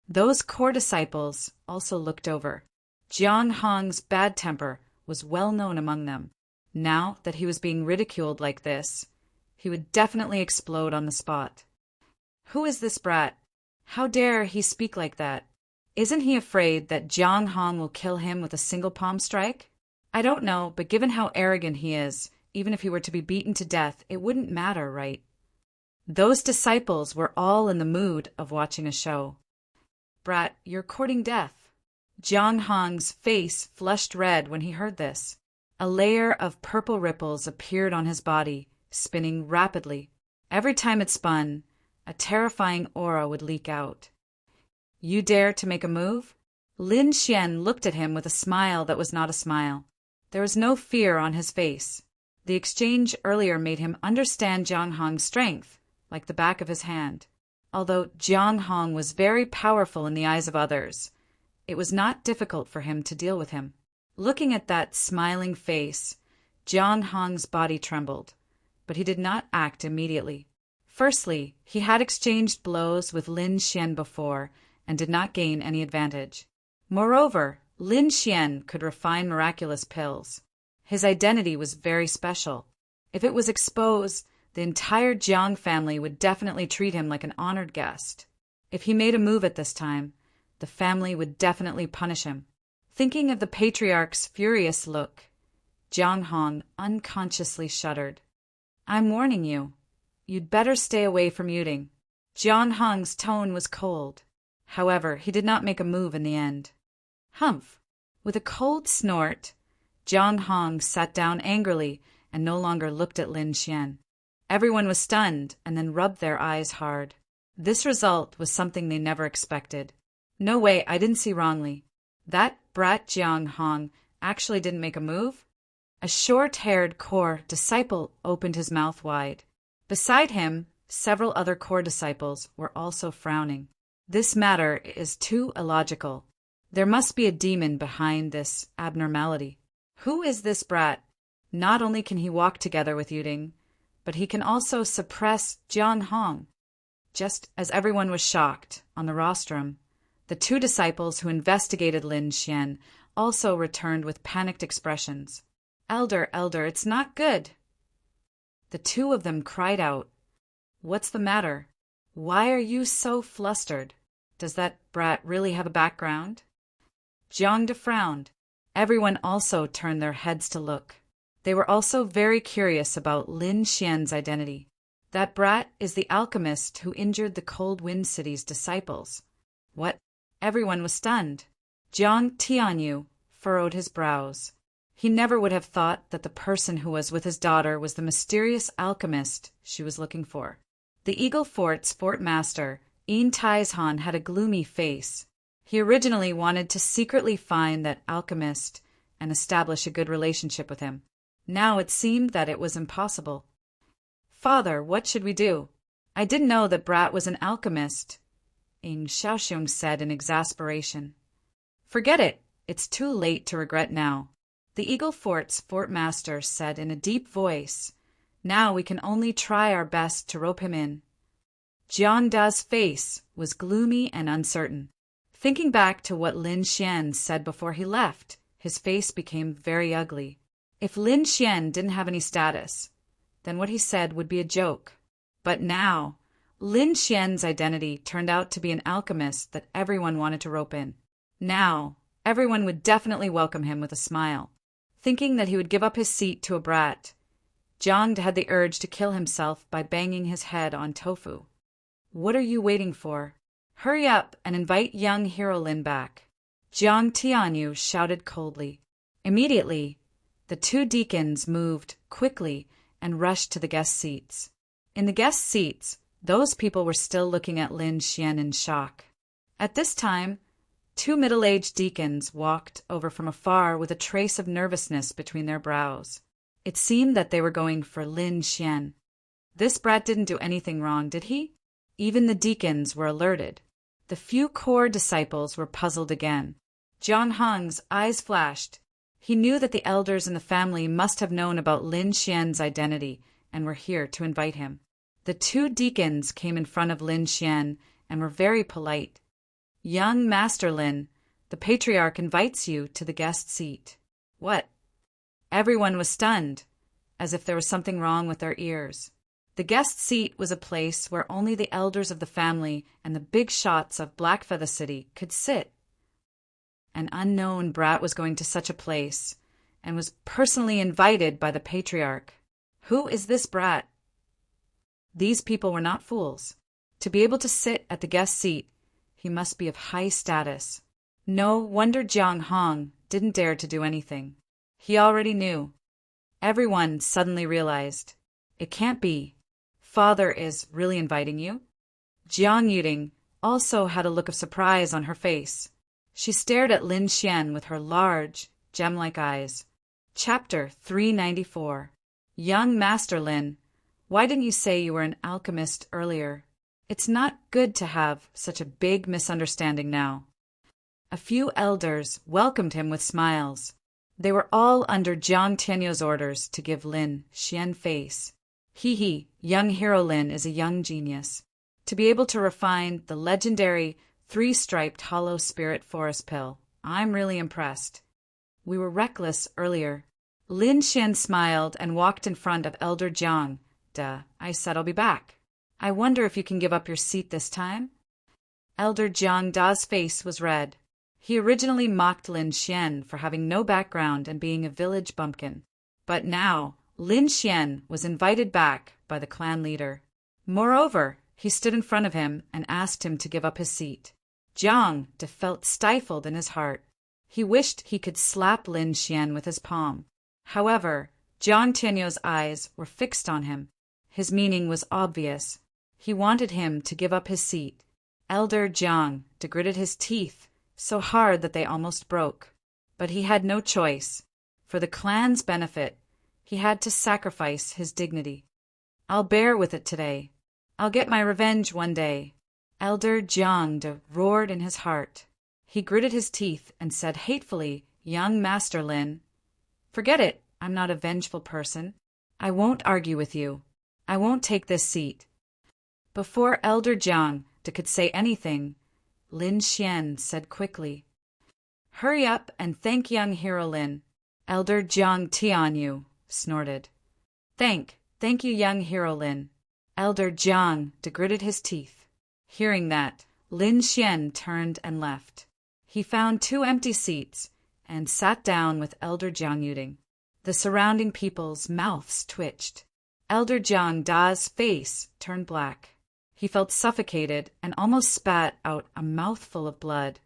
Those core disciples also looked over. Jiang Hong's bad temper was well known among them. Now that he was being ridiculed like this, he would definitely explode on the spot. "Who is this brat? How dare he speak like that? Isn't he afraid that Jiang Hong will kill him with a single palm strike? I don't know, but given how arrogant he is, even if he were to be beaten to death, it wouldn't matter, right? Those disciples were all in the mood of watching a show. Brat, you're courting death. Jiang Hong's face flushed red when he heard this. A layer of purple ripples appeared on his body, spinning rapidly. Every time it spun, a terrifying aura would leak out. You dare to make a move? Lin Xian looked at him with a smile that was not a smile. There was no fear on his face. The exchange earlier made him understand Jiang Hong's strength, like the back of his hand. Although Jiang Hong was very powerful in the eyes of others, it was not difficult for him to deal with him. Looking at that smiling face, Jiang Hong's body trembled, but he did not act immediately. Firstly, he had exchanged blows with Lin Xian before and did not gain any advantage. Moreover, Lin Xian could refine miraculous pills. His identity was very special. If it was exposed, the entire Jiang family would definitely treat him like an honored guest. If he made a move at this time, the family would definitely punish him. Thinking of the patriarch's furious look, Jiang Hong unconsciously shuddered. I'm warning you. You'd better stay away from Yuding. Jiang Hong's tone was cold. However, he did not make a move in the end. Humph! With a cold snort, Jiang Hong sat down angrily and no longer looked at Lin Xian. Everyone was stunned and then rubbed their eyes hard. This result was something they never expected. No way, I didn't see wrongly. That brat Jiang Hong actually didn't make a move? A short-haired core disciple opened his mouth wide. Beside him, several other core disciples were also frowning. This matter is too illogical. There must be a demon behind this abnormality. Who is this brat? Not only can he walk together with Yuding, but he can also suppress Jiang Hong. Just as everyone was shocked on the rostrum, the two disciples who investigated Lin Xian also returned with panicked expressions. Elder, it's not good. The two of them cried out. What's the matter? Why are you so flustered? Does that brat really have a background? Jiang De frowned. Everyone also turned their heads to look. They were also very curious about Lin Xian's identity. That brat is the alchemist who injured the Cold Wind City's disciples. What? Everyone was stunned. Jiang Tianyu furrowed his brows. He never would have thought that the person who was with his daughter was the mysterious alchemist she was looking for. The Eagle Fort's fort master, Yin Taizhan, had a gloomy face. He originally wanted to secretly find that alchemist and establish a good relationship with him. Now it seemed that it was impossible. Father, what should we do? I didn't know that brat was an alchemist, Yin Xiaoxiong said in exasperation. Forget it. It's too late to regret now. The Eagle Fort's fort master said in a deep voice. Now we can only try our best to rope him in. Jiang Da's face was gloomy and uncertain. Thinking back to what Lin Xian said before he left, his face became very ugly. If Lin Xian didn't have any status, then what he said would be a joke. But now, Lin Xian's identity turned out to be an alchemist that everyone wanted to rope in. Now, everyone would definitely welcome him with a smile. Thinking that he would give up his seat to a brat, Jiang had the urge to kill himself by banging his head on tofu. What are you waiting for? Hurry up and invite young Hero Lin back. Jiang Tianyu shouted coldly. Immediately, the two deacons moved quickly and rushed to the guest seats. In the guest seats, those people were still looking at Lin Xian in shock. At this time, two middle-aged deacons walked over from afar with a trace of nervousness between their brows. It seemed that they were going for Lin Xian. This brat didn't do anything wrong, did he? Even the deacons were alerted. The few core disciples were puzzled again. Jiang Hong's eyes flashed. He knew that the elders in the family must have known about Lin Xian's identity and were here to invite him. The two deacons came in front of Lin Xian and were very polite. Young Master Lin, the patriarch invites you to the guest seat. What? Everyone was stunned, as if there was something wrong with their ears. The guest seat was a place where only the elders of the family and the big shots of Blackfeather City could sit. An unknown brat was going to such a place, and was personally invited by the patriarch. Who is this brat? These people were not fools. To be able to sit at the guest seat, he must be of high status. No wonder Jiang Hong didn't dare to do anything. He already knew. Everyone suddenly realized. It can't be. Father is really inviting you? Jiang Yuding also had a look of surprise on her face. She stared at Lin Xian with her large, gem-like eyes. Chapter 394. Young Master Lin, why didn't you say you were an alchemist earlier? It's not good to have such a big misunderstanding now. A few elders welcomed him with smiles. They were all under Jiang Tianyou's orders to give Lin Xian face. Young hero Lin is a young genius. To be able to refine the legendary three-striped hollow spirit forest pill, I'm really impressed. We were reckless earlier. Lin Xian smiled and walked in front of Elder Jiang. I said I'll be back. I wonder if you can give up your seat this time? Elder Jiang Da's face was red. He originally mocked Lin Xian for having no background and being a village bumpkin. But now, Lin Xian was invited back by the clan leader. Moreover, he stood in front of him and asked him to give up his seat. Jiang Da felt stifled in his heart. He wished he could slap Lin Xian with his palm. However, Jiang Tianyou's eyes were fixed on him. His meaning was obvious. He wanted him to give up his seat. Elder Jiang Da gritted his teeth so hard that they almost broke. But he had no choice. For the clan's benefit, he had to sacrifice his dignity. I'll bear with it today. I'll get my revenge one day. Elder Jiang Da roared in his heart. He gritted his teeth and said hatefully, Young Master Lin, forget it, I'm not a vengeful person. I won't argue with you. I won't take this seat. Before Elder Jiang Da could say anything, Lin Xian said quickly, Hurry up and thank young hero Lin. Elder Jiang Tianyu snorted. Thank you young hero Lin. Elder Jiang Da gritted his teeth. Hearing that, Lin Xian turned and left. He found 2 empty seats and sat down with Elder Jiang Yuding. The surrounding people's mouths twitched. Elder Jiang Da's face turned black. He felt suffocated and almost spat out a mouthful of blood.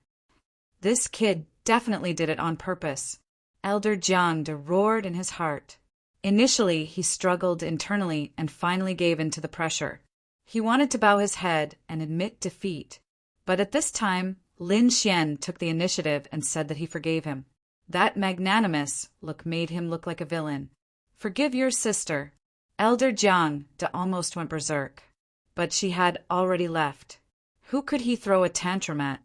This kid definitely did it on purpose. Elder Jiang Da roared in his heart. Initially, he struggled internally and finally gave in to the pressure. He wanted to bow his head and admit defeat. But at this time, Lin Xian took the initiative and said that he forgave him. That magnanimous look made him look like a villain. Forgive your sister. Elder Jiang Da almost went berserk. But she had already left. Who could he throw a tantrum at?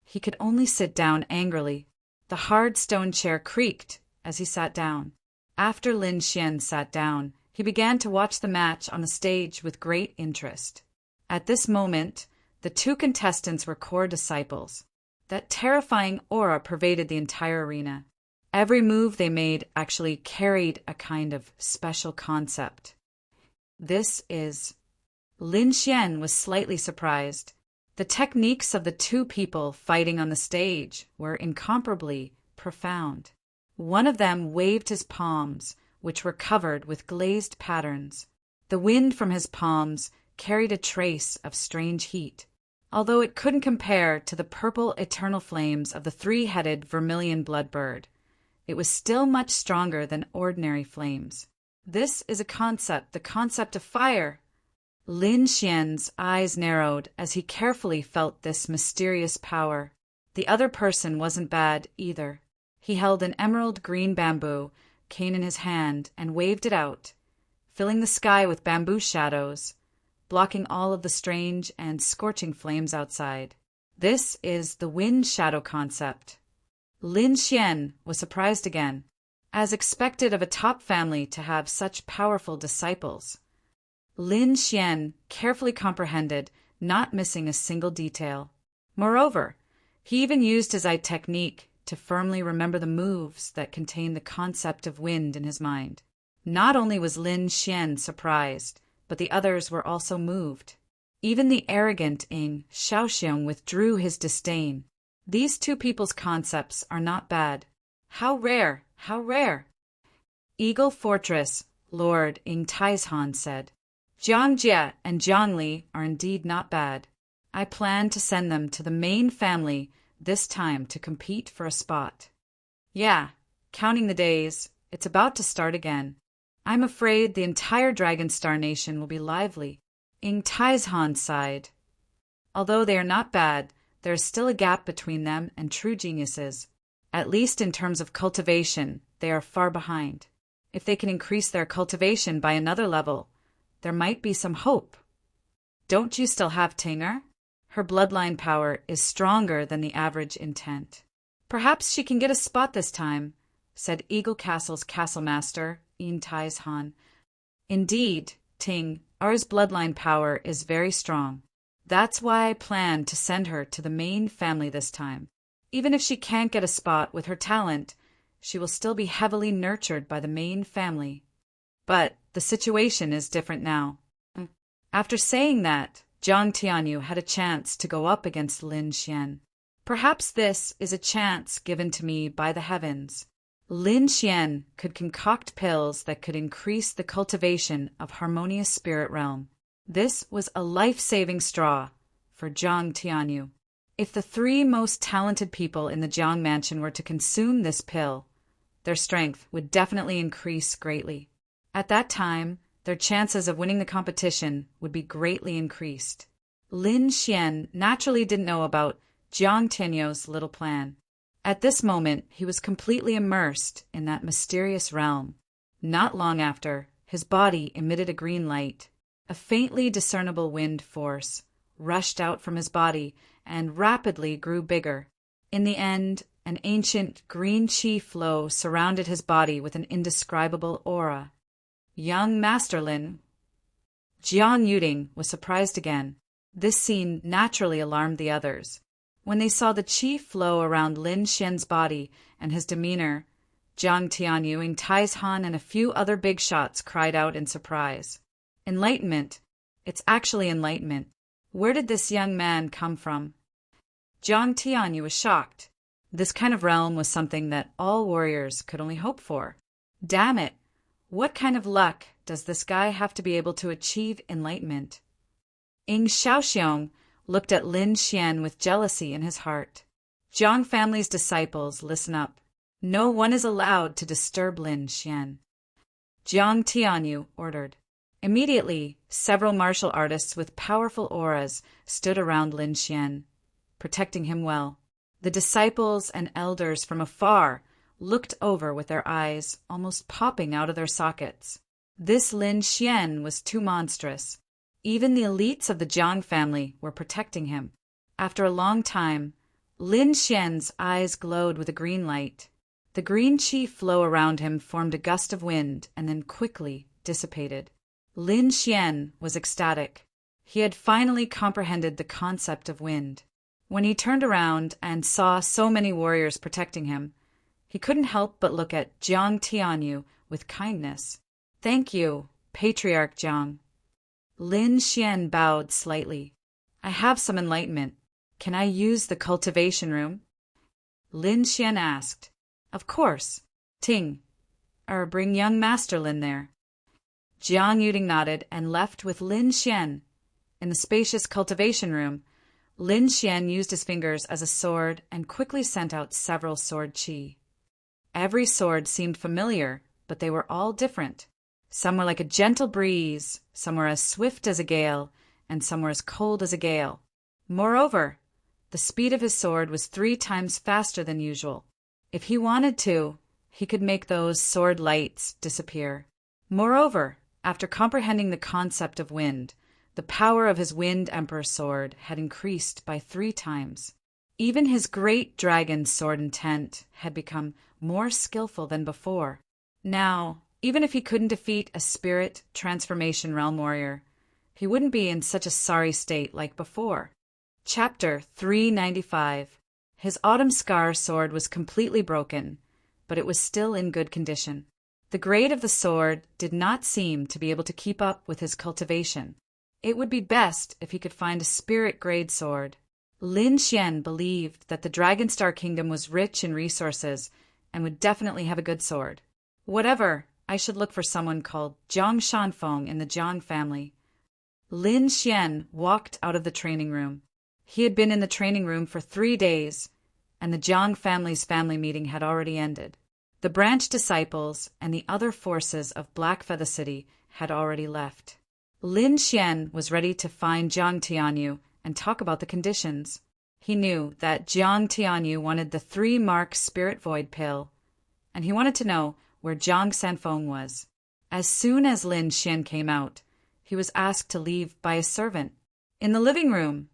He could only sit down angrily. The hard stone chair creaked as he sat down. After Lin Xian sat down, he began to watch the match on the stage with great interest. At this moment, the 2 contestants were core disciples. That terrifying aura pervaded the entire arena. Every move they made actually carried a kind of special concept. This is... Lin Xian was slightly surprised. The techniques of the 2 people fighting on the stage were incomparably profound. One of them waved his palms, which were covered with glazed patterns. The wind from his palms carried a trace of strange heat. Although it couldn't compare to the purple eternal flames of the 3-headed vermilion bloodbird, it was still much stronger than ordinary flames. This is a concept, the concept of fire. Lin Xian's eyes narrowed as he carefully felt this mysterious power. The other person wasn't bad either. He held an emerald green bamboo cane in his hand and waved it out, filling the sky with bamboo shadows, blocking all of the strange and scorching flames outside. This is the wind shadow concept. Lin Xian was surprised again, as expected of a top family to have such powerful disciples. Lin Xian carefully comprehended, not missing a single detail. Moreover, he even used his eye technique to firmly remember the moves that contained the concept of wind in his mind. Not only was Lin Xian surprised, but the others were also moved. Even the arrogant Ing Shaoxiong withdrew his disdain. These two people's concepts are not bad. How rare, how rare! Eagle Fortress, Lord Ing Taizhan said. Jiang Jie and Jiang Li are indeed not bad. I plan to send them to the main family this time to compete for a spot. Yeah, counting the days, it's about to start again. I'm afraid the entire Dragon Star Nation will be lively. Ing Taizhan sighed. Although they are not bad, there is still a gap between them and true geniuses. At least in terms of cultivation, they are far behind. If they can increase their cultivation by another level, there might be some hope. Don't you still have Tinger? Her bloodline power is stronger than the average intent. Perhaps she can get a spot this time, said Eagle Castle's castle master, Ing Taizhan. Indeed, Ting, ours bloodline power is very strong. That's why I plan to send her to the main family this time. Even if she can't get a spot with her talent, she will still be heavily nurtured by the main family. But the situation is different now. After saying that, Jiang Tianyu had a chance to go up against Lin Xian. Perhaps this is a chance given to me by the heavens. Lin Xian could concoct pills that could increase the cultivation of harmonious spirit realm. This was a life-saving straw for Jiang Tianyu. If the three most talented people in the Jiang mansion were to consume this pill, their strength would definitely increase greatly. At that time, their chances of winning the competition would be greatly increased. Lin Xian naturally didn't know about Jiang Tianyu's little plan. At this moment, he was completely immersed in that mysterious realm. Not long after, his body emitted a green light. A faintly discernible wind force rushed out from his body and rapidly grew bigger. In the end, an ancient green chi flow surrounded his body with an indescribable aura. Young Master Lin. Jiang Yuding was surprised again. This scene naturally alarmed the others. When they saw the chi flow around Lin Xian's body and his demeanor, Jiang Tianyu, Ing Taizhan, and a few other big shots cried out in surprise. Enlightenment. It's actually enlightenment. Where did this young man come from? Jiang Tianyu was shocked. This kind of realm was something that all warriors could only hope for. Damn it! What kind of luck does this guy have to be able to achieve enlightenment? Ing Shaoxiong looked at Lin Xian with jealousy in his heart. Jiang family's disciples, listen up. No one is allowed to disturb Lin Xian. Jiang Tianyu ordered. Immediately, several martial artists with powerful auras stood around Lin Xian, protecting him well. The disciples and elders from afar looked over with their eyes almost popping out of their sockets. This Lin Xian was too monstrous. Even the elites of the Jiang family were protecting him. After a long time, Lin Xian's eyes glowed with a green light. The green chi flow around him formed a gust of wind and then quickly dissipated. Lin Xian was ecstatic. He had finally comprehended the concept of wind. When he turned around and saw so many warriors protecting him, he couldn't help but look at Jiang Tianyu with kindness. Thank you, Patriarch Jiang. Lin Xian bowed slightly. I have some enlightenment. Can I use the cultivation room? Lin Xian asked. Of course. Ting. Bring young Master Lin there. Jiang Yuding nodded and left with Lin Xian. In the spacious cultivation room, Lin Xian used his fingers as a sword and quickly sent out several sword chi. Every sword seemed familiar, but they were all different. Some were like a gentle breeze, some were as swift as a gale, and some were as cold as a gale. Moreover, the speed of his sword was 3 times faster than usual. If he wanted to, he could make those sword lights disappear. Moreover, after comprehending the concept of wind, the power of his Wind Emperor sword had increased by 3 times. Even his great dragon sword intent had become more skillful than before. Now, even if he couldn't defeat a spirit transformation realm warrior, he wouldn't be in such a sorry state like before. Chapter 395. His Autumn Scar sword was completely broken, but it was still in good condition. The grade of the sword did not seem to be able to keep up with his cultivation. It would be best if he could find a spirit-grade sword. Lin Xian believed that the Dragonstar Kingdom was rich in resources and would definitely have a good sword. Whatever, I should look for someone called Zhang Shanfeng in the Zhang family. Lin Xian walked out of the training room. He had been in the training room for 3 days, and the Zhang family's family meeting had already ended. The branch disciples and the other forces of Blackfeather City had already left. Lin Xian was ready to find Jiang Tianyu and talk about the conditions. He knew that Jiang Tianyu wanted the 3-mark Spirit Void pill, and he wanted to know where Zhang Sanfeng was. As soon as Lin Xian came out, he was asked to leave by a servant. In the living room,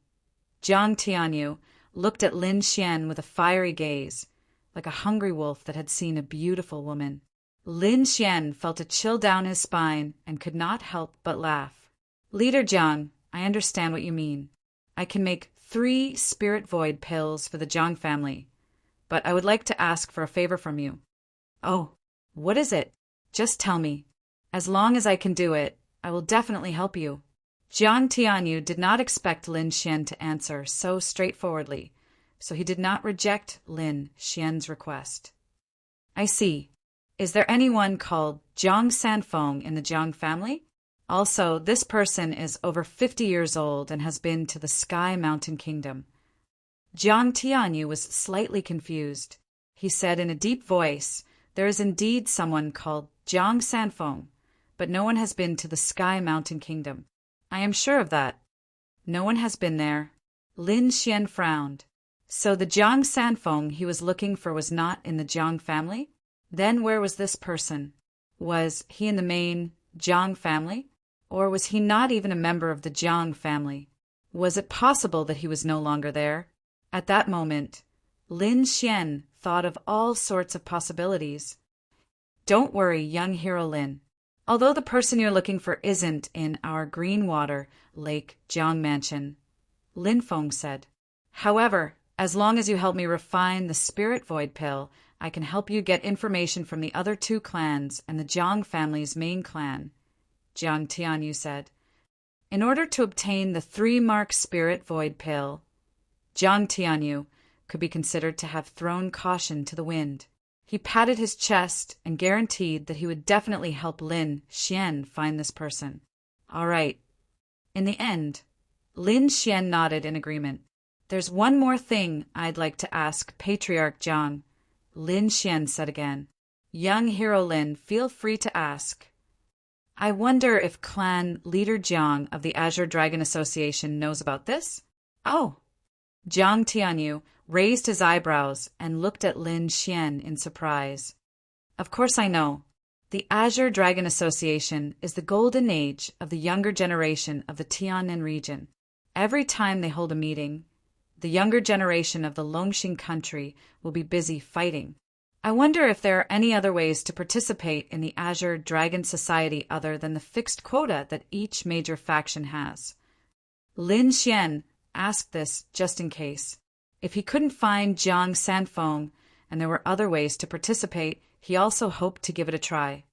Jiang Tianyu looked at Lin Xian with a fiery gaze, like a hungry wolf that had seen a beautiful woman. Lin Xian felt a chill down his spine and could not help but laugh. Leader Jiang, I understand what you mean. I can make 3 Spirit Void pills for the Jiang family, but I would like to ask for a favor from you. Oh, what is it? Just tell me. As long as I can do it, I will definitely help you. Jiang Tianyu did not expect Lin Xian to answer so straightforwardly, so he did not reject Lin Xian's request. I see. Is there anyone called Zhang Sanfeng in the Jiang family? Also, this person is over 50 years old and has been to the Sky Mountain Kingdom. Jiang Tianyu was slightly confused. He said in a deep voice, there is indeed someone called Zhang Sanfeng, but no one has been to the Sky Mountain Kingdom. I am sure of that. No one has been there. Lin Xian frowned. So the Zhang Sanfeng he was looking for was not in the Jiang family? Then where was this person? Was he in the main Jiang family? Or was he not even a member of the Jiang family? Was it possible that he was no longer there? At that moment, Lin Xian thought of all sorts of possibilities. Don't worry, young hero Lin. Although the person you're looking for isn't in our Greenwater Lake Jiang Mansion, Lin Feng said. However, as long as you help me refine the Spirit Void pill, I can help you get information from the other 2 clans and the Jiang family's main clan, Jiang Tianyu said. In order to obtain the 3-mark Spirit Void pill, Jiang Tianyu could be considered to have thrown caution to the wind. He patted his chest and guaranteed that he would definitely help Lin Xian find this person. All right. In the end, Lin Xian nodded in agreement. There's one more thing I'd like to ask Patriarch Jiang, Lin Xian said again. Young hero Lin, feel free to ask. I wonder if clan leader Jiang of the Azure Dragon Association knows about this? Oh. Jiang Tianyu raised his eyebrows and looked at Lin Xian in surprise. Of course I know. The Azure Dragon Association is the golden age of the younger generation of the Tiannan region. Every time they hold a meeting, the younger generation of the Longxing country will be busy fighting. I wonder if there are any other ways to participate in the Azure Dragon Society other than the fixed quota that each major faction has. Lin Xian asked this just in case. If he couldn't find Zhang Sanfeng and there were other ways to participate, he also hoped to give it a try.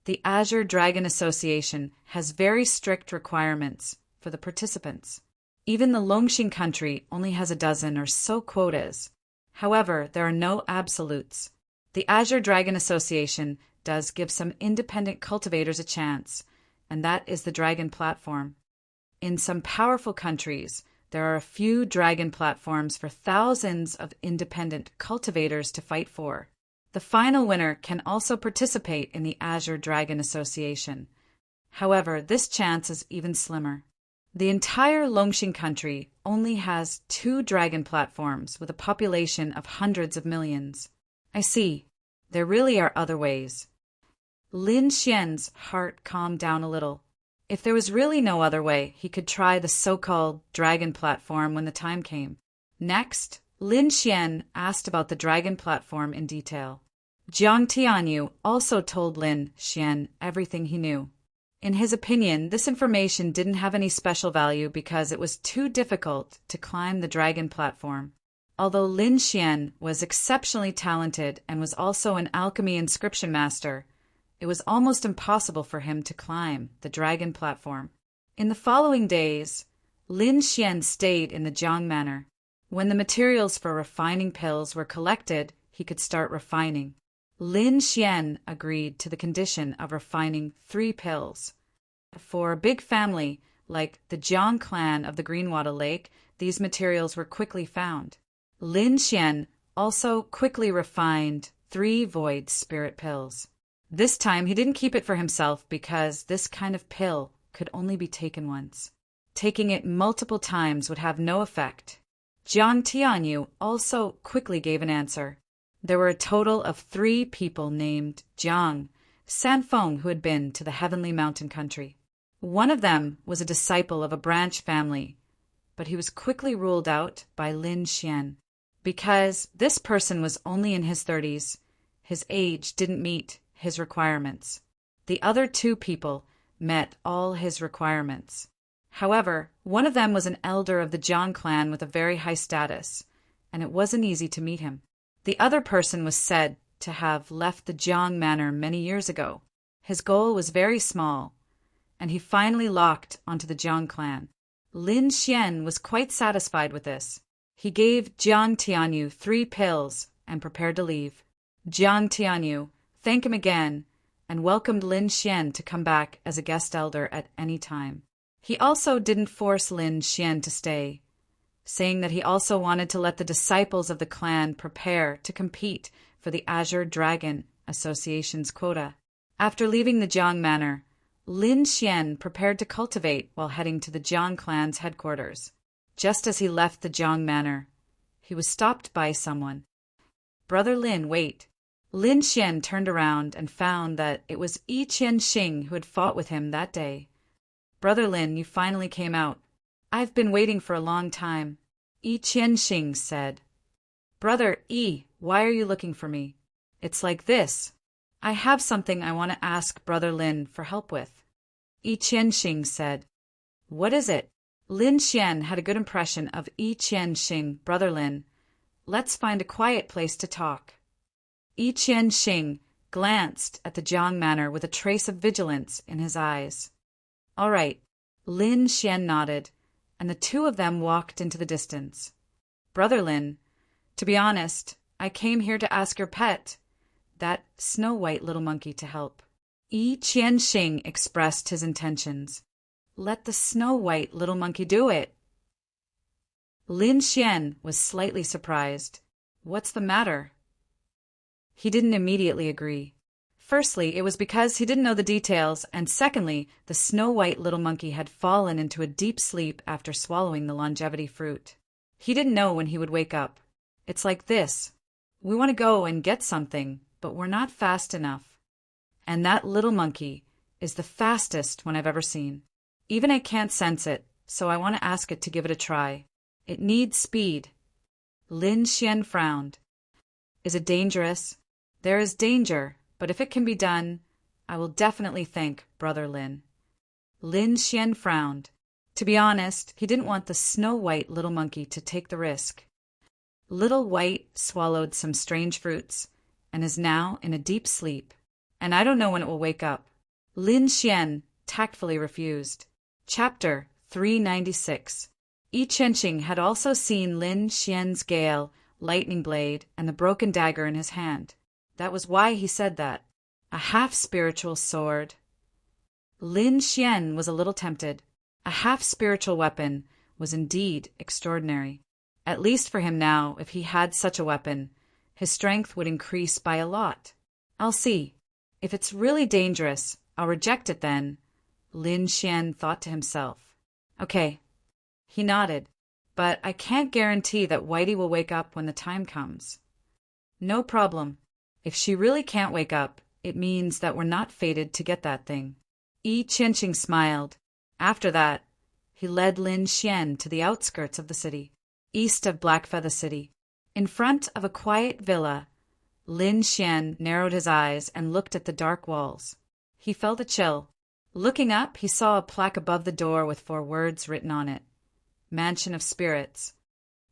The Azure Dragon Association has very strict requirements for the participants. Even the Longxing country only has a dozen or so quotas. However, there are no absolutes. The Azure Dragon Association does give some independent cultivators a chance, and that is the Dragon Platform. In some powerful countries, there are a few Dragon Platforms for thousands of independent cultivators to fight for. The final winner can also participate in the Azure Dragon Association. However, this chance is even slimmer. The entire Longxing country only has 2 Dragon Platforms with a population of hundreds of millions. I see. There really are other ways. Lin Xian's heart calmed down a little. If there was really no other way, he could try the so-called Dragon Platform when the time came. Next, Lin Xian asked about the Dragon Platform in detail. Jiang Tianyu also told Lin Xian everything he knew. In his opinion, this information didn't have any special value because it was too difficult to climb the Dragon Platform. Although Lin Xian was exceptionally talented and was also an alchemy inscription master, It was almost impossible for him to climb the dragon platform. In the following days, Lin Xian stayed in the Jiang Manor. When the materials for refining pills were collected, he could start refining. Lin Xian agreed to the condition of refining 3 pills. For a big family like the Jiang clan of the Greenwater Lake, these materials were quickly found. Lin Xian also quickly refined 3 void spirit pills. This time he didn't keep it for himself because this kind of pill could only be taken once. Taking it multiple times would have no effect. Jiang Tianyu also quickly gave an answer. There were a total of 3 people named Jiang Sanfeng who had been to the Heavenly Mountain Country. One of them was a disciple of a branch family, but he was quickly ruled out by Lin Xian. Because this person was only in his 30s, his age didn't meet his requirements. The other 2 people met all his requirements. However, one of them was an elder of the Jiang clan with a very high status, and it wasn't easy to meet him. The other person was said to have left the Jiang Manor many years ago. His goal was very small, and he finally locked onto the Jiang clan. Lin Xian was quite satisfied with this. He gave Jiang Tianyu 3 pills and prepared to leave. Jiang Tianyu thanked him again and welcomed Lin Xian to come back as a guest elder at any time. He also didn't force Lin Xian to stay, saying that he also wanted to let the disciples of the clan prepare to compete for the Azure Dragon Association's quota. After leaving the Jiang Manor, Lin Xian prepared to cultivate while heading to the Jiang clan's headquarters. Just as he left the Jiang Manor, he was stopped by someone. "Brother Lin, wait." Lin Xian turned around and found that it was Yi Qianxing who had fought with him that day. "Brother Lin, you finally came out. I've been waiting for a long time," Yi Qianxing said. "Brother Yi, why are you looking for me?" "It's like this. I have something I want to ask Brother Lin for help with," Yi Qianxing said. "What is it?" Lin Xian had a good impression of Yi Qianxing. "Brother Lin, let's find a quiet place to talk." Yi Qianxing glanced at the Jiang Manor with a trace of vigilance in his eyes. "All right." Lin Xian nodded, and the 2 of them walked into the distance. "Brother Lin, to be honest, I came here to ask your pet, that snow-white little monkey, to help." Yi Qianxing expressed his intentions. "Let the snow-white little monkey do it." Lin Xian was slightly surprised. "What's the matter?" He didn't immediately agree. Firstly, it was because he didn't know the details, and secondly, the snow-white little monkey had fallen into a deep sleep after swallowing the longevity fruit. He didn't know when he would wake up. "It's like this. We want to go and get something, but we're not fast enough. And that little monkey is the fastest one I've ever seen. Even I can't sense it, so I want to ask it to give it a try. It needs speed." Lin Xian frowned. "Is it dangerous?" "There is danger, but if it can be done, I will definitely thank Brother Lin." Lin Xian frowned. To be honest, he didn't want the snow-white little monkey to take the risk. Little White swallowed some strange fruits and is now in a deep sleep, and I don't know when it will wake up. Lin Xian tactfully refused. Chapter 396. Yi Qianxing had also seen Lin Xian's gale, lightning blade, and the broken dagger in his hand. That was why he said that. A half-spiritual sword. Lin Xian was a little tempted. A half-spiritual weapon was indeed extraordinary. At least for him now, if he had such a weapon, his strength would increase by a lot. "I'll see. If it's really dangerous, I'll reject it then," Lin Xian thought to himself. "Okay." He nodded. "But I can't guarantee that Whitey will wake up when the time comes." "No problem. If she really can't wake up, it means that we're not fated to get that thing." Yi Qianxing smiled. After that, he led Lin Xian to the outskirts of the city, east of Blackfeather City. In front of a quiet villa, Lin Xian narrowed his eyes and looked at the dark walls. He felt a chill. Looking up, he saw a plaque above the door with 4 words written on it. Mansion of Spirits.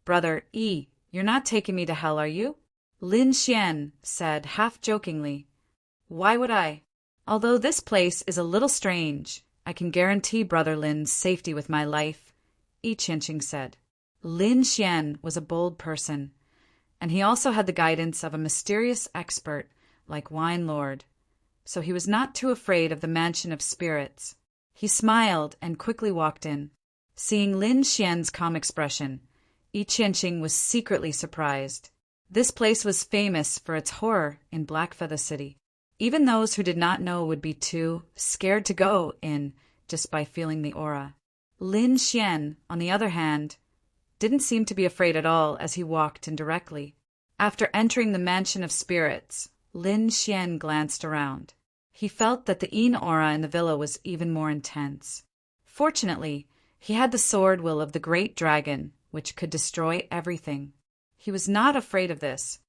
"Brother Yi, you're not taking me to hell, are you?" Lin Xian said half-jokingly. "Why would I?" Although this place is a little strange, I can guarantee Brother Lin's safety with my life, Yi Qianqing said. Lin Xian was a bold person, and he also had the guidance of a mysterious expert like Wine Lord, so he was not too afraid of the Mansion of Spirits. He smiled and quickly walked in. Seeing Lin Xian's calm expression, Yi Qianqing was secretly surprised. This place was famous for its horror in Blackfeather City. Even those who did not know would be too scared to go in just by feeling the aura. Lin Xian, on the other hand, didn't seem to be afraid at all as he walked in directly. After entering the Mansion of Spirits, Lin Xian glanced around. He felt that the Yin aura in the villa was even more intense. Fortunately, he had the sword will of the great dragon, which could destroy everything. He was not afraid of this.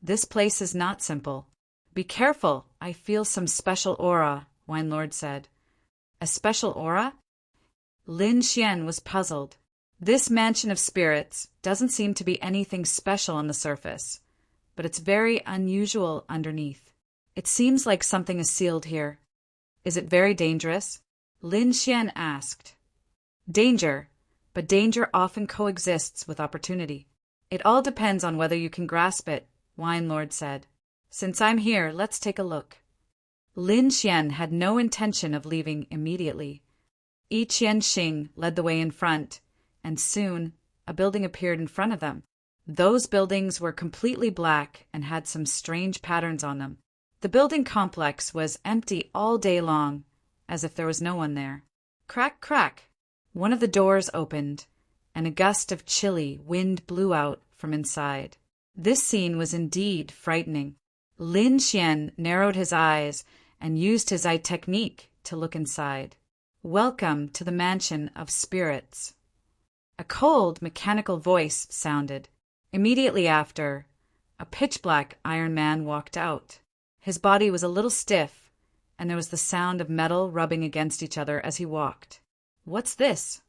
This place is not simple. Be careful, I feel some special aura, Wine Lord said. A special aura? Lin Xian was puzzled. This Mansion of Spirits doesn't seem to be anything special on the surface, but it's very unusual underneath. It seems like something is sealed here. Is it very dangerous? Lin Xian asked. Danger, but danger often coexists with opportunity. It all depends on whether you can grasp it, Wine Lord said. Since I'm here, let's take a look. Lin Xian had no intention of leaving immediately. Yi Qianqing led the way in front, and soon a building appeared in front of them. Those buildings were completely black and had some strange patterns on them. The building complex was empty all day long, as if there was no one there. Crack, crack! One of the doors opened, and a gust of chilly wind blew out from inside. This scene was indeed frightening. Lin Xian narrowed his eyes and used his eye technique to look inside. Welcome to the Mansion of Spirits. A cold, mechanical voice sounded. Immediately after, a pitch-black Iron Man walked out. His body was a little stiff, and there was the sound of metal rubbing against each other as he walked. What's this?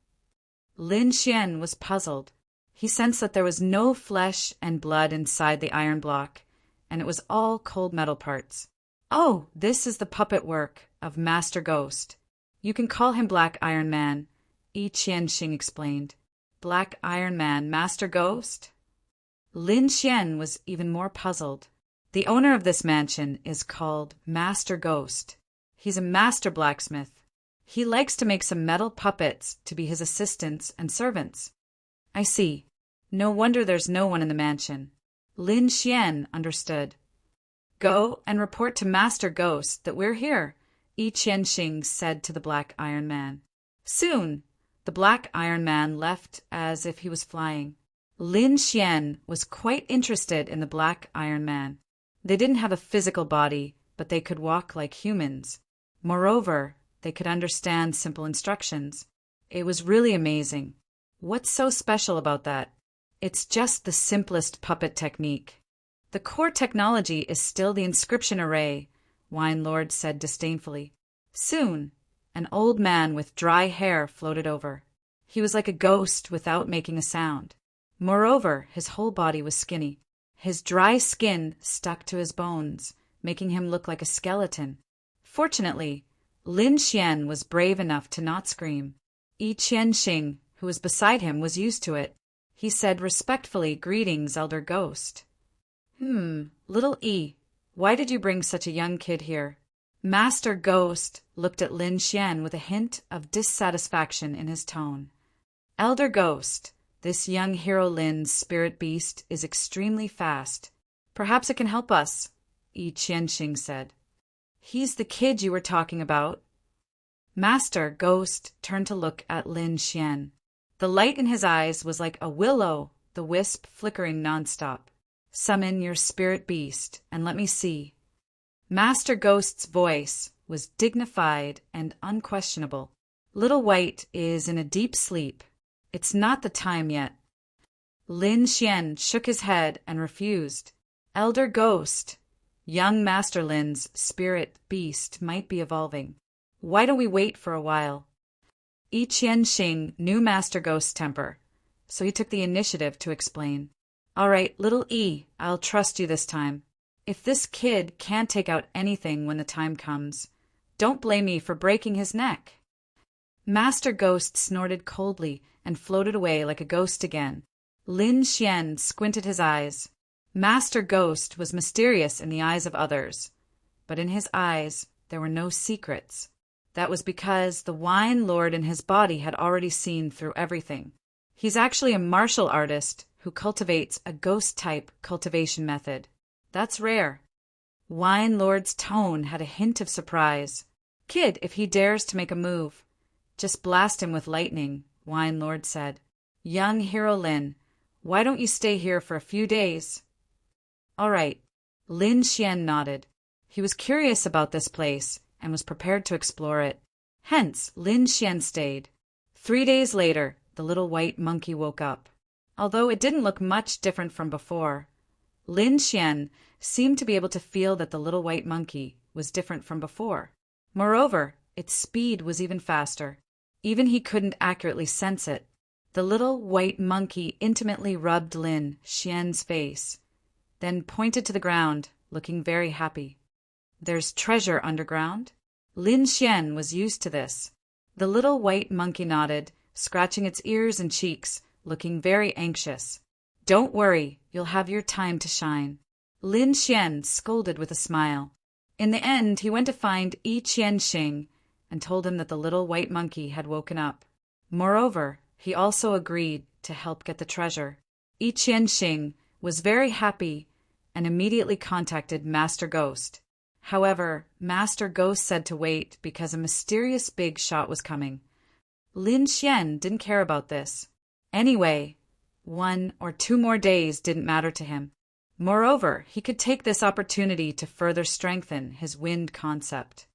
Lin Xian was puzzled. He sensed that there was no flesh and blood inside the iron block, and it was all cold metal parts. Oh, this is the puppet work of Master Ghost. You can call him Black Iron Man, Yi Qianqing explained. Black Iron Man, Master Ghost? Lin Xian was even more puzzled. The owner of this mansion is called Master Ghost. He's a master blacksmith. He likes to make some metal puppets to be his assistants and servants. I see. No wonder there's no one in the mansion. Lin Xian understood. Go and report to Master Ghost that we're here, Yi Qianqing said to the Black Iron Man. Soon, the Black Iron Man left as if he was flying. Lin Xian was quite interested in the Black Iron Man. They didn't have a physical body, but they could walk like humans. Moreover, they could understand simple instructions. It was really amazing. What's so special about that? It's just the simplest puppet technique. The core technology is still the inscription array, Wine Lord said disdainfully. Soon, an old man with dry hair floated over. He was like a ghost without making a sound. Moreover, his whole body was skinny. His dry skin stuck to his bones, making him look like a skeleton. Fortunately, Lin Xian was brave enough to not scream. Yi Qianqing, who was beside him, was used to it. He said respectfully, Greetings, Elder Ghost. Little E, why did you bring such a young kid here? Master Ghost looked at Lin Xian with a hint of dissatisfaction in his tone. Elder Ghost, this young hero Lin's spirit beast is extremely fast. Perhaps it can help us, Yi Qianqing said. He's the kid you were talking about. Master Ghost turned to look at Lin Xian. The light in his eyes was like a will-o'-the-wisp flickering nonstop. Summon your spirit beast and let me see. Master Ghost's voice was dignified and unquestionable. Little White is in a deep sleep. It's not the time yet. Lin Xian shook his head and refused. Elder Ghost, young Master Lin's spirit beast might be evolving. Why don't we wait for a while? Yi Qianqing knew Master Ghost's temper, so he took the initiative to explain. All right, little E, I'll trust you this time. If this kid can't take out anything when the time comes, don't blame me for breaking his neck. Master Ghost snorted coldly and floated away like a ghost again. Lin Xian squinted his eyes. Master Ghost was mysterious in the eyes of others, but in his eyes there were no secrets. That was because the wine lord in his body had already seen through everything. He's actually a martial artist who cultivates a ghost-type cultivation method. That's rare. Wine Lord's tone had a hint of surprise. Kid, if he dares to make a move, just blast him with lightning, Wine Lord said. Young Hero Lin, why don't you stay here for a few days? All right. Lin Xian nodded. He was curious about this place and was prepared to explore it. Hence, Lin Xian stayed. 3 days later, the little white monkey woke up. Although it didn't look much different from before, Lin Xian seemed to be able to feel that the little white monkey was different from before. Moreover, its speed was even faster. Even he couldn't accurately sense it. The little white monkey intimately rubbed Lin Xian's face, then pointed to the ground, looking very happy. There's treasure underground? Lin Xian was used to this. The little white monkey nodded, scratching its ears and cheeks, looking very anxious. Don't worry, you'll have your time to shine. Lin Xian scolded with a smile. In the end, he went to find Yi Qianxing and told him that the little white monkey had woken up. Moreover, he also agreed to help get the treasure. Yi Qianxing was very happy and immediately contacted Master Ghost. However, Master Ghost said to wait because a mysterious big shot was coming. Lin Xian didn't care about this. Anyway, 1 or 2 more days didn't matter to him. Moreover, he could take this opportunity to further strengthen his wind concept.